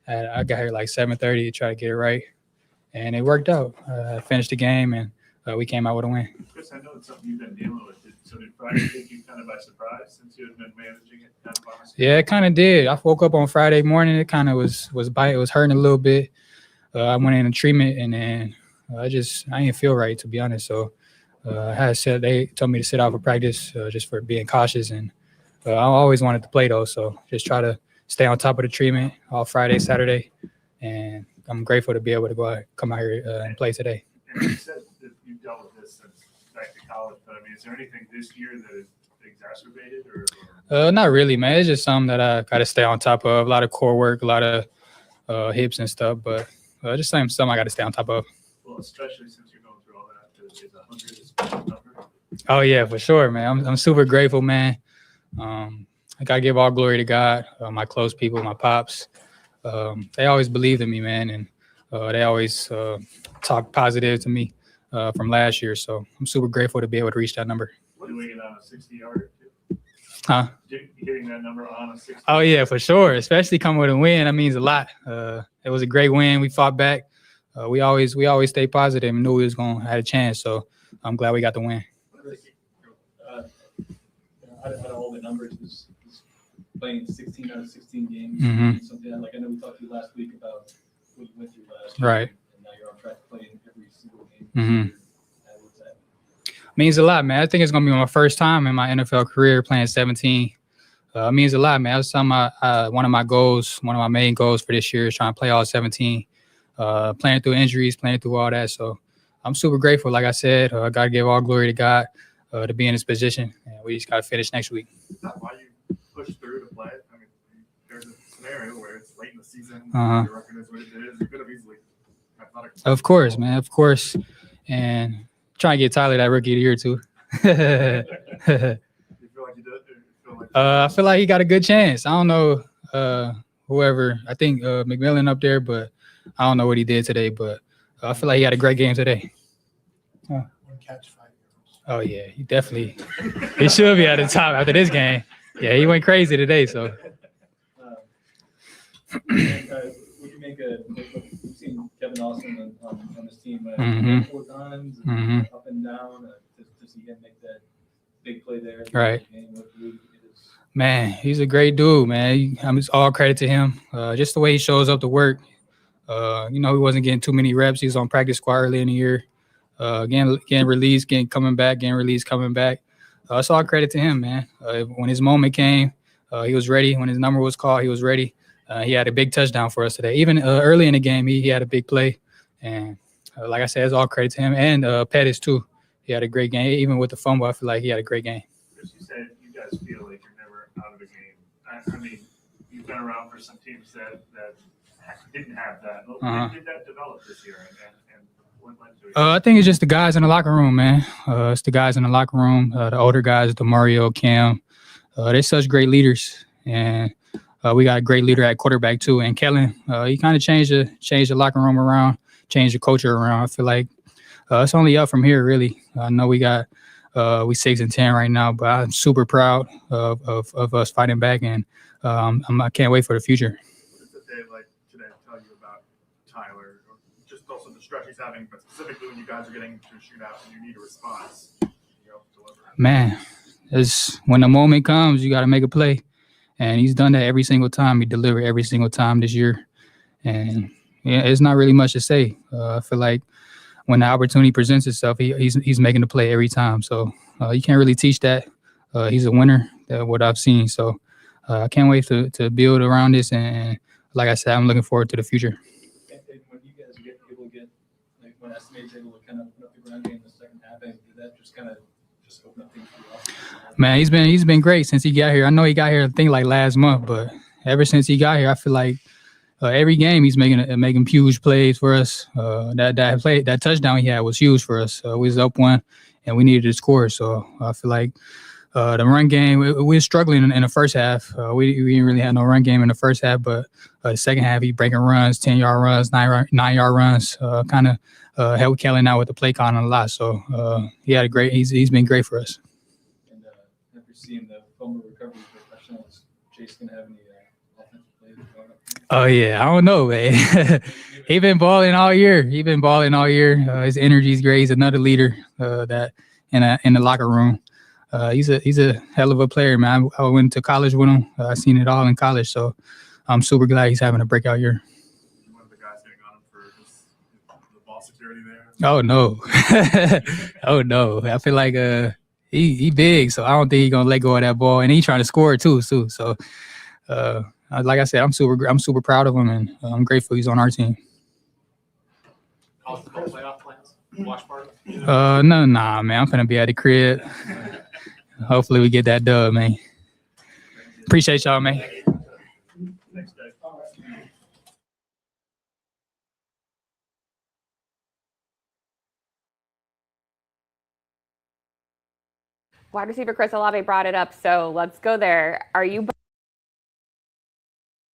I got here like 7:30 to try to get it right, and it worked out. I finished the game, and we came out with a win.
Chris, I know it's something you've been dealing with. So did Friday take you kind of by surprise since you had been managing it kind of by yourself?
Yeah, it kind of did. I woke up on Friday morning. It kind of was hurting a little bit. I went in treatment, and then I didn't feel right, to be honest. So they told me to sit out for practice just for being cautious, and I always wanted to play though. So just try to stay on top of the treatment all Friday, Saturday, and I'm grateful to be able to come out here and play today.
And you said that you've dealt with this since back to college, but I mean, is there anything this year that is exacerbated or?
Not really, man. It's just something that I got to stay on top of. A lot of core work, a lot of hips and stuff, but just something I got to stay on top of.
Well, especially since you're going through all that, is 100 a special number?
Oh yeah, for sure, man. I'm super grateful, man. I gotta give all glory to God, my close people, my pops. They always believed in me, man, and they always talk positive to me from last year. So I'm super grateful to be able to reach that number.
Doing it on a 60-yard?
Huh?
Hitting that number on a 60.
Oh yeah, for sure. Especially coming with a win, that means a lot. It was a great win. We fought back. We always stayed positive and knew we was gonna have a chance. So I'm glad we got the win.
Out of all the numbers, is playing 16 out of 16 games.
Mm-hmm.
Something like I know we talked to you last week about what you went through last
Right.
year, and now you're on track to play in every single game.
Mm-hmm.
What's that?
Means a lot, man. I think it's gonna be my first time in my NFL career playing 17. Means a lot, man. That's one of my goals, one of my main goals for this year is trying to play all 17. Playing through injuries, playing through all that. So I'm super grateful. Like I said, I gotta give all glory to God to be in this position. And we just gotta finish next week.
Is that why you pushed through to play? I mean, there's a scenario where it's late in the season,
Uh-huh.
your record is what it is. You could have easily.
Of course, man. Of course. And trying to get Tyler that rookie of the year too.
You feel like you did?
I feel like he got a good chance. I don't know whoever. I think McMillan up there, but I don't know what he did today. But I feel like he had a great game today.
One catch, 5 yards.
Oh yeah, he should be at the top after this game. Yeah, he went crazy today. So.
What do you make of we've seen Kevin Austin on this team a
Mhm.
handful of times,
Mhm.
up and down, to see him make that big play there.
Right.
What do you think it is?
Man, he's a great dude, man. It's all credit to him. Just the way he shows up to work. He wasn't getting too many reps. He was on practice squad early in the year. Getting released, coming back, getting released, coming back. It's all credit to him, man. When his moment came, he was ready. When his number was called, he was ready. He had a big touchdown for us today. Even early in the game, he had a big play. And like I said, it's all credit to him. And Pettis, too. He had a great game. Even with the fumble, I feel like he had a great game.
As you said, you guys feel like you're never out of a game. I mean, you've been around for some teams that didn't have that. When did that develop this year? And what led to it?
I think it's just the guys in the locker room, man. It's the guys in the locker room, the older guys, the Mario, Cam. They're such great leaders. And we got a great leader at quarterback, too. And Kellen, he kind of changed the locker room around, changed the culture around. I feel like it's only up from here, really. I know we 6-10 right now, but I'm super proud of us fighting back, and I can't wait for the future.
What does a day like today tell you about Tyler, or just also the stretch he's having, but specifically when you guys are getting to a shootout and you need a response, deliver?
Man, when the moment comes, you got to make a play, and he's done that every single time. He delivered every single time this year, and yeah, it's not really much to say. I feel like when the opportunity presents itself, he's making the play every time. So you can't really teach that. He's a winner, what I've seen. So I can't wait to build around this. And like I said, I'm looking forward to the future.
And when you guys get able to get, like when Estimate's able to kind of put up the ground game in the second half, did that just kind of open up things for you?
Man, he's been great since he got here. I know he got here, I think, like last month, but ever since he got here, I feel like every game he's making huge plays for us. That touchdown he had was huge for us. We was up 1, and we needed to score. So I feel like the run game, we were struggling in the first half. We didn't really have no run game in the first half, but the second half he breaking runs, 10-yard runs, 9-yard runs, kind of helped Kellen out with the play calling a lot. So he had he's been great for us.
And after seeing the fumble recovery for touchdowns, Chase gonna have any offensive plays going up?
Oh yeah, I don't know, man. He been balling all year. His energy's great. He's another leader that in the locker room. He's a hell of a player, man. I went to college with him. I seen it all in college, so I'm super glad he's having a breakout year.
One of the guys getting on him for just the ball security there.
Oh no, oh no. I feel like he big, so I don't think he's gonna let go of that ball, and he trying to score too. So. Like I said, I'm super proud of him, and I'm grateful he's on our team.
College football playoff plans? Watch party?
Nah, man. I'm gonna be at the crib. Hopefully we get that dub, man. Appreciate y'all, man.
Thanks, Dave.
Wide receiver Chris Olave brought it up, so let's go there. Are you?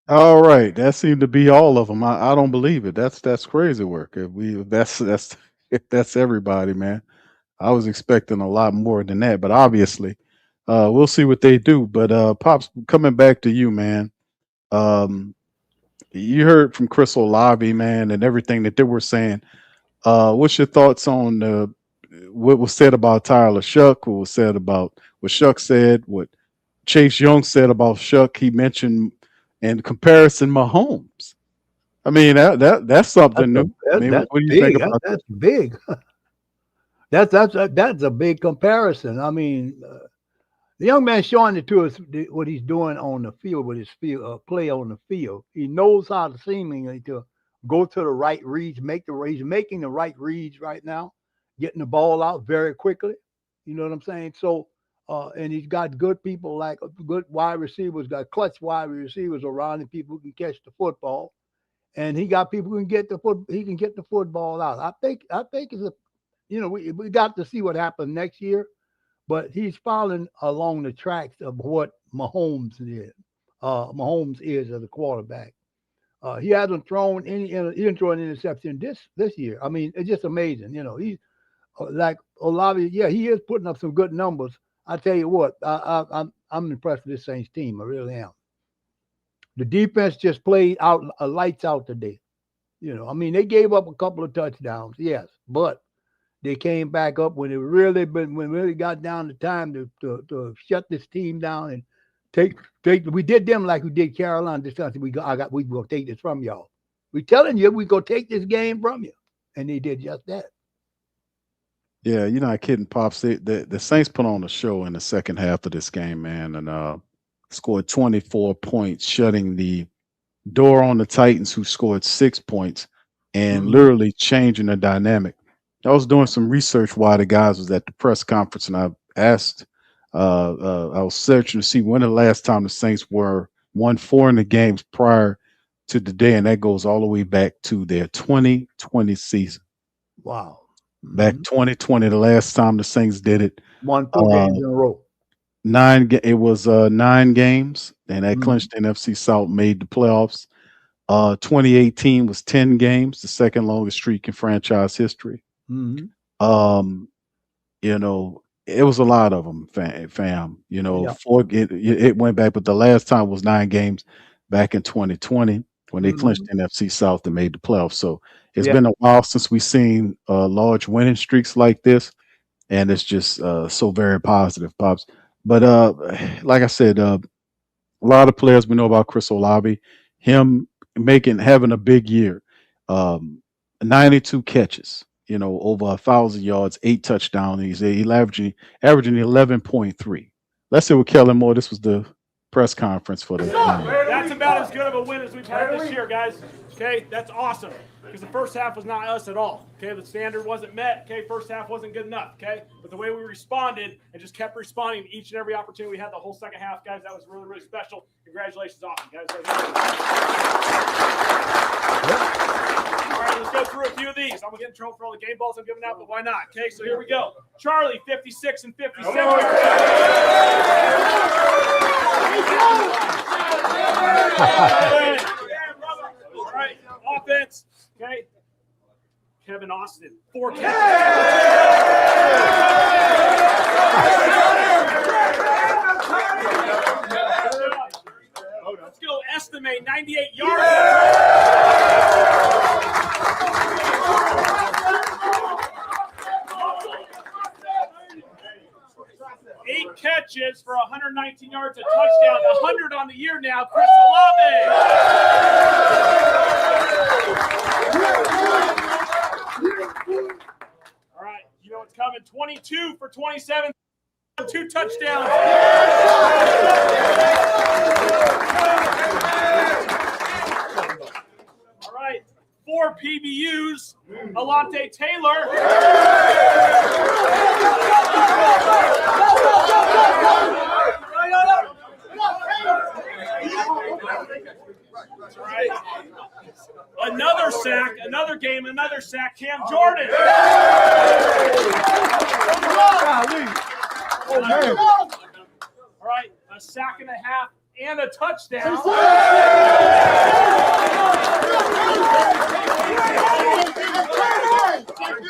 All right, that seemed to be all of them. I don't believe it. That's crazy work. If that's everybody, man. I was expecting a lot more than that, but obviously, we'll see what they do. But Pops, coming back to you, man. You heard from Chris Olave, man, and everything that they were saying. What's your thoughts on what was said about Tyler Shuck? What was said about what Shuck said? What Chase Young said about Shuck? He mentioned. In comparison, Mahomes. I mean, that's something new. What do you think about that?
That's big. That's a big comparison. I mean, the young man showing it to us what he's doing on the field with his play on the field. He knows how to seemingly to go to the right reads, he's making the right reads right now, getting the ball out very quickly. You know what I'm saying? So. And he's got good people, like good wide receivers, got clutch wide receivers around him, people who can catch the football, and he got people who can get he can get the football out. I think it's we got to see what happens next year, but he's following along the tracks of what Mahomes is. Mahomes is as a quarterback. He hasn't thrown any interception this year. I mean, it's just amazing. He's like Olave. Yeah, he is putting up some good numbers. I tell you what, I'm impressed with this Saints team. I really am. The defense just played out lights out today. You know, I mean, they gave up a couple of touchdowns, yes, but they came back up when it really got down to time to shut this team down and take. We did them like we did Carolina. This time we gonna take this from y'all. We telling you we gonna take this game from you, and they did just that.
Yeah, you're not kidding, Pops. The Saints put on a show in the second half of this game, man, and scored 24 points, shutting the door on the Titans, who scored 6 points, and literally changing the dynamic. I was doing some research while the guys was at the press conference, and I asked, I was searching to see when the last time the Saints won 4 in the games prior to the day, and that goes all the way back to their 2020 season.
Wow.
Back 2020, the last time the Saints did it.
Won 4 games in a row.
9 was 9 games, and that clinched the NFC South, made the playoffs. 2018 was 10 games, the second longest streak in franchise history. You know, it was a lot of them, fam. You know,
Yeah.
4 it went back, but the last time was 9 games back in 2020 when they clinched the NFC South and made the playoffs. So it's been a while since we've seen large winning streaks like this, and it's just so very positive, Pops. But like I said, a lot of players we know about Chris Olave, him having a big year, 92 catches, you know, over 1,000 yards, 8 touchdowns. He's averaging 11.3. Let's see what Kellen Moore. This was the press conference for the.
That's about as good of a win as we've had this year, guys. Okay, that's awesome. Because the first half was not us at all. Okay, the standard wasn't met. Okay, first half wasn't good enough. Okay, but the way we responded and just kept responding to each and every opportunity we had the whole second half, guys, that was really, really special. Congratulations, awesome, guys. All right, let's go through a few of these. I'm gonna get in trouble for all the game balls I'm giving out, but why not? Okay, so here we go. Charlie, 56 and 57. All right, offense. Okay. Kevin Austin, 4 catches. Let's go. Estimate 98 yards. 8 catches for 119 yards, a touchdown, 100 on the year now. Chris Olave. All right, you know what's coming. 22 for 27, 2 touchdowns. All right, 4 PBUs. Alante Taylor. That's right. Another sack, another game, another sack. Cam Jordan. All right, a sack and a half and a touchdown.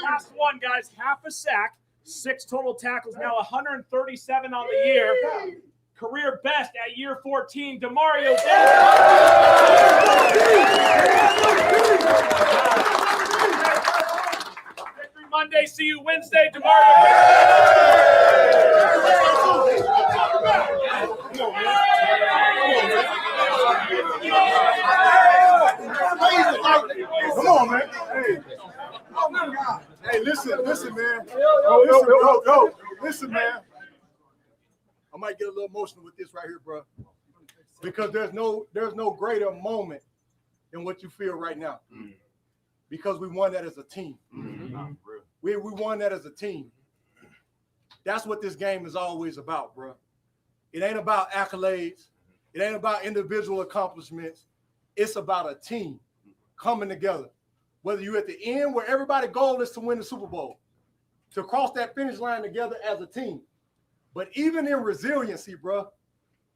Last one, guys, half a sack, 6 total tackles, now 137 on the year. Career best at year 14, Demario Davis. Victory Monday, see you Wednesday, Demario.
Come on, man. Hey, listen, man. Listen, man. I might get a little emotional with this right here, bro, because there's no greater moment than what you feel right now, because we won that as a team. We won that as a team. That's what this game is always about, bro. It ain't about accolades. It ain't about individual accomplishments. It's about a team coming together. Whether you're at the end where everybody's goal is to win the Super Bowl, to cross that finish line together as a team. But even in resiliency, bro,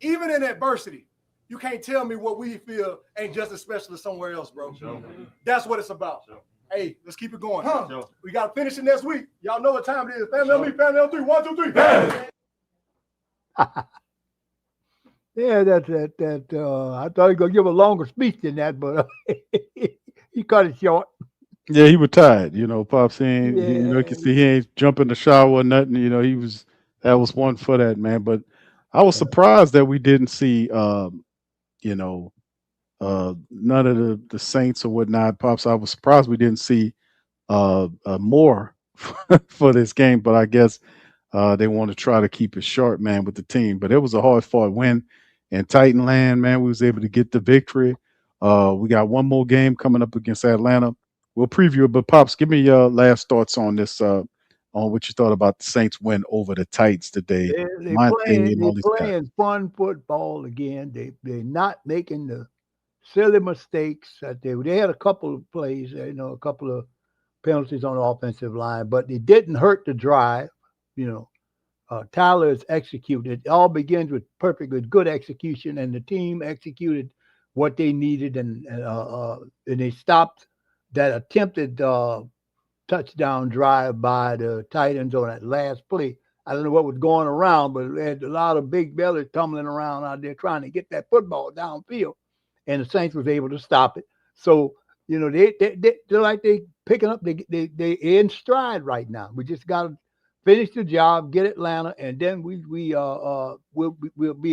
even in adversity, you can't tell me what we feel ain't just as special as somewhere else, bro. Sure. That's what it's about. Sure. Hey, let's keep it going. Sure. We got to finish it next week. Y'all know what time it is. Family on me, family on 3. 1, 2, 3.
Yeah, I thought he was gonna give a longer speech than that, but he cut it short.
Yeah, he was tired. Pops ain't. You can
Yeah,
see he ain't jumping the shower or nothing. He was. That was one for that man. But I was surprised that we didn't see. You know, none of the Saints or whatnot. Pops, I was surprised we didn't see more for this game. But I guess they want to try to keep it short, man, with the team. But it was a hard fought win in Titan land, man. We was able to get the victory. We got one more game coming up against Atlanta. We'll preview it, but Pops, give me your last thoughts on this, on what you thought about the Saints win over the Titans today.
they
My thing
playing
and
they
all these guys.
playing fun football again. They're not making the silly mistakes that they had a couple of plays, a couple of penalties on the offensive line, but it didn't hurt the drive. You know, Tyler is executed. It all begins with good execution, and the team executed what they needed, and they stopped that attempted touchdown drive by the Titans on that last play. I don't know what was going around, but they had a lot of big bellies tumbling around out there trying to get that football downfield, and the Saints was able to stop it. So they're like they picking up. They in stride right now. We just got to finish the job, get Atlanta, and then we'll be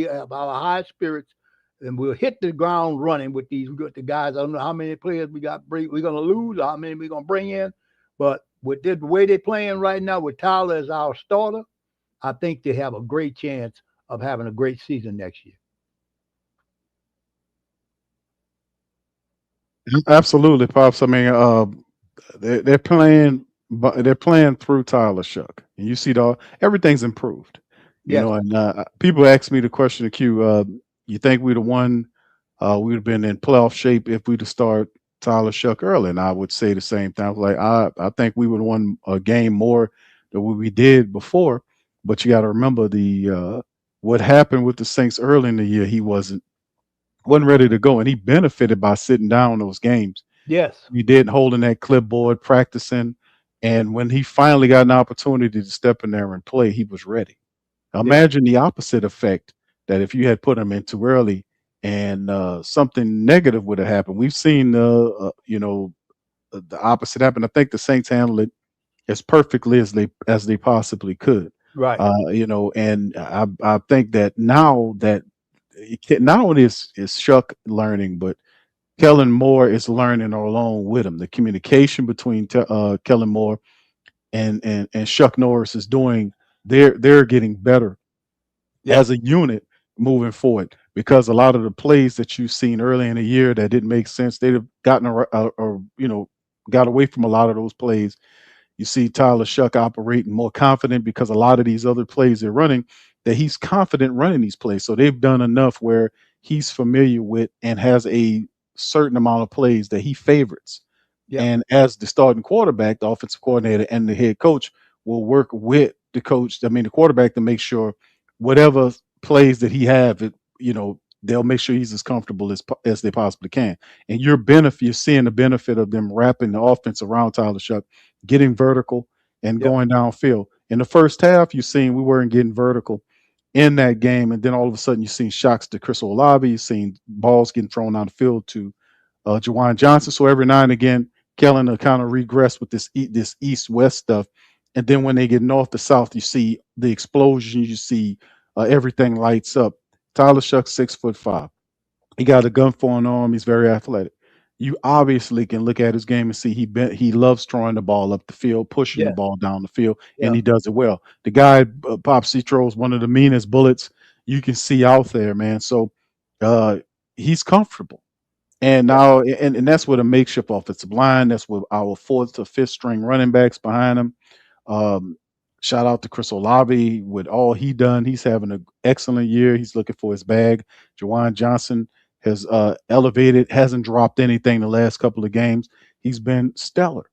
about our high spirits, and we'll hit the ground running with the guys. I don't know how many players we're gonna lose, or how many we're gonna bring in, but with the way they're playing right now, with Tyler as our starter, I think they have a great chance of having a great season next year.
Absolutely, Pops. I mean, they're playing, but they're playing through Tyler Shuck, and you see everything's improved.
Yes.
And people ask me the question, Q. You think we'd have won? We'd have been in playoff shape if we'd have started Tyler Shuck early, and I would say the same thing. I was like, I think we would have won a game more than what we did before. But you got to remember the what happened with the Saints early in the year. He wasn't ready to go, and he benefited by sitting down those games.
Yes.
He did holding that clipboard, practicing, and when he finally got an opportunity to step in there and play, he was ready. Imagine the opposite effect that if you had put him in too early and something negative would have happened. We've seen the opposite happen. I think the Saints handled it as perfectly as they possibly could.
Right.
And I think that now that not only is Shuck learning, but Kellen Moore is learning along with him. The communication between Kellen Moore and Chuck Norris is doing. They're getting better as a unit moving forward, because a lot of the plays that you've seen early in the year that didn't make sense, they'd have gotten got away from a lot of those plays. You see Tyler Shuck operating more confident because a lot of these other plays they're running, that he's confident running these plays. So they've done enough where he's familiar with and has a certain amount of plays that he favorites.
Yeah.
And as the starting quarterback, the offensive coordinator and the head coach will work with the the quarterback, to make sure whatever plays that he have, they'll make sure he's as comfortable as they possibly can. And you're seeing the benefit of them wrapping the offense around Tyler Shuck, getting vertical and going downfield. In the first half, you seen we weren't getting vertical in that game, and then all of a sudden you seen shocks to Chris Olave, you seen balls getting thrown down the field to Jawan Johnson. So every now and again, Kellen will kind of regress with this east-west stuff. And then when they get north to south, you see the explosion. You see everything lights up. Tyler Shuck's 6'5". He got a gun for an arm. He's very athletic. You obviously can look at his game and see he loves throwing the ball up the field, pushing the ball down the field, and he does it well. The guy, Pop Citro, is one of the meanest bullets you can see out there, man. So he's comfortable. And now, and that's with a makeshift offensive line. That's with our fourth to fifth string running backs behind him. Shout out to Chris Olave with all he done. He's having an excellent year. He's looking for his bag. Jawan Johnson has elevated, hasn't dropped anything the last couple of games. He's been stellar.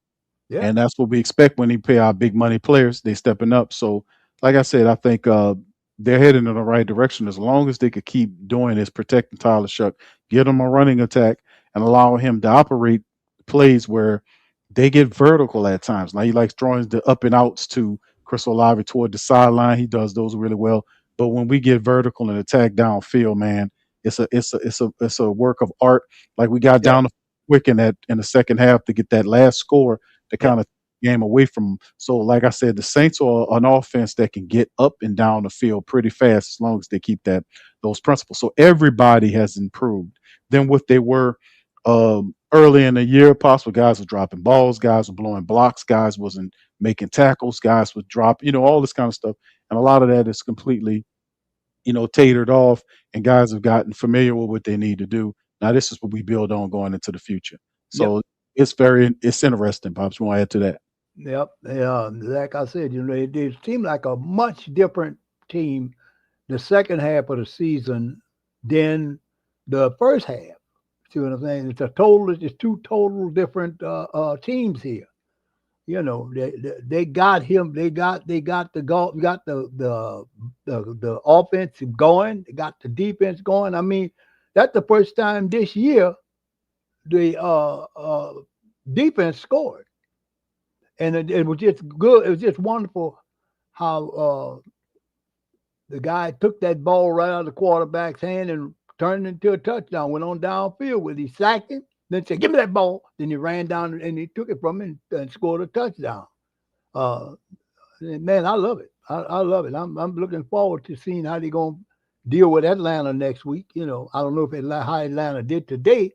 Yeah.
And that's what we expect when he pay our big money players. They stepping up. So, like I said, I think they're heading in the right direction. As long as they could keep doing this, protecting Tyler Shuck, get him a running attack, and allow him to operate plays where they get vertical at times. Now he likes throwing the up and outs to Chris Olave toward the sideline. He does those really well. But when we get vertical and attack downfield, man, it's a work of art. Like we got
Yeah.
down quick in the second half to get that last score to kind of game away from them. So, like I said, the Saints are an offense that can get up and down the field pretty fast as long as they keep those principles. So everybody has improved than what they were early in the year. Possible guys were dropping balls, guys were blowing blocks, guys wasn't making tackles, guys would drop, all this kind of stuff. And a lot of that is completely, tatered off, and guys have gotten familiar with what they need to do. Now, this is what we build on going into the future. So it's interesting, Pops. You want to add to that?
Yep. Yeah. Like I said, it seemed like a much different team the second half of the season than the first half. See what I'm saying? It's two total different teams here. They got him. They got the goal. Got the offense going. They got the defense going. I mean, that's the first time this year the defense scored, and it was just good. It was just wonderful how the guy took that ball right out of the quarterback's hand and turned it into a touchdown. Went on downfield with he sacked him. Then said, "Give me that ball." Then he ran down and he took it from him and scored a touchdown. Man, I love it. I love it. I'm looking forward to seeing how they're gonna deal with Atlanta next week. I don't know how Atlanta did today,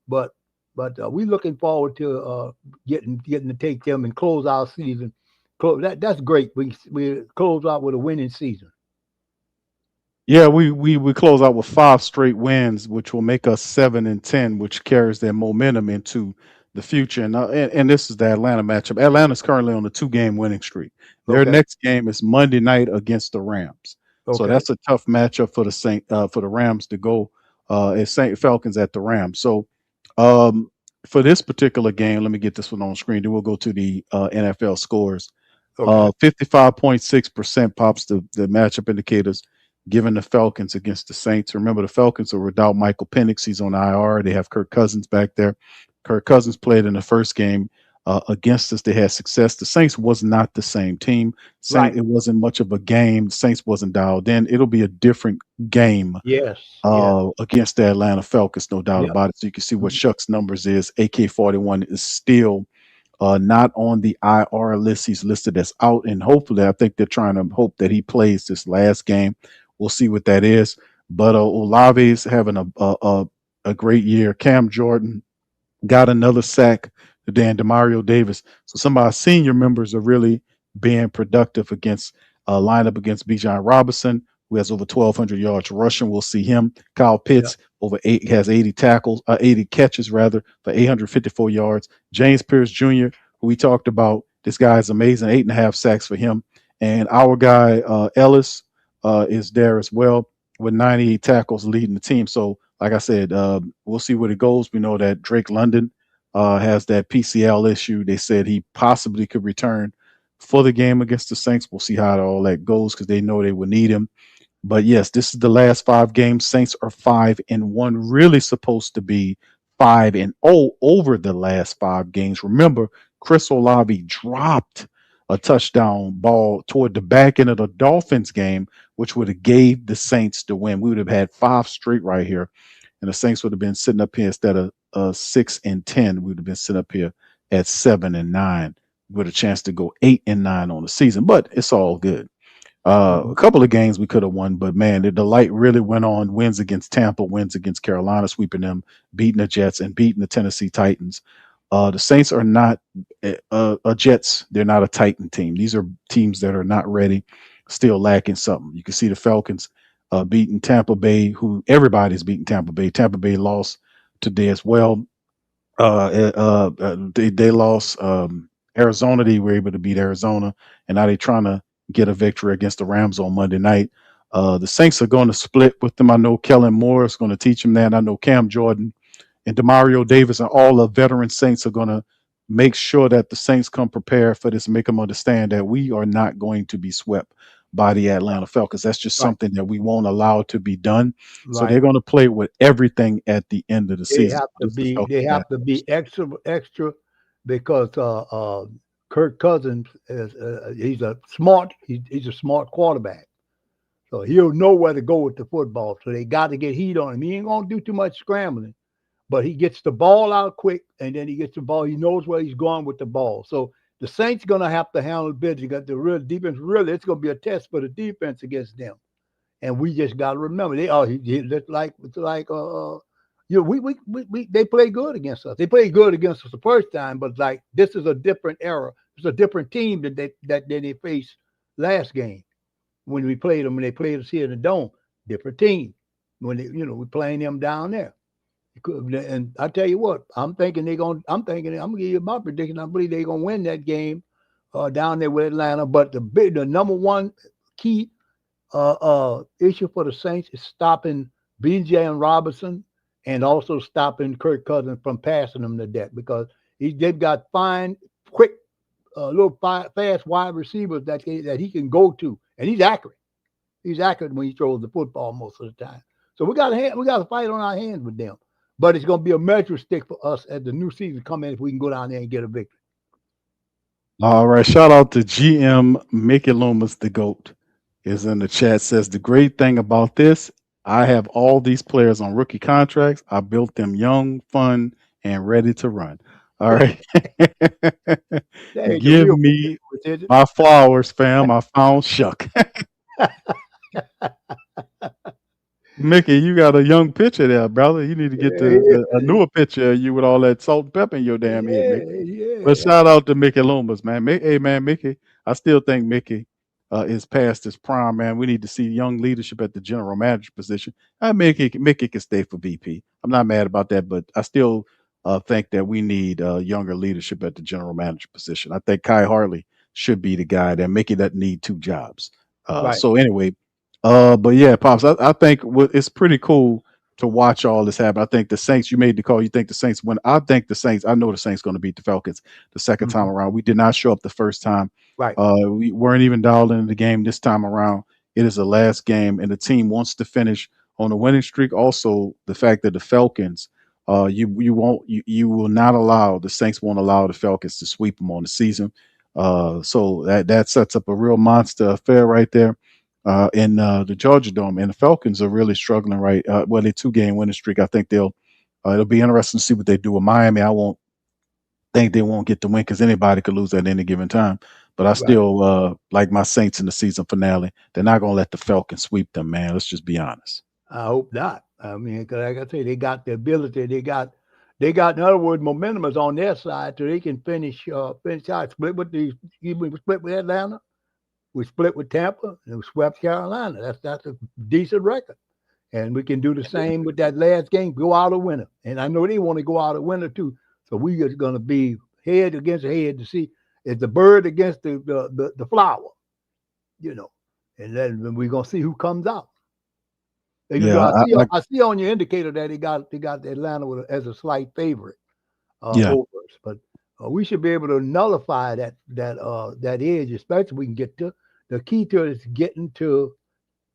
but we're looking forward to getting to take them and close our season. That's great. We close out with a winning season.
Yeah, we close out with 5 straight wins, which will make us 7-10, which carries their momentum into the future. And this is the Atlanta matchup. Atlanta's currently on a 2-game winning streak. Their
Okay.
next game is Monday night against the Rams. So
Okay.
that's a tough matchup for the Rams to go as Saint Falcons at the Rams. So for this particular game, let me get this one on screen. Then we'll go to the NFL scores.
Okay.
55.6% Pops the matchup indicators given the Falcons against the Saints. Remember, the Falcons are without Michael Penix. He's on IR. They have Kirk Cousins back there. Kirk Cousins played in the first game against us. They had success. The Saints was not the same team.
Right.
It wasn't much of a game. The Saints wasn't dialed in. It'll be a different game
Yes.
against the Atlanta Falcons, no doubt
Yep.
about it. So you can see what Shuck's numbers is. AK-41 is still not on the IR list. He's listed as out, and hopefully, I think they're trying to hope that he plays this last game. We'll see what that is. But Olave's having a great year. Cam Jordan got another sack today, and Demario Davis. So some of our senior members are really being productive against lineup against Bijan Robinson, who has over 1,200 yards rushing. We'll see him. Kyle Pitts has 80 catches rather for 854 yards. James Pierce Jr., who we talked about, this guy is amazing. 8.5 sacks for him. And our guy Ellis is there as well with 98 tackles leading the team. So, like I said, we'll see where it goes. We know that Drake London has that PCL issue. They said he possibly could return for the game against the Saints. We'll see how all that goes because they know they will need him. But yes, this is the last 5 games. Saints are 5-1, really supposed to be 5-0 over the last 5 games. Remember, Chris Olave dropped a touchdown ball toward the back end of the Dolphins game, which would have gave the Saints the win. We would have had 5 straight right here, and the Saints would have been sitting up here instead of 6-10. We would have been sitting up here at 7-9 with a chance to go 8-9 on the season. But it's all good. A couple of games we could have won, but man, the light really went on. Wins against Tampa, wins against Carolina, sweeping them, beating the Jets, and beating the Tennessee Titans. The Saints are not a Jets. They're not a Titan team. These are teams that are not ready, still lacking something. You can see the Falcons beating Tampa Bay, who everybody's beating Tampa Bay. Tampa Bay lost today as well. They lost Arizona. They were able to beat Arizona, and now they're trying to get a victory against the Rams on Monday night. The Saints are going to split with them. I know Kellen Moore is going to teach them that. I know Cam Jordan and Demario Davis and all the veteran Saints are going to make sure that the Saints come prepared for this, make them understand that we are not going to be swept by the Atlanta Falcons. That's just something that we won't allow to be done. So they're going to play with everything at the end of the season.
They have to be extra because Kirk Cousins is he's a smart quarterback. So he'll know where to go with the football. So they got to get heat on him. He ain't gonna do too much scrambling, but he gets the ball out quick, and then he gets the ball. He knows where he's going with the ball. So the Saints gonna have to handle business. You got the real defense. Really, it's gonna be a test for the defense against them. And we just got to remember they are they play good against us. They played good against us the first time, but like this is a different era. It's a different team that they faced last game when we played them. When they played us here in the dome, different team. When we're playing them down there. And I tell you what, I'm thinking I'm gonna give you my prediction. I believe they're gonna win that game down there with Atlanta. But the number one key issue for the Saints is stopping BJ and Robinson, and also stopping Kirk Cousins from passing them to death, because they've got fine, quick, fast wide receivers that he can go to, and he's accurate. He's accurate when he throws the football most of the time. So we got to fight on our hands with them. But it's going to be a measure stick for us as the new season come in if we can go down there and get a victory.
All right. Shout out to GM Mickey Loomis, the GOAT, is in the chat. Says the great thing about this, I have all these players on rookie contracts. I built them young, fun, and ready to run. All right. Give me my flowers, fam. I found Shuck. Mickey, you got a young pitcher there, brother. You need to get a newer picture of you with all that salt and pepper in your damn head, Mickey.
Yeah.
But shout out to Mickey Loomis, man. Hey, man, Mickey, I still think Mickey is past his prime, man. We need to see young leadership at the general manager position. Mickey can stay for VP. I'm not mad about that, but I still think that we need younger leadership at the general manager position. I think Kai Hartley should be the guy that Mickey doesn't need two jobs.
Right.
So anyway, but yeah, Pops, I think it's pretty cool to watch all this happen. I think the Saints, you made the call. You think the Saints win. I think the Saints, I know the Saints going to beat the Falcons the second time around. We did not show up the first time.
Right.
We weren't even dialed into the game this time around. It is the last game, and the team wants to finish on a winning streak. Also, the fact that the Falcons, you will not allow, the Saints won't allow the Falcons to sweep them on the season. So that sets up a real monster affair right there. In the Georgia Dome, and the Falcons are really struggling, right? They're 2-game winning streak. I think it'll be interesting to see what they do with Miami. I won't think they won't get the win because anybody could lose at any given time. But I still like my Saints in the season finale. They're not going to let the Falcons sweep them, man. Let's just be honest.
I hope not. I mean, because like I say, they got the ability. They got, in other words, momentum is on their side, so they can finish out. Split with Atlanta. We split with Tampa, and we swept Carolina. That's a decent record. And we can do the same with that last game, go out a winner. And I know they want to go out a winner too. So we are going to be head against head to see is the bird against the flower, and then we're going to see who comes out.
Yeah,
I see on your indicator that they got Atlanta as a slight favorite over us, but we should be able to nullify that edge, especially we can get to the key to it is getting to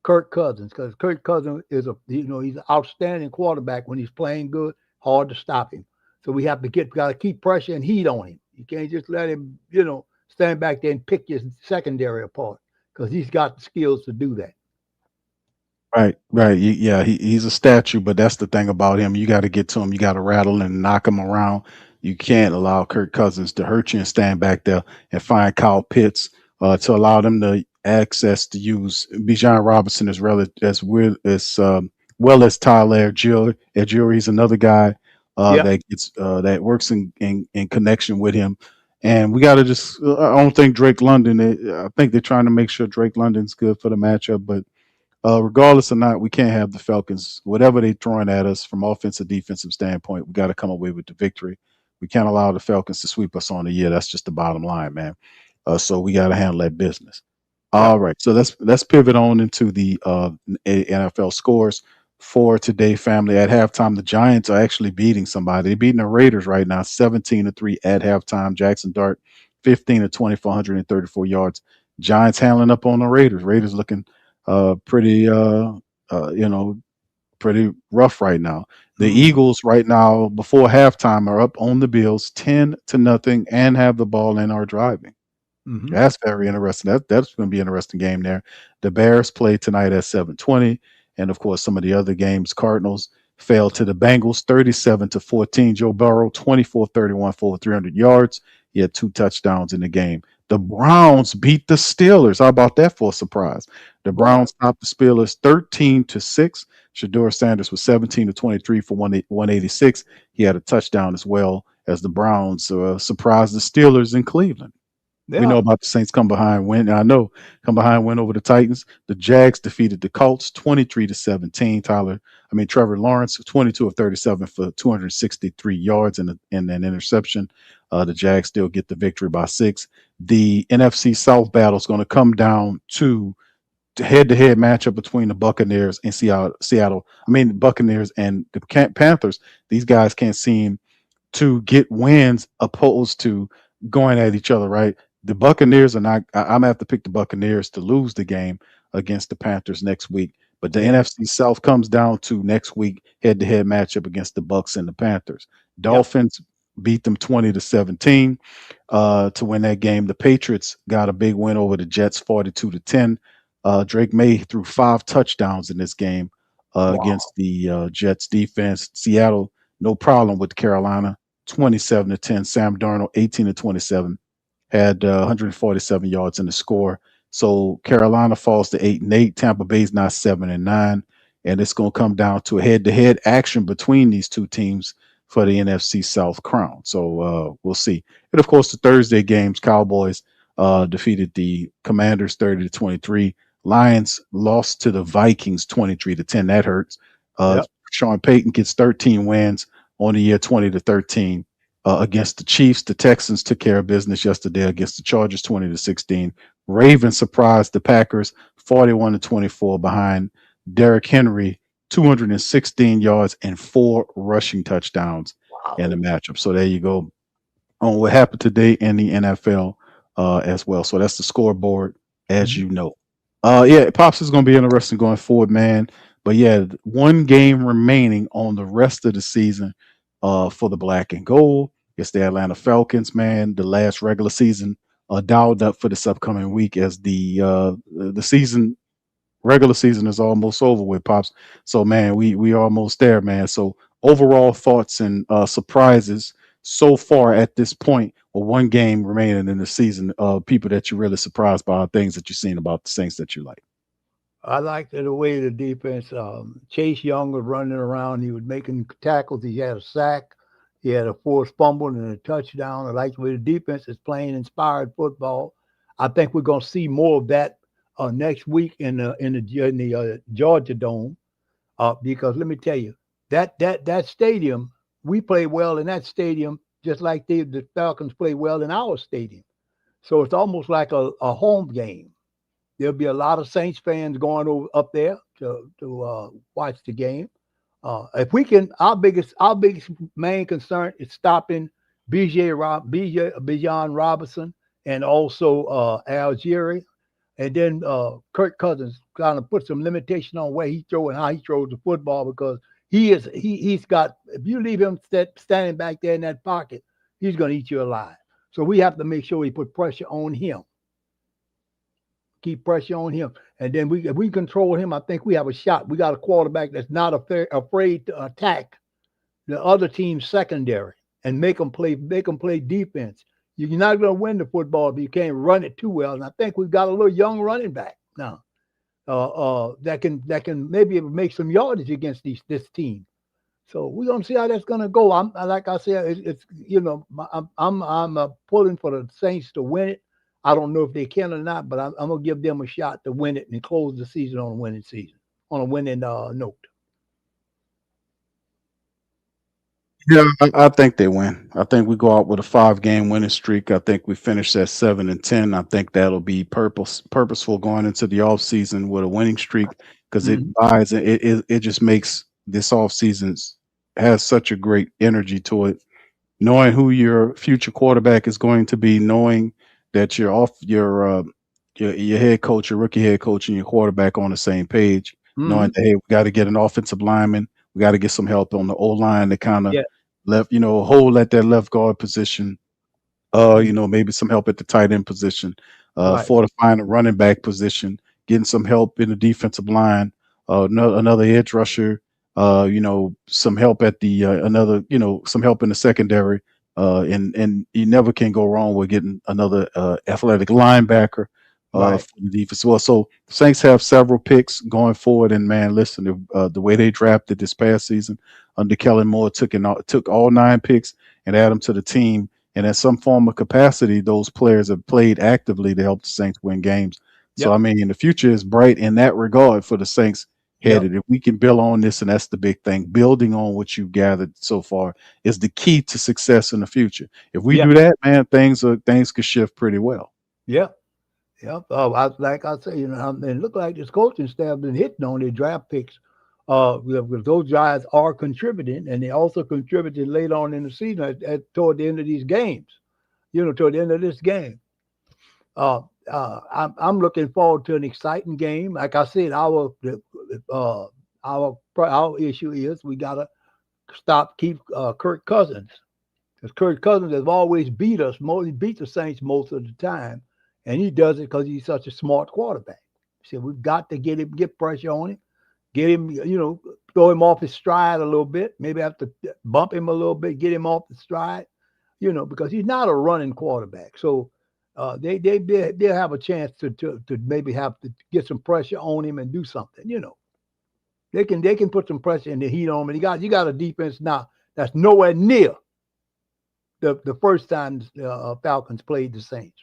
Kirk Cousins, because Kirk Cousins is he's an outstanding quarterback when he's playing good, hard to stop him. So we got to keep pressure and heat on him. You can't just let him, stand back there and pick your secondary apart, because he's got the skills to do that.
Right. Yeah, he's a statue, but that's the thing about him. You got to get to him. You got to rattle and knock him around. You can't allow Kirk Cousins to hurt you and stand back there and find Kyle Pitts to allow them to access to use Bijan Robinson as well as Tyler Algier. He's another guy that gets that works in connection with him. And we got to just I don't think Drake London. I think they're trying to make sure Drake London's good for the matchup, but regardless or not, we can't have the Falcons, whatever they're throwing at us from offensive, defensive standpoint, we got to come away with the victory. We can't allow the Falcons to sweep us on the year. That's just the bottom line, man. So we got to handle that business. All right. So let's pivot on into the NFL scores for today, family. At halftime, the Giants are actually beating somebody. They're beating the Raiders right now, 17-3 at halftime. Jackson Dart, 15-20 for 134 yards. Giants handling up on the Raiders. Raiders looking pretty rough right now. The Eagles right now before halftime are up on the Bills 10-0 and have the ball and are driving. That's very interesting. That's going to be an interesting game there. The Bears play tonight at 7:20, and of course, some of the other games. Cardinals fell to the Bengals 37-14. Joe Burrow 24-31 for over 300 yards. He had 2 touchdowns in the game. The Browns beat the Steelers. How about that for a surprise? The Browns topped the Steelers 13-6. Shador Sanders was 17-23 for 186. He had a touchdown as well as the Browns surprised the Steelers in Cleveland. We know about the Saints come behind win. I know come behind win over the Titans. The Jags defeated the Colts 23-17. Trevor Lawrence 22 of 37 for 263 yards and an interception. The Jags still get the victory by 6. The NFC South battle is going to come down to head-to-head matchup between the Buccaneers and Seattle. Buccaneers and the Panthers. These guys can't seem to get wins opposed to going at each other, right? The Buccaneers are not. I'm gonna have to pick the Buccaneers to lose the game against the Panthers next week. But the NFC South comes down to next week head-to-head matchup against the Bucs and the Panthers. Dolphins beat them 20-17 to win that game. The Patriots got a big win over the Jets 42-10. Drake May threw 5 touchdowns in this game against the Jets defense. Seattle, no problem with Carolina, 27-10. Sam Darnold, 18-27, had 147 yards in the score. So Carolina falls to 8-8. Tampa Bay's now 7-9, and it's going to come down to a head-to-head action between these two teams for the NFC South crown. So we'll see. And of course, the Thursday games: Cowboys defeated the Commanders 30-23. Lions lost to the Vikings 23-10. That hurts. Sean Payton gets 13 wins on the year, 20-13 against the Chiefs. The Texans took care of business yesterday against the Chargers 20-16. Ravens surprised the Packers 41-24 behind Derrick Henry, 216 yards and 4 rushing touchdowns in the matchup. So there you go on what happened today in the NFL as well. So that's the scoreboard, as you know. Pops is going to be interesting going forward, man. But yeah, one game remaining on the rest of the season for the black and gold. It's the Atlanta Falcons, man. The last regular season dialed up for this upcoming week as the regular season is almost over with, Pops. So man, we almost there, man. So overall thoughts and surprises so far at this point, with one game remaining in the season, people that you're really surprised by, things that you've seen about the Saints that you like.
I liked the way the defense, Chase Young was running around. He was making tackles. He had a sack. He had a forced fumble and a touchdown. I like the way the defense is playing inspired football. I think we're going to see more of that next week in the Georgia Dome, because let me tell you, that stadium, we play well in that stadium, just like the Falcons play well in our stadium. So it's almost like a home game. There'll be a lot of Saints fans going up there to watch the game. If we can, our biggest main concern is stopping Bijan Robinson and also Algieri, and then Kirk Cousins kind of put some limitation on where he throw and how he throws the football, because he's got, if you leave him standing back there in that pocket, he's going to eat you alive. So we have to make sure we put pressure on him. Keep pressure on him. And then if we control him, I think we have a shot. We got a quarterback that's not afraid to attack the other team's secondary and make them play defense. You're not going to win the football if you can't run it too well. And I think we've got a little young running back now that can maybe make some yardage against this team. So we're gonna see how that's gonna go. Like I said, I'm pulling for the Saints to win it. I don't know if they can or not, but I'm gonna give them a shot to win it and close the season on a winning note.
Yeah, I think they win. I think we go out with a 5-game winning streak. I think we finish at 7-10. I think that'll be purposeful going into the offseason with a winning streak, because it just makes this offseason has such a great energy to it. Knowing who your future quarterback is going to be, knowing that your head coach, your rookie head coach, and your quarterback on the same page, knowing that, hey, we got to get an offensive lineman, we got to get some help on the O line to kind of hold at that left guard position Maybe some help at the tight end position,
Right.
fortifying the running back position, getting some help in the defensive line, another edge rusher, some help at the some help in the secondary. And you never can go wrong with getting another athletic linebacker
Right.
for the defense as well. So Saints have several picks going forward, and man, listen, the way they drafted this past season under Kellen Moore took all 9 picks and add them to the team. And at some form of capacity, those players have played actively to help the Saints win games. So
Yep.
I mean, the future is bright in that regard for the Saints
Yep.
headed. If we can build on this, and that's the big thing, building on what you've gathered so far is the key to success in the future. If we
Yeah.
do that, man, things could shift pretty well.
Yeah. Yep. Like I say, and it look like this coaching staff been hitting on their draft picks. Because those guys are contributing, and they also contributed late on in the season toward the end of these games. Toward the end of this game. I'm looking forward to an exciting game. Like I said, our issue is we gotta keep Kirk Cousins, because Kirk Cousins has always beat us. He beat the Saints most of the time, and he does it because he's such a smart quarterback. So we've got to get pressure on him, get him, throw him off his stride a little bit. Maybe have to bump him a little bit, get him off the stride, because he's not a running quarterback. So they'll have a chance to maybe have to get some pressure on him and do something. They can put some pressure in the heat on him. And you got a defense now that's nowhere near the first time Falcons played the Saints.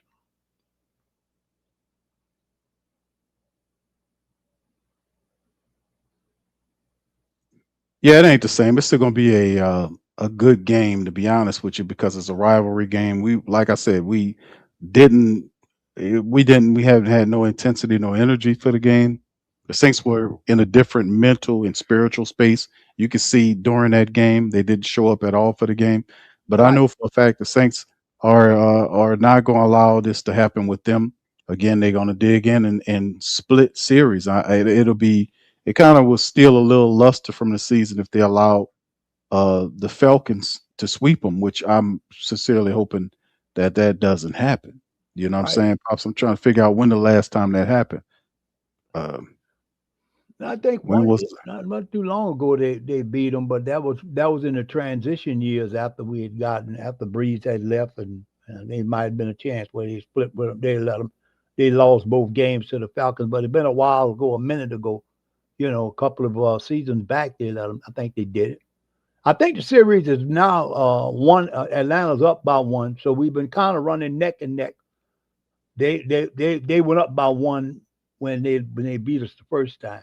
Yeah, it ain't the same. It's still going to be a good game, to be honest with you, because it's a rivalry game. Like I said, didn't we haven't had no intensity, no energy for the game. The Saints were in a different mental and spiritual space. You could see during that game they didn't show up at all for the game. But I
Right.
know for a fact the Saints are not going to allow this to happen with them. Again, they're going to dig in and split series. It kind of will steal a little luster from the season if they allow the Falcons to sweep them, which I'm sincerely hoping that doesn't happen. You know what I'm
Right.
saying, Pops? I'm trying to figure out when the last time that happened.
I think
When was
not too long ago they beat them, but that was in the transition years after Breeze had left, and they might have been a chance where they split with them. They lost both games to the Falcons, but it's been a while ago, a minute ago, a couple of seasons back. They let them. I think they did it. I think the series is now one. Atlanta's up by 1, so we've been kind of running neck and neck. They went up by 1 when they beat us the first time.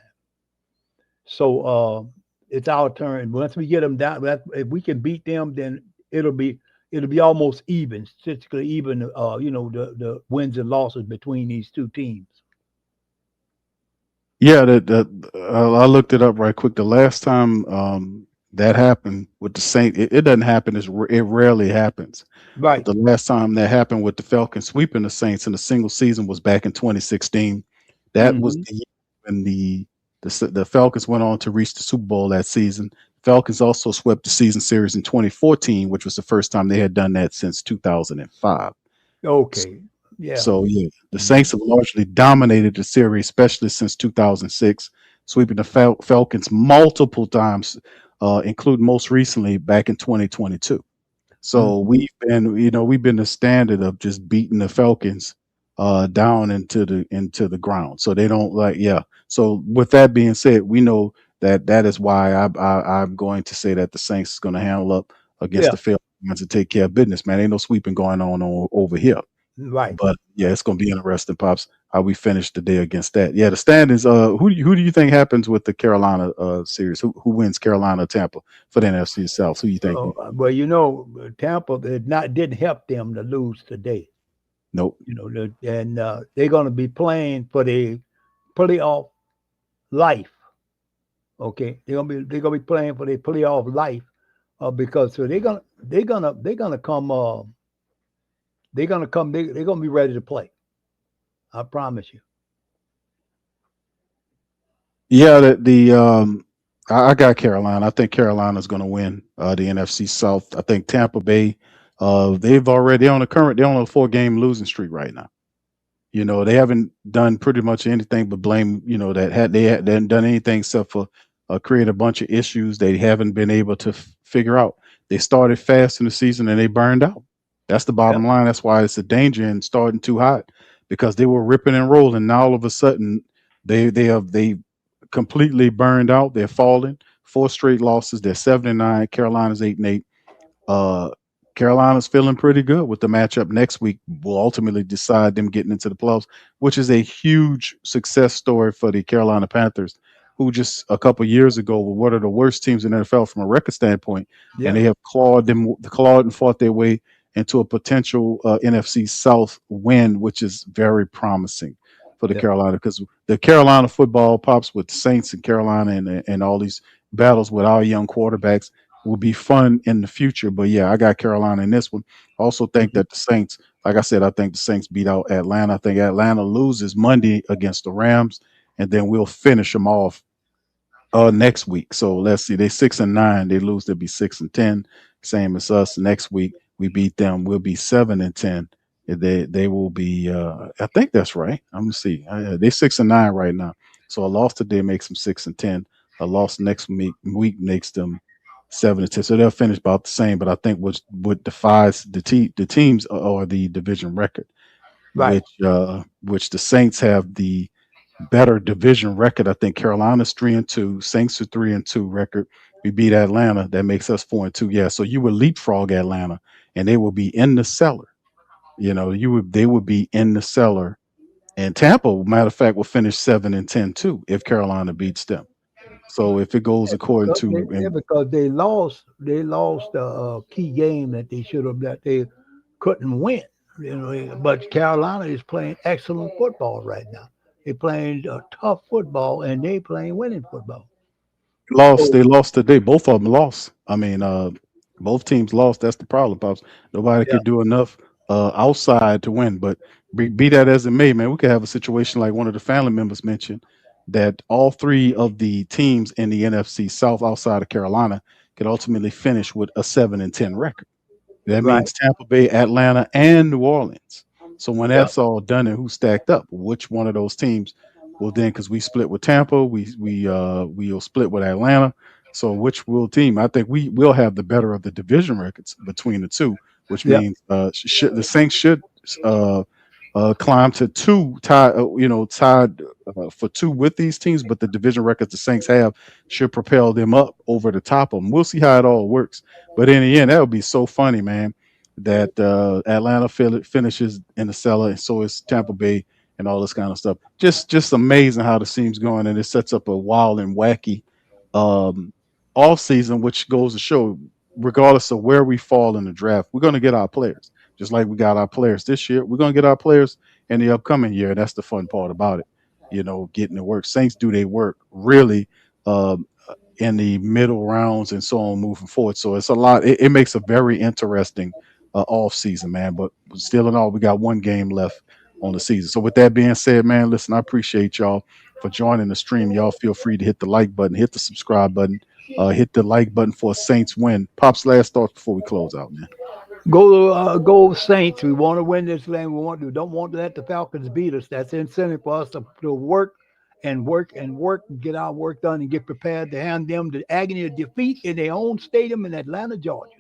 So it's our turn. Once we get them down, if we can beat them, then it'll be almost even, statistically even. The wins and losses between these two teams.
Yeah, I looked it up right quick. The last time that happened with the Saints, it doesn't happen. It rarely happens.
Right.
But the last time that happened with the Falcons sweeping the Saints in a single season was back in 2016. That was
Mhm.
the year when the Falcons went on to reach the Super Bowl that season. Falcons also swept the season series in 2014, which was the first time they had done that since 2005.
Okay. Yeah.
So yeah, the Saints have largely dominated the series, especially since 2006, sweeping the Falcons multiple times, including most recently back in 2022. So we've been the standard of just beating the Falcons down into the ground. So they don't So with that being said, we know that is why I'm going to say that the Saints is going to handle up against
Yeah.
the Falcons and take care of business, man. Ain't no sweeping going on over here.
Right.
But yeah, it's gonna be interesting, Pops, how we finish the day against that. Yeah, the standings. Who do you think happens with the Carolina series? Who wins Carolina or Tampa for the NFC South? Who you think?
Well, Tampa didn't help them to lose today.
Nope.
And they're going to be playing for the playoff life. Okay, they're gonna be playing for their playoff life, because so they're gonna come. They're gonna be ready to play. I promise you.
Yeah, I got Carolina. I think Carolina's going to win the NFC South. I think Tampa Bay They're on a 4-game losing streak right now. You know, they haven't done pretty much anything but blame, you know, they hadn't done anything except for create a bunch of issues they haven't been able to figure out. They started fast in the season and they burned out. That's the bottom line. That's why it's a danger in starting too hot, because they were ripping and rolling. Now all of a sudden they completely burned out. They're falling. 4 straight losses. They're 7-9. Carolina's 8-8. Carolina's feeling pretty good with the matchup next week. Will ultimately decide them getting into the playoffs, which is a huge success story for the Carolina Panthers, who just a couple years ago were one of the worst teams in the NFL from a record standpoint, and they have clawed and fought their way into a potential NFC South win, which is very promising for the Carolina, because the Carolina football pops with Saints and Carolina and all these battles with our young quarterbacks will be fun in the future. But yeah, I got Carolina in this one. I also think that the Saints, like I said, I think the Saints beat out Atlanta. I think Atlanta loses Monday against the Rams, and then we'll finish them off next week. So let's see, they 6-9. They lose, they'll be 6-10, same as us. Next week we beat them, we'll be 7-10. They will be I think that's right. I'm gonna see. They're 6-9 right now. So a loss today makes them 6-10. A loss next week makes them 7-10. So they'll finish about the same. But I think what defies the teams are the division record,
Right.
which the Saints have the better division record. I think Carolina's 3-2, Saints are 3-2 record. We beat Atlanta. That makes us 4-2. Yeah. So you would leapfrog Atlanta, and they will be in the cellar. You know, they would be in the cellar, and Tampa, matter of fact, will finish 7-10 too if Carolina beats them. So if it goes according to,
because they lost a key game that they couldn't win. You know, but Carolina is playing excellent football right now. They're playing tough football, and they playing winning football.
They lost today. Both of them lost. I mean, both teams lost. That's the problem, Pops. Nobody could do enough outside to win. But be that as it may, man, we could have a situation like one of the family members mentioned, that all 3 of the teams in the NFC South outside of Carolina could ultimately finish with a 7-10 record. That means Tampa Bay, Atlanta, and New Orleans. So when that's all done and who's stacked up, which one of those teams will then, because we split with Tampa, we'll split with Atlanta. So which team? I think we will have the better of the division records between the two, which means the Saints should climb to 2, tied for 2 with these teams, but the division records the Saints have should propel them up over the top of them. We'll see how it all works, but in the end, that would be so funny, man, that Atlanta finishes in the cellar, and so is Tampa Bay, and all this kind of stuff. Just amazing how the team's going, and it sets up a wild and wacky off season, which goes to show, regardless of where we fall in the draft, we're going to get our players. Just like we got our players this year, we're going to get our players in the upcoming year. That's the fun part about it, you know, getting to work. Saints do their work really in the middle rounds and so on moving forward. So it's a lot. It makes a very interesting off season, man. But still in all, we got 1 game left on the season. So with that being said, man, listen, I appreciate y'all for joining the stream. Y'all feel free to hit the like button, hit the subscribe button, hit the like button for a Saints win. Pop's last thoughts before we close out, man.
Go Saints. We want to win this game. Don't want to let the Falcons beat us. That's incentive for us to work and get our work done and get prepared to hand them the agony of defeat in their own stadium in Atlanta, Georgia.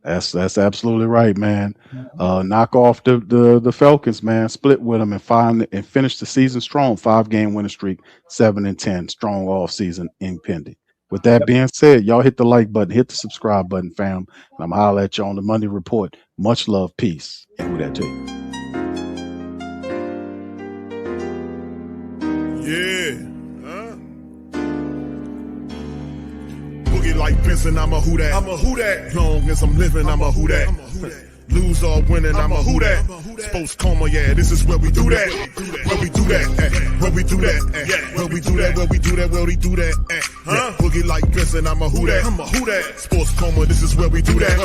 That's absolutely right, man. Knock off the Falcons, man. Split with them and finish the season strong. 5-game winning streak, 7-10, strong off season impending. With that being said, y'all hit the like button, hit the subscribe button, fam. And I'm gonna holler at you on the Monday Report. Much love, peace, and who that to you.
Boogie like Benson, I'm a who that. Long as I'm living, I'm a who that. Lose or winning, I'm a who that. Sports coma, yeah, this is where we do that. Where we do that, where we do that, where we do that, where we do that, where we do that. Boogie like Benson, I'm a who that. Sports coma, this is where we do that.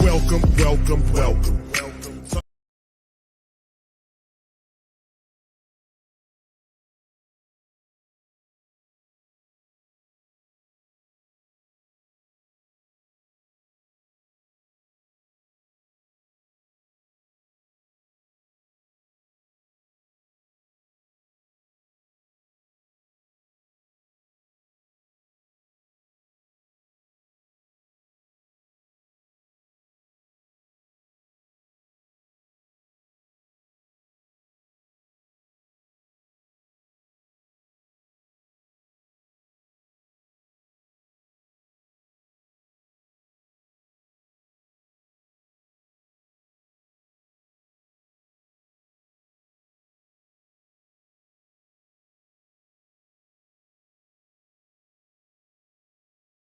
Welcome, welcome, welcome.